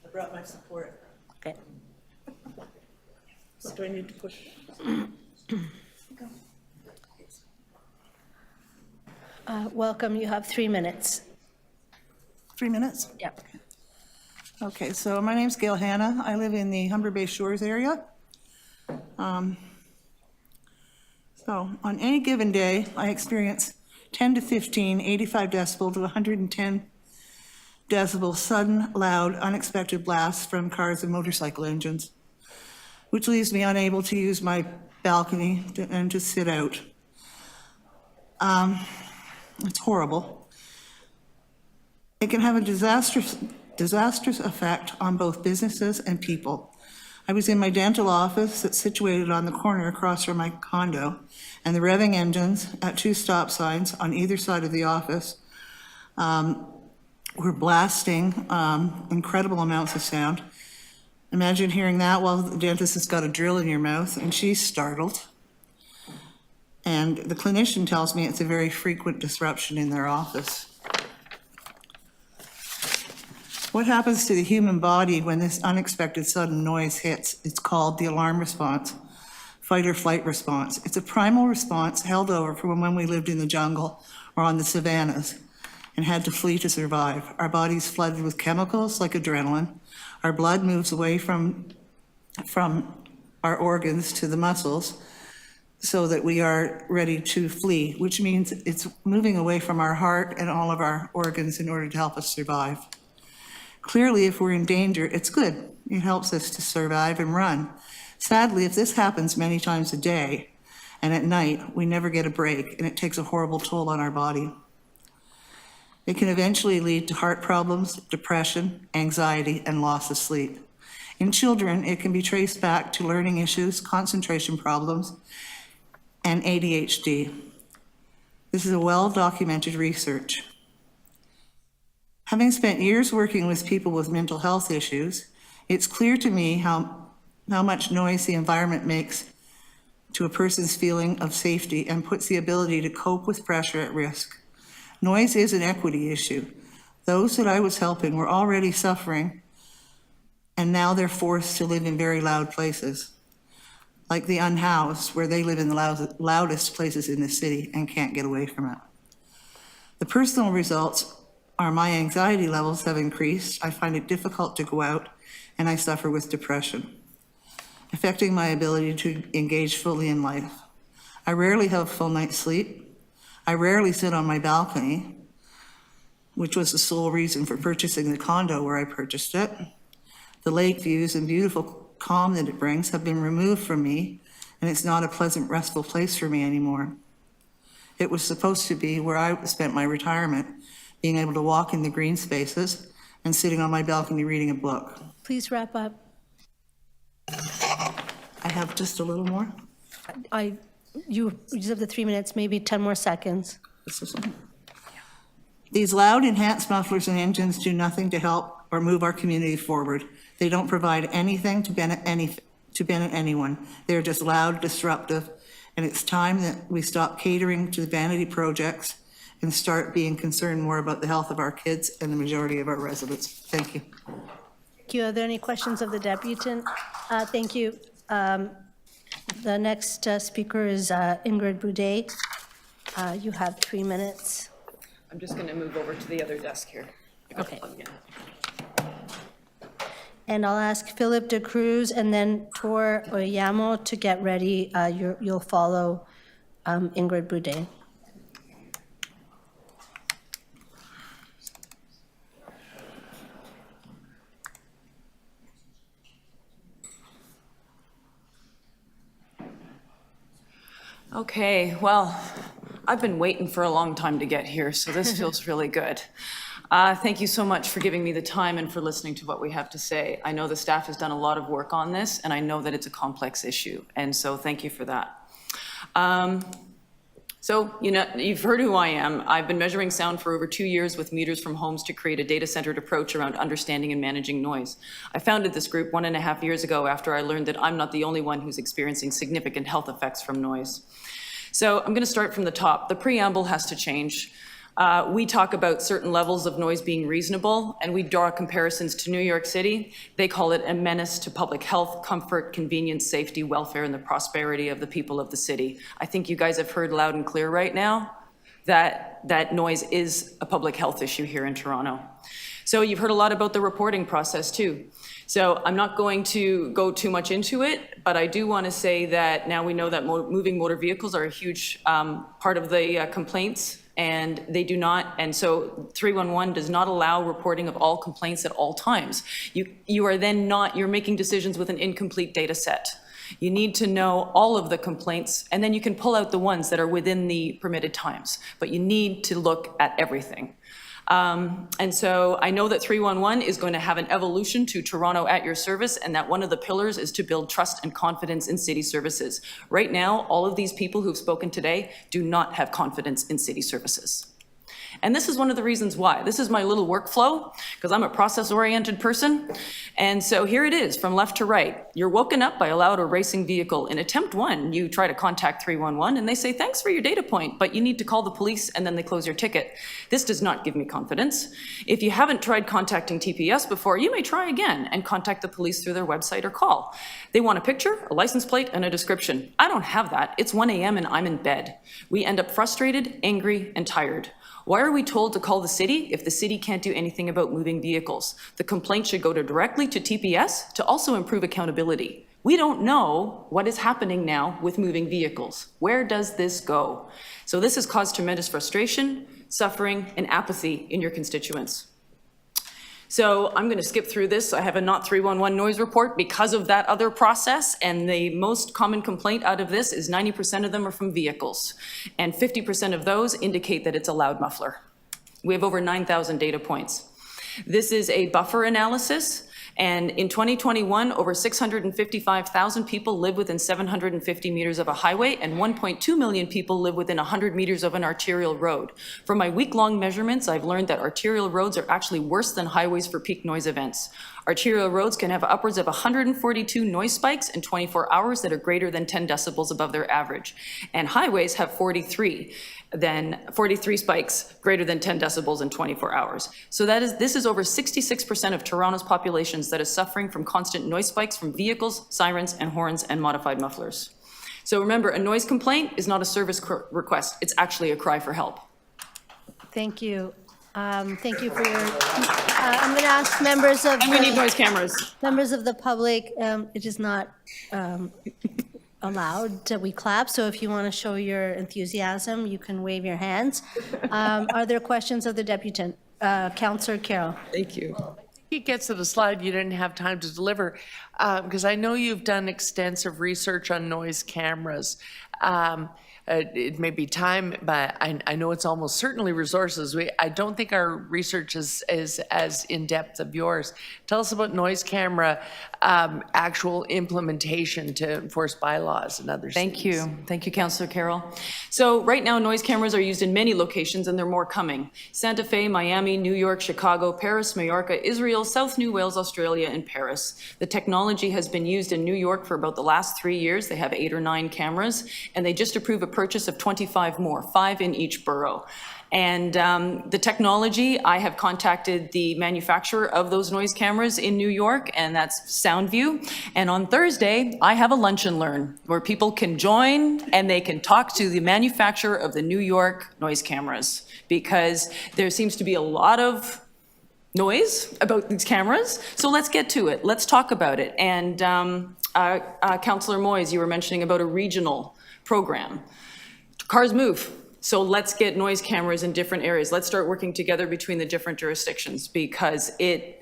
I brought my support. Okay. What do I need to push? Welcome. You have 3 minutes. 3 minutes? Yep. Okay, so my name's Gail Hanna. I live in the Humber Bay Shores area. So on any given day, I experience 10 to 15, 85 decibel to 110 decibel sudden, loud, unexpected blasts from cars and motorcycle engines, which leaves me unable to use my balcony and to sit out. It's horrible. It can have a disastrous effect on both businesses and people. I was in my dental office that's situated on the corner across from my condo, and the revving engines at 2 stop signs on either side of the office We're blasting incredible amounts of sound. Imagine hearing that while the dentist has got a drill in your mouth and she's startled. And the clinician tells me it's a very frequent disruption in their office. What happens to the human body when this unexpected sudden noise hits? It's called the alarm response, fight or flight response. It's a primal response held over from when we lived in the jungle or on the savannas and had to flee to survive. Our bodies flooded with chemicals like adrenaline. Our blood moves away from our organs to the muscles so that we are ready to flee, which means it's moving away from our heart and all of our organs in order to help us survive. Clearly, if we're in danger, it's good. It helps us to survive and run. Sadly, if this happens many times a day and at night, we never get a break and it takes a horrible toll on our body. It can eventually lead to heart problems, depression, anxiety, and loss of sleep. In children, it can be traced back to learning issues, concentration problems, and ADHD. This is a well-documented research. Having spent years working with people with mental health issues, it's clear to me how much noise the environment makes to a person's feeling of safety and puts the ability to cope with pressure at risk. Noise is an equity issue. Those that I was helping were already suffering, and now they're forced to live in very loud places, like the unhoused, where they live in the loudest places in the city and can't get away from it. The personal results are my anxiety levels have increased, I find it difficult to go out, and I suffer with depression, affecting my ability to engage fully in life. I rarely have a full night's sleep. I rarely sit on my balcony, which was the sole reason for purchasing the condo where I purchased it. The lake views and beautiful calm that it brings have been removed from me, and it's not a pleasant, restful place for me anymore. It was supposed to be where I spent my retirement, being able to walk in the green spaces and sitting on my balcony reading a book. Please wrap up. I have just a little more. You just have the 3 minutes, maybe 10 more seconds. These loud enhanced mufflers and engines do nothing to help or move our community forward. They don't provide anything to benefit anyone. They're just loud, disruptive, and it's time that we stop catering to the vanity projects and start being concerned more about the health of our kids and the majority of our residents. Thank you. Thank you. Are there any questions of the deputant? Thank you. The next speaker is Ingrid Boudet. You have 3 minutes. I'm just going to move over to the other desk here. Okay. And I'll ask Philip de Cruz and then Tor Oyamo to get ready. You'll follow Ingrid Boudet. Okay, well, I've been waiting for a long time to get here, so this feels really good. Thank you so much for giving me the time and for listening to what we have to say. I know the staff has done a lot of work on this, and I know that it's a complex issue, and so thank you for that. So, you've heard who I am. I've been measuring sound for over 2 years with meters from homes to create a data-centered approach around understanding and managing noise. I founded this group 1.5 years ago after I learned that I'm not the only one who's experiencing significant health effects from noise. So I'm going to start from the top. The preamble has to change. We talk about certain levels of noise being reasonable, and we draw comparisons to New York City. They call it a menace to public health, comfort, convenience, safety, welfare, and the prosperity of the people of the city. I think you guys have heard loud and clear right now that noise is a public health issue here in Toronto. So you've heard a lot about the reporting process too. So I'm not going to go too much into it, but I do want to say that now we know that moving motor vehicles are a huge part of the complaints, and they do not, and so 311 does not allow reporting of all complaints at all times. You are then not, you're making decisions with an incomplete data set. You need to know all of the complaints, and then you can pull out the ones that are within the permitted times, but you need to look at everything. And so I know that 311 is going to have an evolution to Toronto at your service, and that one of the pillars is to build trust and confidence in city services. Right now, all of these people who've spoken today do not have confidence in city services. And this is one of the reasons why. This is my little workflow, because I'm a process-oriented person. And so here it is, from left to right. You're woken up by a loud or racing vehicle. In attempt 1, you try to contact 311, and they say, thanks for your data point, but you need to call the police, and then they close your ticket. This does not give me confidence. If you haven't tried contacting TPS before, you may try again and contact the police through their website or call. They want a picture, a license plate, and a description. I don't have that. It's 1 a.m. and I'm in bed. We end up frustrated, angry, and tired. Why are we told to call the city if the city can't do anything about moving vehicles? The complaint should go directly to TPS to also improve accountability. We don't know what is happening now with moving vehicles. Where does this go? So this has caused tremendous frustration, suffering, and apathy in your constituents. So I'm going to skip through this. I have a not 311 noise report because of that other process, and the most common complaint out of this is 90% of them are from vehicles, and 50% of those indicate that it's a loud muffler. We have over 9,000 data points. This is a buffer analysis. And in 2021, over 655,000 people live within 750 meters of a highway, and 1.2 million people live within 100 meters of an arterial road. From my week-long measurements, I've learned that arterial roads are actually worse than highways for peak noise events. Arterial roads can have upwards of 142 noise spikes in 24 hours that are greater than 10 decibels above their average. And highways have 43 spikes greater than 10 decibels in 24 hours. So this is over 66% of Toronto's populations that is suffering from constant noise spikes from vehicles, sirens, and horns, and modified mufflers. So remember, a noise complaint is not a service request. It's actually a cry for help. Thank you. Thank you for your, I'm going to ask members of. And we need noise cameras. Members of the public, it is not allowed that we clap, so if you want to show your enthusiasm, you can wave your hands. Are there questions of the deputant? Councillor Carroll. Thank you. It gets to the slide you didn't have time to deliver, because I know you've done extensive research on noise cameras. It may be time, but I know it's almost certainly resources. I don't think our research is as in-depth of yours. Tell us about noise camera actual implementation to enforce bylaws in other cities. Thank you, Councillor Carroll. So right now, noise cameras are used in many locations, and there are more coming. Santa Fe, Miami, New York, Chicago, Paris, Mallorca, Israel, South New Wales, Australia, and Paris. The technology has been used in New York for about the last 3 years. They have 8 or 9 cameras, and they just approved a purchase of 25 more, 5 in each borough. And the technology, I have contacted the manufacturer of those noise cameras in New York, and that's Soundview. And on Thursday, I have a lunch and learn where people can join and they can talk to the manufacturer of the New York noise cameras, because there seems to be a lot of noise about these cameras. So let's get to it. Let's talk about it. And Councillor Moyes, you were mentioning about a regional program. Cars move. So let's get noise cameras in different areas. Let's start working together between the different jurisdictions, because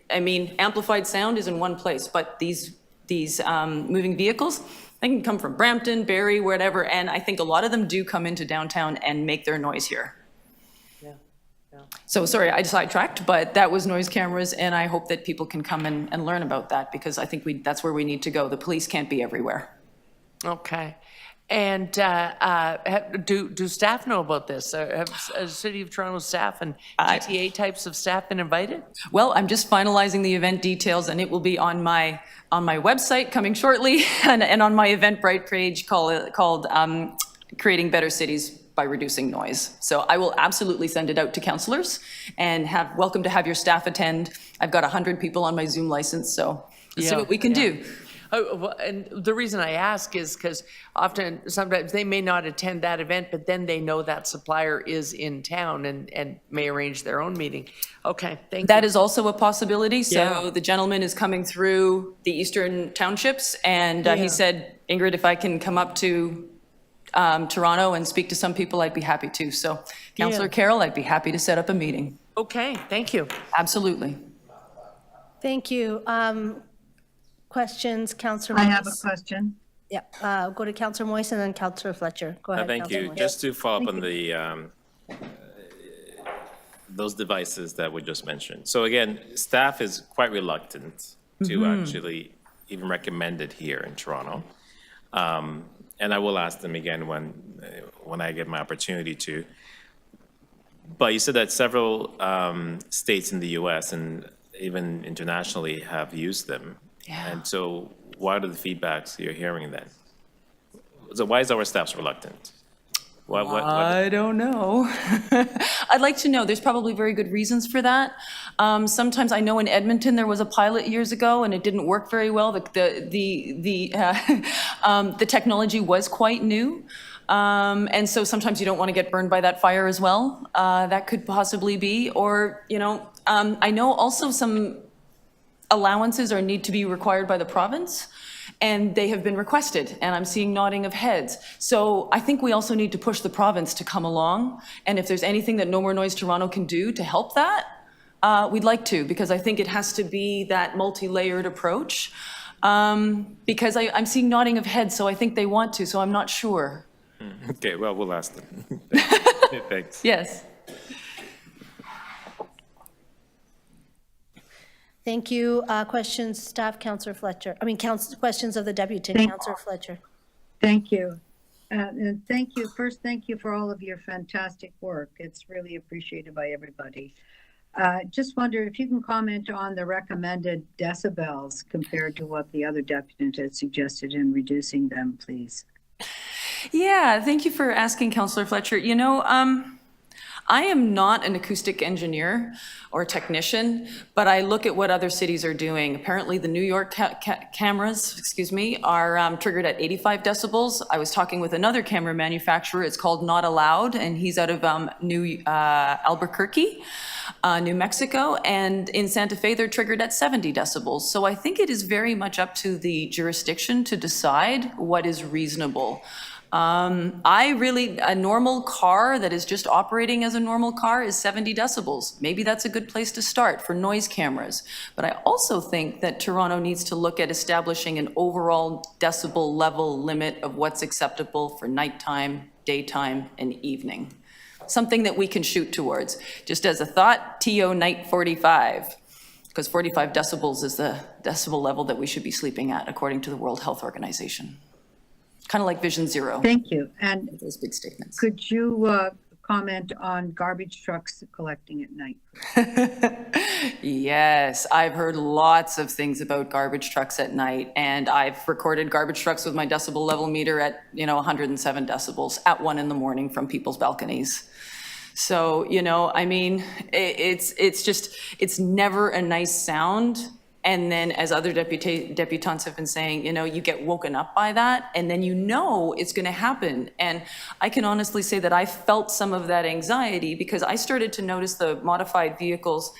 amplified sound is in one place, but these moving vehicles, they can come from Brampton, Barrie, whatever, and I think a lot of them do come into downtown and make their noise here. So sorry, I sidetracked, but that was noise cameras, and I hope that people can come and learn about that, because I think that's where we need to go. The police can't be everywhere. Okay. And do staff know about this? Have City of Toronto staff and GTAA types of staff been invited? Well, I'm just finalizing the event details, and it will be on my website coming shortly, and on my Eventbrite page called Creating Better Cities by Reducing Noise. So I will absolutely send it out to councillors, and welcome to have your staff attend. I've got 100 people on my Zoom license, so let's see what we can do. Oh, well, and the reason I ask is because sometimes they may not attend that event, but then they know that supplier is in town and may arrange their own meeting. Okay, thank you. That is also a possibility. So the gentleman is coming through the eastern townships, and he said, Ingrid, if I can come up to Toronto and speak to some people, I'd be happy to. So Councillor Carroll, I'd be happy to set up a meeting. Okay, thank you. Absolutely. Thank you. Questions, Councillor Moyes? I have a question. Yeah, go to Councillor Moyes and then Councillor Fletcher. Go ahead. Thank Councillor you. Moyes. Just to follow up on the those devices that we just mentioned. So again, staff is quite reluctant to actually even recommend it here in Toronto. And I will ask them again when I get my opportunity to. But you said that several states in the US and even internationally have used them. Yeah. And so what are the feedbacks you're hearing then? So why is our staff reluctant? I don't know. I'd like to know. There's probably very good reasons for that. Sometimes I know in Edmonton there was a pilot years ago and it didn't work very well. The technology was quite new. And so sometimes you don't want to get burned by that fire as well. That could possibly be. Or, I know also some allowances are need to be required by the province. And they have been requested, and I'm seeing nodding of heads. So I think we also need to push the province to come along. And if there's anything that No More Noise Toronto can do to help that, we'd like to, because I think it has to be that multi-layered approach. Because I'm seeing nodding of heads, so I think they want to, so I'm not sure. Okay, well, we'll ask them. Thanks. Yes. Thank you. Questions, staff, Councillor Fletcher. Questions of the Deputy, Councillor Fletcher. Thank you. And thank you, thank you for all of your fantastic work. It's really appreciated by everybody. Just wonder if you can comment on the recommended decibels compared to what the other deputant had suggested in reducing them, please. Yeah, thank you for asking, Councillor Fletcher. I am not an acoustic engineer or technician, but I look at what other cities are doing. Apparently, the New York cameras, are triggered at 85 decibels. I was talking with another camera manufacturer. It's called Not Allowed, and he's out of Albuquerque, New Mexico. And in Santa Fe, they're triggered at 70 decibels. So I think it is very much up to the jurisdiction to decide what is reasonable. A normal car that is just operating as a normal car is 70 decibels. Maybe that's a good place to start for noise cameras. But I also think that Toronto needs to look at establishing an overall decibel level limit of what's acceptable for nighttime, daytime, and evening. Something that we can shoot towards. Just as a thought, TO night 45. Because 45 decibels is the decibel level that we should be sleeping at, according to the World Health Organization. Kind of like Vision Zero. Thank you. And those big statements. Could you comment on garbage trucks collecting at night? Yes, I've heard lots of things about garbage trucks at night, and I've recorded garbage trucks with my decibel level meter at 107 decibels at 1 a.m. from people's balconies. So it's never a nice sound. And then, as other deputants have been saying, you get woken up by that, and then it's going to happen. And I can honestly say that I felt some of that anxiety because I started to notice the modified vehicles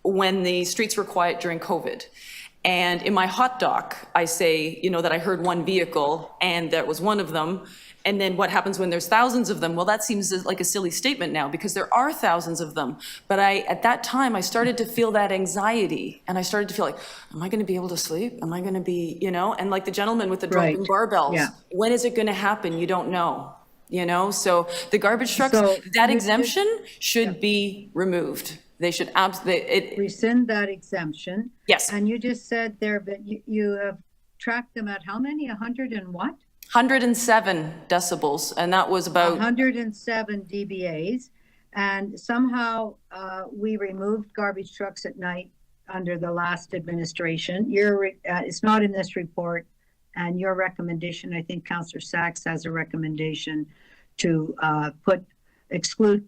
when the streets were quiet during COVID. And in my hot doc, I say, that I heard one vehicle, and that was one of them. And then what happens when there's thousands of them? Well, that seems like a silly statement now because there are thousands of them. But at that time, I started to feel that anxiety. And I started to feel like, am I going to be able to sleep? Am I going to be, and like the gentleman with the dropping barbells, when is it going to happen? You don't know, So the garbage trucks, that exemption should be removed. They should rescind that exemption. Yes. And you just said there, but you have tracked them at how many? 100 and what? 107 decibels, and that was about 107 dBAs. And somehow we removed garbage trucks at night under the last administration. It's not in this report, and your recommendation, I think Councillor Sachs has a recommendation to exclude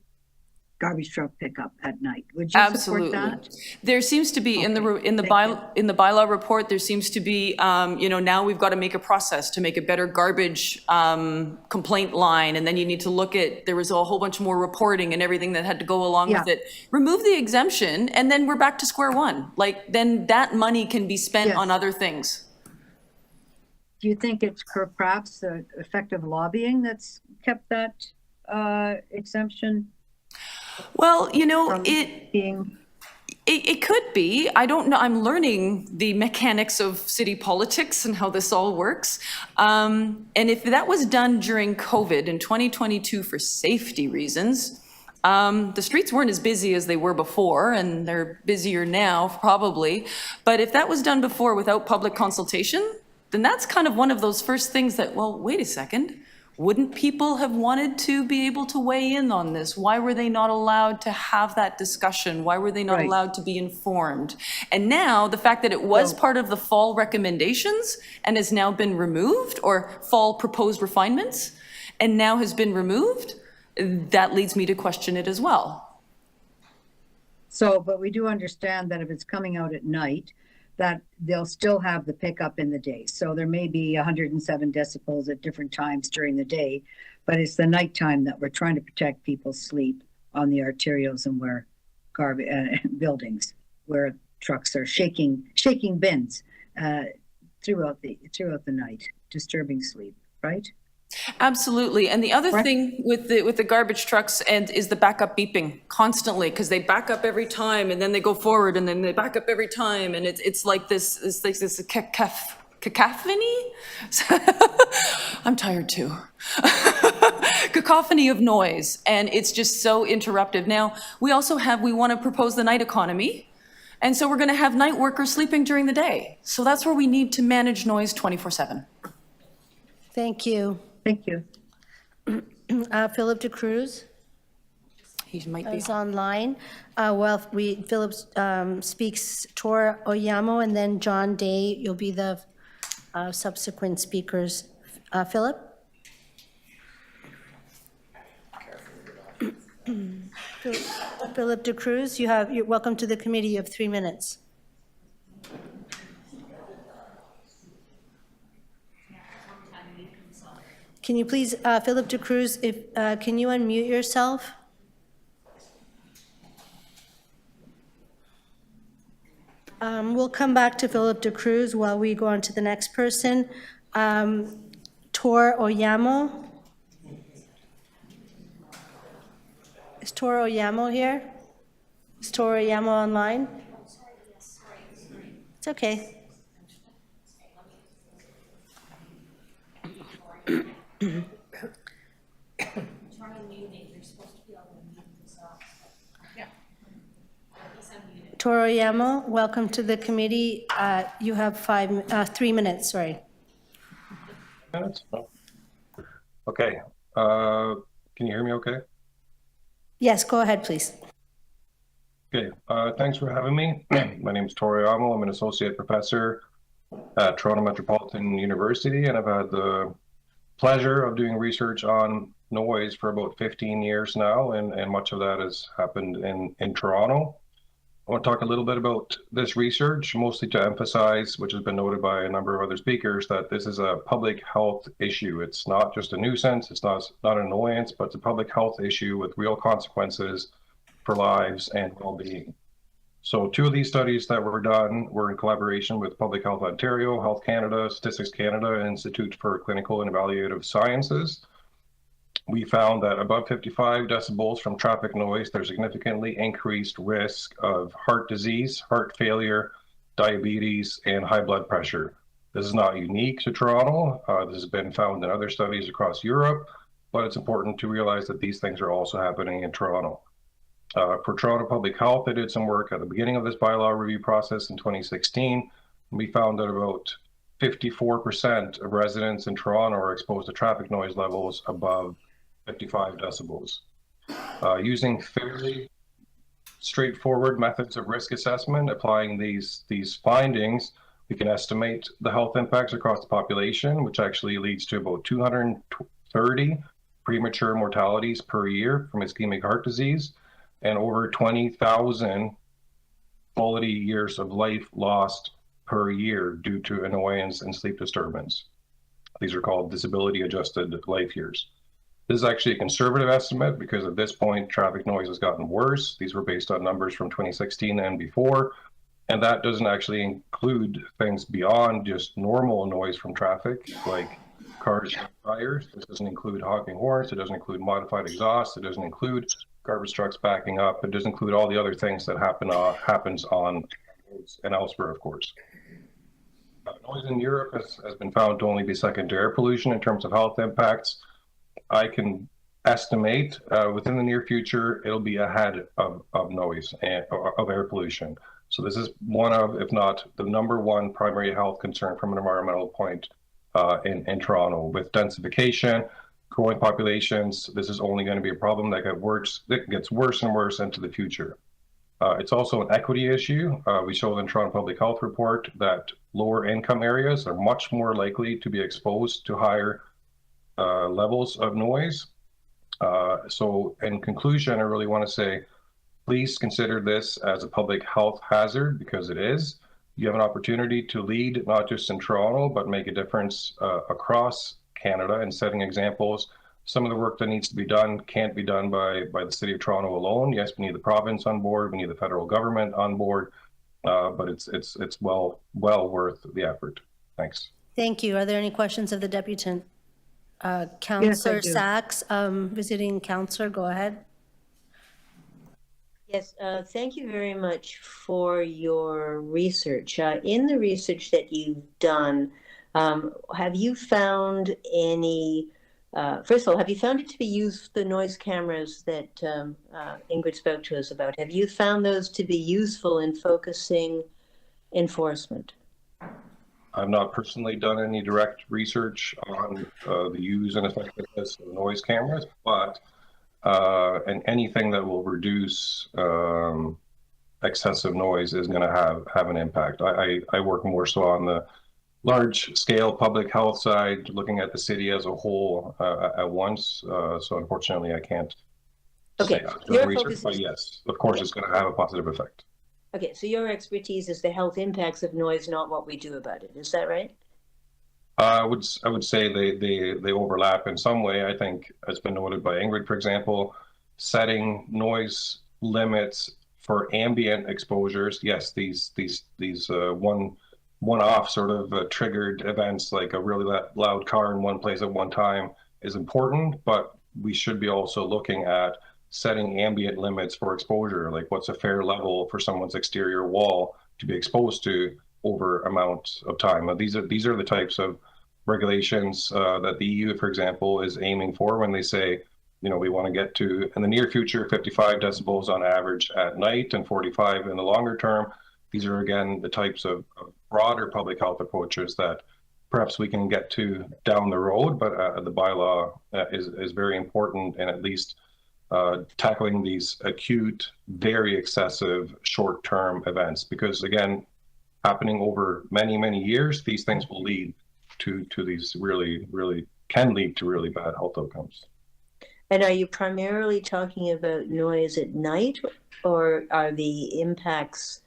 garbage truck pickup at night. Would you Absolutely. support that? There seems to be in the bylaw report. There seems to be now we've got to make a process to make a better garbage complaint line, and then you need to look at. There was a whole bunch more reporting and everything that had to go along with it. Remove the exemption, and then we're back to square one. Then that money can be spent on other things. Do you think it's perhaps effective lobbying that's kept that exemption? Well, it could be. I don't know. I'm learning the mechanics of city politics and how this all works. And if that was done during COVID in 2022 for safety reasons, the streets weren't as busy as they were before, and they're busier now, probably. But if that was done before without public consultation, then that's kind of one of those first things that, well, wait a second. Wouldn't people have wanted to be able to weigh in on this? Why were they not allowed to have that discussion? Why were they not Right. allowed to be informed? And now, the fact that it was part of the fall recommendations and has now been removed, or fall proposed refinements, and now has been removed, that leads me to question it as well. So, but we do understand that if it's coming out at night, that they'll still have the pickup in the day. So there may be 107 decibels at different times during the day, but it's the nighttime that we're trying to protect people's sleep on the arterials and where buildings, where trucks are shaking bins throughout the night, disturbing sleep, right? Absolutely. And the other thing with the garbage trucks is the backup beeping constantly, because they back up every time and then they go forward and then they back up every time, and it's like this cacophony. I'm tired too. Cacophony of noise, and it's just so interruptive. Now, we want to propose the night economy, and so we're going to have night workers sleeping during the day. So that's where we need to manage noise 24/7. Thank you. Thank you. Philip DeCruz He might be is online. Philip speaks Tor Oyamo, and then John Day, you'll be the subsequent speakers. Philip? Philip DeCruz, you're welcome to the committee. You have 3 minutes. Can you please, Philip DeCruz, can you unmute yourself? We'll come back to Philip DeCruz while we go on to the next person. Tor Oyamo. Is Tor Oyamo here? Is Tor Oyamo online? It's okay. Tor Oyamo, welcome to the committee. You have 3 minutes, sorry. Minutes? Oh. Okay. Can you hear me okay? Yes, go ahead, please. Okay. Thanks for having me. My name is Tor Oyamo. I'm an associate professor at Toronto Metropolitan University, and I've had the pleasure of doing research on noise for about 15 years now, and much of that has happened in Toronto. I want to talk a little bit about this research, mostly to emphasize, which has been noted by a number of other speakers, that this is a public health issue. It's not just a nuisance, it's not an annoyance, but it's a public health issue with real consequences for lives and well-being. So 2 of these studies that were done were in collaboration with Public Health Ontario, Health Canada, Statistics Canada, and Institute for Clinical and Evaluative Sciences. We found that above 55 decibels from traffic noise, there's significantly increased risk of heart disease, heart failure, diabetes, and high blood pressure. This is not unique to Toronto. This has been found in other studies across Europe, but it's important to realize that these things are also happening in Toronto. For Toronto Public Health, they did some work at the beginning of this bylaw review process in 2016. And we found that about 54% of residents in Toronto are exposed to traffic noise levels above 55 decibels. Using fairly straightforward methods of risk assessment, applying these findings, we can estimate the health impacts across the population, which actually leads to about 230 premature mortalities per year from ischemic heart disease, and over 20,000 quality years of life lost per year due to annoyance and sleep disturbance. These are called disability-adjusted life years. This is actually a conservative estimate because at this point, traffic noise has gotten worse. These were based on numbers from 2016 and before, and that doesn't actually include things beyond just normal noise from traffic, like cars and tires. This doesn't include honking horns. It doesn't include modified exhaust. It doesn't include garbage trucks backing up. It doesn't include all the other things that happens on roads and elsewhere, of course. Noise in Europe has been found to only be second to air pollution in terms of health impacts. I can estimate within the near future, it'll be ahead of noise and of air pollution. So this is one of, if not the #1 primary health concern from an environmental point in Toronto. With densification, growing populations, this is only going to be a problem that gets worse and worse into the future. It's also an equity issue. We showed in Toronto Public Health report that lower income areas are much more likely to be exposed to higher levels of noise. So in conclusion, I really want to say, please consider this as a public health hazard, because it is. You have an opportunity to lead, not just in Toronto, but make a difference across Canada and setting examples. Some of the work that needs to be done can't be done by the City of Toronto alone. Yes, we need the province on board, we need the federal government on board, but it's well worth the effort. Thanks. Thank you. Are there any questions of the deputant? Councillor do. Sachs, visiting councillor, go ahead. Yes, thank you very much for your research. In the research that you've done, have you found any, first of all, have you found it to be used, the noise cameras that Ingrid spoke to us about, have you found those to be useful in focusing enforcement? I've not personally done any direct research on the use and effectiveness of noise cameras, but and anything that will reduce excessive noise is going to have an impact. I work more so on the large scale public health side, looking at the city as a whole at once. So unfortunately, I can't say Your research, focus but is- yes, of course, it's going to have a positive effect. Okay, so your expertise is the health impacts of noise, not what we do about it. Is that right? I would say they overlap in some way. I think, as been noted by Ingrid, for example, setting noise limits for ambient exposures. Yes, these one-off sort of triggered events, like a really loud car in one place at one time, is important. But we should be also looking at setting ambient limits for exposure, like what's a fair level for someone's exterior wall to be exposed to over amount of time. Now, these are the types of regulations that the EU, for example, is aiming for when they say, you know, we want to get to, in the near future, 55 decibels on average at night and 45 in the longer term. These are, again, the types of broader public health approaches that perhaps we can get to down the road, but the bylaw is very important in at least tackling these acute, very excessive short-term events, because again, happening over many, many years, these things will lead to these really can lead to really bad health outcomes. And are you primarily talking about noise at night, or are the impacts,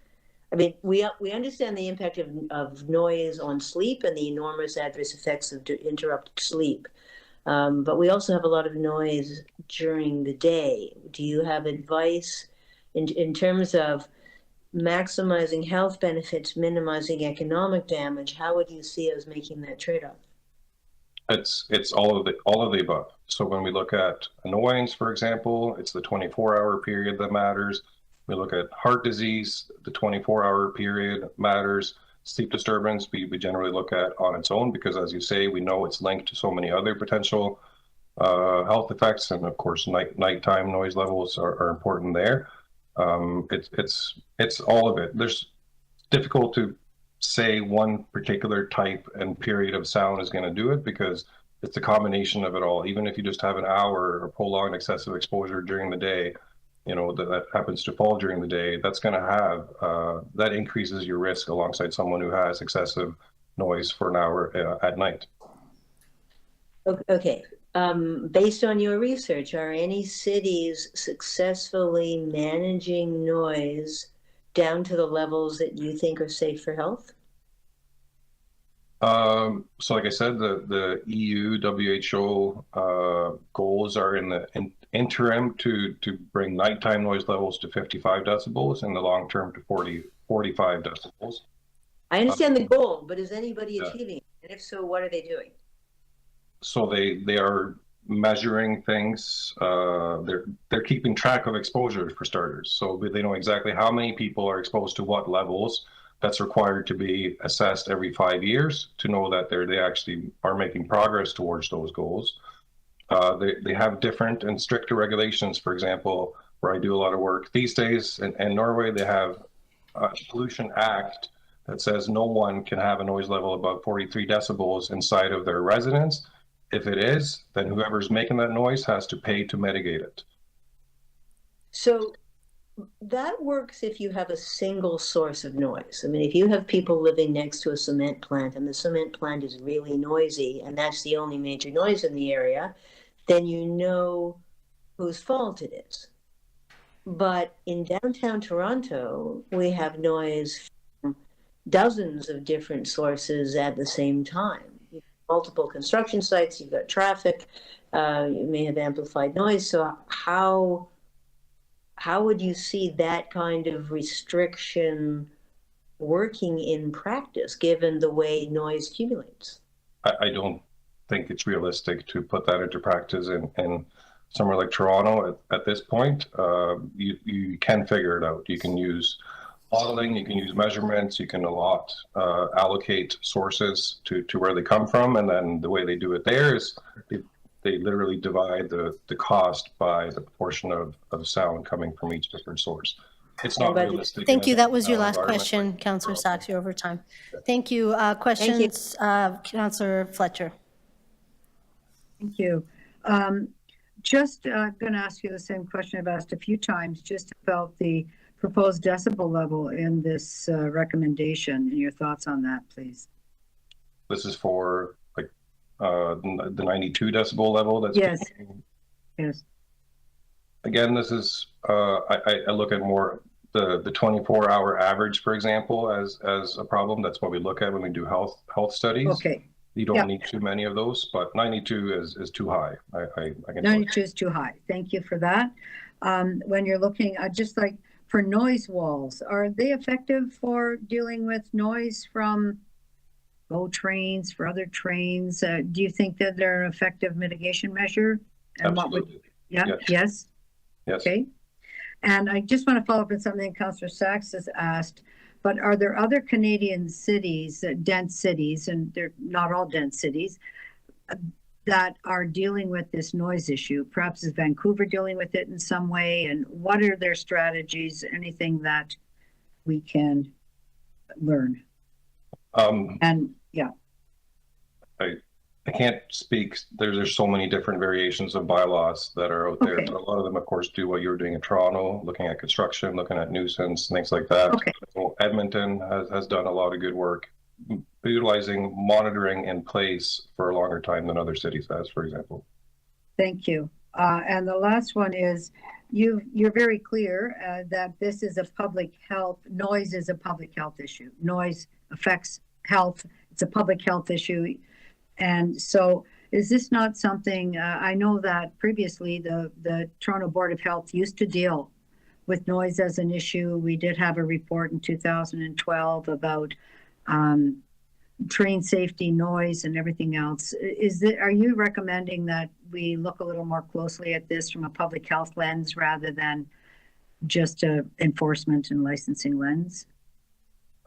I mean, we understand the impact of noise on sleep and the enormous adverse effects of interrupted sleep. But we also have a lot of noise during the day. Do you have advice in terms of maximizing health benefits, minimizing economic damage? How would you see us making that trade-off? It's all of the above. So when we look at annoyance, for example, it's the 24-hour period that matters. We look at heart disease, the 24-hour period matters. Sleep disturbance, we generally look at on its own, because as you say, we know it's linked to so many other potential health effects, and of course, nighttime noise levels are important there. It's all of it. There's difficult to say one particular type and period of sound is going to do it, because it's a combination of it all. Even if you just have an hour or prolonged excessive exposure during the day, you know, that happens to fall during the day, that's going to have, that increases your risk alongside someone who has excessive noise for an hour at night. Okay. Based on your research, are any cities successfully managing noise down to the levels that you think are safe for health? So like I said, the EU, WHO goals are in the interim to bring nighttime noise levels to 55 decibels, and the long term to 45 decibels. I understand the goal, but is anybody achieving it? And if so, what are they doing? So they are measuring things. They're keeping track of exposure, for starters. So they know exactly how many people are exposed to what levels. That's required to be assessed every 5 years to know that they actually are making progress towards those goals. They have different and stricter regulations. For example, where I do a lot of work these days in Norway, they have a Pollution Act that says no one can have a noise level above 43 decibels inside of their residence. If it is, then whoever's making that noise has to pay to mitigate it. So that works if you have a single source of noise. I mean, if you have people living next to a cement plant and the cement plant is really noisy and that's the only major noise in the area, then you know whose fault it is. But in downtown Toronto, we have noise from dozens of different sources at the same time. You've got multiple construction sites, you've got traffic, you may have amplified noise. So how would you see that kind of restriction working in practice, given the way noise accumulates? I don't think it's realistic to put that into practice in somewhere like Toronto at this point. You can figure it out. You can use modeling, you can use measurements, you can allocate sources to where they come from, and then the way they do it there is they literally divide the cost by the proportion of sound coming from each different source. It's not realistic. Thank you. That was your last question, Councillor Sachs. You're over time. Thank you. Questions, Councillor Fletcher. Thank you. Just going to ask you the same question I've asked a few times, just about the proposed decibel level in this recommendation, and your thoughts on that, please. This is for like the 92 decibel level. That's yes. Yes. Again, this is I look at more the 24-hour average, for example, as a problem. That's what we look at when we do health studies. Okay. You don't need too many of those, but 92 is too high. I can 92 is too high. Thank you for that. When you're looking at just like for noise walls, are they effective for dealing with noise from GO trains, for other trains? Do you think that they're an effective mitigation measure? And Absolutely. Yes. Yes. Okay. And I just want to follow up on something Councillor Sachs has asked. But are there other Canadian cities, dense cities, and they're not all dense cities, that are dealing with this noise issue? Perhaps is Vancouver dealing with it in some way? And what are their strategies? Anything that we can learn? And yeah. I can't speak. There's so many different variations of bylaws that are out there. Okay. But a lot of them, of course, do what you're doing in Toronto, looking at construction, looking at nuisance, things like that. Okay. So Edmonton has done a lot of good work utilizing monitoring in place for a longer time than other cities has, for example. Thank you. And the last one is, you're very clear that this is a public health, noise is a public health issue. Noise affects health. It's a public health issue. And so is this not something, I know that previously the Toronto Board of Health used to deal with noise as an issue. We did have a report in 2012 about train safety, noise, and everything else. Are you recommending that we look a little more closely at this from a public health lens rather than just a enforcement and licensing lens?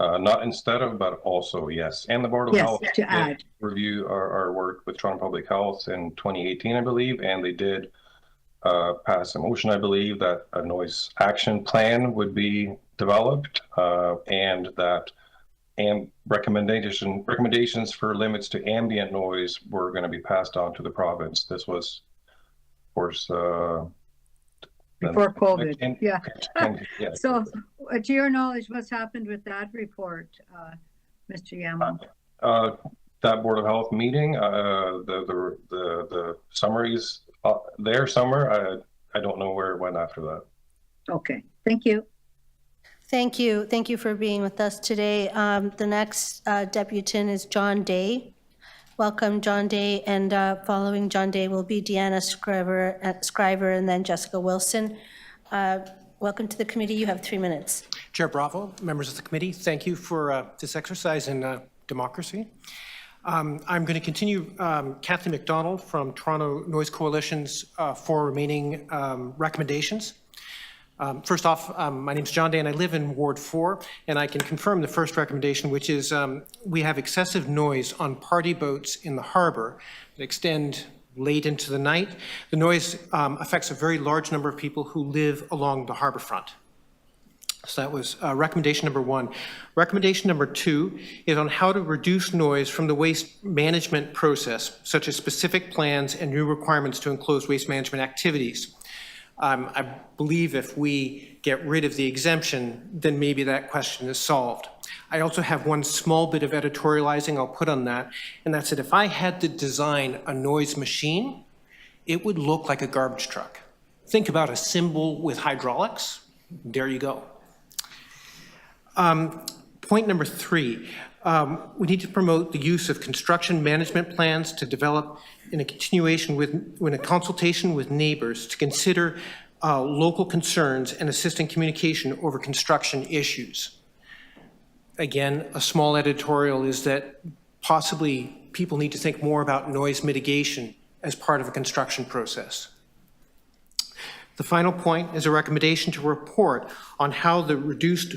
Not instead of, but also, yes. And the Board of Health did review our work with Toronto Public Health in 2018, I believe, and they did pass a motion, I believe, that a noise action plan would be developed and that recommendations for limits to ambient noise were going to be passed on to the province. This was, of course, before COVID. Yeah. Yeah. So, to your knowledge, what's happened with that report, Mr. Yamon? That Board of Health meeting, the summaries there somewhere. I don't know where it went after that. Okay. Thank you. Thank you. Thank you for being with us today. The next deputant is John Day. Welcome, John Day, and following John Day will be Deanna Scriver and then Jessica Wilson. Welcome to the committee. You have 3 minutes. Chair Bravo, members of the committee, thank you for this exercise in democracy. I'm going to continue Kathy McDonald from Toronto Noise Coalition's 4 remaining recommendations. First off, my name is John Day and I live in Ward 4, and I can confirm the first recommendation, which is we have excessive noise on party boats in the harbor that extend late into the night. The noise affects a very large number of people who live along the harbor front. So that was recommendation number 1. Recommendation number 2 is on how to reduce noise from the waste management process, such as specific plans and new requirements to enclose waste management activities. I believe if we get rid of the exemption, then maybe that question is solved. I also have one small bit of editorializing I'll put on that, and that's that if I had to design a noise machine, it would look like a garbage truck. Think about a cymbal with hydraulics. There you go. Point number 3, we need to promote the use of construction management plans to develop in a consultation with neighbors to consider local concerns and assist in communication over construction issues. Again, a small editorial is that possibly people need to think more about noise mitigation as part of a construction process. The final point is a recommendation to report on how the reduced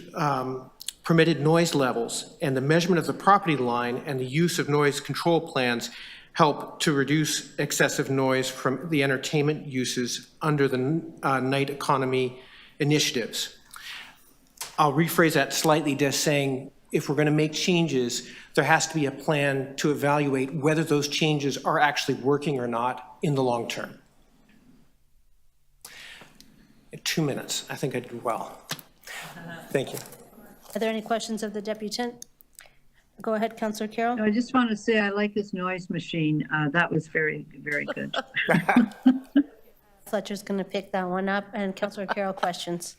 permitted noise levels and the measurement of the property line and the use of noise control plans help to reduce excessive noise from the entertainment uses under the night economy initiatives. I'll rephrase that slightly, just saying if we're going to make changes, there has to be a plan to evaluate whether those changes are actually working or not in the long term. 2 minutes, I think I did well. Thank you. Are there any questions of the deputant? Go ahead, Councillor Carroll. I just want to say I like this noise machine. That was very, very good. Fletcher's going to pick that one up. And Councillor Carroll, questions?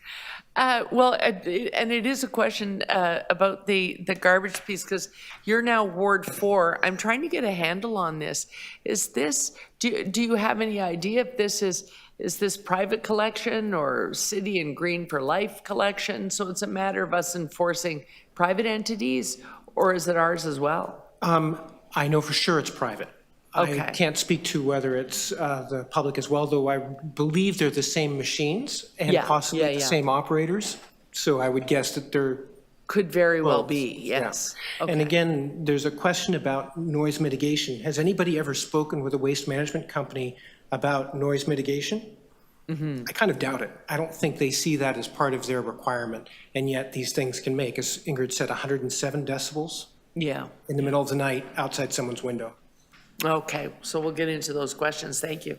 Well, and it is a question about the garbage piece, because you're now Ward 4. I'm trying to get a handle on this. Is this, do you have any idea if this is this private collection or city and Green for Life collection? So it's a matter of us enforcing private entities, or is it ours as well? I know for sure it's private. Okay. I can't speak to whether it's the public as well, though I believe they're the same machines and possibly the same operators. So I would guess that they're could very well be, yes. Yeah. Okay. And again, there's a question about noise mitigation. Has anybody ever spoken with a waste management company about noise mitigation? Mm-hmm. I kind of doubt it. I don't think they see that as part of their requirement. And yet these things can make, as Ingrid said, 107 decibels in the middle of the night outside someone's window. Okay, so we'll get into those questions. Thank you.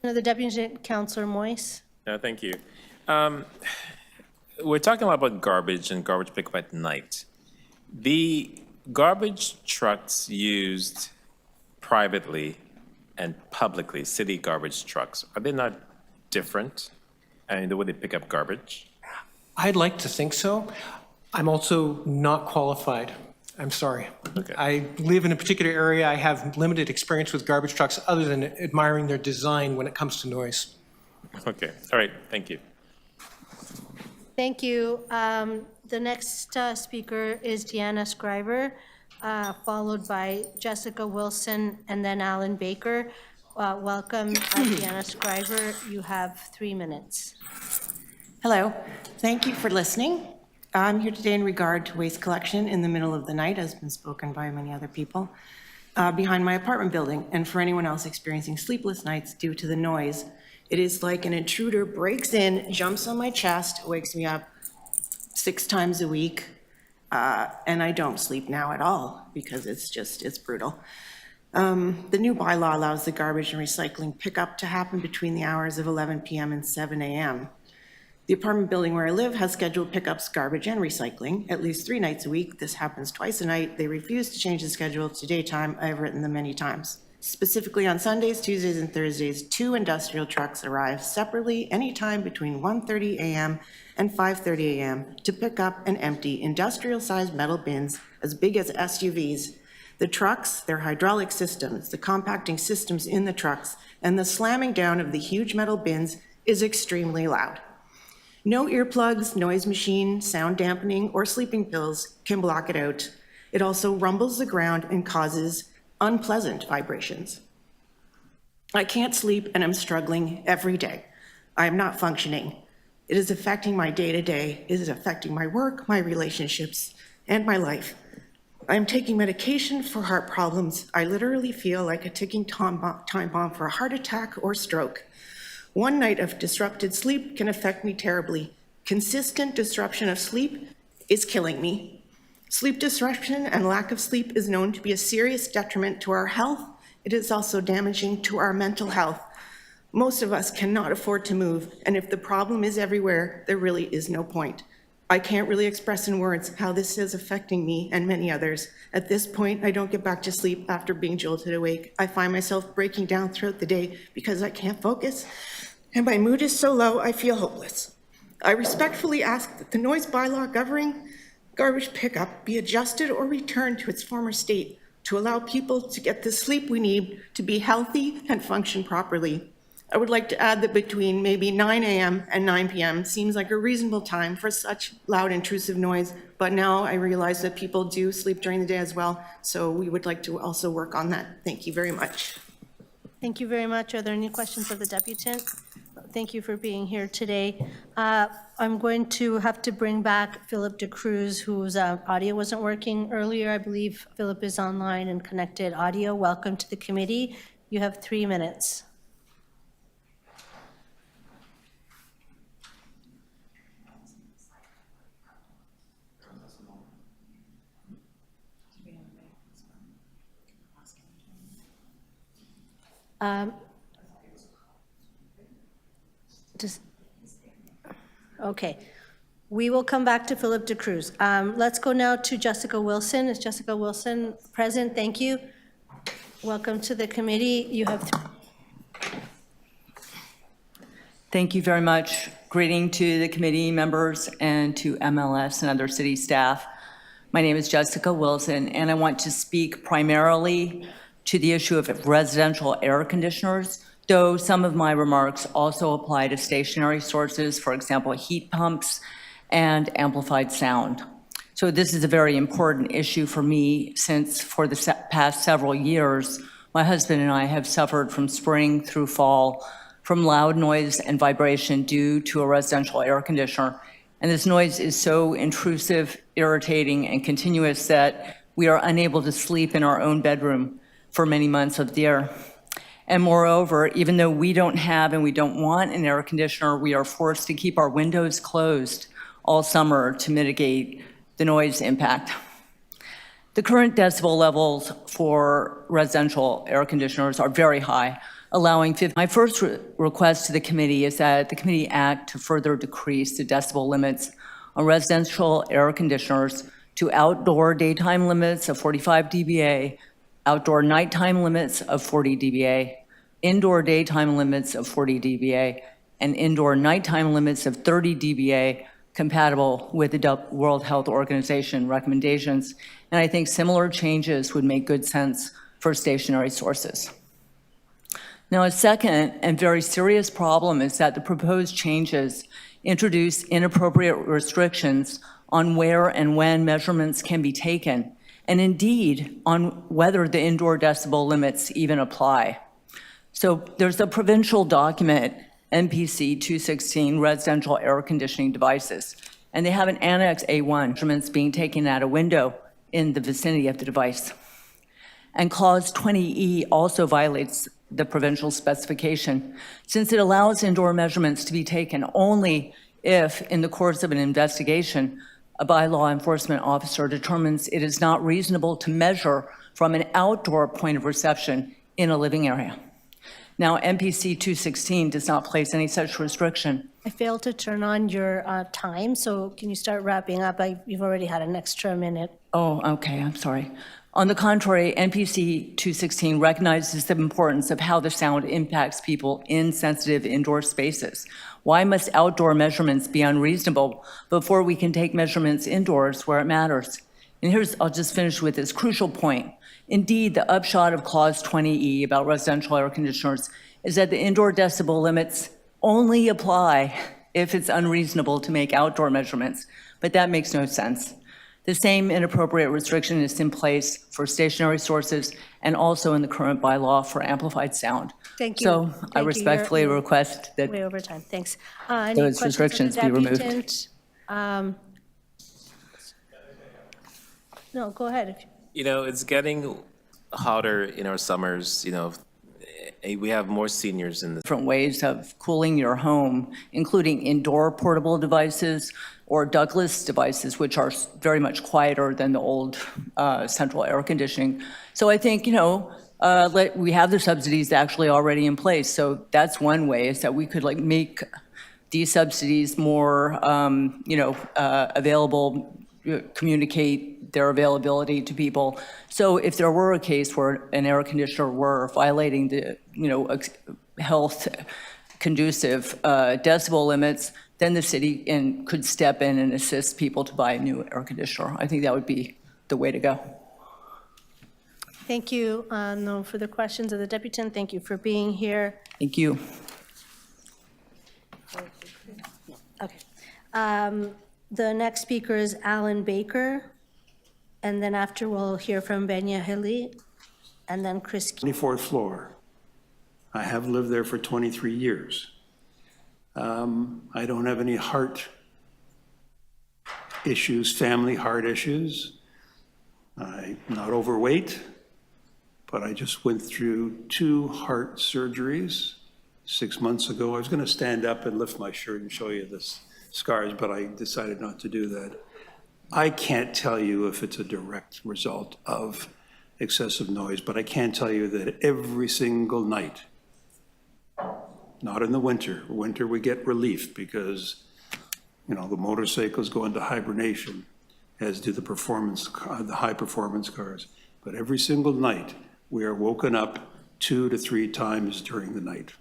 The Deputy Councillor Moyes. No, thank you. We're talking a lot about garbage and garbage pickup at night. The garbage trucks used privately and publicly, city garbage trucks, are they not different in the way they pick up garbage? I'd like to think so. I'm also not qualified. I'm sorry. Okay. I live in a particular area. I have limited experience with garbage trucks other than admiring their design when it comes to noise. Okay, all right, thank you. Thank you. The next speaker is Deanna Scriver, followed by Jessica Wilson and then Alan Baker. Welcome, Deanna Scriver. You have 3 minutes. Hello. Thank you for listening. I'm here today in regard to waste collection in the middle of the night, as has been spoken by many other people, behind my apartment building. And for anyone else experiencing sleepless nights due to the noise, it is like an intruder breaks in, jumps on my chest, wakes me up 6 times a week, and I don't sleep now at all because it's brutal. The new bylaw allows the garbage and recycling pickup to happen between the hours of 11 p.m. and 7 a.m. The apartment building where I live has scheduled pickups, garbage, and recycling at least 3 nights a week. This happens twice a night. They refuse to change the schedule to daytime. I've written them many times. Specifically on Sundays, Tuesdays, and Thursdays, 2 industrial trucks arrive separately anytime between 1:30 a.m. and 5:30 a.m. to pick up and empty industrial-sized metal bins as big as SUVs. The trucks, their hydraulic systems, the compacting systems in the trucks, and the slamming down of the huge metal bins is extremely loud. No earplugs, noise machine, sound dampening, or sleeping pills can block it out. It also rumbles the ground and causes unpleasant vibrations. I can't sleep and I'm struggling every day. I am not functioning. It is affecting my day-to-day. It is affecting my work, my relationships, and my life. I am taking medication for heart problems. I literally feel like a ticking time bomb for a heart attack or stroke. One night of disrupted sleep can affect me terribly. Consistent disruption of sleep is killing me. Sleep disruption and lack of sleep is known to be a serious detriment to our health. It is also damaging to our mental health. Most of us cannot afford to move, and if the problem is everywhere, there really is no point. I can't really express in words how this is affecting me and many others. At this point, I don't get back to sleep after being jolted awake. I find myself breaking down throughout the day because I can't focus, and my mood is so low, I feel hopeless. I respectfully ask that the noise bylaw governing garbage pickup be adjusted or returned to its former state to allow people to get the sleep we need to be healthy and function properly. I would like to add that between maybe 9 a.m. and 9 p.m. seems like a reasonable time for such loud, intrusive noise, but now I realize that people do sleep during the day as well, so we would like to also work on that. Thank you very much. Thank you very much. Are there any questions of the deputant? Thank you for being here today. I'm going to have to bring back Philip DeCruz, whose audio wasn't working earlier. I believe Philip is online and connected audio. Welcome to the committee. You have 3 minutes. Okay, we will come back to Philip DeCruz. Let's go now to Jessica Wilson. Is Jessica Wilson present? Thank you. Welcome to the committee. You have. Thank you very much. Greeting to the committee members and to MLS and other city staff. My name is Jessica Wilson, and I want to speak primarily to the issue of residential air conditioners, though some of my remarks also apply to stationary sources, for example, heat pumps and amplified sound. So this is a very important issue for me since for the past several years, my husband and I have suffered from spring through fall from loud noise and vibration due to a residential air conditioner. And this noise is so intrusive, irritating, and continuous that we are unable to sleep in our own bedroom for many months of the year. And moreover, even though we don't have and we don't want an air conditioner, we are forced to keep our windows closed all summer to mitigate the noise impact. The current decibel levels for residential air conditioners are very high, allowing 50. My first request to the committee is that the committee act to further decrease the decibel limits on residential air conditioners to outdoor daytime limits of 45 dBA, outdoor nighttime limits of 40 dBA, indoor daytime limits of 40 dBA, and indoor nighttime limits of 30 dBA, compatible with the World Health Organization recommendations. And I think similar changes would make good sense for stationary sources. Now, a second and very serious problem is that the proposed changes introduce inappropriate restrictions on where and when measurements can be taken, and indeed on whether the indoor decibel limits even apply. So there's a provincial document, NPC 216, residential air conditioning devices, and they have an Annex A1, measurements being taken at a window in the vicinity of the device. And Clause 20E also violates the provincial specification, since it allows indoor measurements to be taken only if, in the course of an investigation, a bylaw enforcement officer determines it is not reasonable to measure from an outdoor point of reception in a living area. Now, MPC 216 does not place any such restriction. I failed to turn on your time, so can you start wrapping up? You've already had an extra minute. Oh, okay, I'm sorry. On the contrary, NPC 216 recognizes the importance of how the sound impacts people in sensitive indoor spaces. Why must outdoor measurements be unreasonable before we can take measurements indoors where it matters? And I'll just finish with this crucial point. Indeed, the upshot of Clause 20E about residential air conditioners is that the indoor decibel limits only apply if it's unreasonable to make outdoor measurements, but that makes no sense. The same inappropriate restriction is in place for stationary sources and also in the current bylaw for amplified sound. Thank you. So Thank I you. respectfully You're request that way over time. Thanks. those restrictions be removed. No, go ahead. You know, it's getting hotter in our summers, you know, we have more seniors in the different ways of cooling your home, including indoor portable devices or ductless devices, which are very much quieter than the old central air conditioning. So I think, we have the subsidies actually already in place. So that's one way, is that we could make these subsidies more, available, communicate their availability to people. So if there were a case where an air conditioner were violating the, health conducive decibel limits, then the city could step in and assist people to buy a new air conditioner. I think that would be the way to go. Thank you. No further questions of the deputant. Thank you for being here. Thank you. Okay. The next speaker is Alan Baker, and then after we'll hear from Benya Hili, and then Chris. 24th floor. I have lived there for 23 years. I don't have any heart issues, family heart issues. I'm not overweight, but I just went through 2 heart surgeries 6 months ago. I was going to stand up and lift my shirt and show you this scars, but I decided not to do that. I can't tell you if it's a direct result of excessive noise, but I can tell you that every single night, not in the winter. Winter we get relief because, the motorcycles go into hibernation, as do the high performance cars. But every single night, we are woken up 2 to 3 times during the night.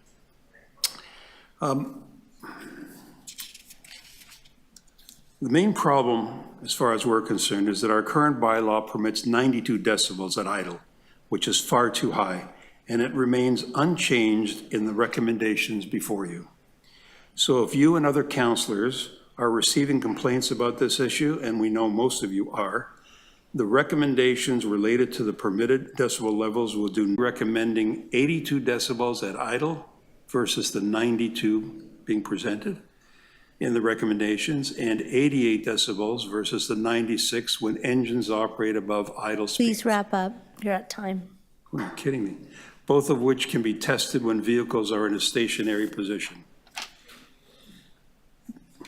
The main problem, as far as we're concerned, is that our current bylaw permits 92 decibels at idle, which is far too high, and it remains unchanged in the recommendations before you. So if you and other councillors are receiving complaints about this issue, and we know most of you are, the recommendations related to the permitted decibel levels will do recommending 82 decibels at idle versus the 92 being presented in the recommendations, and 88 decibels versus the 96 when engines operate above idle speed. Please wrap up. You're at time. Oh, you're kidding me. Both of which can be tested when vehicles are in a stationary position.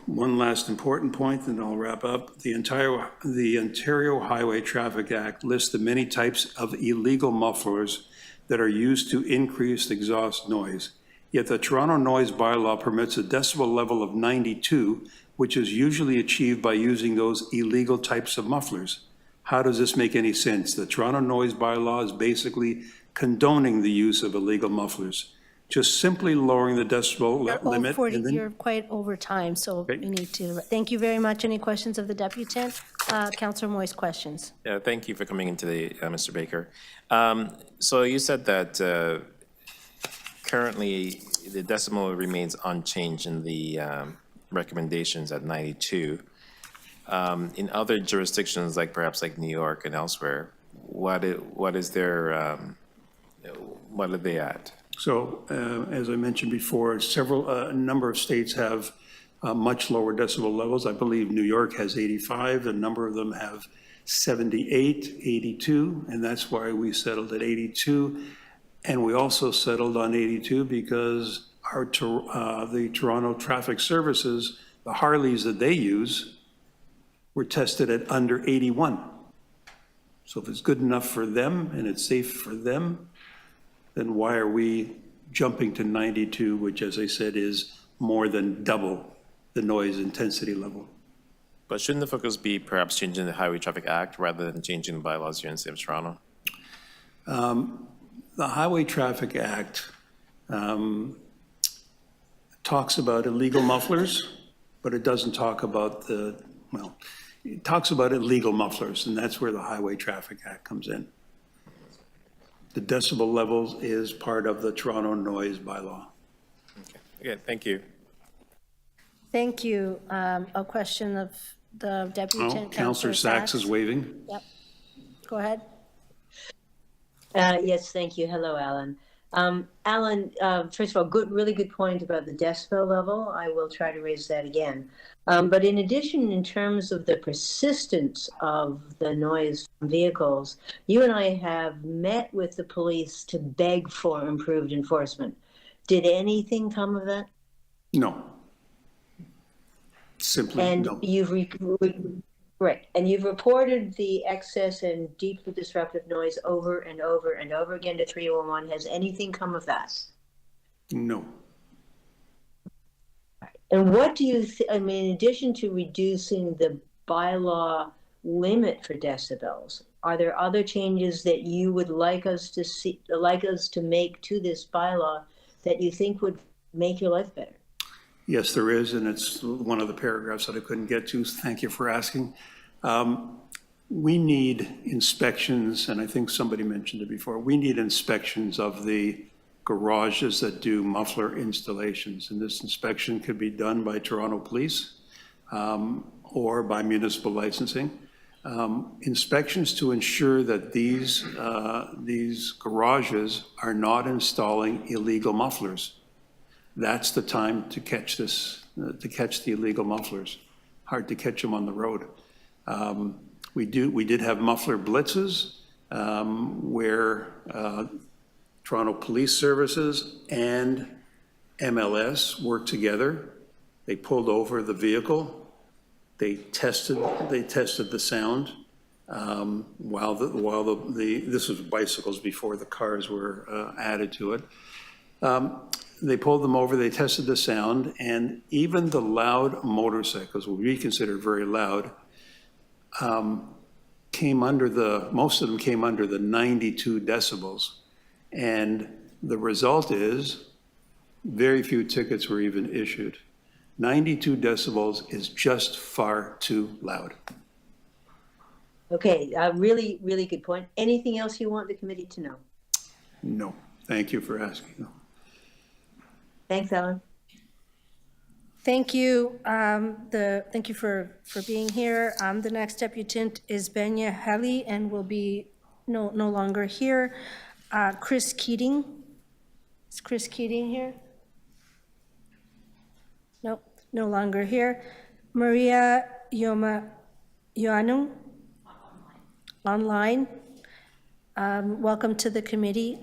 One last important point, and I'll wrap up. The Ontario Highway Traffic Act lists the many types of illegal mufflers that are used to increase exhaust noise. Yet the Toronto Noise Bylaw permits a decibel level of 92, which is usually achieved by using those illegal types of mufflers. How does this make any sense? The Toronto Noise Bylaw is basically condoning the use of illegal mufflers, just simply lowering the decibel limit. You're quite over time, so we need to. Thank you very much. Any questions of the deputant? Councillor Moyes, questions? Yeah, thank you for coming in today, Mr. Baker. So you said that currently the decimal remains unchanged in the recommendations at 92. In other jurisdictions, perhaps New York and elsewhere, what is their what are they at? So, as I mentioned before, a number of states have much lower decibel levels. I believe New York has 85, a number of them have 78, 82, and that's why we settled at 82. And we also settled on 82 because the Toronto Traffic Services, the Harleys that they use, were tested at under 81. So if it's good enough for them and it's safe for them, then why are we jumping to 92, which, as I said, is more than double the noise intensity level? But shouldn't the focus be perhaps changing the Highway Traffic Act rather than changing the bylaws here in the City of Toronto? The Highway Traffic Act talks about illegal mufflers, but it doesn't talk about it talks about illegal mufflers, and that's where the Highway Traffic Act comes in. The decibel levels is part of the Toronto Noise Bylaw. Okay, thank you. Thank you. A question of the deputant. Councillor Sachs is waving. Yep. Go ahead. Yes, thank you. Hello, Alan. Alan, first of all, really good point about the decibel level. I will try to raise that again. But in addition, in terms of the persistence of the noise from vehicles, you and I have met with the police to beg for improved enforcement. Did anything come of that? No. Simply And no. Right, and you've reported the excess and deeply disruptive noise over and over and over again to 311. Has anything come of that? No. And what do you I mean, in addition to reducing the bylaw limit for decibels, are there other changes that you would like us to see, like us to make to this bylaw that you think would make your life better? Yes, there is, and it's one of the paragraphs that I couldn't get to. Thank you for asking. We need inspections, and I think somebody mentioned it before. We need inspections of the garages that do muffler installations, and this inspection could be done by Toronto Police or by municipal licensing. Inspections to ensure that these garages are not installing illegal mufflers. That's the time to catch this, to catch the illegal mufflers. Hard to catch them on the road. We did have muffler blitzes where Toronto Police Services and MLS worked together. They pulled over the vehicle. They tested the sound this was bicycles before the cars were added to it. They pulled them over, they tested the sound, and even the loud motorcycles, what we consider very loud, most of them came under the 92 decibels. And the result is very few tickets were even issued. 92 decibels is just far too loud. Okay, really, really good point. Anything else you want the committee to know? No, thank you for asking. Thanks, Alan. Thank you. Thank you for being here. The next deputant is Benya Heli and will be no longer here. Chris Keating. Is Chris Keating here? Nope, no longer here. Maria Ioannou. Online. Welcome to the committee.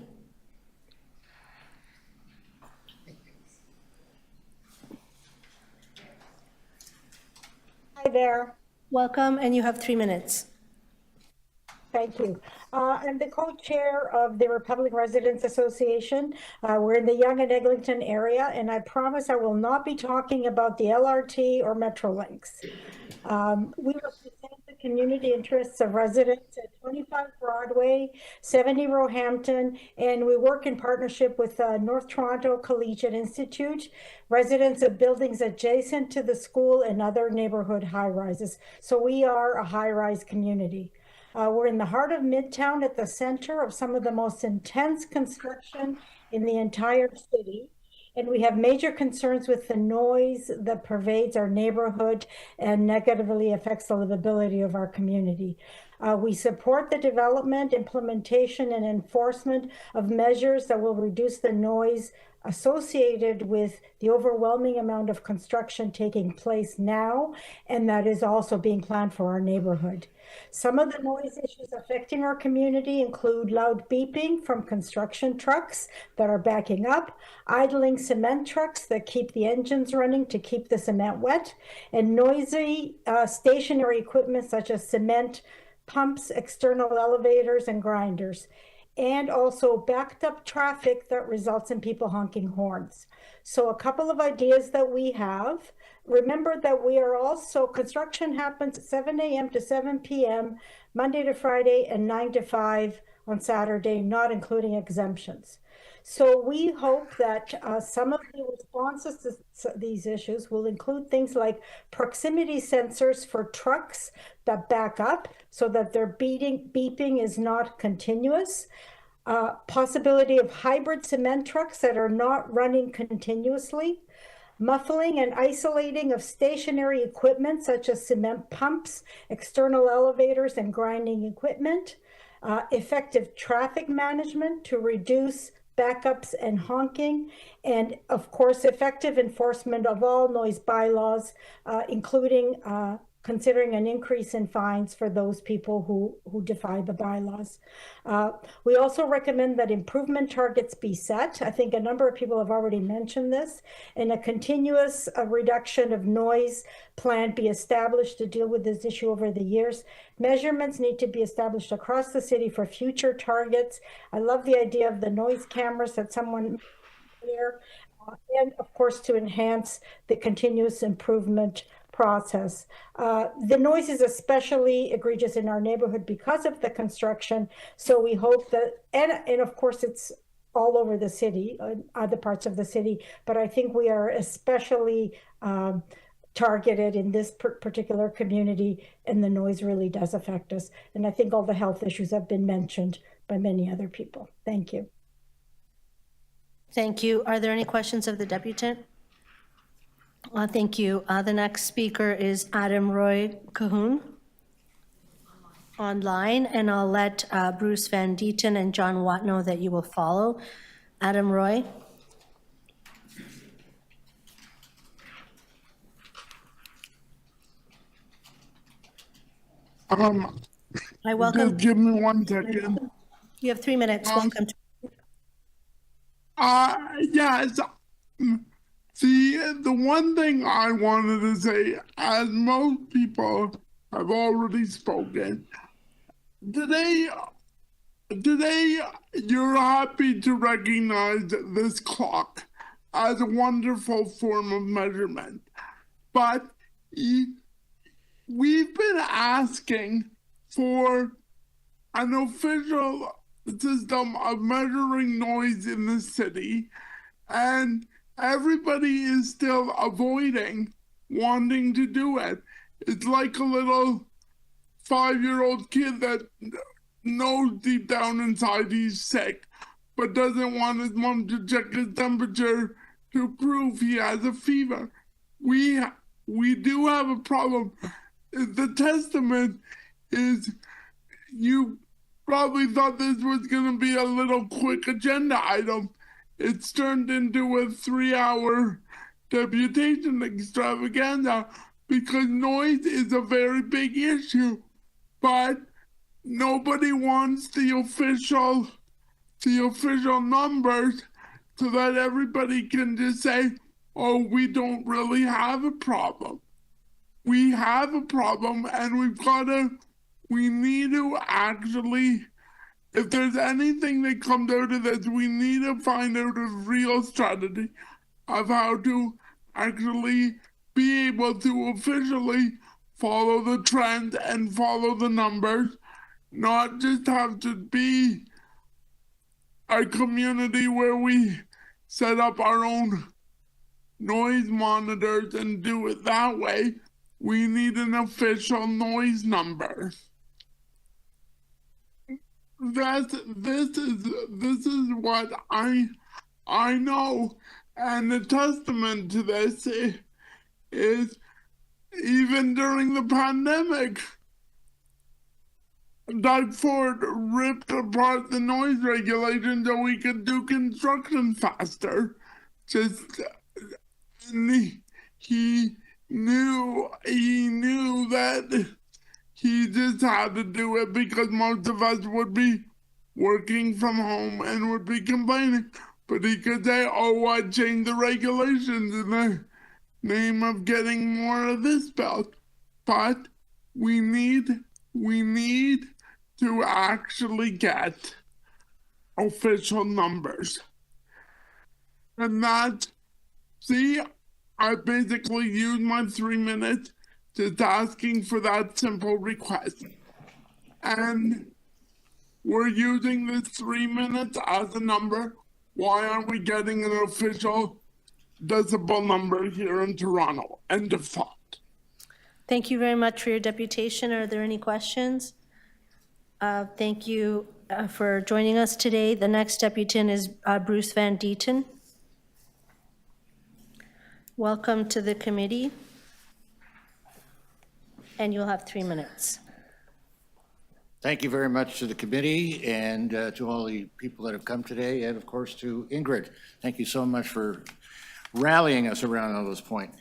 Hi there. Welcome, and you have 3 minutes. Thank you. I'm the co-chair of the Republic Residents Association. We're in the Yonge and Eglinton area, and I promise I will not be talking about the LRT or Metrolinx. We represent the community interests of residents at 25 Broadway, 70 Roehampton, and we work in partnership with North Toronto Collegiate Institute, residents of buildings adjacent to the school and other neighborhood high-rises. So we are a high-rise community. We're in the heart of Midtown at the center of some of the most intense construction in the entire city. And we have major concerns with the noise that pervades our neighborhood and negatively affects the livability of our community. We support the development, implementation, and enforcement of measures that will reduce the noise associated with the overwhelming amount of construction taking place now, and that is also being planned for our neighborhood. Some of the noise issues affecting our community include loud beeping from construction trucks that are backing up, idling cement trucks that keep the engines running to keep the cement wet, and noisy stationary equipment such as cement pumps, external elevators, and grinders, and also backed up traffic that results in people honking horns. So a couple of ideas that we have. Remember that we are also, construction happens 7 a.m. to 7 p.m., Monday to Friday, and 9 to 5 on Saturday, not including exemptions. So we hope that some of the responses to these issues will include things like proximity sensors for trucks that back up so that their beeping is not continuous. Possibility of hybrid cement trucks that are not running continuously. Muffling and isolating of stationary equipment such as cement pumps, external elevators, and grinding equipment. Effective traffic management to reduce backups, and honking. And of course, effective enforcement of all noise bylaws, including considering an increase in fines for those people who defy the bylaws. We also recommend that improvement targets be set. I think a number of people have already mentioned this, and a continuous reduction of noise plan be established to deal with this issue over the years. Measurements need to be established across the city for future targets. I love the idea of the noise cameras that someone there, and of course to enhance the continuous improvement process. The noise is especially egregious in our neighborhood because of the construction. So we hope that, and of course it's all over the city, other parts of the city, but I think we are especially targeted in this particular community, and the noise really does affect us. And I think all the health issues have been mentioned by many other people. Thank you. Thank you. Are there any questions of the deputant? Thank you. The next speaker is Adam Roy Cahoon online, and I'll let Bruce Van Dieten and John Watt know that you will follow. Adam Roy. I welcome. Just give me 1 second. You have 3 minutes. Welcome. Yes. See, the one thing I wanted to say, as most people have already spoken, today you're happy to recognize this clock as a wonderful form of measurement. But we've been asking for an official system of measuring noise in the city, and everybody is still avoiding wanting to do it. It's like a little 5-year-old kid that knows deep down inside he's sick, but doesn't want his mom to check his temperature to prove he has a fever. We do have a problem. The testament is, you probably thought this was going to be a little quick agenda item. It's turned into a 3-hour deputation extravaganza because noise is a very big issue, but nobody wants the official numbers so that everybody can just say, oh, we don't really have a problem. We have a problem, and we need to actually, if there's anything that comes out of this, we need to find out a real strategy of how to actually be able to officially follow the trend and follow the numbers, not just have to be a community where we set up our own noise monitors and do it that way. We need an official noise number. This is what I know, and the testament to this is even during the pandemic, Doug Ford ripped apart the noise regulations so we could do construction faster. He knew that he just had to do it because most of us would be working from home and would be complaining. But he could say, oh, I changed the regulations in the name of getting more of this built. But we need to actually get official numbers. And that, see, I basically used my 3 minutes just asking for that simple request. And we're using this 3 minutes as a number. Why aren't we getting an official decibel number here in Toronto? End of thought. Thank you very much for your deputation. Are there any questions? Thank you for joining us today. The next deputant is Bruce Van Dieten. Welcome to the committee. And you'll have 3 minutes. Thank you very much to the committee and to all the people that have come today, and of course to Ingrid. Thank you so much for rallying us around on this point.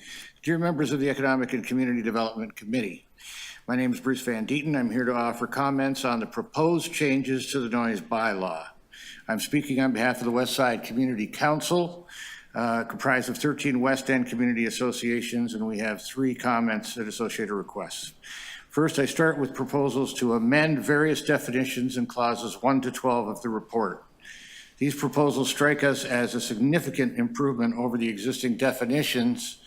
Dear members of the Economic and Community Development Committee, my name is Bruce Van Deeten. I'm here to offer comments on the proposed changes to the noise bylaw. I'm speaking on behalf of the West Side Community Council, comprised of 13 West End community associations, and we have 3 comments and associated requests. First, I start with proposals to amend various definitions in clauses 1 to 12 of the report. These proposals strike us as a significant improvement over the existing definitions,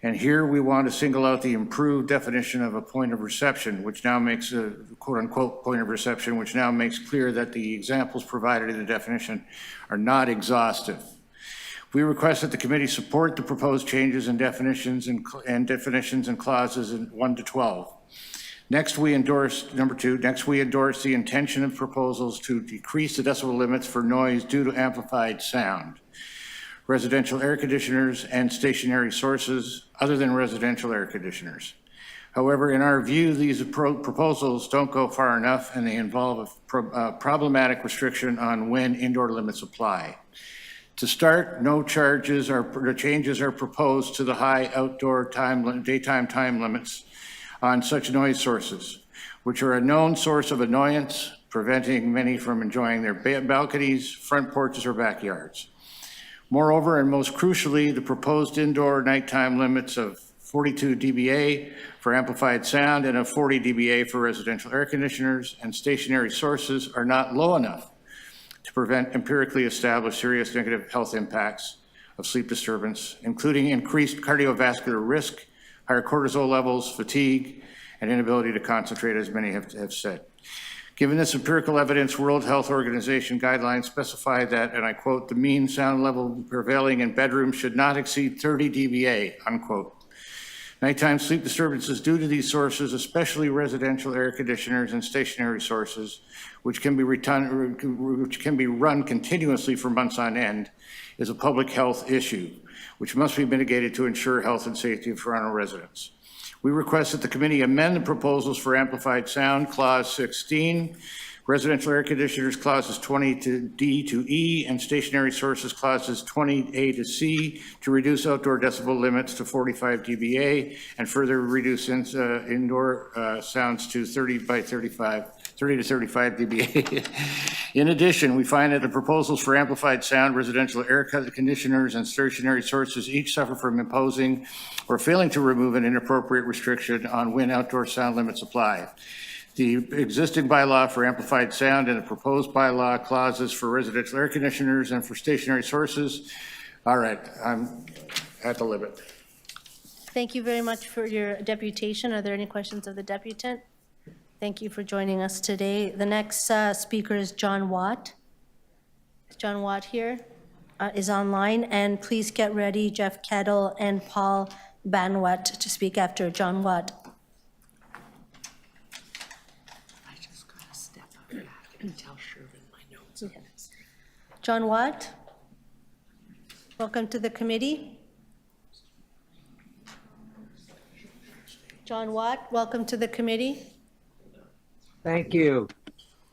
and here we want to single out the improved definition of a point of reception, which now makes a quote-unquote point of reception, which now makes clear that the examples provided in the definition are not exhaustive. We request that the committee support the proposed changes in definitions and clauses in 1 to 12. Next, we endorse, number 2, next we endorse the intention of proposals to decrease the decibel limits for noise due to amplified sound, residential air conditioners, and stationary sources other than residential air conditioners. However, in our view, these proposals don't go far enough, and they involve a problematic restriction on when indoor limits apply. To start, no changes are proposed to the high outdoor daytime time limits on such noise sources, which are a known source of annoyance, preventing many from enjoying their balconies, front porches, or backyards. Moreover, and most crucially, the proposed indoor nighttime limits of 42 dBA for amplified sound and of 40 dBA for residential air conditioners and stationary sources are not low enough to prevent empirically established serious negative health impacts of sleep disturbance, including increased cardiovascular risk, higher cortisol levels, fatigue, and inability to concentrate, as many have said. Given this empirical evidence, World Health Organization guidelines specify that, and I quote, the mean sound level prevailing in bedrooms should not exceed 30 dBA, unquote. Nighttime sleep disturbances due to these sources, especially residential air conditioners and stationary sources, which can be run continuously for months on end, is a public health issue, which must be mitigated to ensure health and safety of Toronto residents. We request that the committee amend the proposals for amplified sound, clause 16, residential air conditioners, clauses 20 to D to E, and stationary sources, clauses 20A to C, to reduce outdoor decibel limits to 45 dBA and further reduce indoor sounds to 30 to 35 dBA. In addition, we find that the proposals for amplified sound, residential air conditioners, and stationary sources each suffer from imposing or failing to remove an inappropriate restriction on when outdoor sound limits apply. The existing bylaw for amplified sound and the proposed bylaw clauses for residential air conditioners and for stationary sources. All right, I'm at the limit. Thank you very much for your deputation. Are there any questions of the deputant? Thank you for joining us today. The next speaker is John Watt. Is John Watt here? Is online, and please get ready, Jeff Kettle and Paul Banwat to speak after John Watt. I just gotta step up back and tell Shervin my notes. Okay. John Watt, welcome to the committee. John Watt, welcome to the committee. Thank you.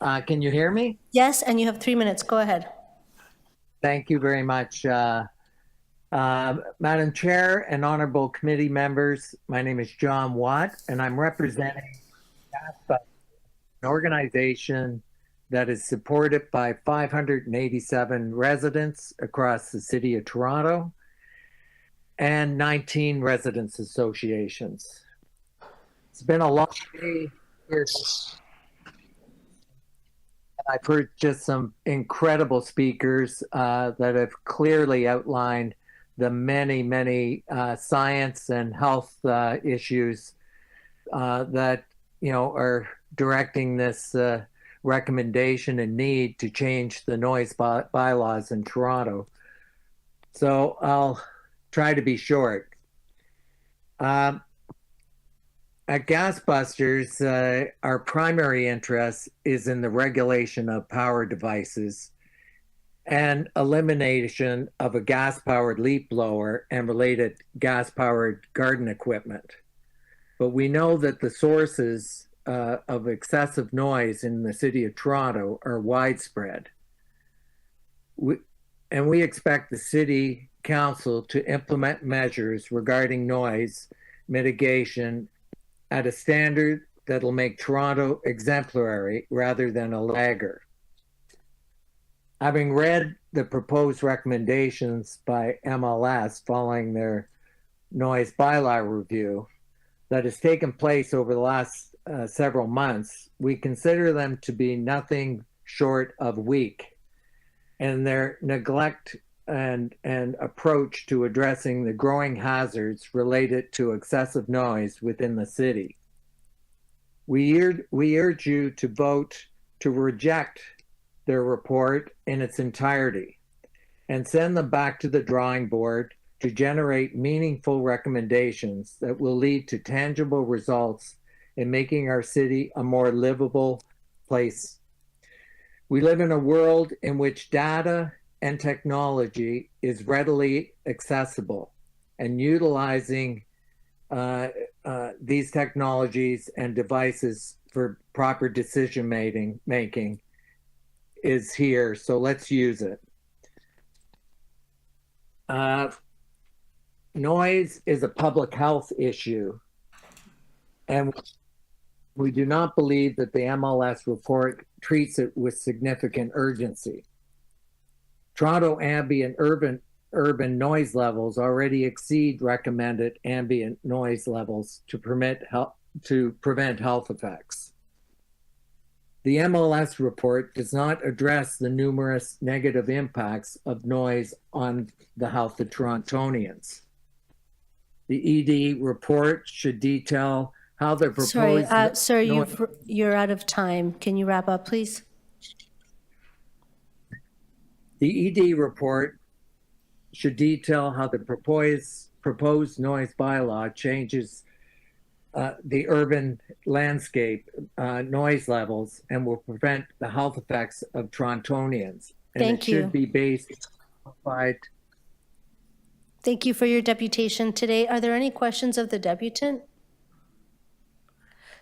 Can you hear me? Yes, and you have 3 minutes. Go ahead. Thank you very much. Madam Chair and honorable committee members, my name is John Watt, and I'm representing an organization that is supported by 587 residents across the city of Toronto and 19 residents associations. It's been a long day here. I've heard just some incredible speakers that have clearly outlined the many science and health issues that are directing this recommendation and need to change the noise bylaws in Toronto. So I'll try to be short. At Gasbusters, our primary interest is in the regulation of power devices and elimination of a gas-powered leaf blower and related gas-powered garden equipment. But we know that the sources of excessive noise in the city of Toronto are widespread. We expect the city council to implement measures regarding noise mitigation at a standard that'll make Toronto exemplary rather than a laggard. Having read the proposed recommendations by MLS following their noise bylaw review that has taken place over the last several months, we consider them to be nothing short of weak, and their neglect and approach to addressing the growing hazards related to excessive noise within the city. We urge you to vote to reject their report in its entirety and send them back to the drawing board to generate meaningful recommendations that will lead to tangible results in making our city a more livable place. We live in a world in which data and technology is readily accessible, and utilizing these technologies and devices for proper decision making is here, so let's use it. Noise is a public health issue, and we do not believe that the MLS report treats it with significant urgency. Toronto ambient urban noise levels already exceed recommended ambient noise levels to prevent health effects. The MLS report does not address the numerous negative impacts of noise on the health of Torontonians. The ED report should detail how the proposed... Sorry, sir, you're out of time. Can you wrap up, please? The ED report should detail how the proposed noise bylaw changes the urban landscape noise levels and will prevent the health effects of Torontonians. And Thank you. It should be based on... Thank you for your deputation today. Are there any questions of the deputant?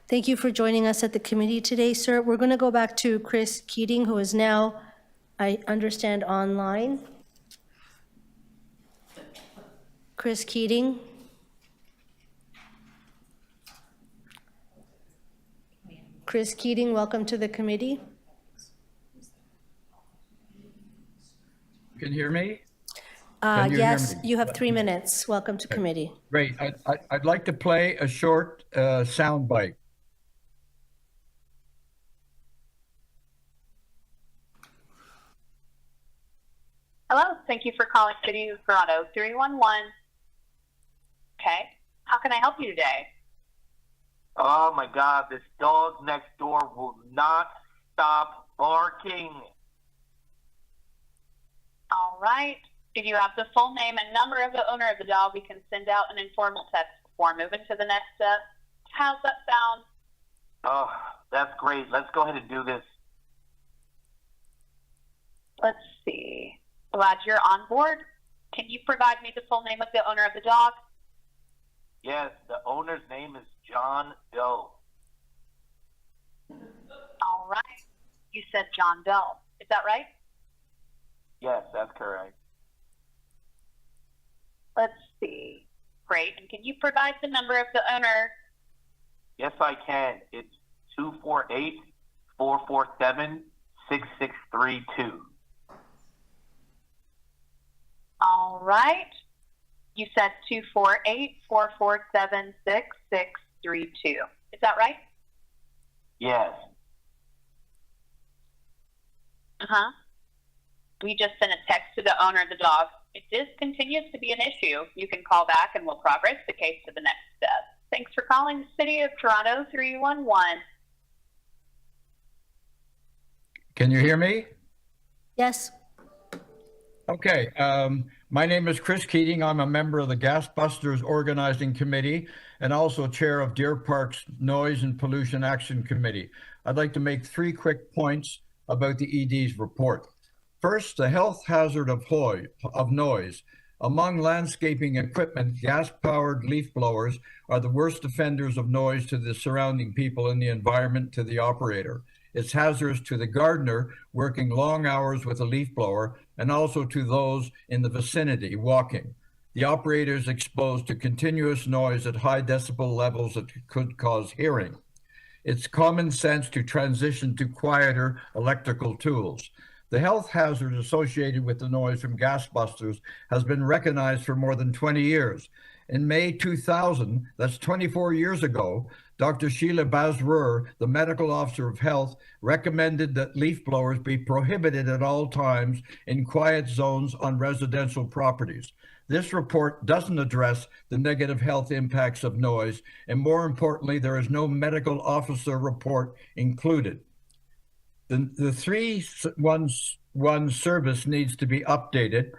Thank you for joining us at the committee today, sir. We're going to go back to Chris Keating, who is now, I understand, online. Chris Keating. Chris Keating, welcome to the committee. Can you hear me? Can you yes, hear me? you have 3 minutes. Welcome to committee. Great. I'd like to play a short sound bite. Hello, thank you for calling City of Toronto 311. Okay, how can I help you today? Oh my God, this dog next door will not stop barking. All right. If you have the full name and number of the owner of the dog, we can send out an informal text before moving to the next step. How's that sound? Oh, that's great. Let's go ahead and do this. Let's see. Glad you're on board. Can you provide me the full name of the owner of the dog? Yes, the owner's name is John Doe. All right. You said John Doe. Is that right? Yes, that's correct. Let's see. Great. And can you provide the number of the owner? Yes, I can. It's 248-447-6632. All right. You said 248-447-6632. Is that right? Yes. Uh-huh. We just sent a text to the owner of the dog. If this continues to be an issue, you can call back and we'll progress the case to the next step. Thanks for calling the City of Toronto 311. Can you hear me? Yes. Okay. My name is Chris Keating. I'm a member of the Gas Busters Organizing Committee and also chair of Deer Park's Noise and Pollution Action Committee. I'd like to make 3 quick points about the ED's report. First, the health hazard of noise. Among landscaping equipment, gas-powered leaf blowers are the worst offenders of noise to the surrounding people and the environment to the operator. It's hazardous to the gardener working long hours with a leaf blower and also to those in the vicinity walking. The operator is exposed to continuous noise at high decibel levels that could cause hearing. It's common sense to transition to quieter electrical tools. The health hazard associated with the noise from gas busters has been recognized for more than 20 years. In May 2000, that's 24 years ago, Dr. Sheila Bazrur, the medical officer of health, recommended that leaf blowers be prohibited at all times in quiet zones on residential properties. This report doesn't address the negative health impacts of noise, and more importantly, there is no medical officer report included. The 311 service needs to be updated.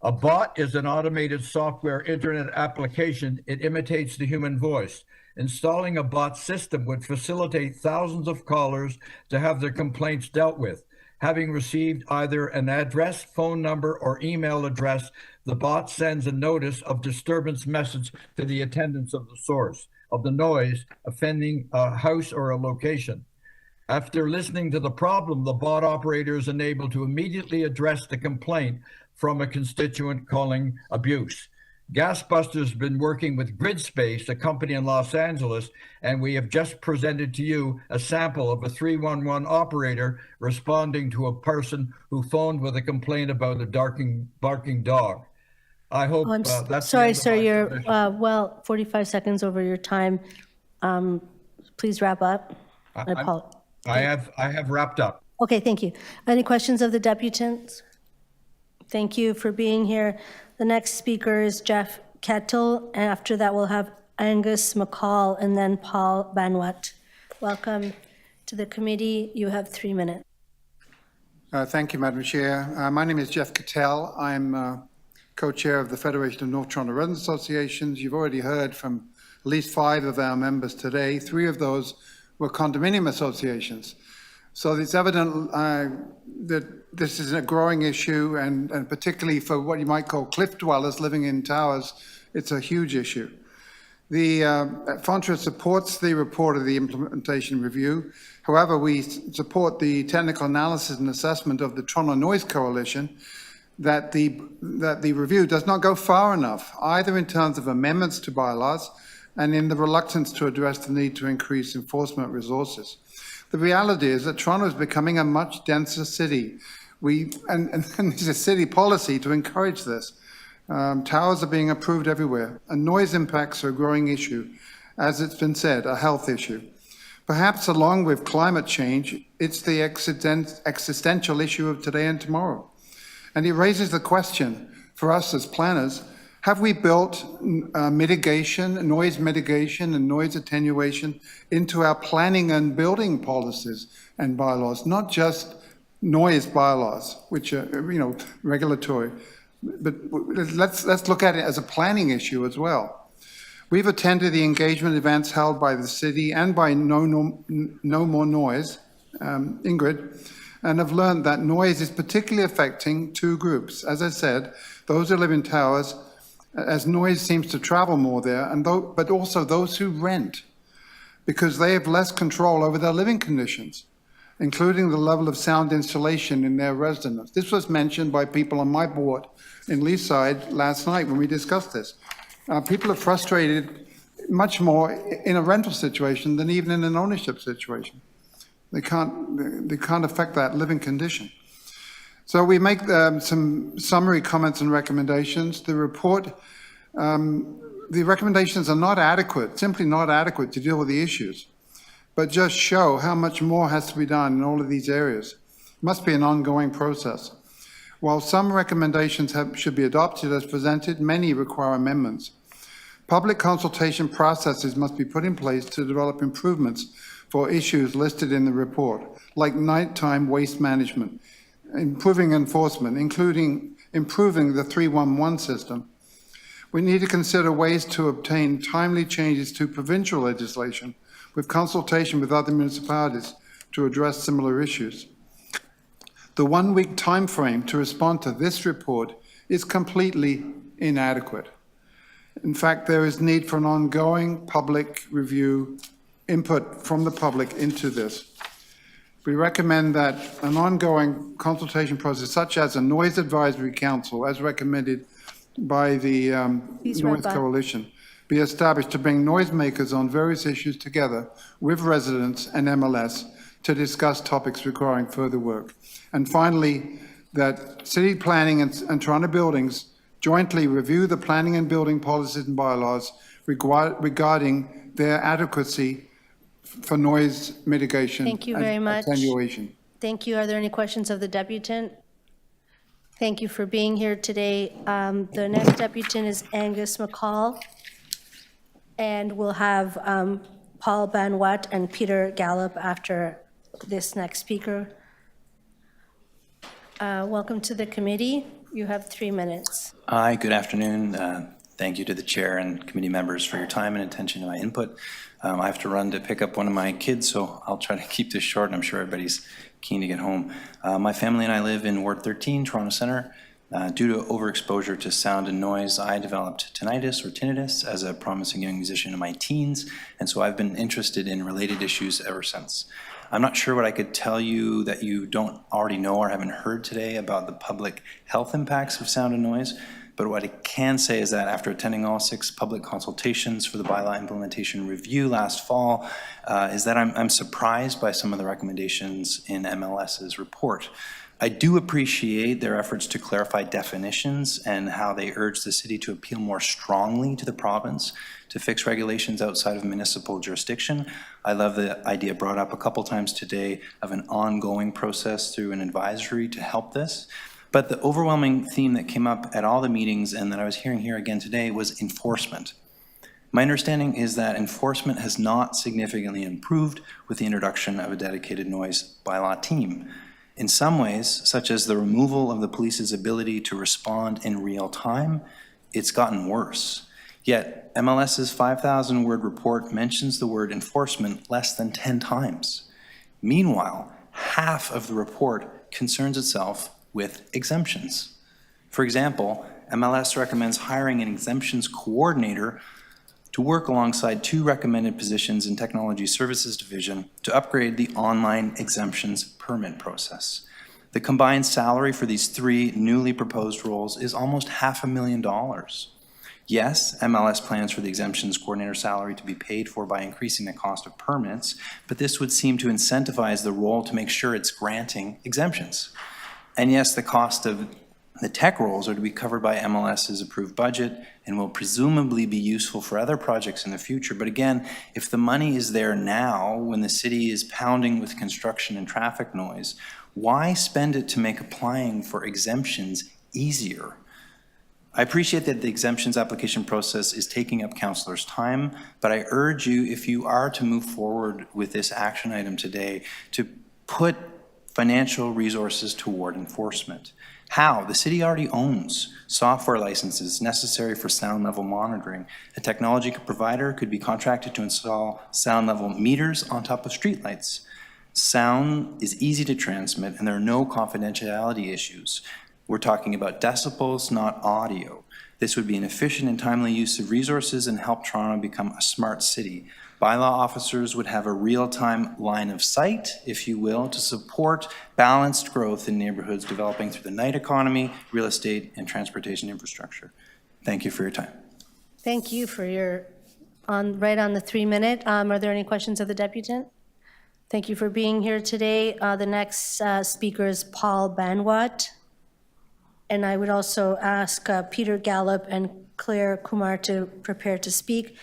A bot is an automated software internet application. It imitates the human voice. Installing a bot system would facilitate thousands of callers to have their complaints dealt with. Having received either an address, phone number, or email address, the bot sends a notice of disturbance message to the attendants of the source of the noise offending a house or a location. After listening to the problem, the bot operator is enabled to immediately address the complaint from a constituent calling abuse. Gasbusters has been working with GridSpace, a company in Los Angeles, and we have just presented to you a sample of a 311 operator responding to a person who phoned with a complaint about a barking dog. I hope that's sorry, sir, you're well 45 seconds over your time. Please wrap up. I have wrapped up. Okay, thank you. Any questions of the deputants? Thank you for being here. The next speaker is Jeff Kettle, and after that we'll have Angus McCall and then Paul Banwat. Welcome to the committee. You have 3 minutes. Thank you, Madam Chair. My name is Jeff Kettle. I'm co-chair of the Federation of North Toronto Residents Associations. You've already heard from at least 5 of our members today. 3 of those were condominium associations. So it's evident that this is a growing issue, and particularly for what you might call cliff dwellers living in towers, it's a huge issue. The FONTRA supports the report of the implementation review. However, we support the technical analysis and assessment of the Toronto Noise Coalition that the review does not go far enough, either in terms of amendments to bylaws and in the reluctance to address the need to increase enforcement resources. The reality is that Toronto is becoming a much denser city. And there's a city policy to encourage this. Towers are being approved everywhere, and noise impacts are a growing issue. As it's been said, a health issue. Perhaps along with climate change, it's the existential issue of today and tomorrow. And it raises the question for us as planners, have we built mitigation, noise mitigation and noise attenuation into our planning and building policies and bylaws, not just noise bylaws, which are, regulatory, but let's look at it as a planning issue as well. We've attended the engagement events held by the city and by No More Noise, Ingrid, and have learned that noise is particularly affecting 2 groups. As I said, those who live in towers, as noise seems to travel more there, but also those who rent, because they have less control over their living conditions, including the level of sound insulation in their residence. This was mentioned by people on my board in Leaside last night when we discussed this. People are frustrated much more in a rental situation than even in an ownership situation. They can't affect that living condition. So we make some summary comments and recommendations. The report, the recommendations are not adequate, simply not adequate to deal with the issues, but just show how much more has to be done in all of these areas. It must be an ongoing process. While some recommendations should be adopted as presented, many require amendments. Public consultation processes must be put in place to develop improvements for issues listed in the report, like nighttime waste management, improving enforcement, including improving the 311 system. We need to consider ways to obtain timely changes to provincial legislation with consultation with other municipalities to address similar issues. The 1-week time frame to respond to this report is completely inadequate. In fact, there is need for an ongoing public review, input from the public into this. We recommend that an ongoing consultation process, such as a noise advisory council, as recommended by the Noise Coalition, be established to bring noisemakers on various issues together with residents and MLS to discuss topics requiring further work. And finally, that city planning and Toronto buildings jointly review the planning and building policies and bylaws regarding their adequacy for noise mitigation. Thank you very much. Attenuation. Thank you. Are there any questions of the deputant? Thank you for being here today. The next deputant is Angus McCall, and we'll have Paul Banwat and Peter Gallup after this next speaker. Welcome to the committee. You have 3 minutes. Hi, good afternoon. Thank you to the chair and committee members for your time and attention to my input. I have to run to pick up one of my kids, so I'll try to keep this short, and I'm sure everybody's keen to get home. My family and I live in Ward 13, Toronto Centre. Due to overexposure to sound and noise, I developed tinnitus or tinnitus as a promising young musician in my teens, and so I've been interested in related issues ever since. I'm not sure what I could tell you that you don't already know or haven't heard today about the public health impacts of sound and noise, but what I can say is that after attending all 6 public consultations for the bylaw implementation review last fall, is that I'm surprised by some of the recommendations in MLS's report. I do appreciate their efforts to clarify definitions and how they urge the city to appeal more strongly to the province to fix regulations outside of municipal jurisdiction. I love the idea brought up a couple times today of an ongoing process through an advisory to help this. But the overwhelming theme that came up at all the meetings and that I was hearing here again today was enforcement. My understanding is that enforcement has not significantly improved with the introduction of a dedicated noise bylaw team. In some ways, such as the removal of the police's ability to respond in real time, it's gotten worse. Yet, MLS's 5,000-word report mentions the word enforcement less than 10 times. Meanwhile, half of the report concerns itself with exemptions. For example, MLS recommends hiring an exemptions coordinator to work alongside 2 recommended positions in Technology Services Division to upgrade the online exemptions permit process. The combined salary for these 3 newly proposed roles is almost $500,000. Yes, MLS plans for the exemptions coordinator salary to be paid for by increasing the cost of permits, but this would seem to incentivize the role to make sure it's granting exemptions. And yes, the cost of the tech roles are to be covered by MLS's approved budget and will presumably be useful for other projects in the future. But again, if the money is there now when the city is pounding with construction and traffic noise, why spend it to make applying for exemptions easier? I appreciate that the exemptions application process is taking up councillors' time, but I urge you, if you are to move forward with this action item today, to put financial resources toward enforcement. How? The city already owns software licenses necessary for sound level monitoring. A technology provider could be contracted to install sound level meters on top of streetlights. Sound is easy to transmit and there are no confidentiality issues. We're talking about decibels, not audio. This would be an efficient and timely use of resources and help Toronto become a smart city. Bylaw officers would have a real-time line of sight, if you will, to support balanced growth in neighborhoods developing through the night economy, real estate, and transportation infrastructure. Thank you for your time. Thank you for your, right on the 3-minute. Are there any questions of the deputant? Thank you for being here today. The next speaker is Paul Banwat. And I would also ask Peter Gallup and Claire Kumar to prepare to speak.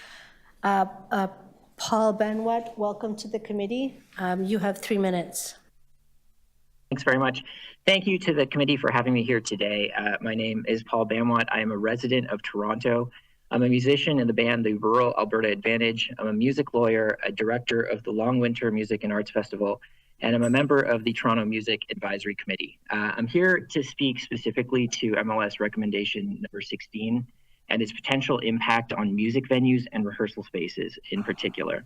Paul Banwat, welcome to the committee. You have 3 minutes. Thanks very much. Thank you to the committee for having me here today. My name is Paul Banwat. I am a resident of Toronto. I'm a musician in the band the Rural Alberta Advantage. I'm a music lawyer, a director of the Long Winter Music and Arts Festival, and I'm a member of the Toronto Music Advisory Committee. I'm here to speak specifically to MLS recommendation number 16 and its potential impact on music venues and rehearsal spaces in particular.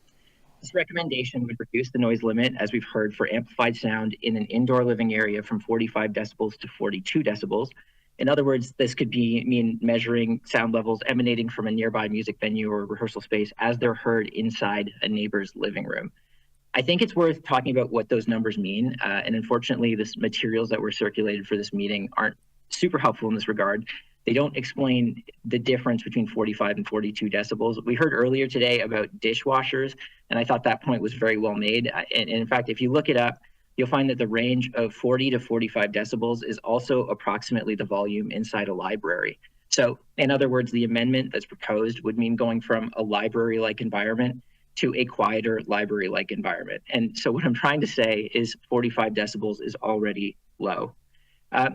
This recommendation would reduce the noise limit, as we've heard, for amplified sound in an indoor living area from 45 decibels to 42 decibels, In other words, this could mean measuring sound levels emanating from a nearby music venue or rehearsal space as they're heard inside a neighbor's living room. I think it's worth talking about what those numbers mean. And unfortunately, the materials that were circulated for this meeting aren't super helpful in this regard. They don't explain the difference between 45 and 42 decibels. We heard earlier today about dishwashers, and I thought that point was very well made. And in fact, if you look it up, you'll find that the range of 40 to 45 decibels is also approximately the volume inside a library. So in other words, the amendment that's proposed would mean going from a library-like environment to a quieter library-like environment. And so what I'm trying to say is 45 decibels is already low.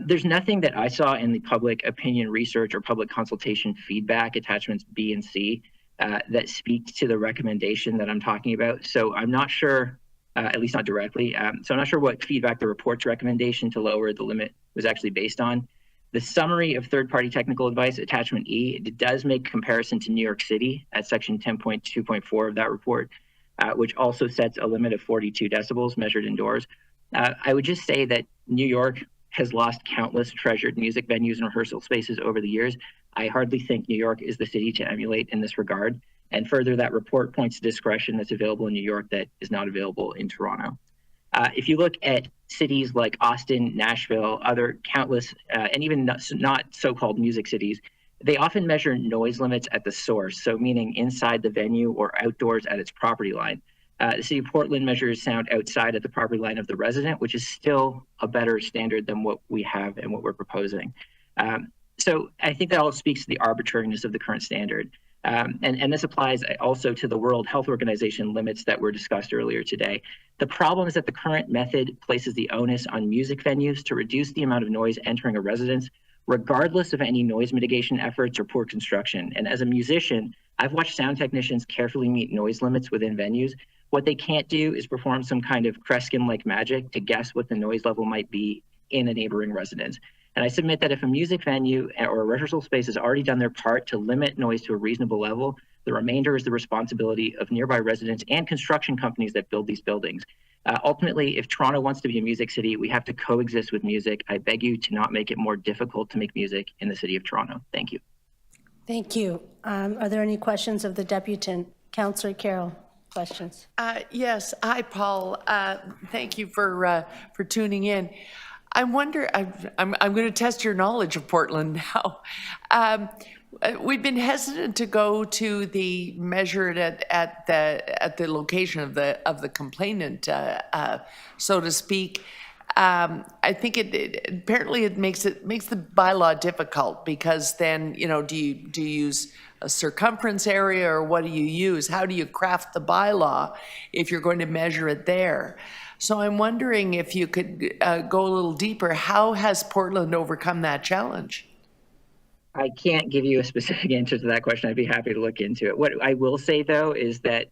There's nothing that I saw in the public opinion research or public consultation feedback attachments B and C that speak to the recommendation that I'm talking about. So I'm not sure, at least not directly. So I'm not sure what feedback the report's recommendation to lower the limit was actually based on. The summary of third-party technical advice, attachment E, it does make comparison to New York City at section 10.2.4 of that report, which also sets a limit of 42 decibels measured indoors. I would just say that New York has lost countless treasured music venues and rehearsal spaces over the years. I hardly think New York is the city to emulate in this regard. And further, that report points to discretion that's available in New York that is not available in Toronto. If you look at cities like Austin, Nashville, other countless, and even not so-called music cities, they often measure noise limits at the source, so meaning inside the venue or outdoors at its property line. The city of Portland measures sound outside at the property line of the resident, which is still a better standard than what we have and what we're proposing. So I think that all speaks to the arbitrariness of the current standard. And this applies also to the World Health Organization limits that were discussed earlier today. The problem is that the current method places the onus on music venues to reduce the amount of noise entering a residence, regardless of any noise mitigation efforts or poor construction. And as a musician, I've watched sound technicians carefully meet noise limits within venues. What they can't do is perform some kind of Kreskin-like magic to guess what the noise level might be in a neighboring residence. And I submit that if a music venue or a rehearsal space has already done their part to limit noise to a reasonable level, the remainder is the responsibility of nearby residents and construction companies that build these buildings. Ultimately, if Toronto wants to be a music city, we have to coexist with music. I beg you to not make it more difficult to make music in the city of Toronto. Thank you. Thank you. Are there any questions of the deputant? Councillor Carroll, questions? Yes. Hi, Paul. Thank you for tuning in. I wonder, I'm going to test your knowledge of Portland now. We've been hesitant to go to the measured at the location of the complainant, so to speak. I think apparently it makes the bylaw difficult, because then, you know, do you use a circumference area, or what do you use? How do you craft the bylaw if you're going to measure it there? So I'm wondering if you could go a little deeper. How has Portland overcome that challenge? I can't give you a specific answer to that question. I'd be happy to look into it. What I will say, though, is that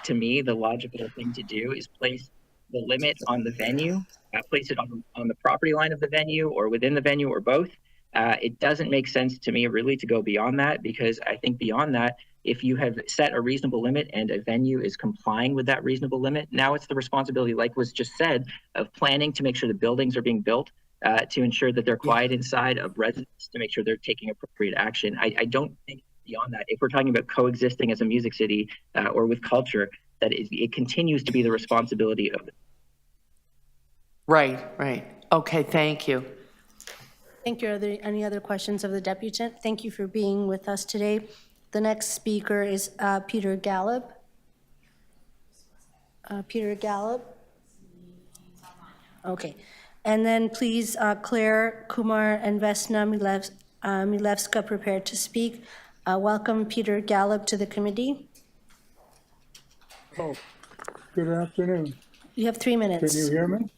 to me, the logical thing to do is place the limit on the venue, place it on the property line of the venue or within the venue or both. It doesn't make sense to me really to go beyond that, because I think beyond that, if you have set a reasonable limit and a venue is complying with that reasonable limit, now it's the responsibility, like was just said, of planning to make sure the buildings are being built, to ensure that they're quiet inside, of residents to make sure they're taking appropriate action. I don't think beyond that, if we're talking about coexisting as a music city or with culture, that it continues to be the responsibility of. Right. Okay, thank you. Thank you. Are there any other questions of the deputant? Thank you for being with us today. The next speaker is Peter Gallup. Peter Gallup. Okay. And then please, Claire, Kumar, and Vesna Milevska prepared to speak. Welcome, Peter Gallup, to the committee. Oh, good afternoon. You have 3 minutes. Can you hear me?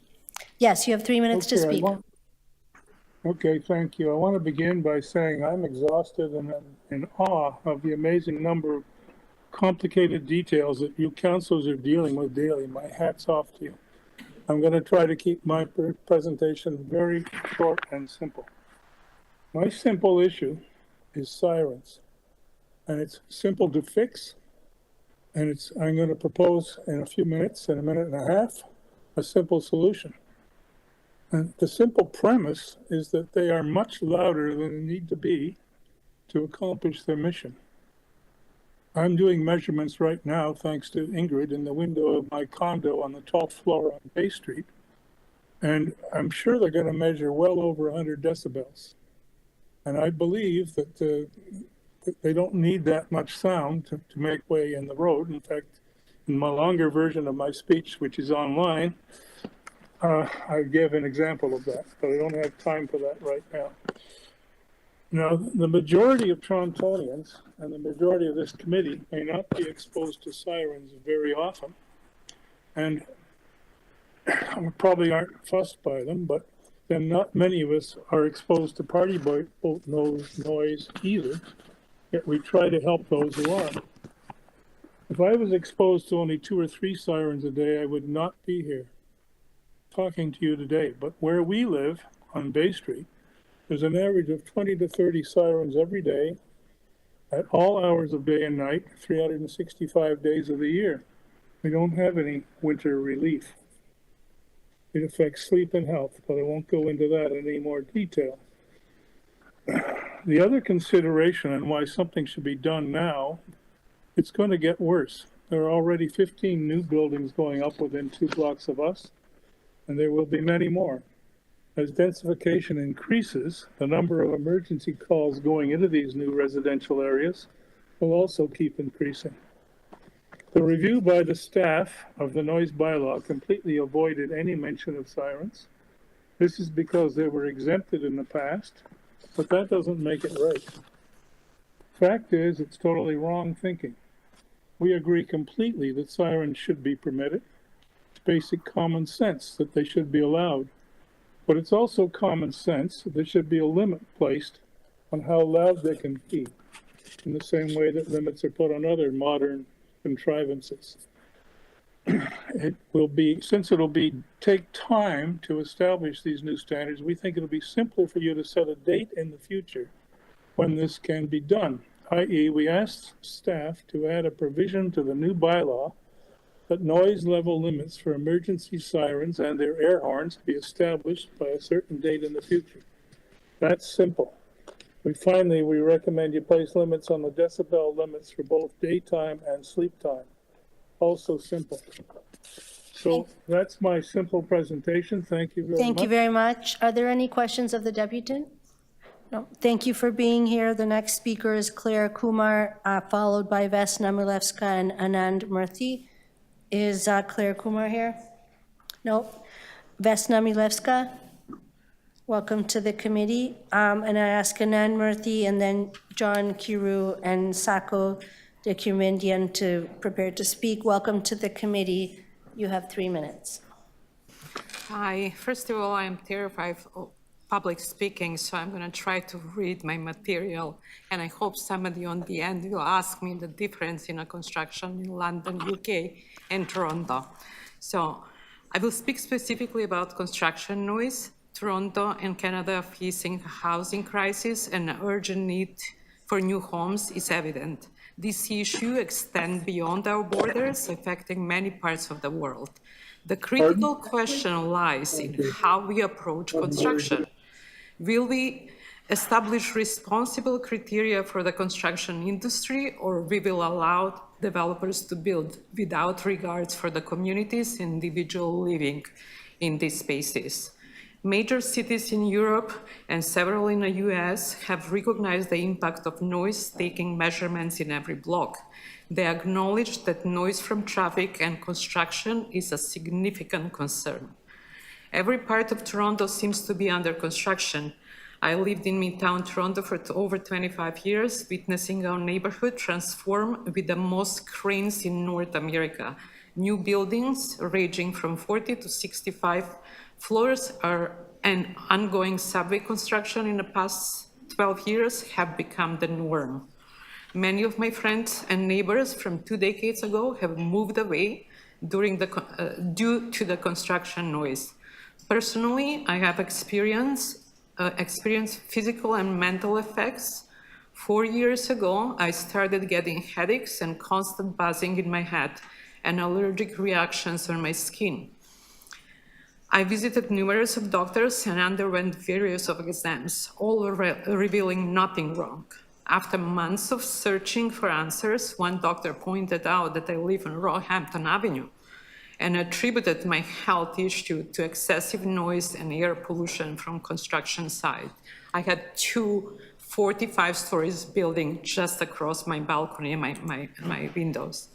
Yes, you have 3 minutes to speak. Okay, thank you. I want to begin by saying I'm exhausted and in awe of the amazing number of complicated details that you councils are dealing with daily. My hat's off to you. I'm going to try to keep my presentation very short and simple. My simple issue is sirens, and it's simple to fix, and I'm going to propose in a few minutes, in a minute and a half, a simple solution. And the simple premise is that they are much louder than they need to be to accomplish their mission. I'm doing measurements right now, thanks to Ingrid, in the window of my condo on the 12th floor on Bay Street. And I'm sure they're going to measure well over 100 decibels. And I believe that they don't need that much sound to make way in the road. In fact, in my longer version of my speech, which is online, I give an example of that, but I don't have time for that right now. Now, the majority of Torontonians and the majority of this committee may not be exposed to sirens very often, and probably aren't fussed by them, but then not many of us are exposed to party boat noise either, yet we try to help those who are. If I was exposed to only 2 or 3 sirens a day, I would not be here talking to you today. But where we live on Bay Street, there's an average of 20 to 30 sirens every day at all hours of day and night, 365 days of the year. We don't have any winter relief. It affects sleep and health, but I won't go into that in any more detail. The other consideration and why something should be done now, it's going to get worse. There are already 15 new buildings going up within 2 blocks of us, and there will be many more. As densification increases, the number of emergency calls going into these new residential areas will also keep increasing. The review by the staff of the noise bylaw completely avoided any mention of sirens. This is because they were exempted in the past, but that doesn't make it right. Fact is, it's totally wrong thinking. We agree completely that sirens should be permitted. It's basic common sense that they should be allowed. But it's also common sense that there should be a limit placed on how loud they can be, in the same way that limits are put on other modern contrivances. Since it'll take time to establish these new standards, we think it'll be simpler for you to set a date in the future when this can be done. I.e., we asked staff to add a provision to the new bylaw that noise level limits for emergency sirens and their air horns be established by a certain date in the future. That's simple. Finally, we recommend you place limits on the decibel limits for both daytime and sleep time. Also simple. So that's my simple presentation. Thank you very much. Thank you very much. Are there any questions of the deputant? No. Thank you for being here. The next speaker is Claire Kumar, followed by Vesna Milevska and Anand Murthy. Is Claire Kumar here? No. Vesna Milevska, welcome to the committee. And I ask Anand Murthy and then John Kiru and Sako Decumendian to prepare to speak. Welcome to the committee. You have 3 minutes. Hi. First of all, I'm terrified of public speaking, so I'm going to try to read my material, and I hope somebody on the end will ask me the difference in a construction in London, UK, and Toronto. So I will speak specifically about construction noise. Toronto and Canada are facing a housing crisis, and an urgent need for new homes is evident. This issue extends beyond our borders, affecting many parts of the world. The critical question lies in how we approach construction. Will we establish responsible criteria for the construction industry, or we will allow developers to build without regards for the communities and individuals living in these spaces? Major cities in Europe and several in the US have recognized the impact of noise, taking measurements in every block. They acknowledge that noise from traffic and construction is a significant concern. Every part of Toronto seems to be under construction. I lived in Midtown Toronto for over 25 years, witnessing our neighborhood transform with the most cranes in North America. New buildings ranging from 40 to 65 floors and ongoing subway construction in the past 12 years have become the norm. Many of my friends and neighbors from 2 decades ago have moved away due to the construction noise. Personally, I have experienced physical and mental effects. 4 years ago, I started getting headaches and constant buzzing in my head and allergic reactions on my skin. I visited numerous of doctors and underwent various of exams, all revealing nothing wrong. After months of searching for answers, one doctor pointed out that I live on Roehampton Avenue and attributed my health issue to excessive noise and air pollution from construction site. I had 2 45 stories building just across my balcony and my windows.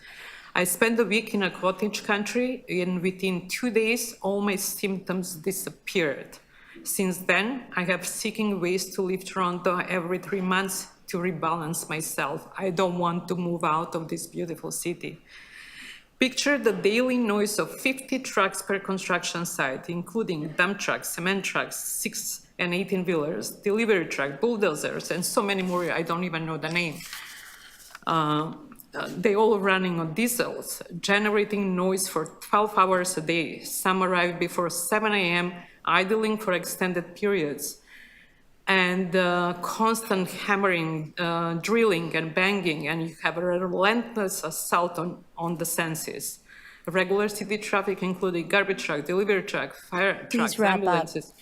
I spent a week in a cottage country, and within 2 days, all my symptoms disappeared. Since then, I have seeking ways to leave Toronto every 3 months to rebalance myself. I don't want to move out of this beautiful city. Picture the daily noise of 50 trucks per construction site, including dump trucks, cement trucks, 6 and 18-wheelers, delivery trucks, bulldozers, and so many more. I don't even know the name. They all running on diesels, generating noise for 12 hours a day. Some arrive before 7 a.m., idling for extended periods. And constant hammering, drilling and banging, and you have a relentless assault on the senses. Regular city traffic, including garbage truck, delivery truck, fire trucks, ambulances.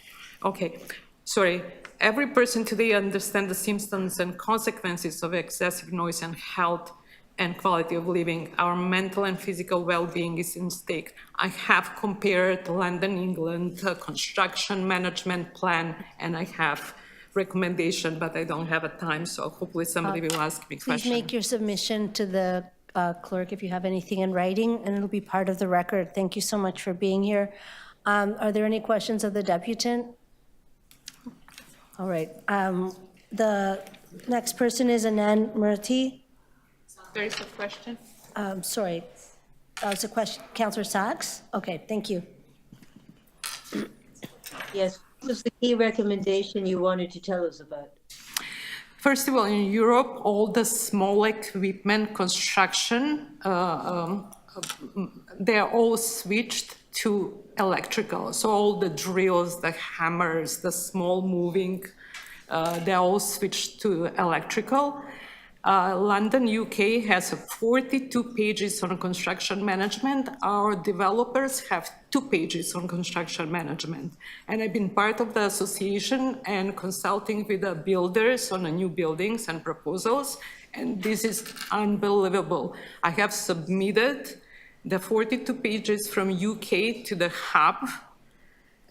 Okay, sorry. Every person today understands the symptoms and consequences of excessive noise and health and quality of living. Our mental and physical well-being is in stake. I have compared London, England, construction management plan, and I have recommendation, but I don't have a time, so hopefully somebody will ask me questions. Please make your submission to the clerk if you have anything in writing, and it'll be part of the record. Thank you so much for being here. Are there any questions of the deputant? All right. The next person is Anand Murthy. There is a question. Sorry. It's a question. Councillor Sachs? Okay, thank you. Yes. What was the key recommendation you wanted to tell us about? First of all, in Europe, all the small equipment construction, they're all switched to electrical. So all the drills, the hammers, the small moving, they're all switched to electrical. London, UK has 42 pages on construction management. Our developers have 2 pages on construction management. And I've been part of the association and consulting with the builders on the new buildings and proposals. And this is unbelievable. I have submitted the 42 pages from UK to the hub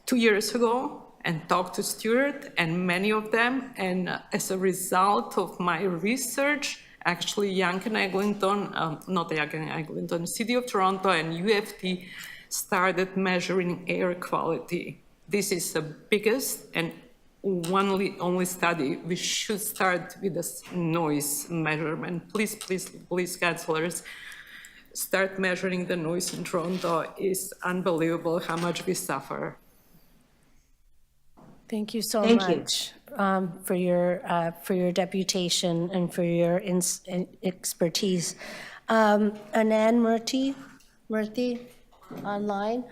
2 years ago and talked to Stuart and many of them. And as a result of my research, actually Yonge and Eglinton, not Yonge and Eglinton, City of Toronto and UFT started measuring air quality. This is the biggest and only study. We should start with this noise measurement. Please, please, please, councillors, start measuring the noise in Toronto. It's unbelievable how much we suffer. Thank you so much for your deputation and for your expertise. Anand Murthy, online.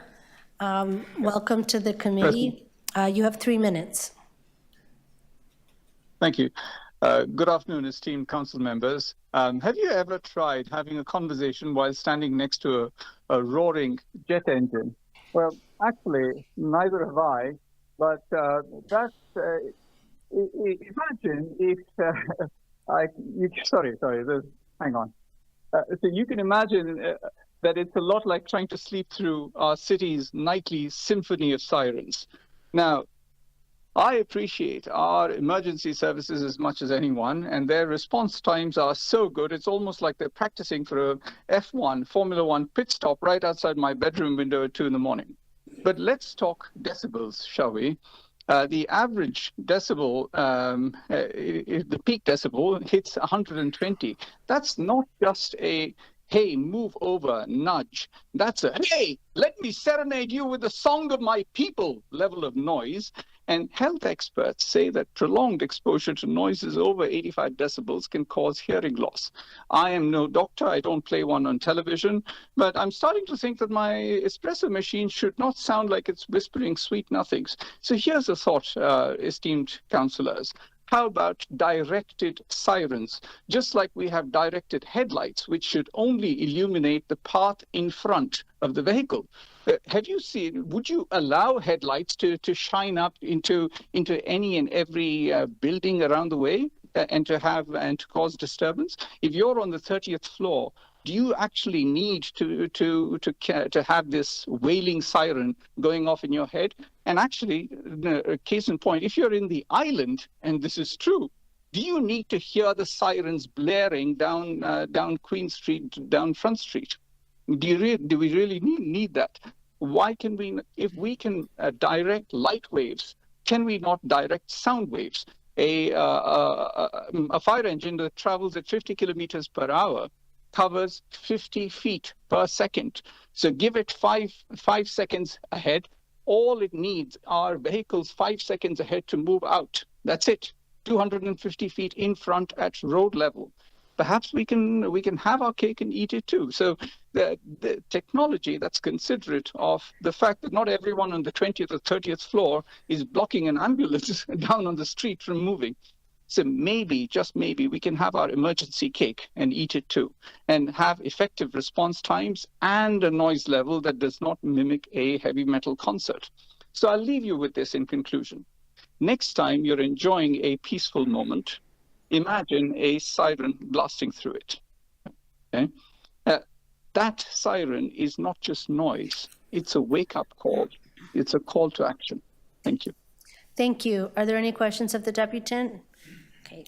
Welcome to the committee. You have 3 minutes. Thank you. Good afternoon, esteemed council members. Have you ever tried having a conversation while standing next to a roaring jet engine? Well, actually, neither have I. But imagine if, hang on. So you can imagine that it's a lot like trying to sleep through our city's nightly symphony of sirens. Now, I appreciate our emergency services as much as anyone, and their response times are so good, it's almost like they're practicing for a F1, Formula One pit stop right outside my bedroom window at 2 in the morning. But let's talk decibels, shall we? The average decibel, the peak decibel hits 120. That's not just a, hey, move over, nudge. That's a, hey, let me serenade you with the song of my people level of noise. And health experts say that prolonged exposure to noises over 85 decibels can cause hearing loss. I am no doctor, I don't play one on television, but I'm starting to think that my espresso machine should not sound like it's whispering sweet nothings. So here's a thought, esteemed councillors. How about directed sirens? Just like we have directed headlights, which should only illuminate the path in front of the vehicle. Have you seen, would you allow headlights to shine up into any and every building around the way and to cause disturbance? If you're on the 30th floor, do you actually need to have this wailing siren going off in your head? And actually, case in point, if you're in the island, and this is true, do you need to hear the sirens blaring down Queen Street, down Front Street? Do we really need that? Why can we, if we can direct light waves, can we not direct sound waves? A fire engine that travels at 50 kilometers per hour covers 50 feet per second. So give it five seconds ahead. All it needs are vehicles 5 seconds ahead to move out. That's it. 250 feet in front at road level. Perhaps we can have our cake and eat it too. So the technology that's considerate of the fact that not everyone on the 20th or 30th floor is blocking an ambulance down on the street from moving. So maybe, just maybe, we can have our emergency cake and eat it too, and have effective response times and a noise level that does not mimic a heavy metal concert. So I'll leave you with this in conclusion. Next time you're enjoying a peaceful moment, imagine a siren blasting through it. Okay? That siren is not just noise. It's a wake-up call. It's a call to action. Thank you. Thank you. Are there any questions of the deputant? Okay.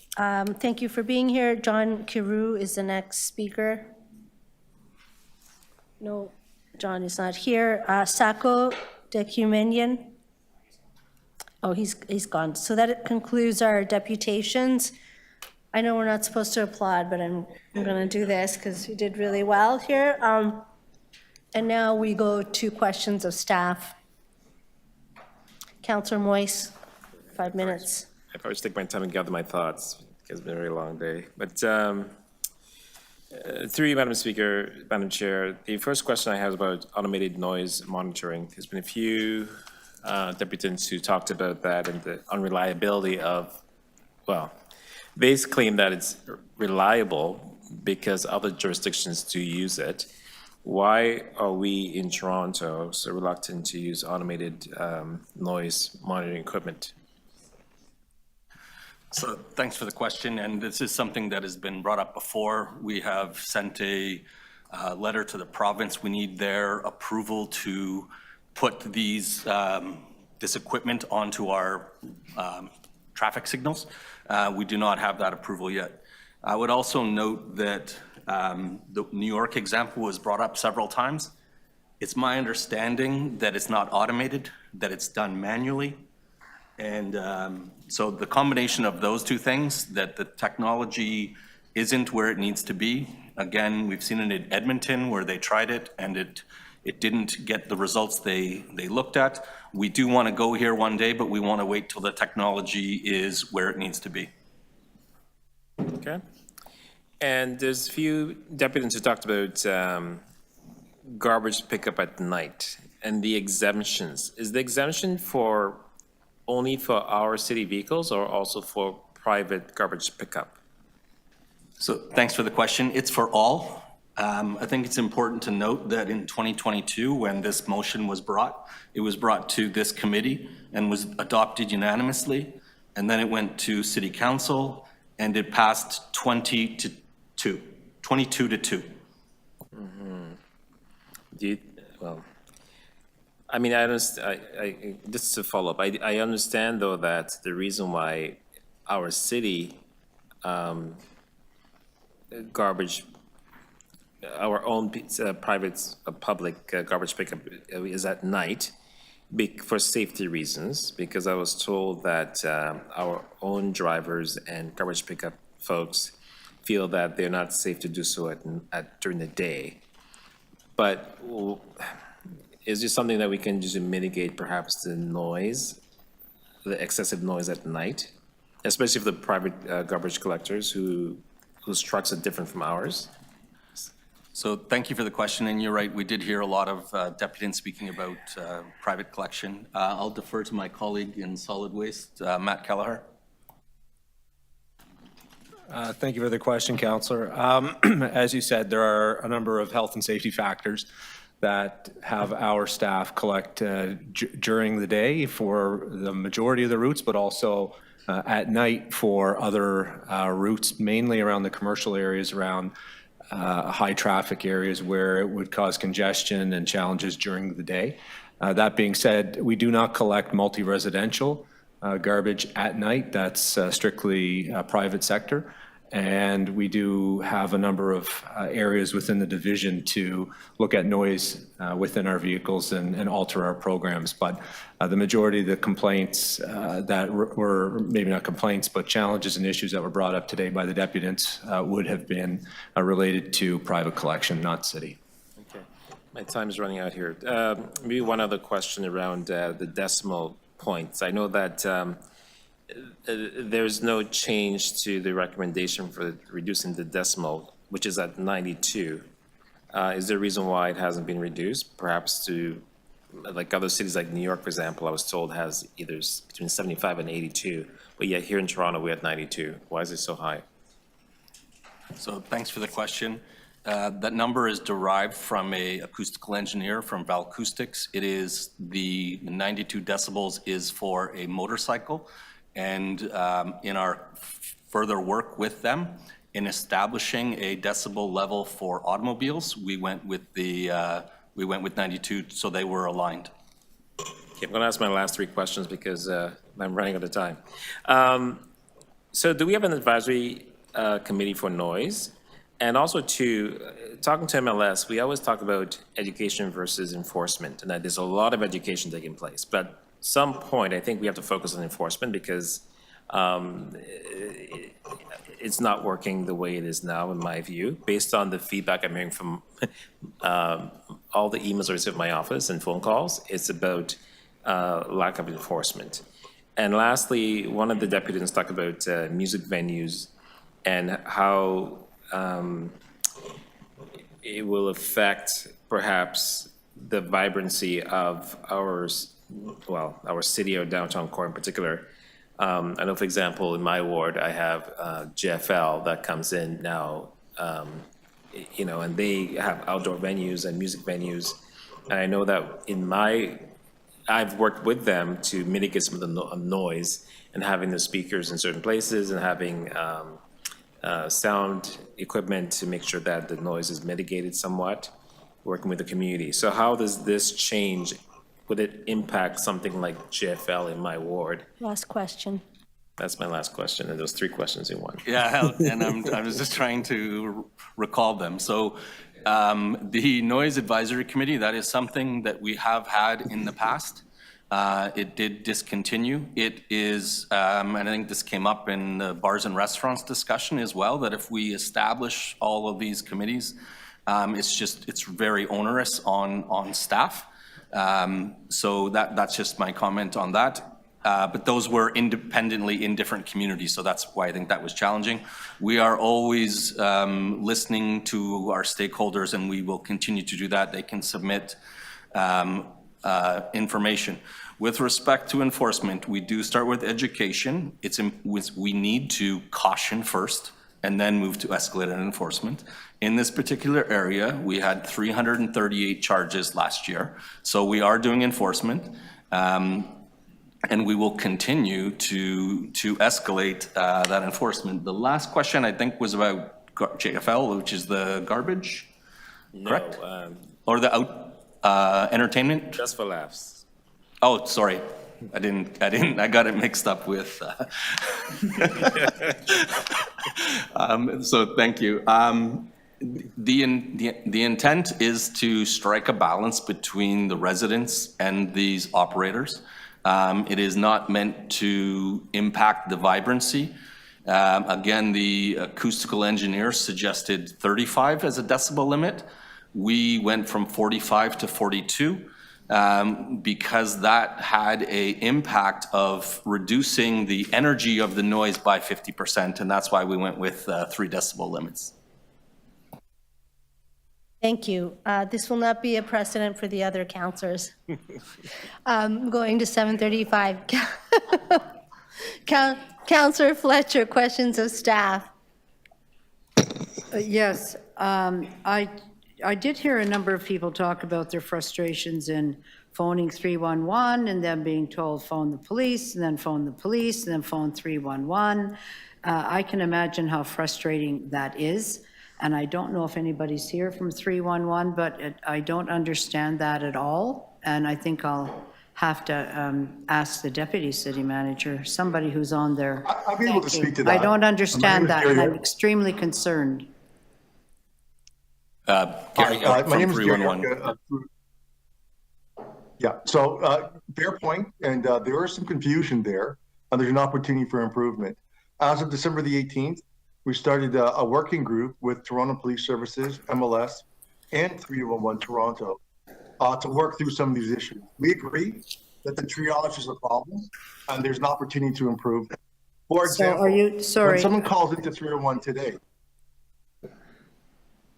Thank you for being here. John Kiru is the next speaker. No, John is not here. Sako Decumenian. Oh, he's gone. So that concludes our deputations. I know we're not supposed to applaud, but I'm going to do this because you did really well here. And now we go to questions of staff. Councillor Moyse, 5 minutes. I probably should take my time and gather my thoughts. It's been a very long day. But through you, Madam Speaker, Madam Chair, the first question I have is about automated noise monitoring. There's been a few deputants who talked about that and the unreliability of, well, they claim that it's reliable because other jurisdictions do use it. Why are we in Toronto so reluctant to use automated noise monitoring equipment? So thanks for the question, and this is something that has been brought up before. We have sent a letter to the province. We need their approval to put these this equipment onto our traffic signals. We do not have that approval yet. I would also note that the New York example was brought up several times. It's my understanding that it's not automated, that it's done manually. And so the combination of those two things, that the technology isn't where it needs to be. Again, we've seen it in Edmonton where they tried it and it didn't get the results they looked at. We do want to go here one day, but we want to wait till the technology is where it needs to be. Okay. And there's a few deputants who talked about garbage pickup at night and the exemptions. Is the exemption only for our city vehicles or also for private garbage pickup? So thanks for the question. It's for all. I think it's important to note that in 2022, when this motion was brought, it was brought to this committee and was adopted unanimously. And then it went to City Council and it passed 22 to 2. Mm-hmm. Well, I mean, I understand. Just to follow up, I understand though that the reason why our city garbage, our own private public garbage pickup is at night for safety reasons, because I was told that our own drivers and garbage pickup folks feel that they're not safe to do so during the day. But is there something that we can do to mitigate perhaps the noise, the excessive noise at night, especially for the private garbage collectors whose trucks are different from ours? So thank you for the question, and you're right, we did hear a lot of deputants speaking about private collection. I'll defer to my colleague in solid waste, Matt Kelleher. Thank you for the question, Councillor. As you said, there are a number of health and safety factors that have our staff collect during the day for the majority of the routes, but also at night for other routes, mainly around the commercial areas, around high traffic areas where it would cause congestion and challenges during the day. That being said, we do not collect multi-residential garbage at night. That's strictly private sector. And we do have a number of areas within the division to look at noise within our vehicles and alter our programs. But the majority of the complaints that were, maybe not complaints, but challenges and issues that were brought up today by the deputants would have been related to private collection, not city. Okay, my time is running out here. Maybe one other question around the decimal points. I know that there's no change to the recommendation for reducing the decimal, which is at 92. Is there a reason why it hasn't been reduced? Perhaps to, like other cities like New York, for example, I was told has either between 75 and 82, but yet here in Toronto, we're at 92. Why is it so high? So thanks for the question. That number is derived from a acoustical engineer from Val Acoustics. It is the 92 decibels is for a motorcycle. And in our further work with them in establishing a decibel level for automobiles, we went with 92, so they were aligned. Okay, I'm going to ask my last three questions because I'm running out of time. So do we have an advisory committee for noise? And also talking to MLS, we always talk about education versus enforcement, and that there's a lot of education taking place. But some point, I think we have to focus on enforcement because it's not working the way it is now, in my view, based on the feedback I'm hearing from all the emails I receive in my office and phone calls. It's about lack of enforcement. And lastly, one of the deputies talked about music venues and how it will affect perhaps the vibrancy of our city or downtown core in particular. I know, for example, in my ward, I have GFL that comes in now, and they have outdoor venues and music venues. And I know that I've worked with them to mitigate some of the noise and having the speakers in certain places and having sound equipment to make sure that the noise is mitigated somewhat, working with the community. So how does this change? Would it impact something like GFL in my ward? Last question. That's my last question, and those 3 questions in one. Yeah, and I was just trying to recall them. So the Noise Advisory Committee, that is something that we have had in the past. It did discontinue. It is, and I think this came up in the bars and restaurants discussion as well, that if we establish all of these committees, it's very onerous on staff. So that's just my comment on that. But those were independently in different communities, so that's why I think that was challenging. We are always listening to our stakeholders, and we will continue to do that. They can submit information. With respect to enforcement, we do start with education. We need to caution first and then move to escalated enforcement. In this particular area, we had 338 charges last year. So we are doing enforcement, and we will continue to escalate that enforcement. The last question, I think, was about JFL, which is the garbage, correct? Or the entertainment? Just for laughs. Oh, sorry. I got it mixed up with, so thank you. The intent is to strike a balance between the residents and these operators. It is not meant to impact the vibrancy. Again, the acoustical engineer suggested 35 as a decibel limit. We went from 45 to 42. Because that had an impact of reducing the energy of the noise by 50%, and that's why we went with 3 decibel limits. Thank you. This will not be a precedent for the other counselors. Going to 7:35. Councillor Fletcher, questions of staff. Yes, I did hear a number of people talk about their frustrations in phoning 311 and then being told phone the police and then phone the police and then phone 311. I can imagine how frustrating that is. And I don't know if anybody's here from 311, but I don't understand that at all. And I think I'll have to ask the deputy city manager, somebody who's on there. I'll be able to speak to that. I don't understand that, and I'm Gary. extremely concerned. My name is Gary. Yeah, so fair point, and there is some confusion there, and there's an opportunity for improvement. As of December the 18th, we started a working group with Toronto Police Services, MLS, and 311 Toronto to work through some of these issues. We agree that the triage is a problem, and there's an opportunity to improve it. For example, when someone calls into 301 today,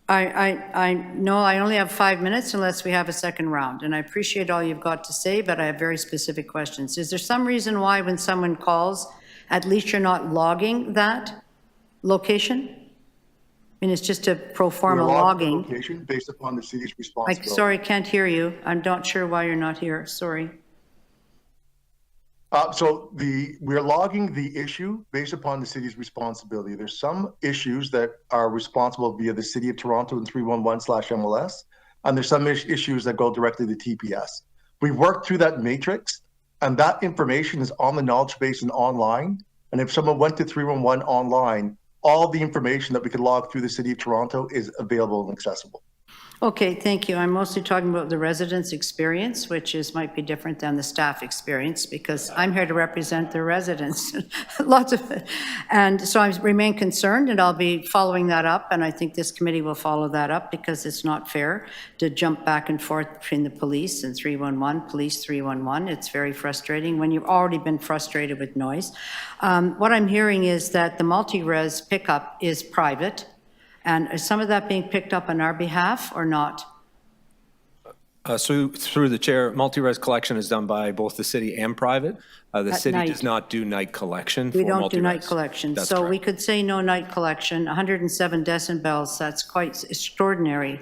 No, I only have 5 minutes unless we have a second round, and I appreciate all you've got to say, but I have very specific questions. Is there some reason why when someone calls, at least you're not logging that location? I mean, it's just a pro forma we're logging. logging the location based upon the city's responsibility. Sorry, can't hear you. I'm not sure why you're not here. Sorry. We're logging the issue based upon the city's responsibility. There's some issues that are responsible via the City of Toronto and 311/MLS, and there's some issues that go directly to TPS. We worked through that matrix, and that information is on the knowledge base and online. And if someone went to 311 online, all the information that we could log through the City of Toronto is available and accessible. Okay, thank you. I'm mostly talking about the residents' experience, which might be different than the staff experience, because I'm here to represent the residents. And so I remain concerned, and I'll be following that up, and I think this committee will follow that up, because it's not fair to jump back and forth between the police and 311, police 311. It's very frustrating when you've already been frustrated with noise. What I'm hearing is that the multi-res pickup is private. And is some of that being picked up on our behalf or not? So through the chair, multi-res collection is done by both the city and private. The At city night. does not do night collection for We multi-res. don't do night collection. That's So correct. we could say no night collection, 107 decibels, that's quite extraordinary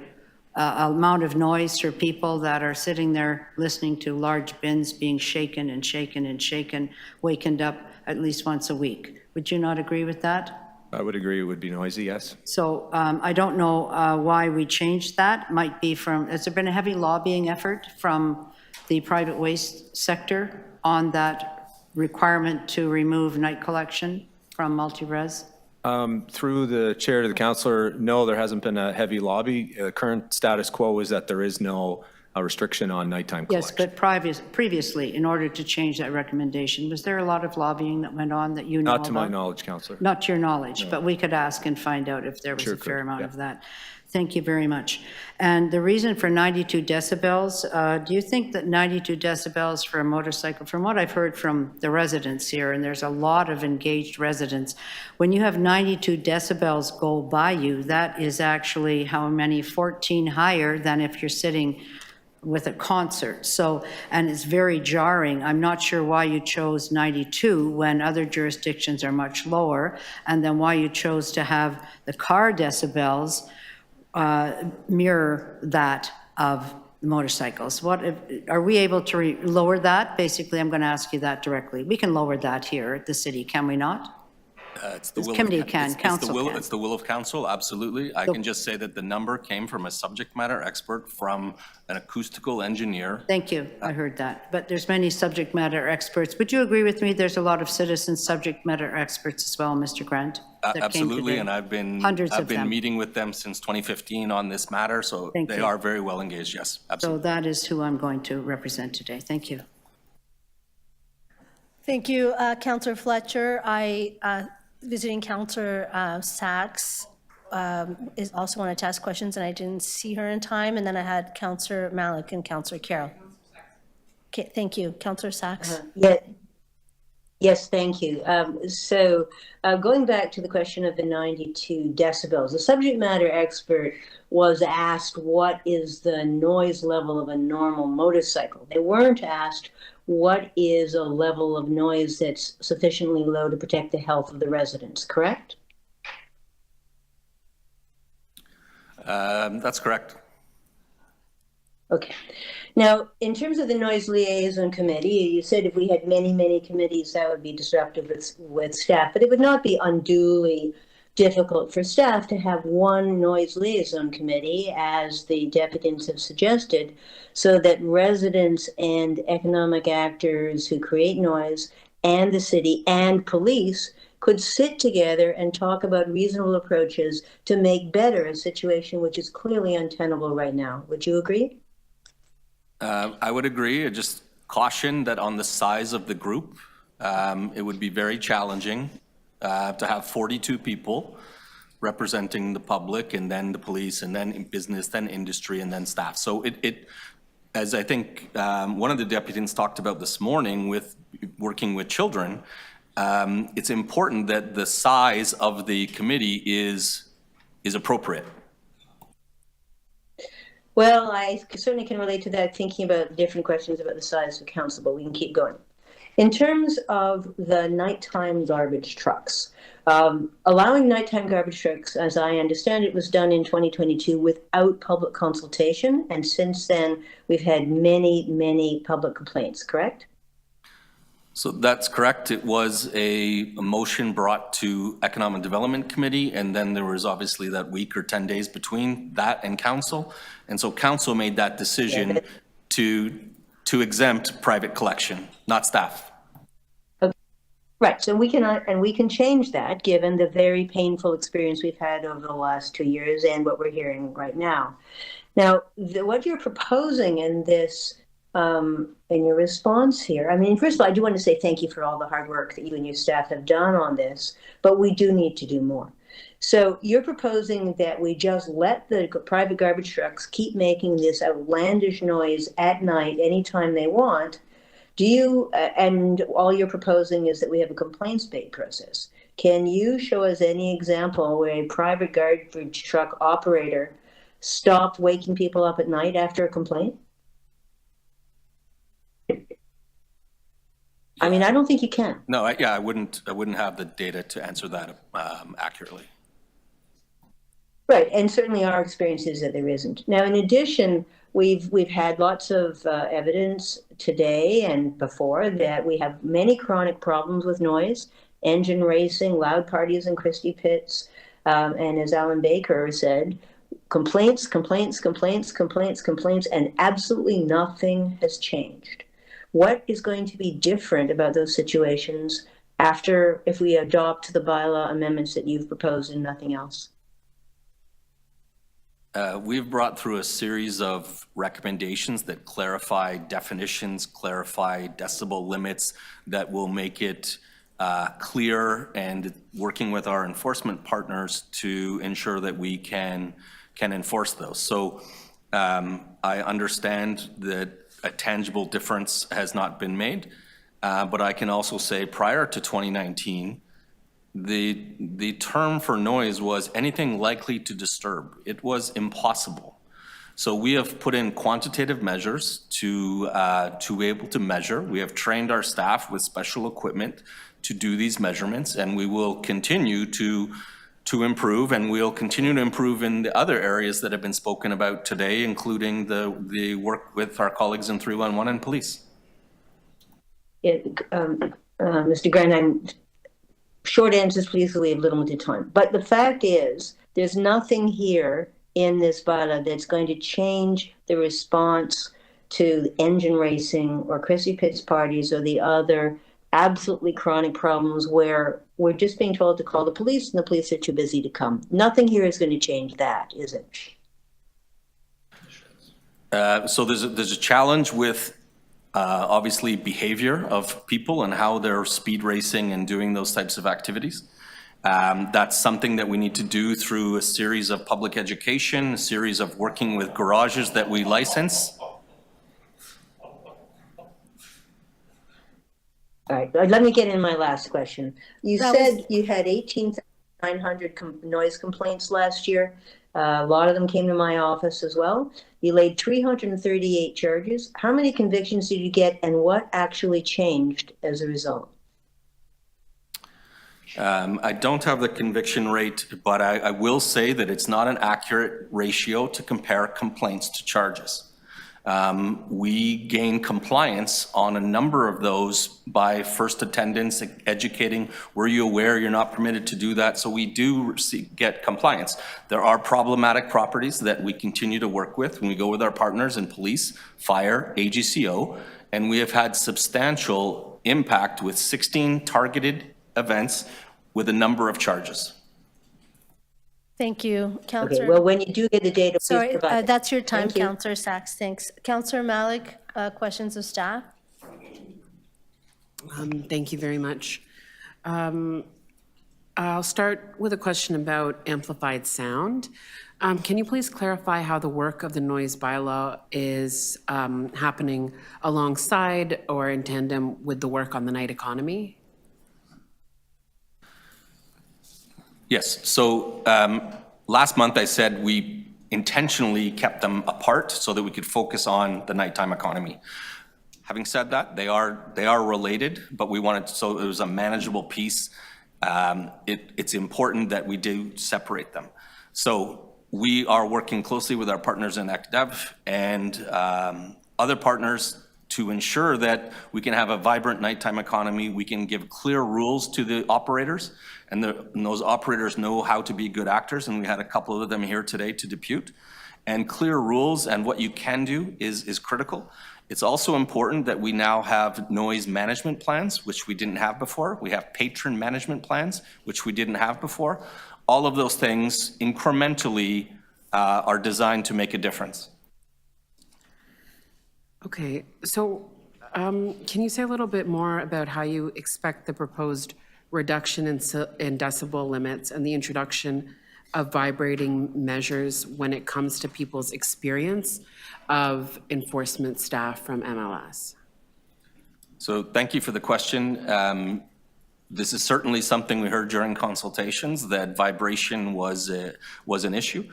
amount of noise for people that are sitting there listening to large bins being shaken and shaken and shaken, wakened up at least once a week. Would you not agree with that? I would agree it would be noisy, yes. So I don't know why we changed that. Might be has there been a heavy lobbying effort from the private waste sector on that requirement to remove night collection from multi-res? Through the chair to the councillor, no, there hasn't been a heavy lobby. Current status quo is that there is no restriction on nighttime collection. Yes, but previously, in order to change that recommendation, was there a lot of lobbying that went on that you know Not to my about? knowledge, councillor. Not to your knowledge, No. but we could ask and find out if there was Sure a fair could, amount yeah. of that. Thank you very much. And the reason for 92 decibels, do you think that 92 decibels for a motorcycle, from what I've heard from the residents here, and there's a lot of engaged residents, when you have 92 decibels go by you, that is actually how many, 14 higher than if you're sitting with a concert. So, and it's very jarring. I'm not sure why you chose 92 when other jurisdictions are much lower, and then why you chose to have the car decibels mirror that of motorcycles. Are we able to lower that? Basically, I'm going to ask you that directly. We can lower that here at the city, can we not? It's the This will of committee ca- can, it's the council will- can. It's the will of council, absolutely. I So- can just say that the number came from a subject matter expert from an acoustical engineer. Thank you, I heard that. But there's many subject matter experts. Would you agree with me, there's a lot of citizen subject matter experts as well, Mr. Grant? that came Absolutely, today? and I've been Hundreds of them. meeting with them since 2015 on this matter, so Thank they you. are very well engaged, yes, So absolutely. that is who I'm going to represent today. Thank you. Thank you, Councillor Fletcher. Visiting Councillor Sachs is also wanted to ask questions, and I didn't see her in time. And then I had Councillor Malik and Councillor Carroll. Okay, thank you. Councillor Sachs. Yeah. Yes, thank you. So going back to the question of the 92 decibels, the subject matter expert was asked what is the noise level of a normal motorcycle. They weren't asked what is a level of noise that's sufficiently low to protect the health of the residents, correct? That's correct. Okay. Now, in terms of the noise liaison committee, you said if we had many, many committees, that would be disruptive with staff, but it would not be unduly difficult for staff to have one noise liaison committee, as the deputants have suggested, so that residents and economic actors who create noise and the city and police could sit together and talk about reasonable approaches to make better a situation which is clearly untenable right now. Would you agree? I would agree. I just caution that on the size of the group, it would be very challenging to have 42 people representing the public, and then the police, and then business, then industry, and then staff. So as I think one of the deputants talked about this morning with working with children, it's important that the size of the committee is appropriate. Well, I certainly can relate to that, thinking about different questions about the size of council, but we can keep going. In terms of the nighttime garbage trucks, allowing nighttime garbage trucks, as I understand it, was done in 2022 without public consultation, and since then we've had many, many public complaints, correct? So that's correct. It was a motion brought to Economic Development Committee, and then there was obviously that week or 10 days between that and council. And so council made that decision to exempt private collection, not staff. Okay. Right, so we can change that given the very painful experience we've had over the last 2 years and what we're hearing right now. Now, what you're proposing in this in your response here. I mean, first of all, I do want to say thank you for all the hard work that you and your staff have done on this, but we do need to do more. So you're proposing that we just let the private garbage trucks keep making this outlandish noise at night anytime they want. Do you, and all you're proposing is that we have a complaints-based process. Can you show us any example where a private garbage truck operator stopped waking people up at night after a complaint? I mean, I don't think you can. No, I wouldn't have the data to answer that accurately. Right, and certainly our experience is that there isn't. Now, in addition, we've had lots of evidence today and before that we have many chronic problems with noise, engine racing, loud parties in Christie Pits, and as Alan Baker said, complaints, and absolutely nothing has changed. What is going to be different about those situations if we adopt the bylaw amendments that you've proposed and nothing else? We've brought through a series of recommendations that clarify definitions, clarify decibel limits, that will make it clear, and working with our enforcement partners to ensure that we can enforce those. So I understand that a tangible difference has not been made, but I can also say prior to 2019, the term for noise was anything likely to disturb. It was impossible. So we have put in quantitative measures to be able to measure. We have trained our staff with special equipment to do these measurements, and we will continue to improve, and we'll continue to improve in the other areas that have been spoken about today, including the work with our colleagues in 311 and police. Yeah, Mr. Grant, short answers, please, because we have limited time. But the fact is, there's nothing here in this bylaw that's going to change the response to engine racing or Christie Pits parties or the other absolutely chronic problems where we're just being told to call the police and the police are too busy to come. Nothing here is going to change that, is it? So there's a challenge with obviously behavior of people and how they're speed racing and doing those types of activities. That's something that we need to do through a series of public education, a series of working with garages that we license. All right, let me get in my last question. You said you had 18,900 noise complaints last year. A lot of them came to my office as well. You laid 338 charges. How many convictions did you get, and what actually changed as a result? I don't have the conviction rate, but I will say that it's not an accurate ratio to compare complaints to charges. We gain compliance on a number of those by first attendance, educating, were you aware you're not permitted to do that? So we do get compliance. There are problematic properties that we continue to work with when we go with our partners in police, fire, AGCO, and we have had substantial impact with 16 targeted events with a number of charges. Thank you, Okay, Councillor. well, when you do get the data, please Sorry, provide it. that's your time, Thank you. Councillor Sachs. Thanks. Councillor Malik, questions of staff? Thank you very much. I'll start with a question about amplified sound. Can you please clarify how the work of the noise bylaw is happening alongside or in tandem with the work on the night economy? Yes, so last month I said we intentionally kept them apart so that we could focus on the nighttime economy. Having said that, they are related, but we wanted, so it was a manageable piece. It's important that we do separate them. So we are working closely with our partners in ECDEV and other partners to ensure that we can have a vibrant nighttime economy. We can give clear rules to the operators, and those operators know how to be good actors, and we had a couple of them here today to depute. And clear rules and what you can do is critical. It's also important that we now have noise management plans, which we didn't have before. We have patron management plans, which we didn't have before. All of those things incrementally are designed to make a difference. Okay, so can you say a little bit more about how you expect the proposed reduction in decibel limits and the introduction of vibrating measures when it comes to people's experience of enforcement staff from MLS? So thank you for the question. This is certainly something we heard during consultations, that vibration was an issue.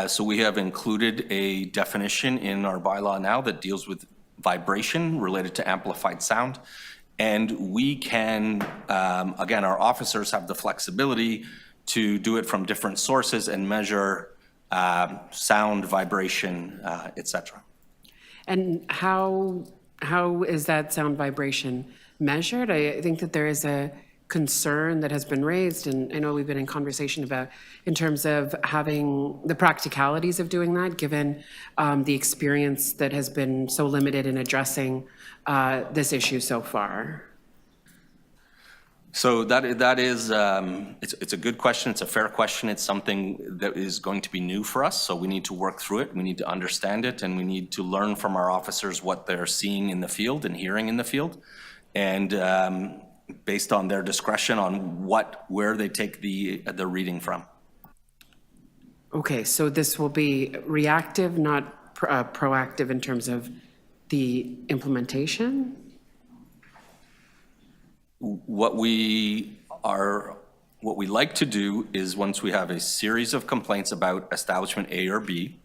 So we have included a definition in our bylaw now that deals with vibration related to amplified sound. And we can, again, our officers have the flexibility to do it from different sources and measure sound, vibration, et cetera. And how is that sound vibration measured? I think that there is a concern that has been raised, and I know we've been in conversation about, in terms of having the practicalities of doing that, given the experience that has been so limited in addressing this issue so far. So that is, it's a good question. It's a fair question. It's something that is going to be new for us. So we need to work through it. We need to understand it, and we need to learn from our officers what they're seeing in the field and hearing in the field. And based on their discretion on where they take the reading from. Okay, so this will be reactive, not proactive in terms of the implementation? What we like to do is, once we have a series of complaints about establishment A or B,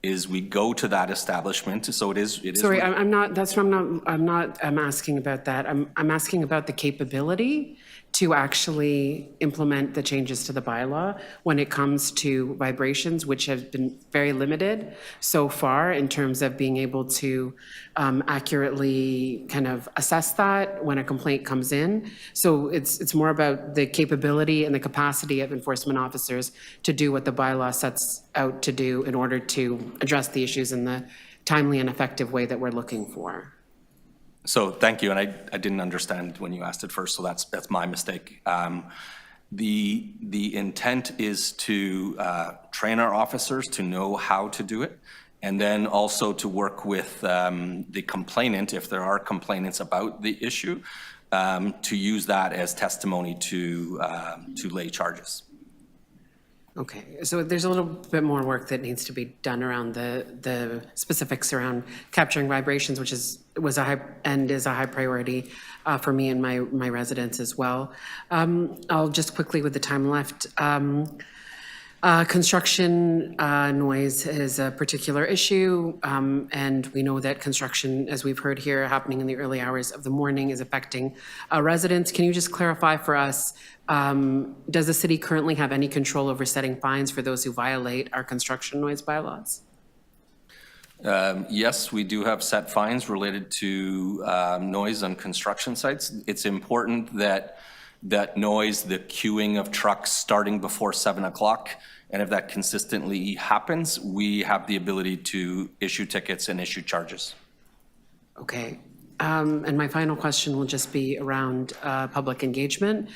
is we go to that establishment. So it is. Sorry, I'm not, that's what I'm asking about that. I'm asking about the capability to actually implement the changes to the bylaw when it comes to vibrations, which have been very limited so far in terms of being able to accurately kind of assess that when a complaint comes in. So it's more about the capability and the capacity of enforcement officers to do what the bylaw sets out to do in order to address the issues in the timely and effective way that we're looking for. So thank you, and I didn't understand when you asked it first, so that's my mistake. The intent is to train our officers to know how to do it, and then also to work with the complainant, if there are complainants about the issue, to use that as testimony to lay charges. Okay, so there's a little bit more work that needs to be done around the specifics around capturing vibrations, which is a high priority for me and my residents as well. I'll just quickly, with the time left, Construction noise is a particular issue, and we know that construction, as we've heard here, happening in the early hours of the morning is affecting residents. Can you just clarify for us, does the city currently have any control over setting fines for those who violate our construction noise bylaws? Yes, we do have set fines related to noise on construction sites. It's important that noise, the queuing of trucks starting before 7 o'clock, and if that consistently happens, we have the ability to issue tickets and issue charges. Okay. And my final question will just be around public engagement.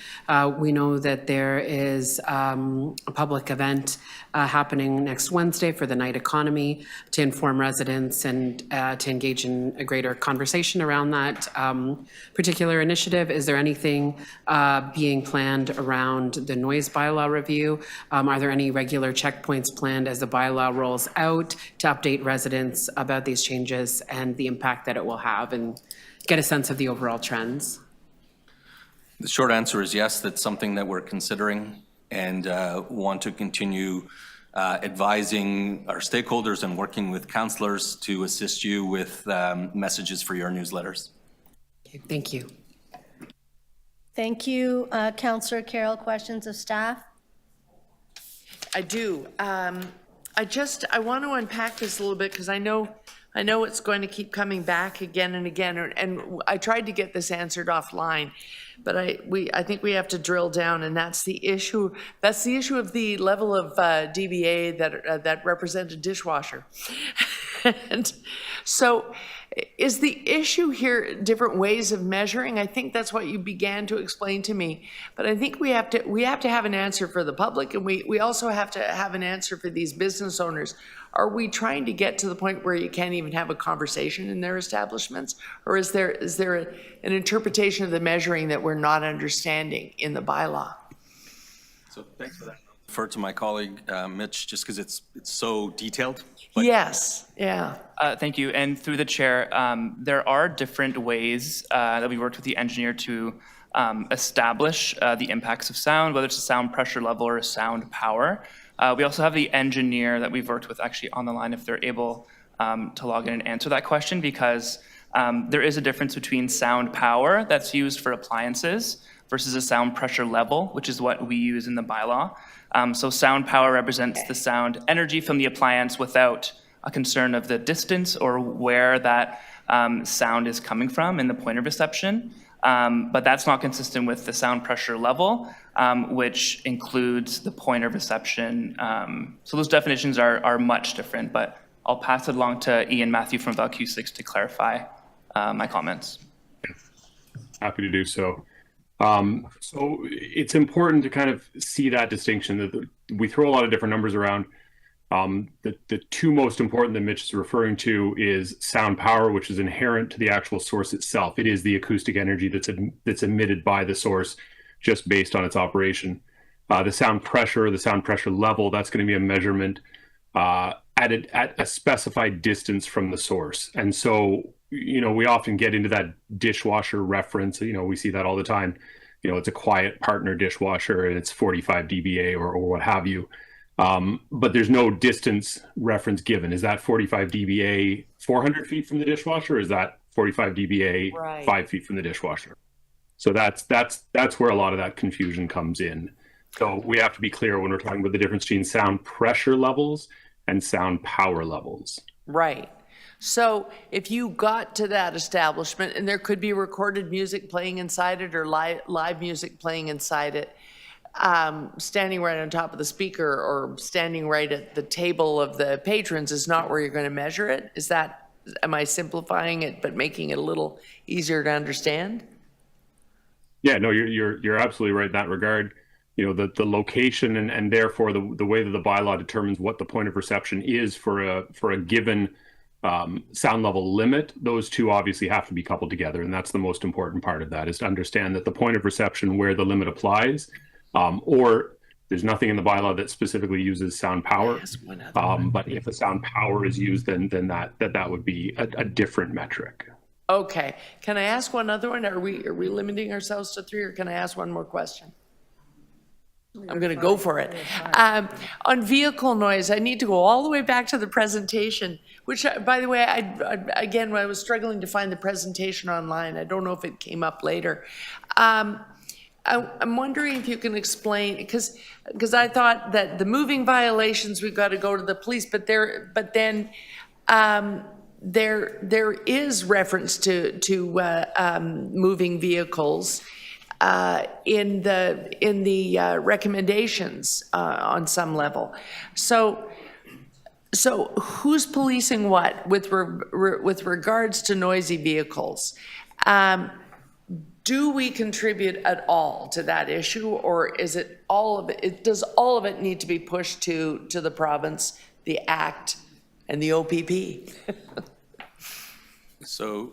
We know that there is a public event happening next Wednesday for the night economy to inform residents and to engage in a greater conversation around that particular initiative. Is there anything being planned around the noise bylaw review? Are there any regular checkpoints planned as the bylaw rolls out to update residents about these changes and the impact that it will have, and get a sense of the overall trends? The short answer is yes, that's something that we're considering and want to continue advising our stakeholders and working with councillors to assist you with messages for your newsletters. Okay, thank you. Thank you. Councillor Carroll, questions of staff? I do. I want to unpack this a little bit because I know it's going to keep coming back again and again, and I tried to get this answered offline, but I think we have to drill down, and that's the issue. That's the issue of the level of DBA that represent a dishwasher. And so, is the issue here different ways of measuring? I think that's what you began to explain to me, but I think we have to have an answer for the public, and we also have to have an answer for these business owners. Are we trying to get to the point where you can't even have a conversation in their establishments? Or is there an interpretation of the measuring that we're not understanding in the bylaw? So thanks for that. Refer to my colleague, Mitch, just because it's so detailed. Yes, yeah. Thank you. And through the chair, there are different ways that we worked with the engineer to establish the impacts of sound, whether it's a sound pressure level or a sound power. We also have the engineer that we've worked with actually on the line if they're able to log in and answer that question, because there is a difference between sound power that's used for appliances versus a sound pressure level, which is what we use in the bylaw. So sound power represents the sound energy from the appliance without a concern of the distance or where that sound is coming from in the point of reception. But that's not consistent with the sound pressure level, which includes the point of reception. So those definitions are much different, but I'll pass it along to Ian Matthew from ValQ6 to clarify my comments. Happy to do so. So it's important to kind of see that distinction that we throw a lot of different numbers around. The two most important that Mitch is referring to is sound power, which is inherent to the actual source itself. It is the acoustic energy that's emitted by the source just based on its operation. The sound pressure level, that's going to be a measurement at a specified distance from the source. And so, we often get into that dishwasher reference. We see that all the time. It's a quiet partner dishwasher and it's 45 dBA or what have you. But there's no distance reference given. Is that 45 dBA 400 feet from the dishwasher, or is that 45 dBA 5 feet from the dishwasher? So that's where a lot of that confusion comes in. So we have to be clear when we're talking about the difference between sound pressure levels and sound power levels. Right. So if you got to that establishment and there could be recorded music playing inside it or live music playing inside it, standing right on top of the speaker or standing right at the table of the patrons is not where you're going to measure it? Am I simplifying it but making it a little easier to understand? Yeah, no, you're absolutely right in that regard. The location and therefore the way that the bylaw determines what the point of reception is for a given sound level limit, those two obviously have to be coupled together, and that's the most important part of that, is to understand that the point of reception where the limit applies, or there's nothing in the bylaw that specifically uses sound power, but if a sound power is used, then that would be a different metric. Okay, can I ask one other one? Are we limiting ourselves to 3, or can I ask one more question? I'm going to go for it. On vehicle noise, I need to go all the way back to the presentation, which, by the way, again, I was struggling to find the presentation online. I don't know if it came up later. I'm wondering if you can explain, because I thought that the moving violations, we've got to go to the police, but then there is reference to moving vehicles in the recommendations on some level. So who's policing what with regards to noisy vehicles? Do we contribute at all to that issue, or is it all of it? Does all of it need to be pushed to the province, the Act, and the OPP? So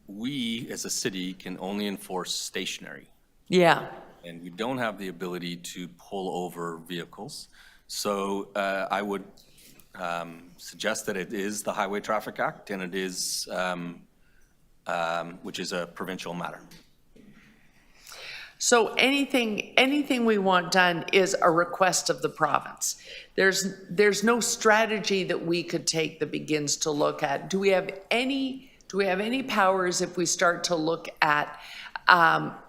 we, as a city, can only enforce stationary. Yeah. And we don't have the ability to pull over vehicles. So I would suggest that it is the Highway Traffic Act, and it is, which is a provincial matter. So anything we want done is a request of the province. There's no strategy that we could take that begins to look at. Do we have any powers if we start to look at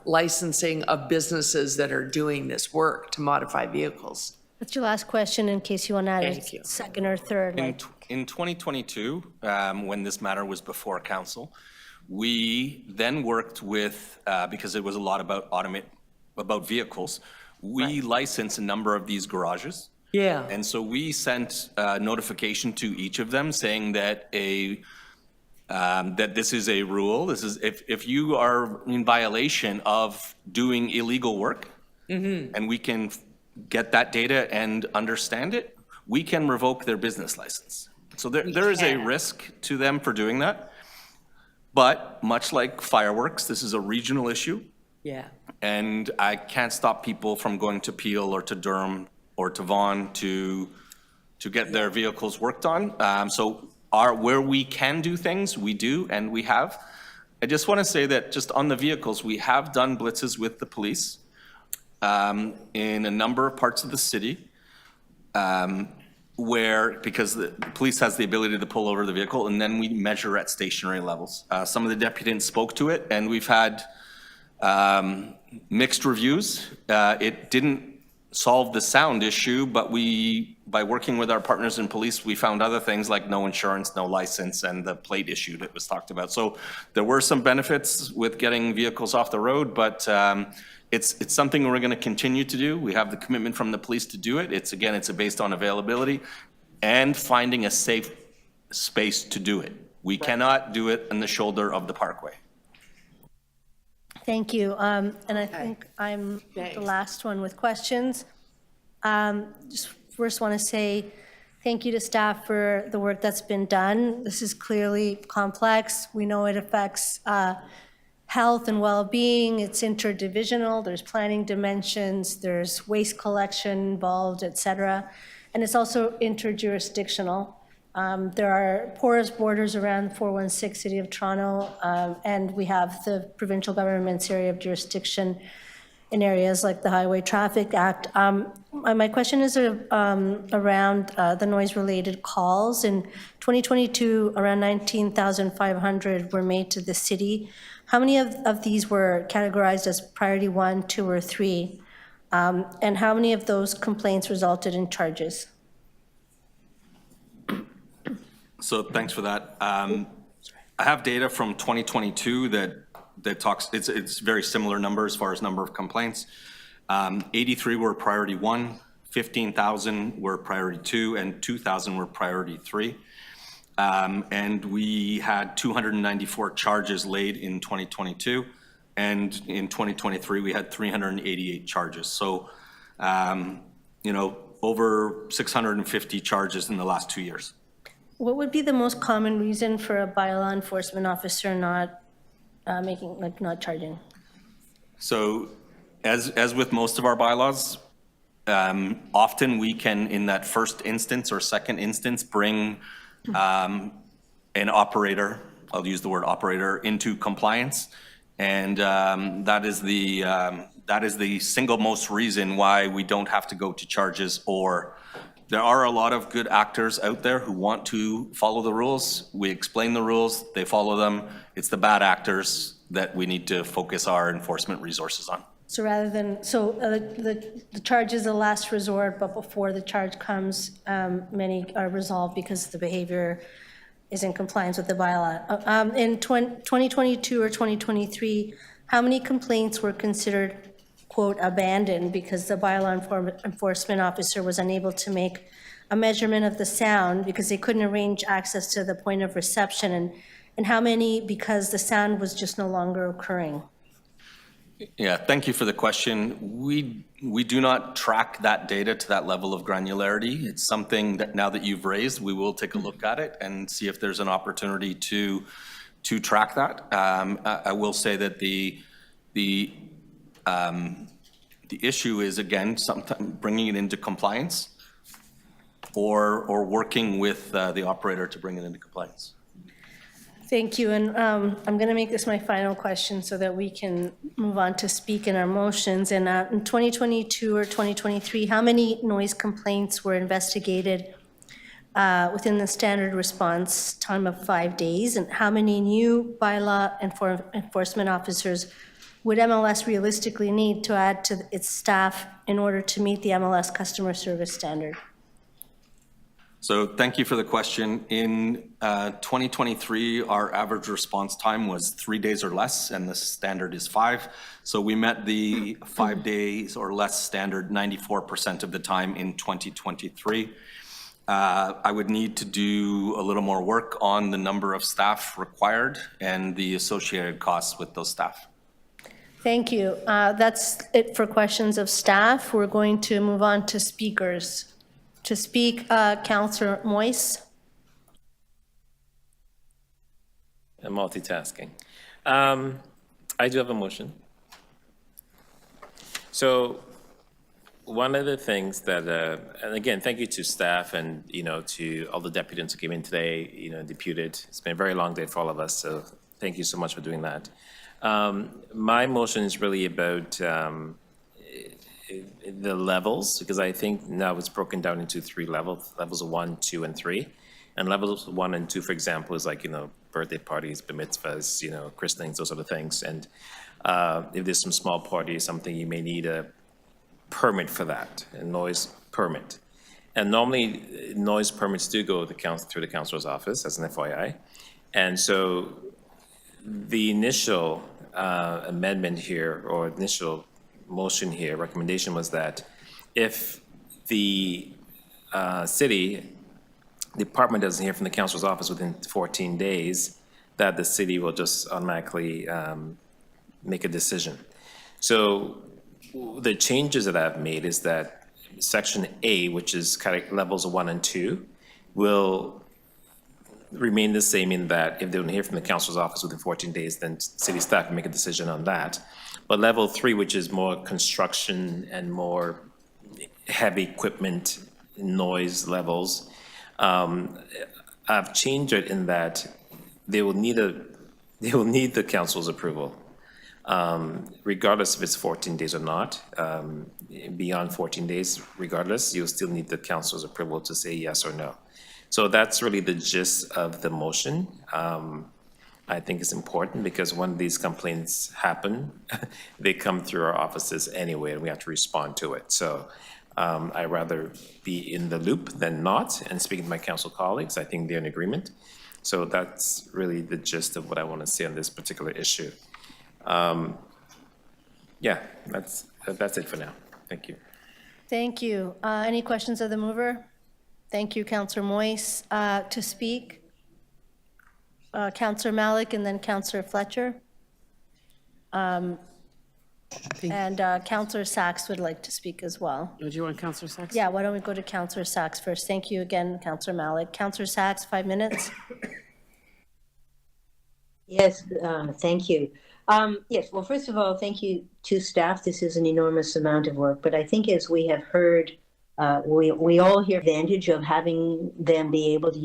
licensing of businesses that are doing this work to modify vehicles? That's your last question in case you want to add Thank you. a second or third. In 2022, when this matter was before council, we then worked with, because it was a lot about vehicles, we licensed a number of these garages. Yeah. And so we sent a notification to each of them saying that that this is a rule. This is if you are in violation of doing illegal work, and we can get that data and understand it, we can revoke their business license. So there is a risk to them for doing that. But much like fireworks, this is a regional issue. Yeah. And I can't stop people from going to Peel or to Durham or to Vaughan to get their vehicles worked on. So where we can do things, we do, and we have. I just want to say that just on the vehicles, we have done blitzes with the police in a number of parts of the city. Because the police has the ability to pull over the vehicle, and then we measure at stationary levels. Some of the deputies spoke to it, and we've had mixed reviews. It didn't solve the sound issue, but by working with our partners in police, we found other things like no insurance, no license, and the plate issue that was talked about. So there were some benefits with getting vehicles off the road, but it's something we're going to continue to do. We have the commitment from the police to do it. It's based on availability and finding a safe space to do it. We cannot do it on the shoulder of the parkway. Thank you. And I think I'm the last one with questions. Just first want to say thank you to staff for the work that's been done. This is clearly complex. We know it affects health and well-being. It's interdivisional. There's planning dimensions. There's waste collection involved, et cetera. And it's also interjurisdictional. There are porous borders around the 416 City of Toronto, and we have the provincial government's area of jurisdiction in areas like the Highway Traffic Act. My question is around the noise-related calls. In 2022, around 19,500 were made to the city. How many of these were categorized as priority 1, 2, or 3? And how many of those complaints resulted in charges? So thanks for that. I have data from 2022 that talks, it's very similar number as far as number of complaints. 83 were priority 1, 15,000 were priority 2, and 2,000 were priority 3. And we had 294 charges laid in 2022. And in 2023, we had 388 charges. So, over 650 charges in the last 2 years. What would be the most common reason for a bylaw enforcement officer not not charging? So, as with most of our bylaws, often we can, in that first instance or second instance, bring an operator, I'll use the word operator, into compliance. And that is the single most reason why we don't have to go to charges. Or there are a lot of good actors out there who want to follow the rules. We explain the rules, they follow them. It's the bad actors that we need to focus our enforcement resources on. So rather than, so the charge is a last resort, but before the charge comes, many are resolved because the behavior is in compliance with the bylaw. In 2022 or 2023, how many complaints were considered, quote, abandoned because the bylaw enforcement officer was unable to make a measurement of the sound because they couldn't arrange access to the point of reception, and how many because the sound was just no longer occurring? Yeah, thank you for the question. We do not track that data to that level of granularity. It's something that now that you've raised, we will take a look at it and see if there's an opportunity to track that. I will say that the issue is, again, sometimes bringing it into compliance or working with the operator to bring it into compliance. Thank you, and I'm going to make this my final question so that we can move on to speak in our motions. And in 2022 or 2023, how many noise complaints were investigated within the standard response time of 5 days? And how many new bylaw enforcement officers would MLS realistically need to add to its staff in order to meet the MLS customer service standard? So thank you for the question. In 2023, our average response time was 3 days or less, and the standard is 5. So we met the 5 days or less standard 94% of the time in 2023. I would need to do a little more work on the number of staff required and the associated costs with those staff. Thank you. That's it for questions of staff. We're going to move on to speakers. To speak, Councillor Moyse. I'm multitasking. I do have a motion. So one of the things that, and again, thank you to staff and, to all the deputies who came in today, deputed. It's been a very long day for all of us, so thank you so much for doing that. My motion is really about the levels, because I think now it's broken down into 3 levels, levels of 1, 2, and 3. And levels 1 and 2, for example, is like, birthday parties, bar mitzvahs, christenings, those sort of things. And if there's some small party or something, you may need a permit for that, a noise permit. And normally, noise permits do go through the councilor's office, as an FYI. And so the initial amendment here, or initial motion here, recommendation was that if the city department doesn't hear from the councilor's office within 14 days, that the city will just automatically make a decision. So the changes that I've made is that section A, which is kind of levels of 1 and 2, will remain the same in that if they don't hear from the councilor's office within 14 days, then city staff can make a decision on that. But level 3, which is more construction and more heavy equipment noise levels, I've changed it in that they will need the council's approval, regardless if it's 14 days or not. Beyond 14 days, regardless, you'll still need the council's approval to say yes or no. So that's really the gist of the motion. I think it's important because when these complaints happen, they come through our offices anyway, and we have to respond to it. So I'd rather be in the loop than not. And speaking to my council colleagues, I think they're in agreement. So that's really the gist of what I want to say on this particular issue. Yeah, that's it for now. Thank you. Thank you. Any questions of the mover? Thank you, Councillor Moyse. To speak, Councillor Malik and then Councillor Fletcher. And Councillor Sachs would like to speak as well. Do you want Councillor Sachs? Yeah, why don't we go to Councillor Sachs first? Thank you again, Councillor Malik. Councillor Sachs, 5 minutes. Yes, thank you. Yes, well, first of all, thank you to staff. This is an enormous amount of work, but I think as we have heard We all hear advantage of having them be able to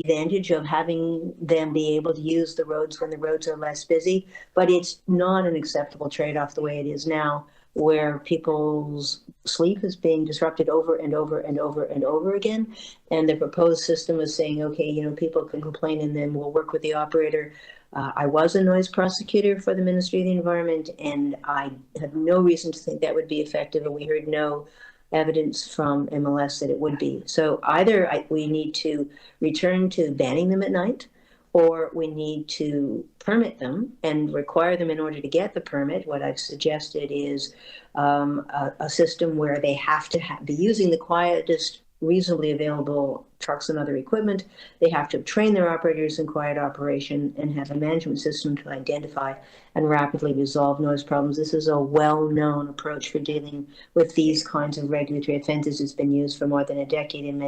use the roads when the roads are less busy, but it's not an acceptable trade-off the way it is now, where people's sleep is being disrupted over and over and over and over again. And the proposed system is saying, okay, people can complain and then we'll work with the operator. I was a noise prosecutor for the Ministry of the Environment, and I have no reason to think that would be effective, and we heard no evidence from MLS that it would be. So either we need to return to banning them at night, or we need to permit them and require them in order to get the permit. What I've suggested is a system where they have to be using the quietest reasonably available trucks and other equipment. They have to train their operators in quiet operation and have a management system to identify and rapidly resolve noise problems. This is a well-known approach for dealing with these kinds of regulatory offenses. It's been used for more than a decade in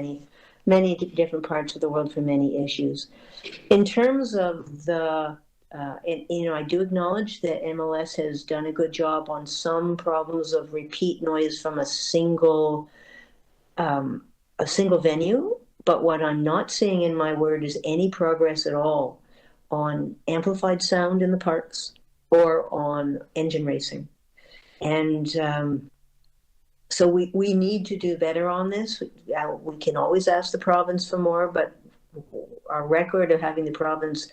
many different parts of the world for many issues. In terms of the, I do acknowledge that MLS has done a good job on some problems of repeat noise from a single venue, but what I'm not seeing in my word is any progress at all on amplified sound in the parks or on engine racing. And so we need to do better on this. We can always ask the province for more, but our record of having the province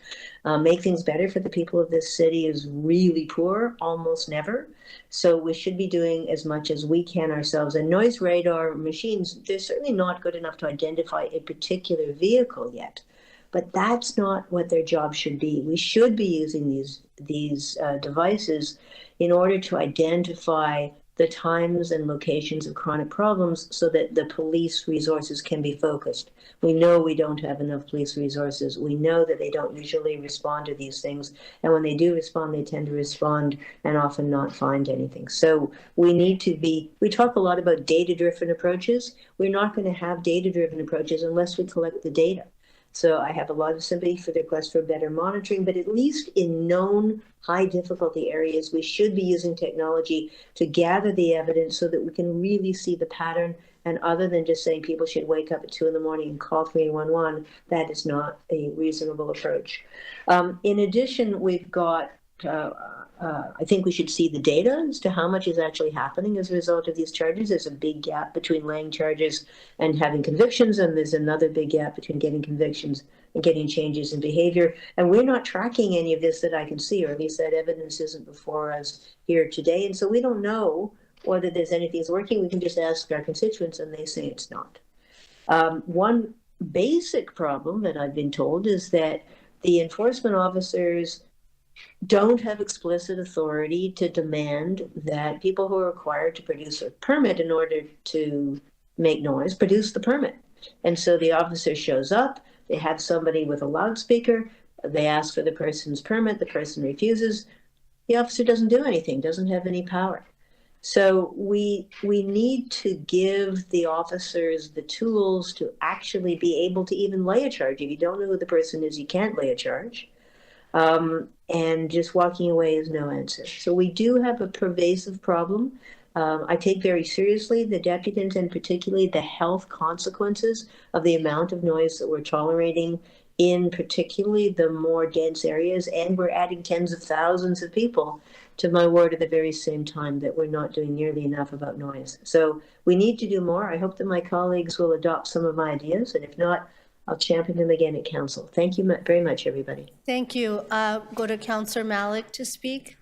make things better for the people of this city is really poor, almost never. So we should be doing as much as we can ourselves. And noise radar machines, they're certainly not good enough to identify a particular vehicle yet. But that's not what their job should be. We should be using these devices in order to identify the times and locations of chronic problems so that the police resources can be focused. We know we don't have enough police resources. We know that they don't usually respond to these things. And when they do respond, they tend to respond and often not find anything. So we need to we talk a lot about data-driven approaches. We're not going to have data-driven approaches unless we collect the data. So I have a lot of sympathy for the request for better monitoring, but at least in known high difficulty areas, we should be using technology to gather the evidence so that we can really see the pattern. And other than just saying people should wake up at 2 a.m. and call 311, that is not a reasonable approach. In addition, we've got I think we should see the data as to how much is actually happening as a result of these charges. There's a big gap between laying charges and having convictions, and there's another big gap between getting convictions and getting changes in behavior. And we're not tracking any of this that I can see, or at least that evidence isn't before us here today. And so we don't know whether there's anything that's working. We can just ask our constituents, and they say it's not. One basic problem that I've been told is that the enforcement officers don't have explicit authority to demand that people who are required to produce a permit in order to make noise produce the permit. And so the officer shows up, they have somebody with a loudspeaker, they ask for the person's permit, the person refuses, the officer doesn't do anything, doesn't have any power. So we need to give the officers the tools to actually be able to even lay a charge. If you don't know who the person is, you can't lay a charge. And just walking away is no answer. So we do have a pervasive problem. I take very seriously the deputants and particularly the health consequences of the amount of noise that we're tolerating in particularly the more dense areas, and we're adding tens of thousands of people to my ward at the very same time that we're not doing nearly enough about noise. So we need to do more. I hope that my colleagues will adopt some of my ideas, and if not, I'll champion them again at council. Thank you very much, everybody. Thank you. Go to Councillor Malik to speak.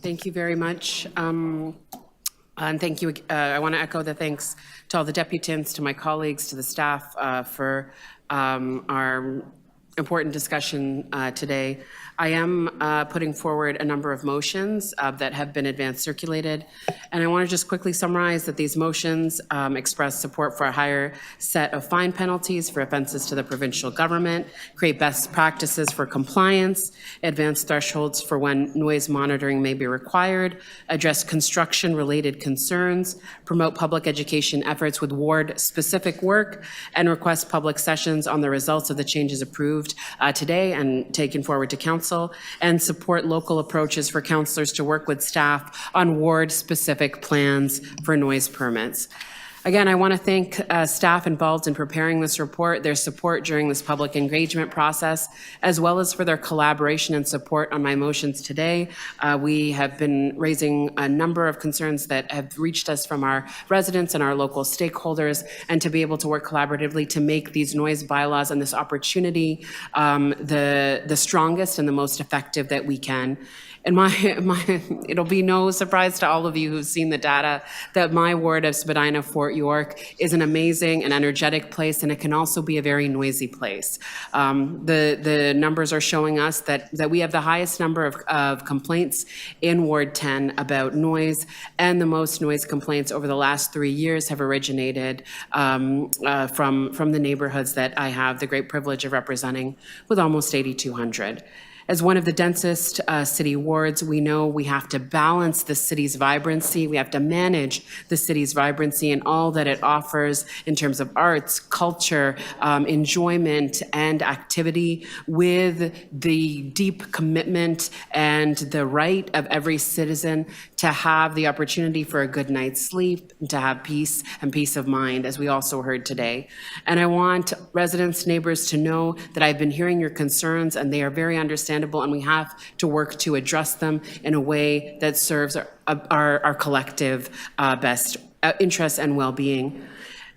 Thank you very much. And thank you. I want to echo the thanks to all the deputants, to my colleagues, to the staff for our important discussion today. I am putting forward a number of motions that have been advance circulated. And I want to just quickly summarize that these motions express support for a higher set of fine penalties for offenses to the provincial government, create best practices for compliance, advance thresholds for when noise monitoring may be required, address construction-related concerns, promote public education efforts with ward-specific work, and request public sessions on the results of the changes approved approved today and taken forward to council, and support local approaches for councillors to work with staff on ward-specific plans for noise permits. Again, I want to thank staff involved in preparing this report, their support during this public engagement process, as well as for their collaboration and support on my motions today. We have been raising a number of concerns that have reached us from our residents and our local stakeholders, and to be able to work collaboratively to make these noise bylaws and this opportunity the strongest and the most effective that we can. And it'll be no surprise to all of you who've seen the data that my ward of Spadina Fort York is an amazing and energetic place, and it can also be a very noisy place. The numbers are showing us that we have the highest number of complaints in Ward 10 about noise, and the most noise complaints over the last 3 years have originated from the neighborhoods that I have the great privilege of representing, with almost 8,200. As one of the densest city wards, we know we have to balance the city's vibrancy. We have to manage the city's vibrancy and all that it offers in terms of arts, culture, enjoyment, and activity, with the deep commitment and the right of every citizen to have the opportunity for a good night's sleep, and to have peace and peace of mind, as we also heard today. And I want residents, neighbors to know that I've been hearing your concerns, and they are very understandable, and we have to work to address them in a way that serves our collective best interests and well-being.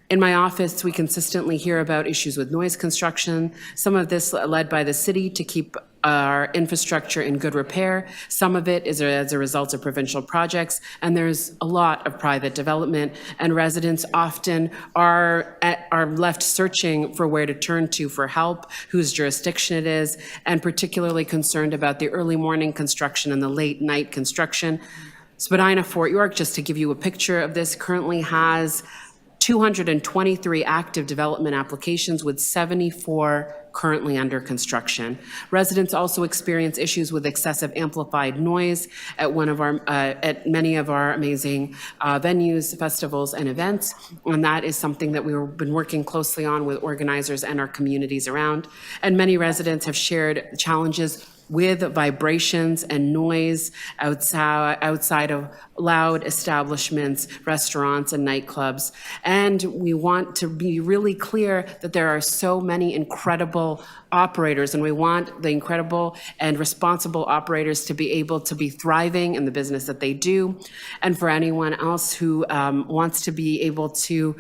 In my office, we consistently hear about issues with noise construction, some of this led by the city to keep our infrastructure in good repair. Some of it is as a result of provincial projects, and there's a lot of private development, and residents often are left searching for where to turn to for help, whose jurisdiction it is, and particularly concerned about the early morning construction and the late night construction. Spadina Fort York, just to give you a picture of this, currently has 223 active development applications, with 74 currently under construction. Residents also experience issues with excessive amplified noise at many of our amazing venues, festivals, and events, and that is something that we've been working closely on with organizers and our communities around. And many residents have shared challenges with vibrations and noise outside of loud establishments, restaurants, and nightclubs. And we want to be really clear that there are so many incredible operators, and we want the incredible and responsible operators to be able to be thriving in the business that they do. And for anyone else who wants to be able to,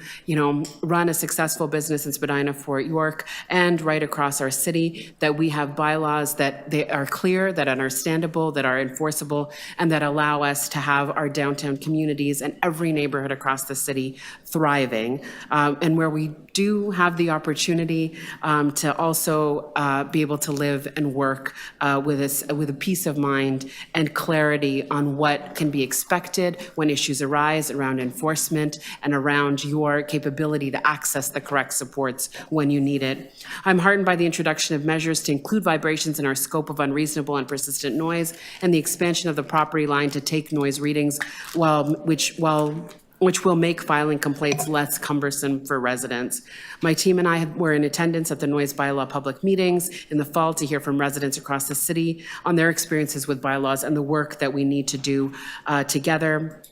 run a successful business in Spadina Fort York and right across our city, that we have bylaws that they are clear, that are understandable, that are enforceable, and that allow us to have our downtown communities and every neighborhood across the city thriving, and where we do have the opportunity to also be able to live and work with a peace of mind and clarity on what can be expected when issues arise around enforcement and around your capability to access the correct supports when you need it. I'm heartened by the introduction of measures to include vibrations in our scope of unreasonable and persistent noise, and the expansion of the property line to take noise readings, which will make filing complaints less cumbersome for residents. My team and I were in attendance at the noise bylaw public meetings in the fall to hear from residents across the city on their experiences with bylaws and the work that we need to do together.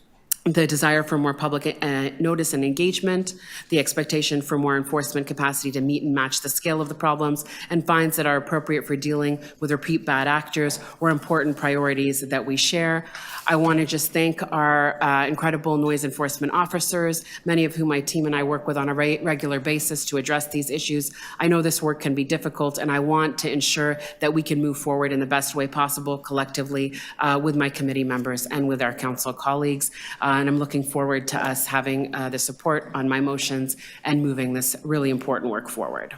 The desire for more public notice and engagement, the expectation for more enforcement capacity to meet and match the scale of the problems, and fines that are appropriate for dealing with repeat bad actors were important priorities that we share. I want to just thank our incredible noise enforcement officers, many of whom my team and I work with on a regular basis to address these issues. I know this work can be difficult, and I want to ensure that we can move forward in the best way possible collectively with my committee members and with our council colleagues. And I'm looking forward to us having the support on my motions and moving this really important work forward.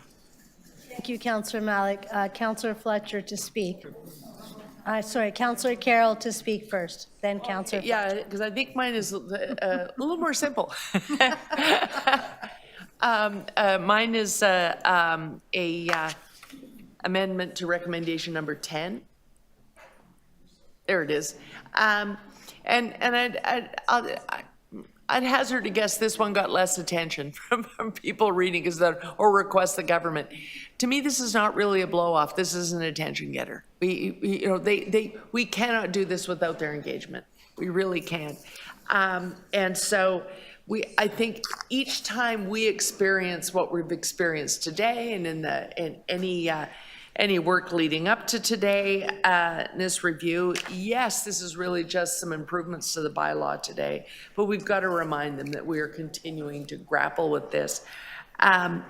Thank you, Councillor Malik. Councillor Fletcher to speak. Sorry, Councillor Carroll to speak first, then Councillor Fletcher. Yeah, because I think mine is a little more simple. Mine is a amendment to recommendation number 10. There it is. And I'd hazard to guess this one got less attention from people reading or request the government. To me, this is not really a blow off. This is an attention getter. We cannot do this without their engagement. We really can't. And so I think each time we experience what we've experienced today, and in any work leading up to today in this review, yes, this is really just some improvements to the bylaw today, but we've got to remind them that we are continuing to grapple with this. That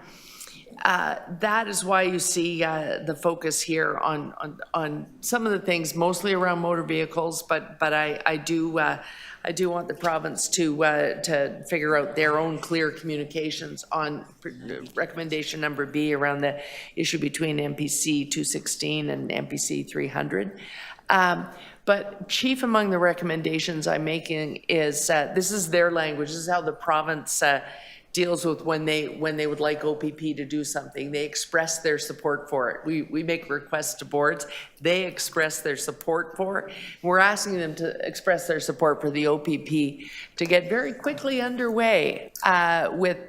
is why you see the focus here on some of the things, mostly around motor vehicles, but I do want the province to figure out their own clear communications on recommendation number B around the issue between MPC 216 and MPC 300. But chief among the recommendations I'm making is, this is their language, this is how the province deals with when they would like OPP to do something. They express their support for it. We make requests to boards. They express their support for it. We're asking them to express their support for the OPP to get very quickly underway with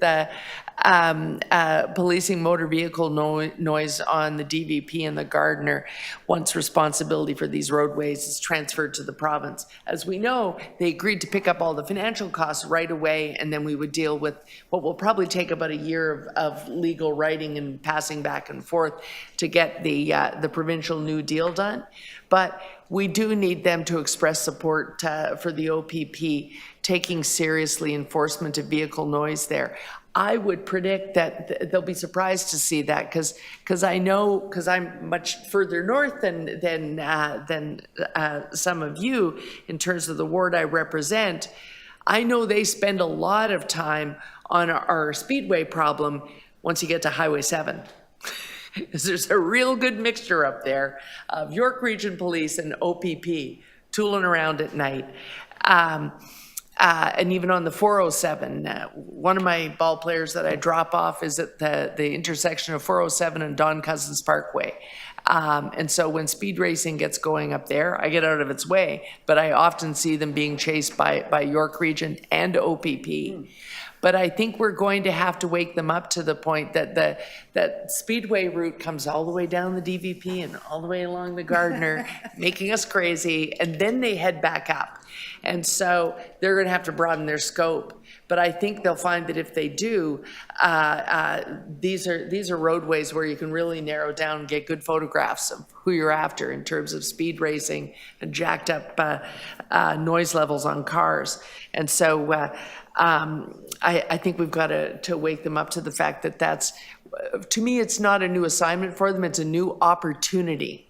policing motor vehicle noise on the DVP and the Gardiner once responsibility for these roadways is transferred to the province. As we know, they agreed to pick up all the financial costs right away, and then we would deal with what will probably take about a year of legal writing and passing back and forth to get the provincial New Deal done. But we do need them to express support for the OPP taking seriously enforcement of vehicle noise there. I would predict that they'll be surprised to see that because I know, because I'm much further north than some of you in terms of the ward I represent. I know they spend a lot of time on our speedway problem once you get to Highway 7. Because there's a real good mixture up there of York Region Police and OPP tooling around at night. And even on the 407, one of my ball players that I drop off is at the intersection of 407 and Don Cousins Parkway. And so when speed racing gets going up there, I get out of its way, but I often see them being chased by York Region and OPP. But I think we're going to have to wake them up to the point that that speedway route comes all the way down the DVP and all the way along the Gardiner, making us crazy, and then they head back up. And so they're going to have to broaden their scope. But I think they'll find that if they do, these are roadways where you can really narrow down and get good photographs of who you're after in terms of speed racing and jacked up noise levels on cars. And so I think we've got to wake them up to the fact that to me, it's not a new assignment for them, it's a new opportunity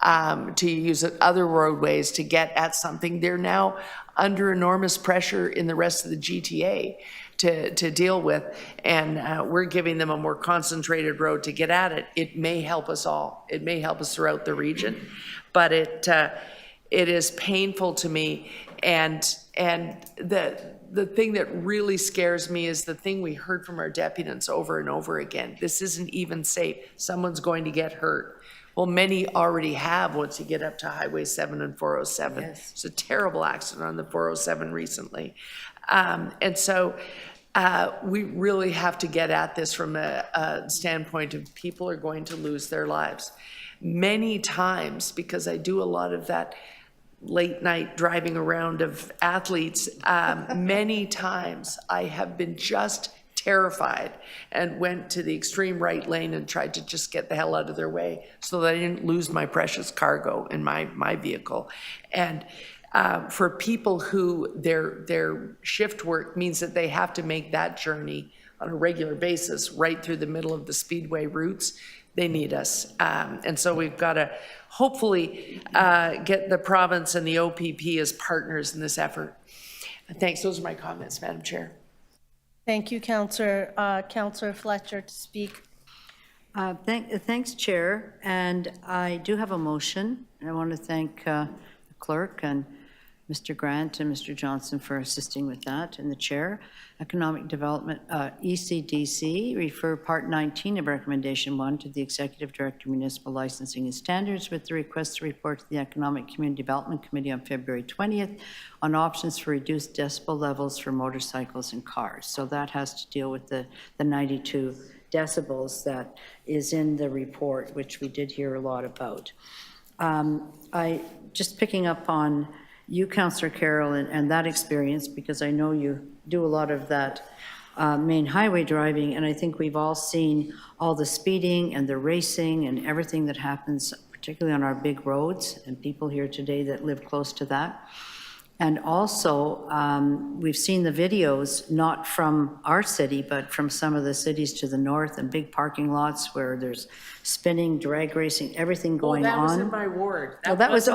to use other roadways to get at something. They're now under enormous pressure in the rest of the GTA to deal with, and we're giving them a more concentrated road to get at it. It may help us all. It may help us throughout the region, but it is painful to me, and the thing that really scares me is the thing we heard from our deputants over and over again. This isn't even safe. Someone's going to get hurt. Well, many already have once you get up to Highway 7 and 407. Yes. It's a terrible accident on the 407 recently. And so we really have to get at this from a standpoint of people are going to lose their lives. Many times, because I do a lot of that late night driving around of athletes, many times I have been just terrified and went to the extreme right lane and tried to just get the hell out of their way so that I didn't lose my precious cargo in my vehicle. And for people who their shift work means that they have to make that journey on a regular basis right through the middle of the speedway routes, they need us. And so we've got to hopefully get the province and the OPP as partners in this effort. Thanks. Those are my comments, Madam Chair. Thank you, Councillor. Councillor Fletcher to speak. Thanks, Chair. And I do have a motion. I want to thank the clerk and Mr. Grant and Mr. Johnson for assisting with that, and the chair. Economic Development, ECDC, refer Part 19 of Recommendation 1 to the Executive Director of Municipal Licensing and Standards with the request to report to the Economic Community Development Committee on February 20th on options for reduced decibel levels for motorcycles and cars. So that has to deal with the 92 decibels that is in the report, which we did hear a lot about. Just picking up on you, Councillor Carroll, and that experience, because I know you do a lot of that main highway driving, and I think we've all seen all the speeding and the racing and everything that happens, particularly on our big roads, and people here today that live close to that. And also, we've seen the videos, not from our city, but from some of the cities to the north, and big parking lots where there's spinning, drag racing, everything going on. That was in my ward. That was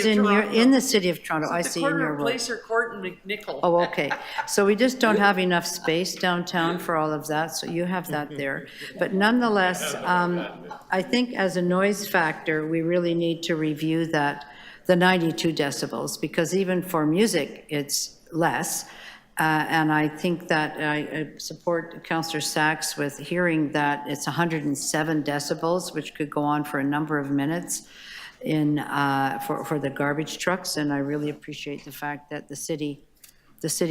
in the city of Toronto. I see in your Corner ward. Placer Court and McNichol. Oh, okay. So we just don't have enough space downtown for all of that, so you have that there. But nonetheless, I think as a noise factor, we really need to review that, the 92 decibels, because even for music, it's less. And I think that I support Councillor Sachs with hearing that it's 107 decibels, which could go on for a number of minutes for the garbage trucks. And I really appreciate the fact that the city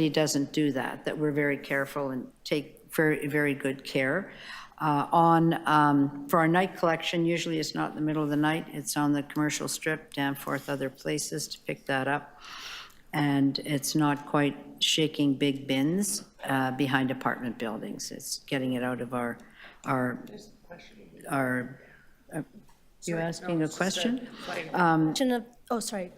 doesn't do that, that we're very careful and take very, very good care. For our night collection, usually it's not in the middle of the night, it's on the commercial strip, Danforth, other places to pick that up. And it's not quite shaking big bins behind apartment buildings. It's getting it out of our you asking a question?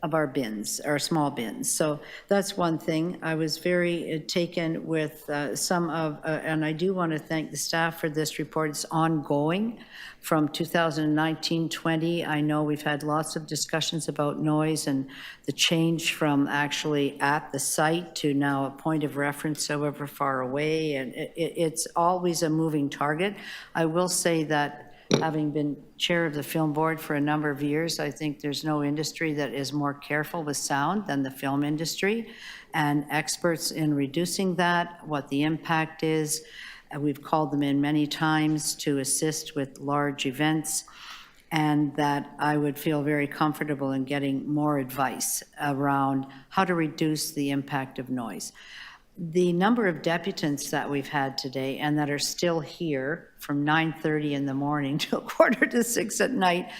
Of our bins, our small bins. So that's one thing. I was very taken with some of, and I do want to thank the staff for this report. It's ongoing from 2019-20. I know we've had lots of discussions about noise and the change from actually at the site to now a point of reference however far away, and it's always a moving target. I will say that having been chair of the film board for a number of years, I think there's no industry that is more careful with sound than the film industry, and experts in reducing that, what the impact is. We've called them in many times to assist with large events, and that I would feel very comfortable in getting more advice around how to reduce the impact of noise. The number of deputants that we've had today and that are still here from 9:30 in the morning till 5:45 at night,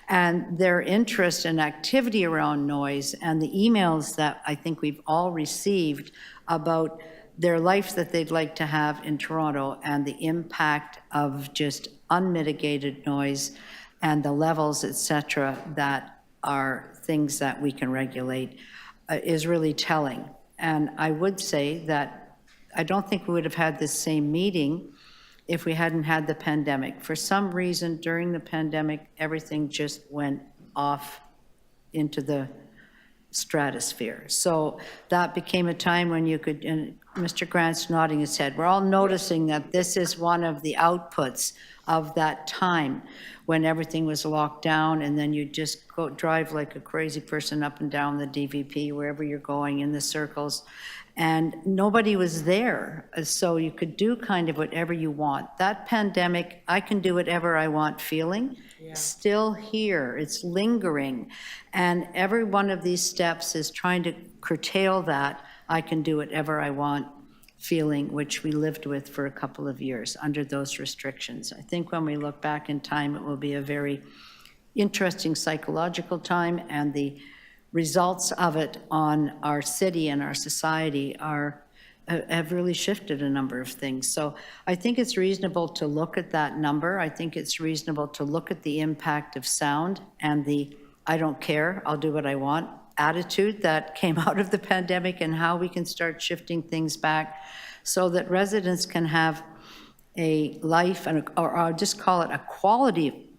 and their interest and activity around noise, and the emails that I think we've all received about their life that they'd like to have in Toronto and the impact of just unmitigated noise and the levels, et cetera, that are things that we can regulate is really telling. And I would say that I don't think we would have had this same meeting if we hadn't had the pandemic. For some reason, during the pandemic, everything just went off into the stratosphere. So that became a time when you could, and Mr. Grant's nodding his head, we're all noticing that this is one of the outputs of that time when everything was locked down, and then you just go drive like a crazy person up and down the DVP, wherever you're going in the circles, and nobody was there. So you could do kind of whatever you want. That pandemic, I can do whatever I want feeling, still here, it's lingering. And every one of these steps is trying to curtail that I can do whatever I want feeling, which we lived with for a couple of years under those restrictions. I think when we look back in time, it will be a very interesting psychological time, and the results of it on our city and our society have really shifted a number of things. So I think it's reasonable to look at that number. I think it's reasonable to look at the impact of sound and the I don't care, I'll do what I want attitude that came out of the pandemic, and how we can start shifting things back so that residents can have a life, or I'll just call it a quality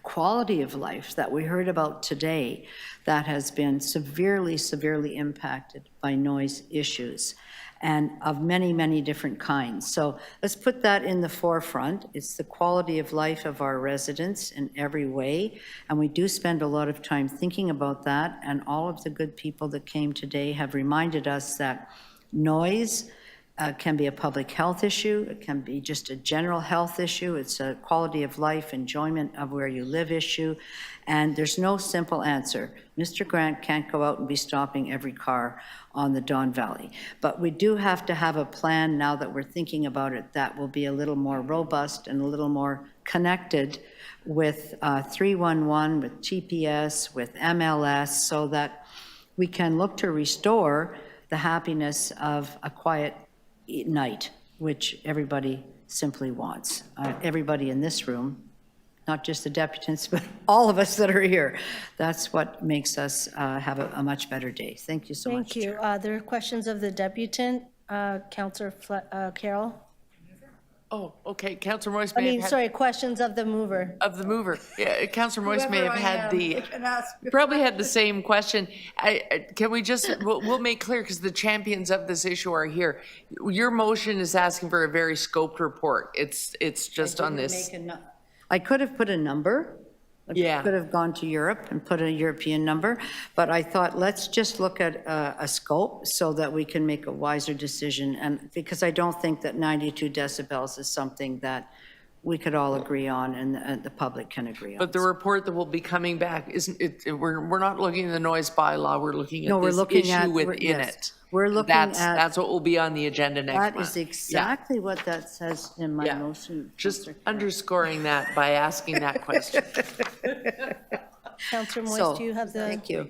quality of life that we heard about today that has been severely, severely impacted by noise issues and of many, many different kinds. So let's put that in the forefront. It's the quality of life of our residents in every way, and we do spend a lot of time thinking about that, and all of the good people that came today have reminded us that noise can be a public health issue, it can be just a general health issue, it's a quality of life, enjoyment of where you live issue, and there's no simple answer. Mr. Grant can't go out and be stopping every car on the Don Valley, but we do have to have a plan now that we're thinking about it that will be a little more robust and a little more connected with 311, with GPS, with MLS, so that we can look to restore the happiness of a quiet night, which everybody simply wants. Everybody in this room, not just the deputants, but all of us that are here. That's what makes us have a much better day. Thank you so much. Thank you. There are questions of the debutant, Councillor Carroll. Oh, okay, Councillor Moise may have had... Sorry, questions of the mover. Of the mover. Yeah, Councillor Moise may have had the... probably had the same question. Can we just, we'll make clear, because the champions of this issue are here. Your motion is asking for a very scoped report. It's just on this. I could have put a number. Yeah. Could have gone to Europe and put a European number, but I thought, let's just look at a scope so that we can make a wiser decision. And because I don't think that 92 decibels is something that we could all agree on and the public can agree on. But the report that will be coming back, isn't it, we're not looking at the noise bylaw, we're looking at this issue within it. We're looking at... That's what will be on the agenda next month. That is exactly what that says in my motion. Just underscoring that by asking that question. Councillor Moise, do you have the... Thank you.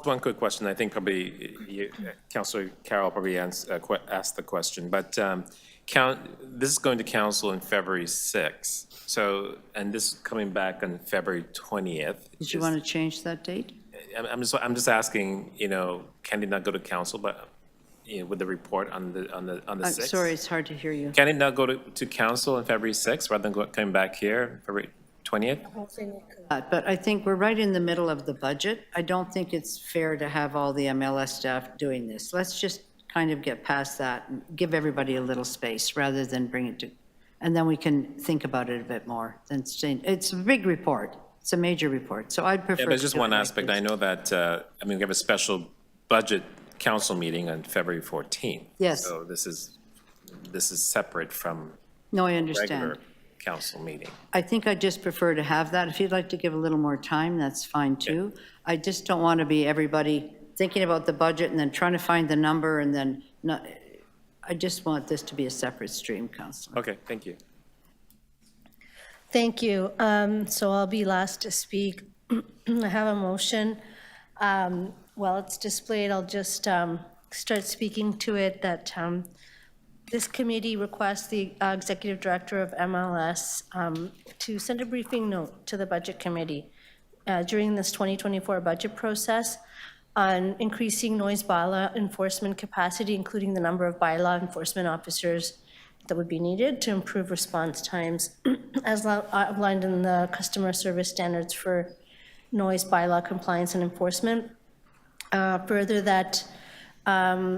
One quick question. I think probably Councillor Carroll probably asked the question, but this is going to council on February 6th. So, and this is coming back on February 20th. Did you want to change that date? I'm just asking, can it not go to council, but with the report on the 6th? Sorry, it's hard to hear you. Can it not go to council on February 6th rather than coming back here February 20th? But I think we're right in the middle of the budget. I don't think it's fair to have all the MLS staff doing this. Let's just kind of get past that and give everybody a little space rather than bring it to, and then we can think about it a bit more than saying, it's a big report. It's a major report. So I'd prefer. Yeah, but it's just one aspect. I know that, we have a special budget council meeting on February 14th. Yes. So this is separate from. No, I understand. Regular council meeting. I think I'd just prefer to have that. If you'd like to give a little more time, that's fine too. Yeah. I just don't want to be everybody thinking about the budget and then trying to find the number and then not. I just want this to be a separate stream, Councillor. Okay, thank you. Thank you. So I'll be last to speak. I have a motion. While it's displayed, I'll just start speaking to it that this committee requests the Executive Director of MLS to send a briefing note to the Budget Committee during this 2024 budget process on increasing noise bylaw enforcement capacity, including the number of bylaw enforcement officers that would be needed to improve response times as outlined in the customer service standards for noise bylaw compliance and enforcement. Further, that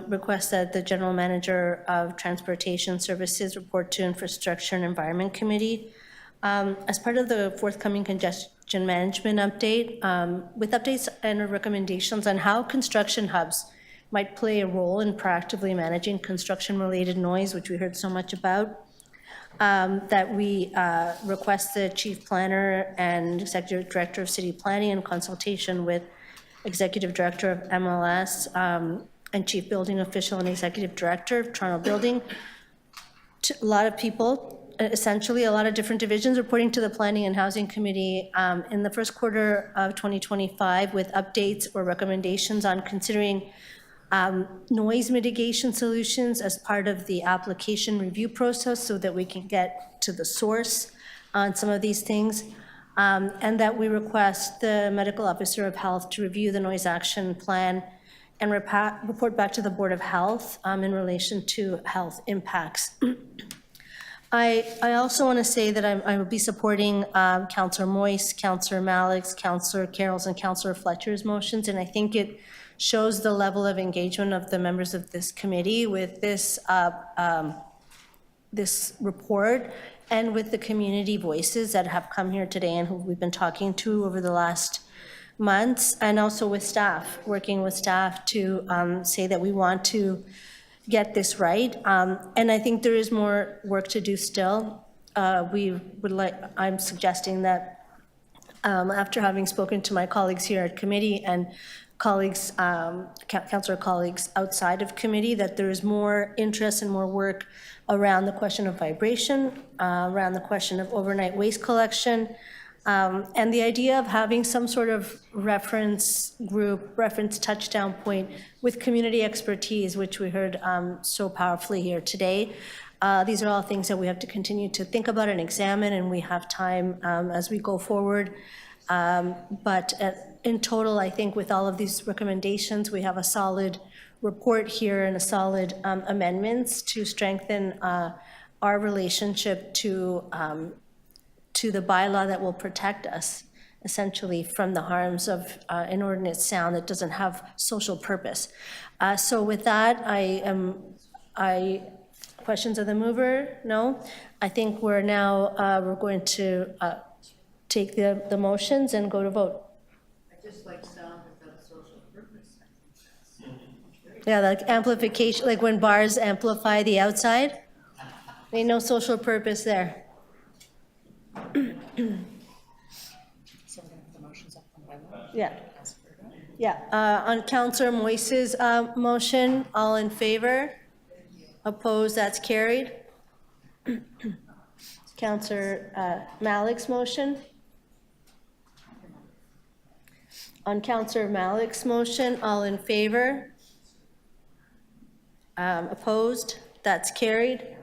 request that the General Manager of Transportation Services report to Infrastructure and Environment Committee as part of the forthcoming congestion management update, with updates and recommendations on how construction hubs might play a role in proactively managing construction-related noise, which we heard so much about, that we request the Chief Planner and Executive Director of City Planning in consultation with Executive Director of MLS and Chief Building Official and Executive Director of Toronto Building. A lot of people, essentially a lot of different divisions reporting to the Planning and Housing Committee in the first quarter of 2025 with updates or recommendations on considering noise mitigation solutions as part of the application review process so that we can get to the source on some of these things. And that we request the Medical Officer of Health to review the noise action plan and report back to the Board of Health in relation to health impacts. I also want to say that I will be supporting Councillor Moyse, Councillor Malik's, Councillor Carroll's, and Councillor Fletcher's motions, and I think it shows the level of engagement of the members of this committee with this this report and with the community voices that have come here today and who we've been talking to over the last months, and also with staff, working with staff to say that we want to get this right. And I think there is more work to do still. I'm suggesting that after having spoken to my colleagues here at committee and colleagues, councillor colleagues outside of committee, that there is more interest and more work around the question of vibration, around the question of overnight waste collection, and the idea of having some sort of reference group, reference touchdown point with community expertise, which we heard so powerfully here today. These are all things that we have to continue to think about and examine, and we have time as we go forward. But in total, I think with all of these recommendations, we have a solid report here and a solid amendments to strengthen our relationship to the bylaw that will protect us essentially from the harms of inordinate sound that doesn't have social purpose. So with that, questions of the mover? No? I think we're now, we're going to take the motions and go to vote. I just like sound without social purpose. Yeah, like amplification, like when bars amplify the outside. Ain't no social purpose there. Yeah. Yeah, on Councillor Moyse's motion, all in favor? Opposed, that's carried. Councillor Malik's motion. On Councillor Malik's motion, all in favor? Opposed, that's carried.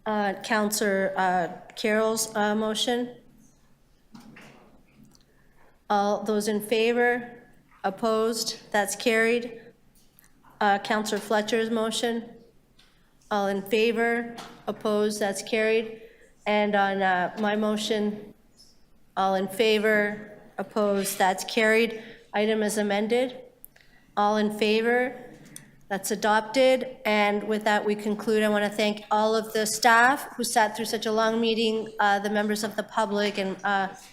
Councillor Carroll's motion. All those in favor? Opposed, that's carried. Councillor Fletcher's motion. All in favor? Opposed, that's carried. And on my motion, all in favor? Opposed, that's carried. Item is amended. All in favor? That's adopted. And with that, we conclude. I want to thank all of the staff who sat through such a long meeting, the members of the public, and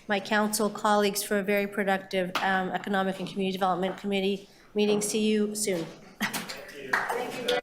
my council colleagues for a very productive Economic and Community Development Committee meeting. See you soon. Thank you.